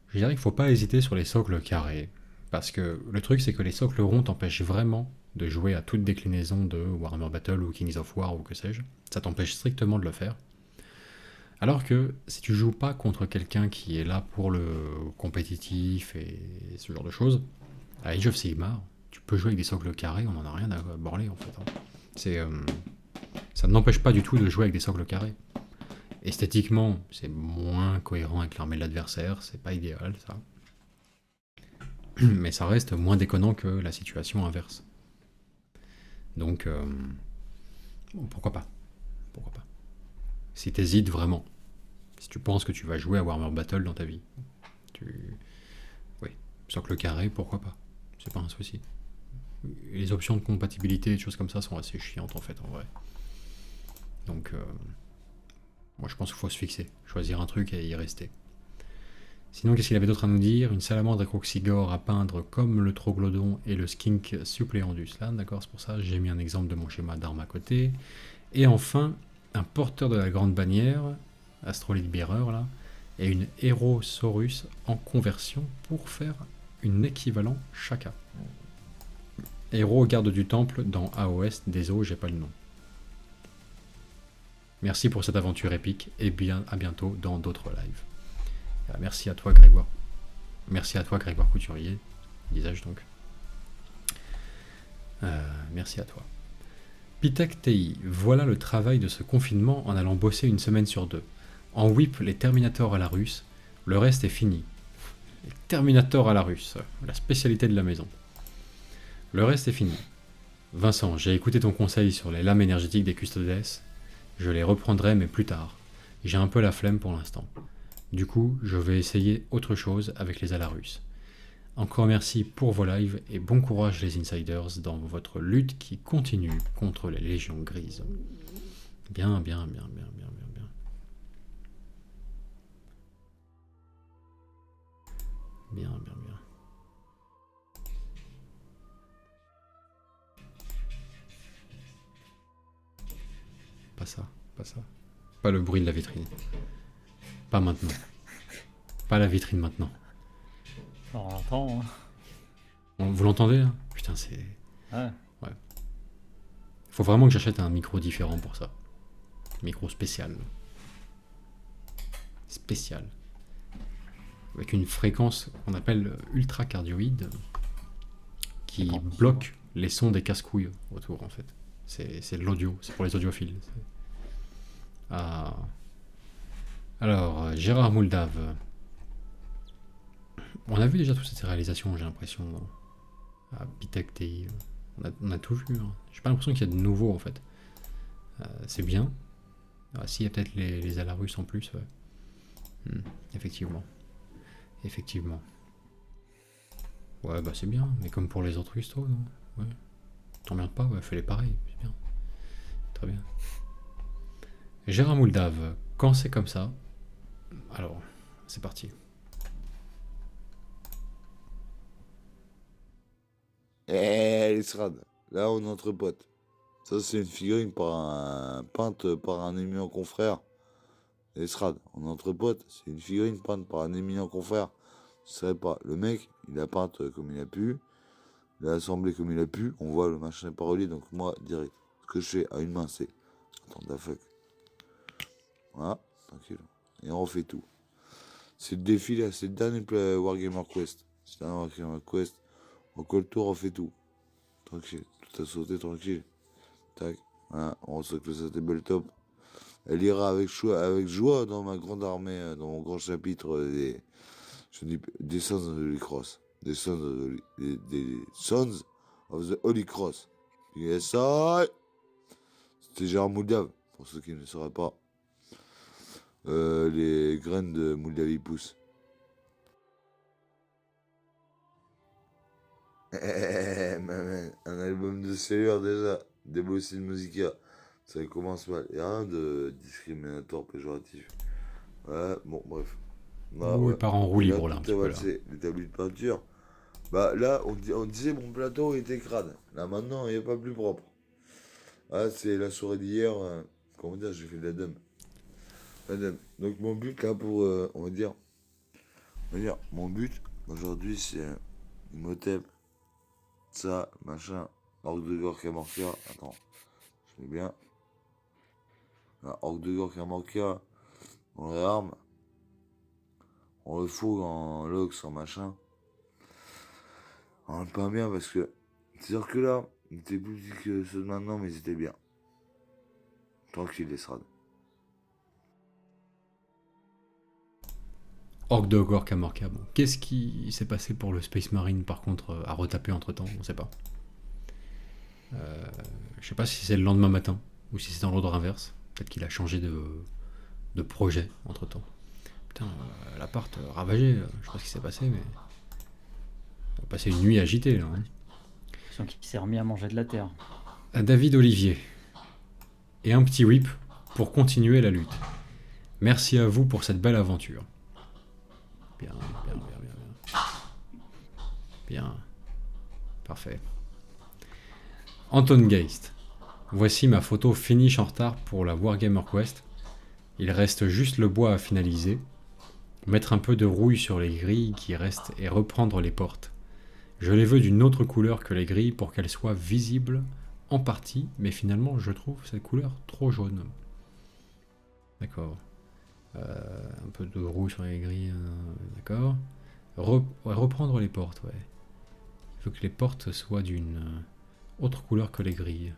Speaker 1: je dirais qu'il ne faut pas hésiter sur les socles carrés. Parce que le truc, c'est que les socles ronds t'empêchent vraiment de jouer à toute déclinaison de Warhammer Battle ou Kings of War ou que sais-je. Ça t'empêche strictement de le faire. Alors que si tu joues pas contre quelqu'un qui est là pour le compétitif et ce genre de choses, à Age of Sigmar, tu peux jouer avec des socles carrés, on n'en a rien à borler en fait. Hein. Ça n'empêche pas du tout de jouer avec des socles carrés. Esthétiquement, c'est moins cohérent avec l'armée de l'adversaire, c'est pas idéal ça. Mais ça reste moins déconnant que la situation inverse. Donc, pourquoi pas? Pourquoi pas? Si t'hésites vraiment, si tu penses que tu vas jouer à Warhammer Battle dans ta vie, oui, socle carré, pourquoi pas? C'est pas un souci. Les options de compatibilité et des choses comme ça sont assez chiantes en fait, en vrai. Donc, moi je pense qu'il faut se fixer, choisir un truc et y rester. Sinon, qu'est-ce qu'il avait d'autre à nous dire? Une salamandre Croxigore à peindre comme le troglodyte et le skink suppléant du slan, d'accord, c'est pour ça j'ai mis un exemple de mon schéma d'armes à côté. Et enfin, un porteur de la grande bannière, Astrolith Bearer là, et une Hérosaurus en conversion pour faire une équivalent Shaka. Héros garde du temple dans AOS, désolé, j'ai pas le nom. Merci pour cette aventure épique et bien à bientôt dans d'autres lives. Merci à toi Grégoire. Merci à toi Grégoire Couturier, disais-je donc. Merci à toi. Pitek TI, voilà le travail de ce confinement en allant bosser une semaine sur 2. En whip les Terminators à la russe, le reste est fini. Les Terminators à la russe, la spécialité de la maison. Le reste est fini. Vincent, j'ai écouté ton conseil sur les lames énergétiques des Custodes. Je les reprendrai mais plus tard. J'ai un peu la flemme pour l'instant. Du coup, je vais essayer autre chose avec les Alarus. Encore merci pour vos lives et bon courage les insiders dans votre lutte qui continue contre les légions grises. Bien. Bien. Pas ça. Pas le bruit de la vitrine. Pas maintenant. Pas la vitrine maintenant.
Speaker 11: On l'entend, hein.
Speaker 1: Vous l'entendez là? Putain, c'est...
Speaker 11: Ouais.
Speaker 1: Faut vraiment que j'achète un micro différent pour ça. Micro spécial. Avec une fréquence qu'on appelle ultracardioïde qui bloque les sons des casse-couilles autour en fait. C'est de l'audio, c'est pour les audiophiles. Alors, Gérard Moldave. On a vu déjà toutes ces réalisations, j'ai l'impression, à Pitek TI. On a tout vu. Hein. J'ai pas l'impression qu'il y a de nouveau, en fait. C'est bien. Ah, si, il y a peut-être les Alarus en plus. Ouais. Effectivement. Ouais, bah c'est bien, mais comme pour les autres custos, non? Ouais. T'emmerdes pas, ouais, fais-les pareil, c'est bien. Très bien. Gérard Moldave, quand c'est comme ça, alors, c'est parti.
Speaker 12: Les Srad, là on est entre potes. Ça c'est une figurine peinte par un éminent confrère. Les Srad, on est entre potes, c'est une figurine peinte par un éminent confrère. Ce serait pas. Le mec, il a peinte comme il a pu, il a assemblé comme il a pu, on voit le machin pas relié, donc moi, direct. Ce que je fais à une main, c'est... Attends, da fuck. Voilà, tranquille. Et on refait tout. C'est le défilé, c'est le dernier Wargamer Quest. C'est le dernier Wargamer Quest. On colle tout, on refait tout. Tranquille. Tout a sauté, tranquille. Tac. Voilà, on sait que le tabletop. Elle ira avec joie dans ma grande armée, dans mon grand chapitre des Sons of the Holy Cross. Des Sons of the Holy Cross. Yes, I. C'était Gérard Moldave, pour ceux qui ne le sauraient pas. les graines de Moldavie poussent. Un album de Sailor déjà, des Bossy de Musica. Ça commence mal. Il y a rien de discriminatoire, péjoratif. Ouais, bon, bref. Là,
Speaker 1: Oui,
Speaker 12: ouais.
Speaker 1: part en roue
Speaker 12: Et là,
Speaker 1: libre là un
Speaker 12: tout
Speaker 1: petit
Speaker 12: est
Speaker 1: peu là.
Speaker 12: valsé. L'établi de peinture. Bah là, on disait mon plateau était crade. Là maintenant, il n'est pas plus propre. Ah, c'est la soirée d'hier. Comment dire, j'ai fait de la dame. La dame. Donc mon but là pour, on va dire, mon but aujourd'hui c'est Imhotep, ça, machin, Orgue de Gork Amorcia. Attends, je mets bien. Là, Orgue de Gork Amorcia, on le réarme. On le fout en lox, en machin. On pas bien parce que c'est-à-dire que là, ils étaient plus petits que ceux de maintenant, mais ils étaient bien. Tranquille, les srades.
Speaker 1: Orc de Gork Amorca. Bon. Qu'est-ce qui s'est passé pour le Space Marine par contre à retaper entre temps? On sait pas. Je sais pas si c'est le lendemain matin ou si c'est dans l'ordre inverse. Peut-être qu'il a changé de projet entre temps. Putain, l'appart ravagé, je sais pas ce qui s'est passé, mais. On va passer une nuit agitée là. Hein.
Speaker 11: J'ai l'impression qu'il s'est remis à manger de la terre.
Speaker 1: À David Olivier. Et un petit whip pour continuer la lutte. Merci à vous pour cette belle aventure. Bien. Bien. Parfait. Anton Geist. Voici ma photo finish en retard pour la Wargamer Quest. Il reste juste le bois à finaliser. Mettre un peu de rouille sur les grilles qui restent et reprendre les portes. Je les veux d'une autre couleur que les grilles pour qu'elles soient visibles en partie, mais finalement je trouve cette couleur trop jaune. D'accord. Un peu de rouge sur les grilles, d'accord. Reprendre les portes, ouais. Il faut que les portes soient d'une autre couleur que les grilles.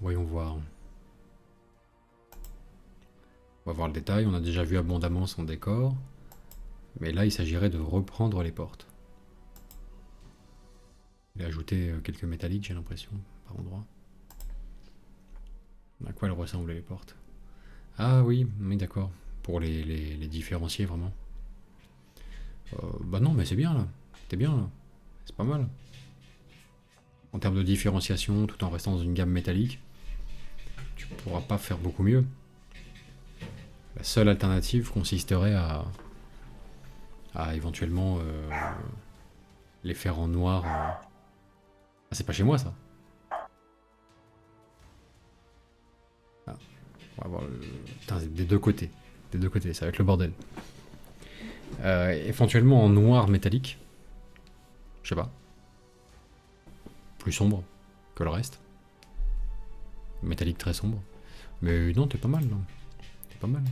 Speaker 1: Voyons voir. On va voir le détail, on a déjà vu abondamment son décor. Mais là, il s'agirait de reprendre les portes. Il a ajouté quelques métalliques, j'ai l'impression, par endroit. À quoi elles ressemblent les portes? Ah oui, d'accord. Pour les différencier vraiment. Bah non, mais c'est bien là. C'est bien là. C'est pas mal. En termes de différenciation, tout en restant dans une gamme métallique, tu pourras pas faire beaucoup mieux. La seule alternative consisterait à éventuellement les faire en noir. Ah, c'est pas chez moi ça. Ah, on va voir le... Putain, c'est des deux côtés. Des deux côtés, ça va être le bordel. Éventuellement en noir métallique. Je sais pas. Plus sombre que le reste. Métallique très sombre. Mais non, t'es pas mal là. T'es pas mal.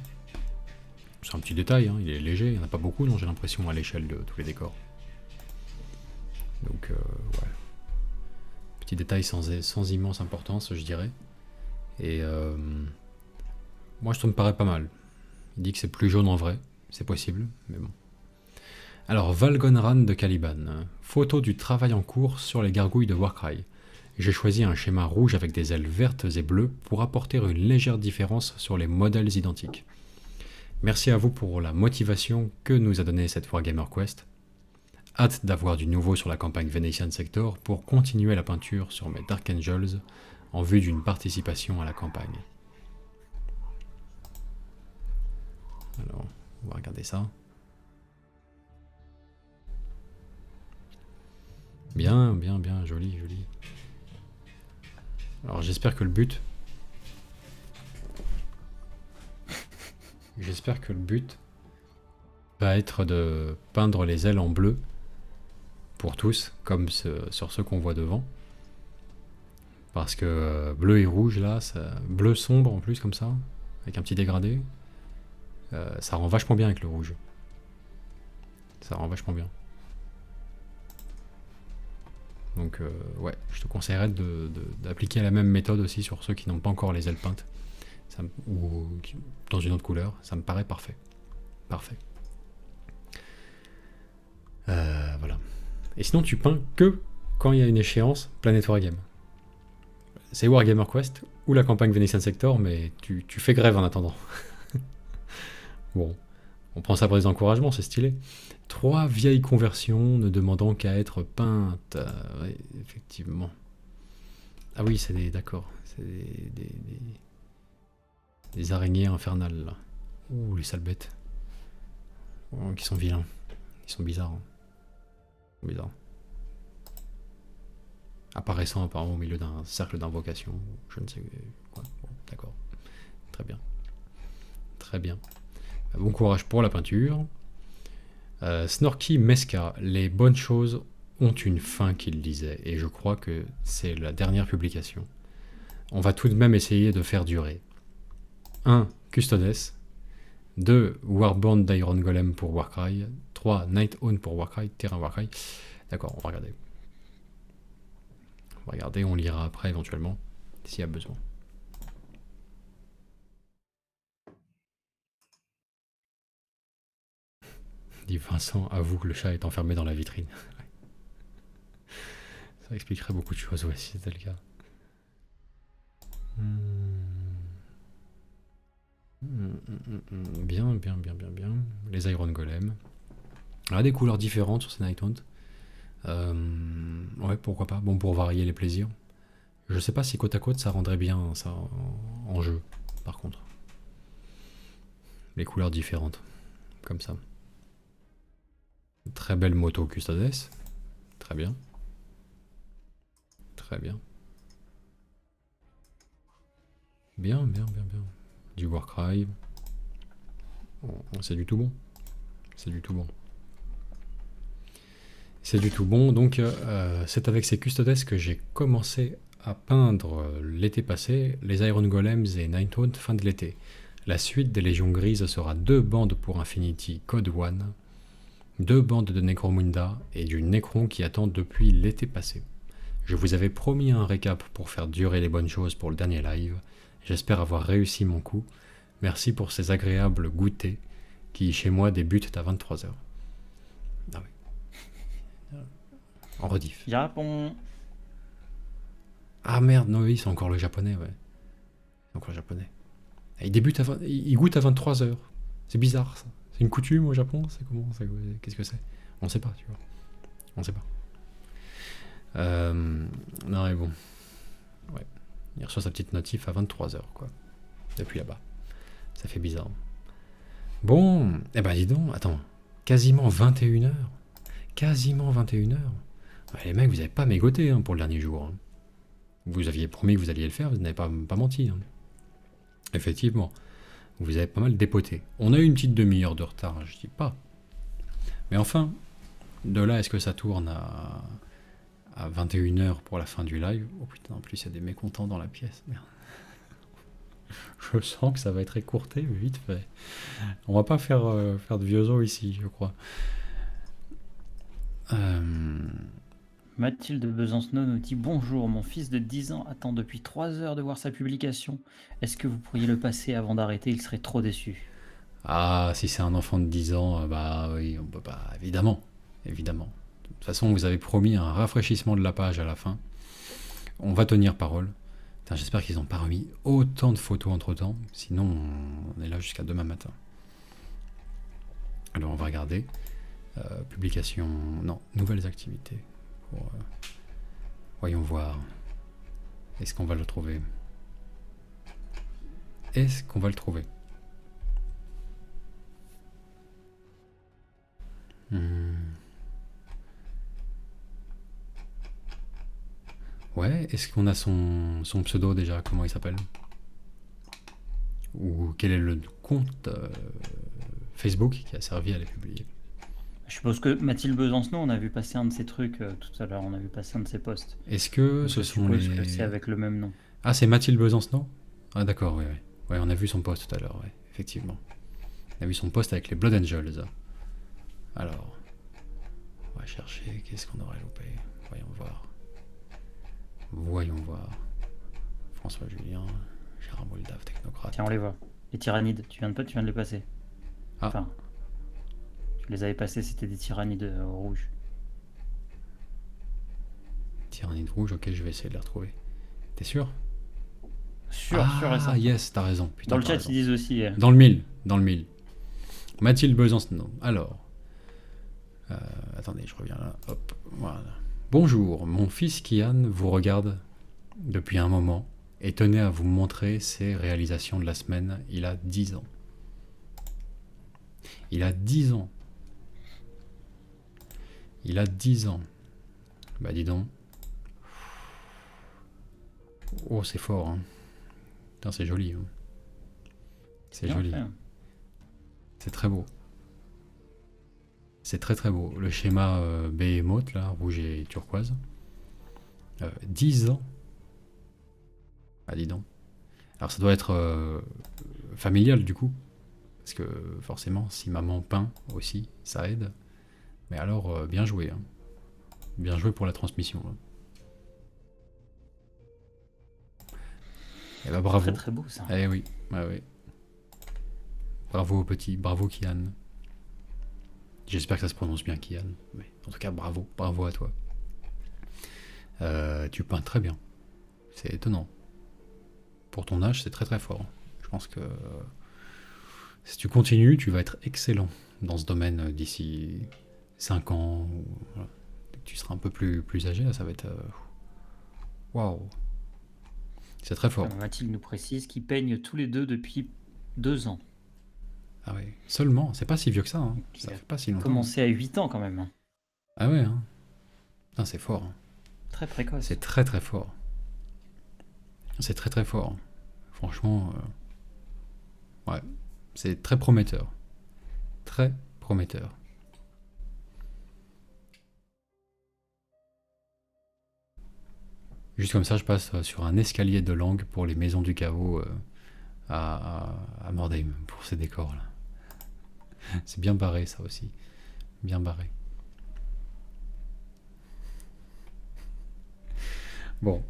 Speaker 1: C'est un petit détail, hein, il est léger, il n'y en a pas beaucoup, non, j'ai l'impression, à l'échelle de tous les décors. Donc, ouais. Petit détail sans immense importance, je dirais. Et moi, ça me paraît pas mal. Il dit que c'est plus jaune en vrai, c'est possible, mais bon. Alors, Valgonran de Caliban. Photo du travail en cours sur les gargouilles de Warcry. J'ai choisi un schéma rouge avec des ailes vertes et bleues pour apporter une légère différence sur les modèles identiques. Merci à vous pour la motivation que nous a donnée cette Wargamer Quest. Hâte d'avoir du nouveau sur la campagne Venetian Sector pour continuer la peinture sur mes Dark Angels en vue d'une participation à la campagne. Alors, on va regarder ça. Bien, joli. Alors j'espère que le but... va être de peindre les ailes en bleu pour tous, comme sur ceux qu'on voit devant. Parce que bleu et rouge là, bleu sombre en plus comme ça, avec un petit dégradé, ça rend vachement bien avec le rouge. Ça rend vachement bien. Donc ouais, je te conseillerais d'appliquer la même méthode aussi sur ceux qui n'ont pas encore les ailes peintes. Ou dans une autre couleur, ça me paraît parfait. Parfait. Voilà. Et sinon, tu peins que quand il y a une échéance Planet Wargame. c'est Wargammer Quest ou la campagne Venetian Sector, mais tu fais grève en attendant. Bon, on prend ça pour des encouragements, c'est stylé. 3 vieilles conversions ne demandant qu'à être peintes. Oui, effectivement. Ah oui, c'est des... D'accord. C'est des araignées infernales, là. Ouh, les sales bêtes. Oh, qui sont vilains. Ils sont bizarres. Hein. Bizarres. Apparaissant apparemment au milieu d'un cercle d'invocation. Je ne sais quoi. Bon, d'accord. Très bien. Très bien. Bon courage pour la peinture. Snorky Mesca, les bonnes choses ont une fin, qu'il disait, et je crois que c'est la dernière publication. On va tout de même essayer de faire durer. 1. Custodes. 2. Warborn d'Iron Golem pour Warcry. 3. Nighthaunt pour Warcry, Terrain Warcry. D'accord, on va regarder. On va regarder, on lira après éventuellement, s'il y a besoin. Dit Vincent, avoue que le chat est enfermé dans la vitrine. Ça expliquerait beaucoup de choses, ouais, si c'était le cas. Bien. Les Iron Golem. Ah, des couleurs différentes sur ces Nighthaunt. Ouais, pourquoi pas. Bon, pour varier les plaisirs. Je sais pas si côte à côte ça rendrait bien ça en jeu, par contre. Les couleurs différentes, comme ça. Très belle moto Custodes. Très bien. Très bien. Bien. Du Warcry. C'est du tout bon. C'est du tout bon. C'est du tout bon. Donc, c'est avec ces Custodes que j'ai commencé à peindre l'été passé les Iron Golems et Nighthaunt fin de l'été. La suite des Légions Grises sera 2 bandes pour Infinity Code One, 2 bandes de Necromunda et du Necron qui attend depuis l'été passé. Je vous avais promis un récap pour faire durer les bonnes choses pour le dernier live. J'espère avoir réussi mon coup. Merci pour ces agréables goûters qui, chez moi, débutent à 23h. Ah oui. En rediff.
Speaker 11: Japon.
Speaker 1: Ah merde, non, oui, c'est encore le japonais, ouais. C'est encore le japonais. Il débute il goûte à 23h. C'est bizarre, ça. C'est une coutume au Japon? C'est comment? Qu'est-ce que c'est? On sait pas, tu vois. On sait pas. Non, mais bon. Ouais. Il reçoit sa petite notif à 23h, quoi. Depuis là-bas. Ça fait bizarre. Bon, eh ben dis donc, attends. Quasiment 21h. Quasiment 21h. Ouais, les mecs, vous avez pas mégoté hein, pour le dernier jour. Hein. Vous aviez promis que vous alliez le faire, vous n'avez pas menti. Hein. Effectivement. Vous avez pas mal dépoté. On a eu une petite demi-heure de retard, je dis pas. Mais enfin, de là, est-ce que ça tourne à 21h pour la fin du live? Oh putain, en plus il y a des mécontents dans la pièce. Merde. Je sens que ça va être écourté vite fait. On va pas faire de vieux os ici, je crois.
Speaker 11: Mathilde Besancenot nous dit bonjour, mon fils de 10 ans attend depuis 3 heures de voir sa publication. Est-ce que vous pourriez le passer avant d'arrêter? Il serait trop déçu.
Speaker 1: Ah, si c'est un enfant de 10 ans, bah oui, on peut pas. Évidemment. Évidemment. De toute façon, vous avez promis un rafraîchissement de la page à la fin. On va tenir parole. Putain, j'espère qu'ils n'ont pas remis autant de photos entre-temps. Sinon, on est là jusqu'à demain matin. Alors, on va regarder. Publication... Non, nouvelles activités. Voyons voir. Est-ce qu'on va le trouver? Est-ce qu'on va le trouver? Ouais, est-ce qu'on a son pseudo déjà? Comment il s'appelle? Ou quel est le compte Facebook qui a servi à les publier?
Speaker 11: Je suppose que Mathilde Besancenot, on a vu passer un de ses trucs tout à l'heure, on a vu passer un de ses posts.
Speaker 1: Est-ce que
Speaker 11: Donc,
Speaker 1: ce
Speaker 11: je
Speaker 1: sont
Speaker 11: suppose
Speaker 1: les...
Speaker 11: que c'est avec le même nom.
Speaker 1: Ah, c'est Mathilde Besancenot? Ah d'accord, oui. Ouais, on a vu son post tout à l'heure, ouais, effectivement. On a vu son post avec les Blood Angels. Alors, on va chercher, qu'est-ce qu'on aurait loupé? Voyons voir. Voyons voir. François Julien, Gérard Moldave, technocrate.
Speaker 11: Tiens, on les voit. Les tyrannides, tu viens de les passer.
Speaker 1: Ah.
Speaker 11: Enfin, tu les avais passés, c'était des tyrannides rouges.
Speaker 1: Tyrannide rouge, ok, je vais essayer de les retrouver. T'es sûr?
Speaker 11: Sûr et
Speaker 1: Ah,
Speaker 11: certain.
Speaker 1: yes, t'as raison. Putain,
Speaker 11: Dans le
Speaker 1: t'as
Speaker 11: chat,
Speaker 1: raison.
Speaker 11: ils disent aussi.
Speaker 1: Dans le 1000, dans le 1000. Mathilde Besancenot. Alors, attendez, je reviens là. Hop, voilà. Bonjour, mon fils Kian vous regarde depuis un moment et tenait à vous montrer ses réalisations de la semaine. Il a 10 ans. Il a 10 ans. Il a 10 ans. Bah dis donc. Oh, c'est fort, hein. Putain, c'est joli. Hein. C'est
Speaker 11: Bien
Speaker 1: joli.
Speaker 11: fait.
Speaker 1: C'est très beau. C'est très très beau. Le schéma Behemoth, là, rouge et turquoise. 10 ans. Ah, dis donc. Alors, ça doit être familial, du coup. Parce que, forcément, si maman peint aussi, ça aide. Mais alors, bien joué. Hein. Bien joué pour la transmission. Hein. Eh ben, bravo.
Speaker 11: Très très beau ça.
Speaker 1: Eh oui, ouais, ouais. Bravo au petit, bravo Kian. J'espère que ça se prononce bien Kian. Mais en tout cas, bravo, bravo à toi. Tu peins très bien. C'est étonnant. Pour ton âge, c'est très très fort. Je pense que si tu continues, tu vas être excellent dans ce domaine d'ici 5 ans. Ou, voilà. Tu seras un peu plus âgé, là, ça va être... Waouh. C'est très fort.
Speaker 11: Mathilde nous précise qu'ils peignent tous les deux depuis 2 ans.
Speaker 1: Ah oui, seulement, c'est pas si vieux que ça, hein. Ça fait pas si longtemps.
Speaker 11: Commencé à 8 ans quand même.
Speaker 1: Ah ouais, hein. Putain, c'est fort. Hein.
Speaker 11: Très précoce.
Speaker 1: C'est très très fort. C'est très très fort. Franchement, ouais, c'est très prometteur. Très prometteur. Juste comme ça, je passe sur un escalier de langue pour les maisons du chaos à Mordheim, pour ces décors-là. C'est bien barré, ça aussi. Bien barré. Bon.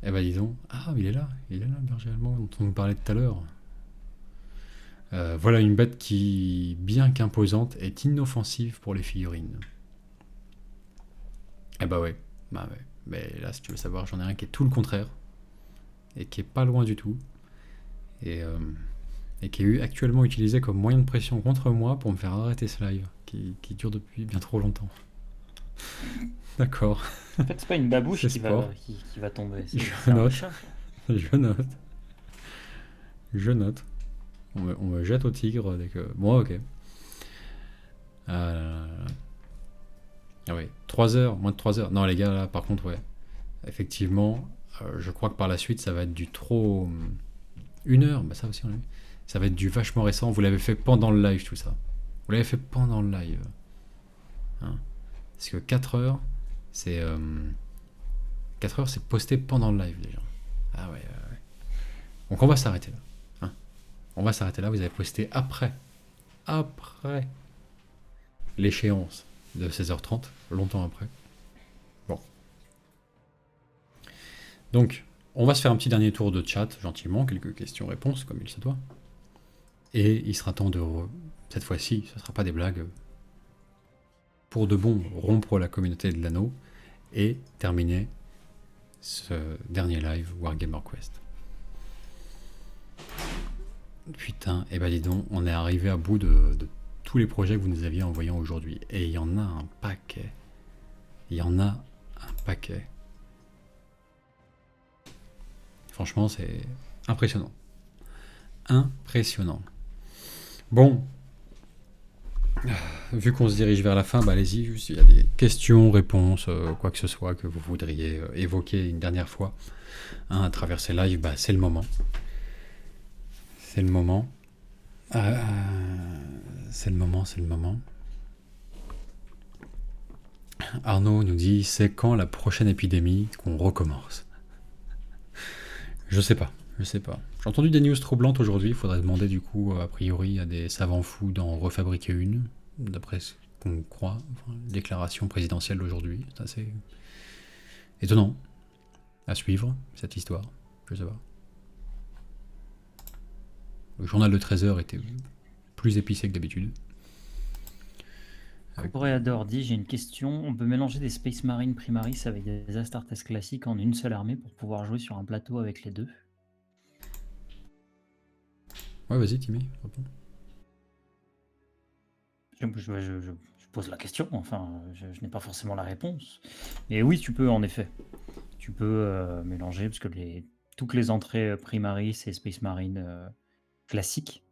Speaker 1: Eh ben dis donc. Ah, il est là, le berger allemand dont on nous parlait tout à l'heure. Voilà une bête qui, bien qu'imposante, est inoffensive pour les figurines. Eh ben ouais. Bah ouais. Mais là, si tu veux savoir, j'en ai un qui est tout le contraire. Et qui est pas loin du tout. Et qui est actuellement utilisé comme moyen de pression contre moi pour me faire arrêter ce live. Qui dure depuis bien trop longtemps. D'accord.
Speaker 11: En fait, c'est pas une babouche
Speaker 1: C'est
Speaker 11: qui
Speaker 1: sport.
Speaker 11: va tomber.
Speaker 1: Je
Speaker 11: c'est un
Speaker 1: note.
Speaker 11: chat.
Speaker 1: Je note. Je note. On me jette au tigre dès que... Bon, ok. Ah oui, 3 heures, moins de 3 heures. Non, les gars, là, par contre, ouais. Effectivement, je crois que par la suite, ça va être du trop... 1 heure, bah ça aussi, on l'a vu. Ça va être du vachement récent. Vous l'avez fait pendant le live, tout ça. Vous l'avez fait pendant le live. Hein. Parce que 4 heures, c'est... 4 heures, c'est posté pendant le live, déjà. Ah ouais, ouais. Donc on va s'arrêter là. Hein. On va s'arrêter là. Vous avez posté après l'échéance de 16h30, longtemps après. Bon. Donc, on va se faire un petit dernier tour de chat, gentiment, quelques questions-réponses, comme il se doit. Et il sera temps de... Cette fois-ci, ce ne sera pas des blagues. Pour de bon, rompre la communauté de l'anneau et terminer ce dernier live Wargamer Quest. Putain, et bah dis donc, on est arrivé à bout de tous les projets que vous nous aviez envoyés aujourd'hui. Et il y en a un paquet. Il y en a un paquet. Franchement, c'est impressionnant. Impressionnant. Bon. Vu qu'on se dirige vers la fin, bah allez-y, juste il y a des questions, réponses, quoi que ce soit que vous voudriez évoquer une dernière fois hein, à travers ces lives, bah c'est le moment. C'est le moment. C'est le moment. Arnaud nous dit, c'est quand la prochaine épidémie qu'on recommence? Je sais pas. J'ai entendu des news troublantes aujourd'hui, il faudrait demander du coup, a priori, à des savants fous d'en refabriquer une, d'après ce qu'on croit, enfin, déclaration présidentielle d'aujourd'hui, c'est assez étonnant à suivre, cette histoire, je sais pas. Le journal de 13h était plus épicé que d'habitude.
Speaker 11: Coréador dit, j'ai une question. On peut mélanger des Space Marine Primaris avec des Astartes classiques en une seule armée pour pouvoir jouer sur un plateau avec les deux?
Speaker 1: Ouais, vas-y, Timmy, réponds.
Speaker 11: Je pose la question, enfin, je n'ai pas forcément la réponse. Mais oui, tu peux, en effet. Tu peux mélanger, parce que toutes les entrées Primaris et Space Marine classiques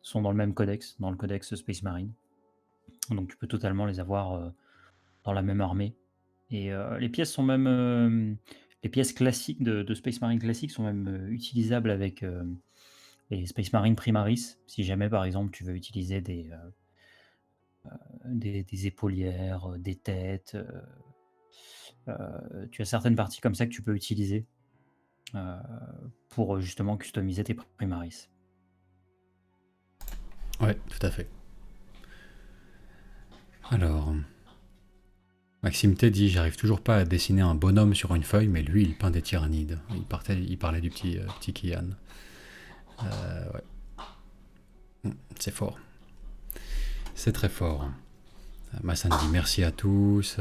Speaker 11: sont dans le même codex, dans le codex Space Marine. Donc tu peux totalement les avoir dans la même armée. Et les pièces sont même... les pièces classiques de Space Marine classique sont même utilisables avec les Space Marine Primaris. Si jamais, par exemple, tu veux utiliser des épaulières, des têtes... tu as certaines parties comme ça que tu peux utiliser pour justement customiser tes Primaris.
Speaker 1: Ouais, tout à fait. Alors, Maxime T dit, j'arrive toujours pas à dessiner un bonhomme sur une feuille, mais lui, il peint des tyrannides. Il parlait du petit Kian. Ouais. C'est fort. C'est très fort. Massan dit merci à tous.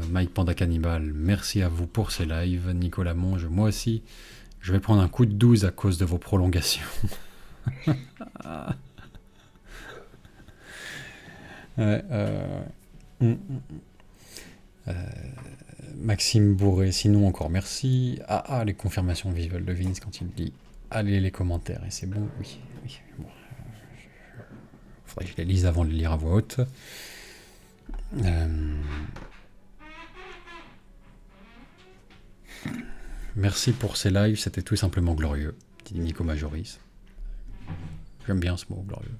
Speaker 1: Mike Panda Cannibal, merci à vous pour ces lives. Nicolas Monge, moi aussi, je vais prendre un coup de 12 à cause de vos prolongations. Maxime Bourré, sinon encore merci. Les confirmations visuelles de Vince quand il me dit allez les commentaires, et c'est bon, oui. Bon, faudrait que je les lise avant de les lire à voix haute. Merci pour ces lives, c'était tout simplement glorieux, dit Nico Majoris. J'aime bien ce mot, glorieux.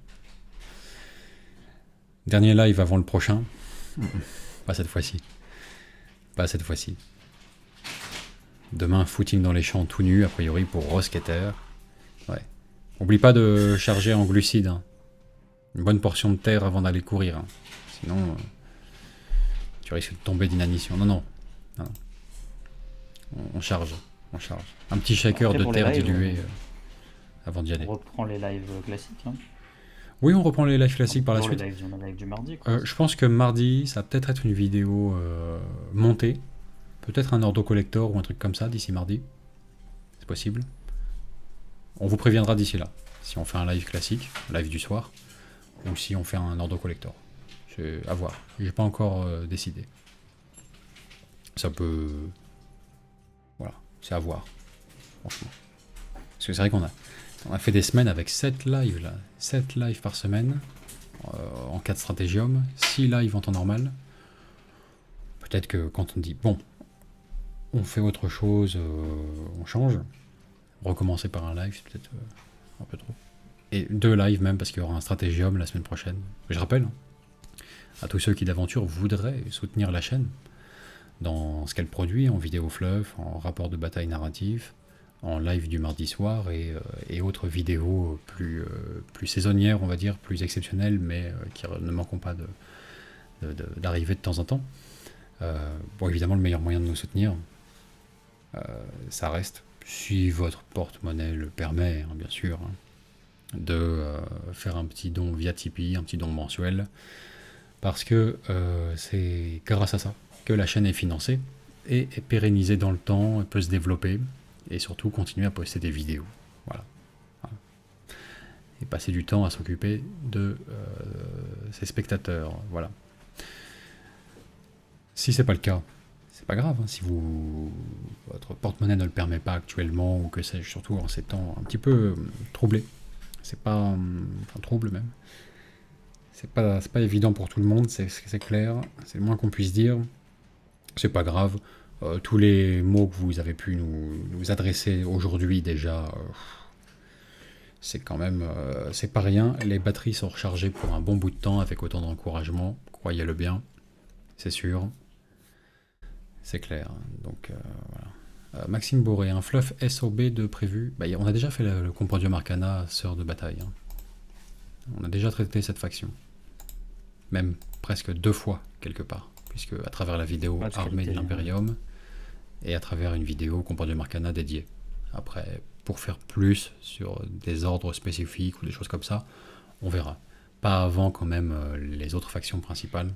Speaker 1: Dernier live avant le prochain. Pas cette fois-ci. Pas cette fois-ci. Demain, footing dans les champs tout nu, a priori pour Rosketer. Ouais. Oublie pas de charger en glucides. Hein. Une bonne portion de terre avant d'aller courir. Hein. Sinon, tu risques de tomber d'inanition. Non. On charge. Un petit shaker de terre diluée avant d'y aller.
Speaker 11: On reprend les lives classiques. Hein.
Speaker 1: Oui, on reprend les lives classiques par la suite.
Speaker 11: Les lives du mardi.
Speaker 1: Je pense que mardi, ça va peut-être être une vidéo montée. Peut-être un ordo collector ou un truc comme ça d'ici mardi. C'est possible. On vous préviendra d'ici là. Si on fait un live classique, un live du soir, ou si on fait un ordo collector. C'est à voir. J'ai pas encore décidé. Ça peut... Voilà, c'est à voir. Franchement. Parce que c'est vrai qu'on a fait des semaines avec 7 lives là. 7 lives par semaine. En 4 stratégium. 6 lives en temps normal. Peut-être que quand on dit bon, on fait autre chose, on change. Recommencer par un live, c'est peut-être un peu trop. Et 2 lives même, parce qu'il y aura un stratégium la semaine prochaine. Je rappelle, à tous ceux qui d'aventure voudraient soutenir la chaîne dans ce qu'elle produit en vidéo fluff, en rapport de bataille narratif, en live du mardi soir et autres vidéos plus saisonnières, on va dire, plus exceptionnelles, mais qui ne manqueront pas d'arriver de temps en temps. Bon, évidemment, le meilleur moyen de nous soutenir, ça reste, si votre porte-monnaie le permet, hein, bien sûr, hein, de faire un petit don via Tipeee, un petit don mensuel, parce que c'est grâce à ça que la chaîne est financée et est pérennisée dans le temps, peut se développer et surtout continuer à poster des vidéos. Voilà. Et passer du temps à s'occuper de ses spectateurs. Voilà. Si c'est pas le cas, c'est pas grave. Hein, si votre porte-monnaie ne le permet pas actuellement, ou que sais-je, surtout en ces temps un petit peu troublés. C'est pas... enfin, trouble même. C'est pas évident pour tout le monde, c'est clair. C'est le moins qu'on puisse dire. C'est pas grave. Tous les mots que vous avez pu nous adresser aujourd'hui déjà, c'est quand même... c'est pas rien. Les batteries sont rechargées pour un bon bout de temps avec autant d'encouragement. Croyez-le bien. C'est sûr. C'est clair. Donc voilà. Maxime Boré, un fluff SOB de prévu. Bah, on a déjà fait le Compendium Arcana, Sœur de Bataille. Hein. On a déjà traité cette faction. Même presque 2 fois, quelque part. Puisque à travers la vidéo Armée de l'Imperium et à travers une vidéo Compendium Arcana dédiée. Après, pour faire plus sur des ordres spécifiques ou des choses comme ça, on verra. Pas avant quand même les autres factions principales.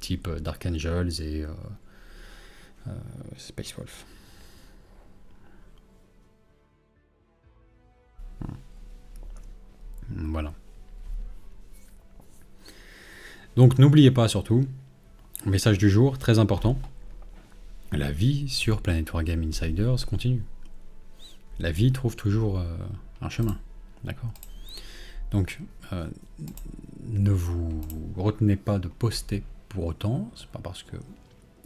Speaker 1: type Dark Angels et Space Wolf. Voilà. Donc n'oubliez pas surtout, message du jour, très important, la vie sur Planet Wargame Insiders continue. La vie trouve toujours un chemin, d'accord? Donc ne vous retenez pas de poster pour autant, c'est pas parce que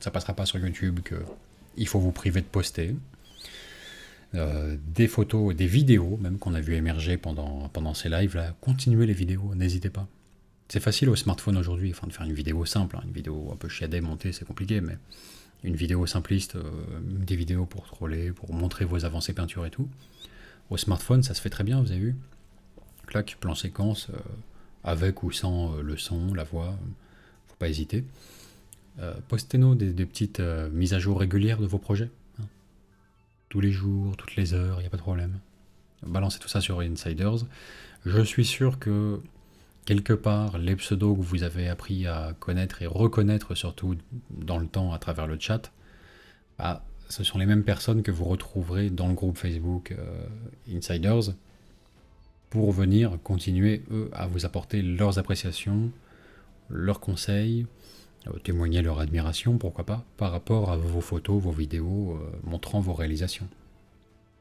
Speaker 1: ça passera pas sur YouTube qu'il faut vous priver de poster. Des photos, des vidéos même qu'on a vu émerger pendant ces lives là, continuez les vidéos, n'hésitez pas. C'est facile au smartphone aujourd'hui, enfin de faire une vidéo simple, hein, une vidéo un peu chiadée, montée, c'est compliqué, mais une vidéo simpliste, des vidéos pour troller, pour montrer vos avancées peinture et tout. Au smartphone, ça se fait très bien, vous avez vu. Clac, plan séquence, avec ou sans le son, la voix, faut pas hésiter. Postez-nous des petites mises à jour régulières de vos projets. Hein. Tous les jours, toutes les heures, il n'y a pas de problème. Balancez tout ça sur Insiders. Je suis sûr que quelque part, les pseudos que vous avez appris à connaître et reconnaître surtout dans le temps à travers le chat, bah, ce sont les mêmes personnes que vous retrouverez dans le groupe Facebook Insiders pour venir continuer, eux, à vous apporter leurs appréciations, leurs conseils, témoigner leur admiration, pourquoi pas, par rapport à vos photos, vos vidéos, montrant vos réalisations.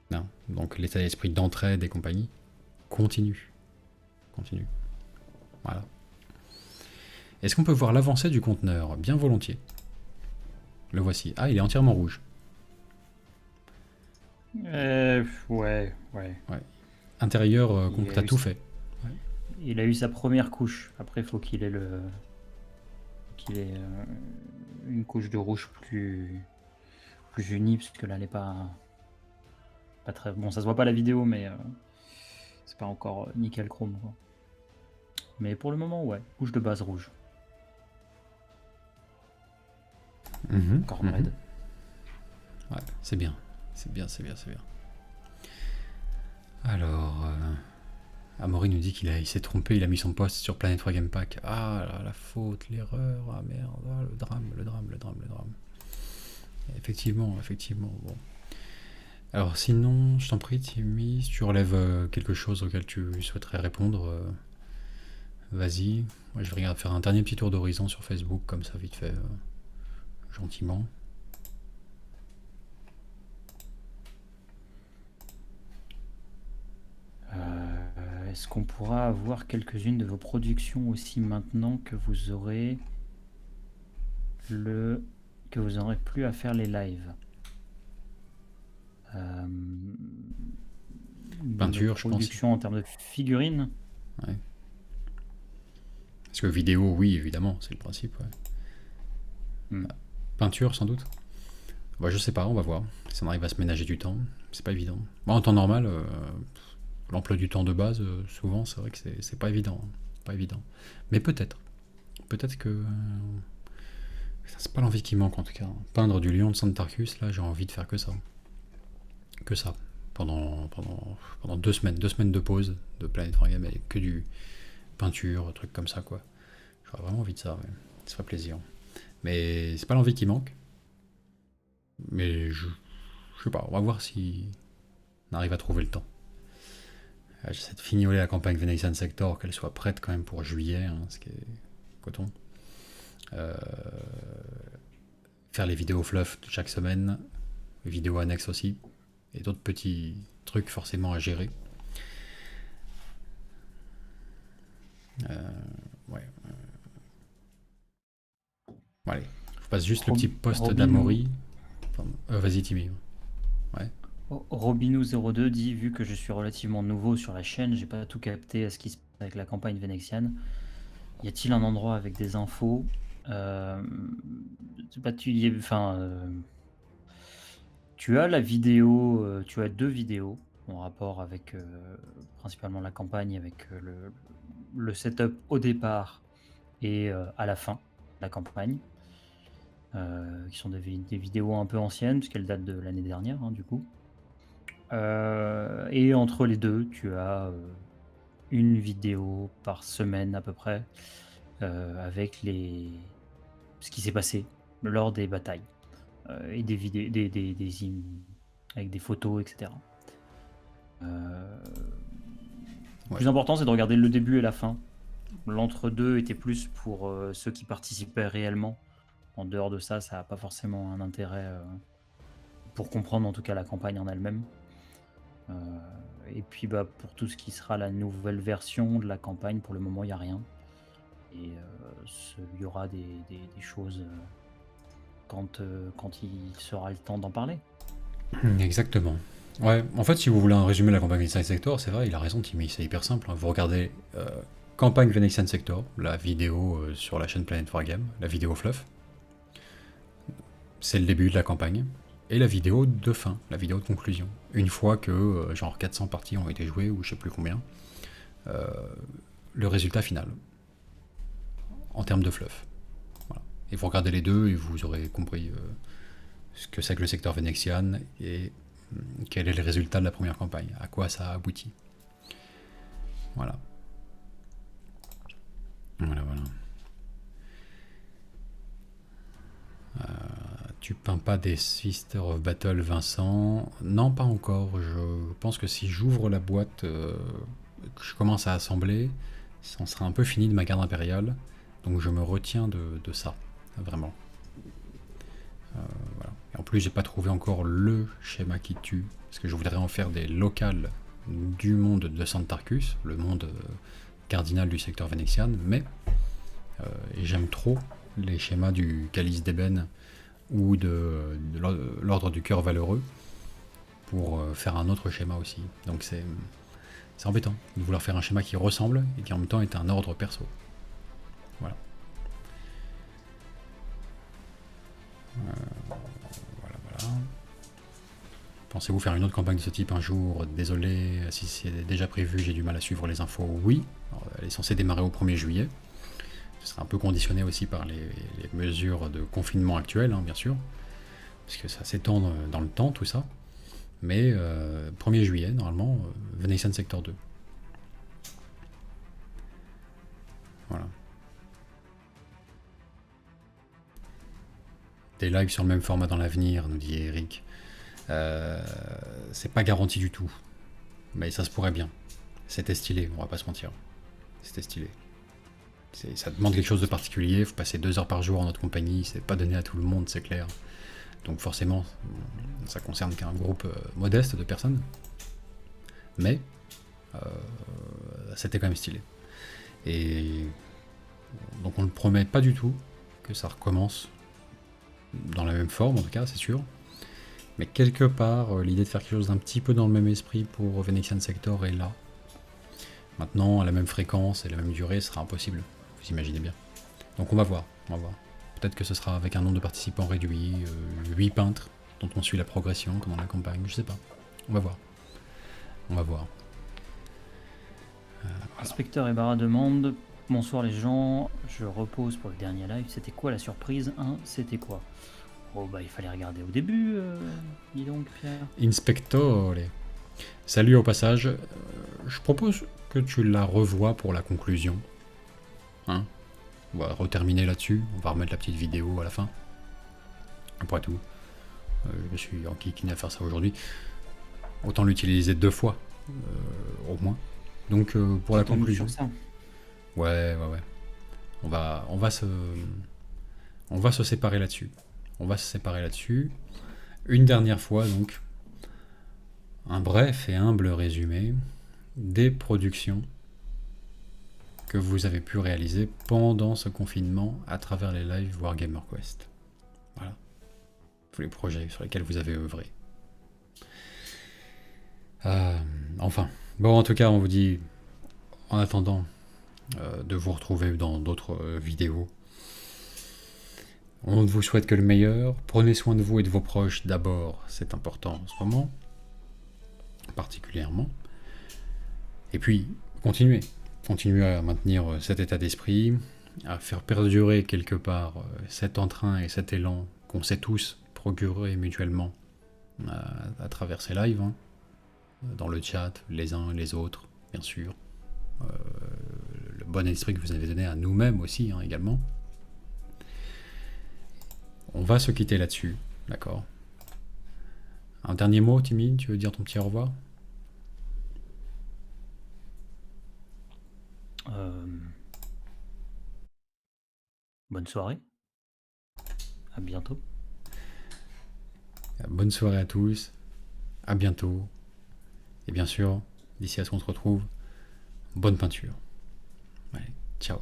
Speaker 1: Non. Donc l'état d'esprit d'entraide et compagnie continue. Continue. Voilà. Est-ce qu'on peut voir l'avancée du conteneur? Bien volontiers. Le voici. Ah, il est entièrement rouge.
Speaker 2: Ouais.
Speaker 1: Intérieur,
Speaker 2: Il a
Speaker 1: t'as
Speaker 2: eu
Speaker 1: tout
Speaker 2: sa-
Speaker 1: fait.
Speaker 2: Il a eu sa première couche. Après, il faut qu'il ait une couche de rouge plus unie, parce que là, elle n'est pas très... Bon, ça se voit pas à la vidéo, mais c'est pas encore nickel chrome, quoi. Mais pour le moment, ouais. Couche de base rouge. Cornred.
Speaker 1: Ouais, c'est bien. C'est bien. Alors, Amaury nous dit il s'est trompé, il a mis son post sur Planet Wargame Pack. Ah, la faute, l'erreur, ah merde, ah, le drame. Effectivement, bon. Alors sinon, je t'en prie, Timmy, si tu relèves quelque chose auquel tu souhaiterais répondre, vas-y. Moi, je vais regarder faire un dernier petit tour d'horizon sur Facebook, comme ça, vite fait, gentiment.
Speaker 2: Est-ce qu'on pourra avoir quelques-unes de vos productions aussi maintenant que vous aurez plus à faire les lives?
Speaker 1: Peinture, je pense.
Speaker 2: Production en termes de figurines.
Speaker 1: Ouais. Parce que vidéo, oui, évidemment, c'est le principe. Ouais. Peinture, sans doute. Bah, je sais pas, on va voir. Si on arrive à se ménager du temps, c'est pas évident. Bon, en temps normal, l'emploi du temps de base, souvent, c'est vrai que c'est pas évident. Pas évident. Mais peut-être. Peut-être que... c'est pas l'envie qui manque, en tout cas. Peindre du lion de Santarcus, là, j'ai envie de faire que ça. Que ça. Pendant 2 semaines. 2 semaines de pause de Planet Wargame avec que du peinture, trucs comme ça, quoi. J'aurais vraiment envie de ça, ouais. Ça ferait plaisir. Mais c'est pas l'envie qui manque. Mais je sais pas, on va voir si on arrive à trouver le temps. J'essaie de fignoler la campagne Venetian Sector, qu'elle soit prête quand même pour juillet, hein, ce qui est coton. Faire les vidéos fluff de chaque semaine, les vidéos annexes aussi, et d'autres petits trucs forcément à gérer. Ouais. Bon, allez, je passe juste le petit post d'Amaury. Vas-y, Timmy. Ouais.
Speaker 2: Robinou02 dit, vu que je suis relativement nouveau sur la chaîne, j'ai pas tout capté à ce qui se passe avec la campagne vénétienne. Y a-t-il un endroit avec des infos? Tu as la vidéo, tu as 2 vidéos en rapport avec principalement la campagne, avec le setup au départ et à la fin de la campagne, qui sont des vidéos un peu anciennes, puisqu'elles datent de l'année dernière, hein, du coup. Et entre les deux, tu as une vidéo par semaine à peu près, avec les
Speaker 11: ce qui s'est passé lors des batailles et des vidéos, avec des photos, etc. Le plus important, c'est de regarder le début et la fin. L'entre-deux était plus pour ceux qui participaient réellement. En dehors de ça, ça n'a pas forcément un intérêt pour comprendre en tout cas la campagne en elle-même. Et puis pour tout ce qui sera la nouvelle version de la campagne, pour le moment il n'y a rien. Et il y aura des choses quand il sera le temps d'en parler.
Speaker 1: Exactement. Ouais, en fait, si vous voulez un résumé de la campagne Venexian Sector, c'est vrai, il a raison, Timmy, c'est hyper simple. Vous regardez campagne Venexian Sector, la vidéo sur la chaîne Planet Wargame, la vidéo fluff. C'est le début de la campagne. Et la vidéo de fin, la vidéo de conclusion. Une fois que genre 400 parties ont été jouées, ou je sais plus combien, le résultat final. En termes de fluff. Voilà. Et vous regardez les deux et vous aurez compris ce que c'est que le secteur Venexian et quel est le résultat de la première campagne, à quoi ça a abouti. Voilà. Voilà. Tu peins pas des Sister of Battle, Vincent? Non, pas encore. Je pense que si j'ouvre la boîte, que je commence à assembler, ça sera un peu fini de ma garde impériale. Donc je me retiens de ça, vraiment. Voilà. Et en plus, j'ai pas trouvé encore le schéma qui tue, parce que je voudrais en faire des locales du monde de Santarcus, le monde cardinal du secteur Venexian, mais j'aime trop les schémas du Calice d'Ébène ou de l'Ordre du Cœur Valeureux pour faire un autre schéma aussi. Donc c'est embêtant de vouloir faire un schéma qui ressemble et qui en même temps est un ordre perso. Voilà. Voilà. Pensez-vous faire une autre campagne de ce type un jour? Désolé, si c'est déjà prévu, j'ai du mal à suivre les infos. Oui, alors, elle est censée démarrer au 1er juillet. Ce sera un peu conditionné aussi par les mesures de confinement actuelles, bien sûr, parce que ça s'étend dans le temps, tout ça. Mais 1er juillet, normalement, Venexian Sector 2. Voilà. Des lives sur le même format dans l'avenir, nous dit Eric. C'est pas garanti du tout. Mais ça se pourrait bien. C'était stylé, on va pas se mentir. C'était stylé. Ça demande quelque chose de particulier, il faut passer 2 heures par jour en notre compagnie, c'est pas donné à tout le monde, c'est clair. Donc forcément, ça concerne qu'un groupe modeste de personnes. Mais c'était quand même stylé. Et donc on ne promet pas du tout que ça recommence dans la même forme, en tout cas, c'est sûr. Mais quelque part, l'idée de faire quelque chose d'un petit peu dans le même esprit pour Venexian Sector est là. Maintenant, à la même fréquence et la même durée, ce sera impossible. Vous imaginez bien. Donc on va voir. Peut-être que ce sera avec un nombre de participants réduit, 8 peintres, dont on suit la progression, comme dans la campagne, je sais pas. On va voir. Voilà.
Speaker 11: Inspecteur Ibarra demande: bonsoir les gens, je repose pour le dernier live. C'était quoi la surprise? C'était quoi? Oh il fallait regarder au début, dis donc Pierre.
Speaker 1: Inspectore. Salut au passage. Je propose que tu la revoies pour la conclusion. On va reterminer là-dessus. On va remettre la petite vidéo à la fin. Après tout, je suis enquiquiné à faire ça aujourd'hui. Autant l'utiliser 2 fois, au moins. Donc pour la conclusion. Ouais. On va se séparer là-dessus. Une dernière fois, donc, un bref et humble résumé des productions que vous avez pu réaliser pendant ce confinement à travers les lives Wargamer Quest. Voilà. Tous les projets sur lesquels vous avez œuvré. Enfin. Bon, en tout cas, on vous dit, en attendant de vous retrouver dans d'autres vidéos, on ne vous souhaite que le meilleur. Prenez soin de vous et de vos proches d'abord, c'est important en ce moment, particulièrement. Et puis, continuez à maintenir cet état d'esprit, à faire perdurer quelque part cet entrain et cet élan qu'on s'est tous procuré mutuellement à travers ces lives, dans le chat, les uns et les autres, bien sûr. Le bon esprit que vous avez donné à nous-mêmes aussi, également. On va se quitter là-dessus, d'accord. Un dernier mot, Timmy, tu veux dire ton petit au revoir?
Speaker 11: Bonne soirée. À bientôt.
Speaker 1: Bonne soirée à tous, à bientôt. Et bien sûr, d'ici à ce qu'on se retrouve, bonne peinture. Allez, ciao.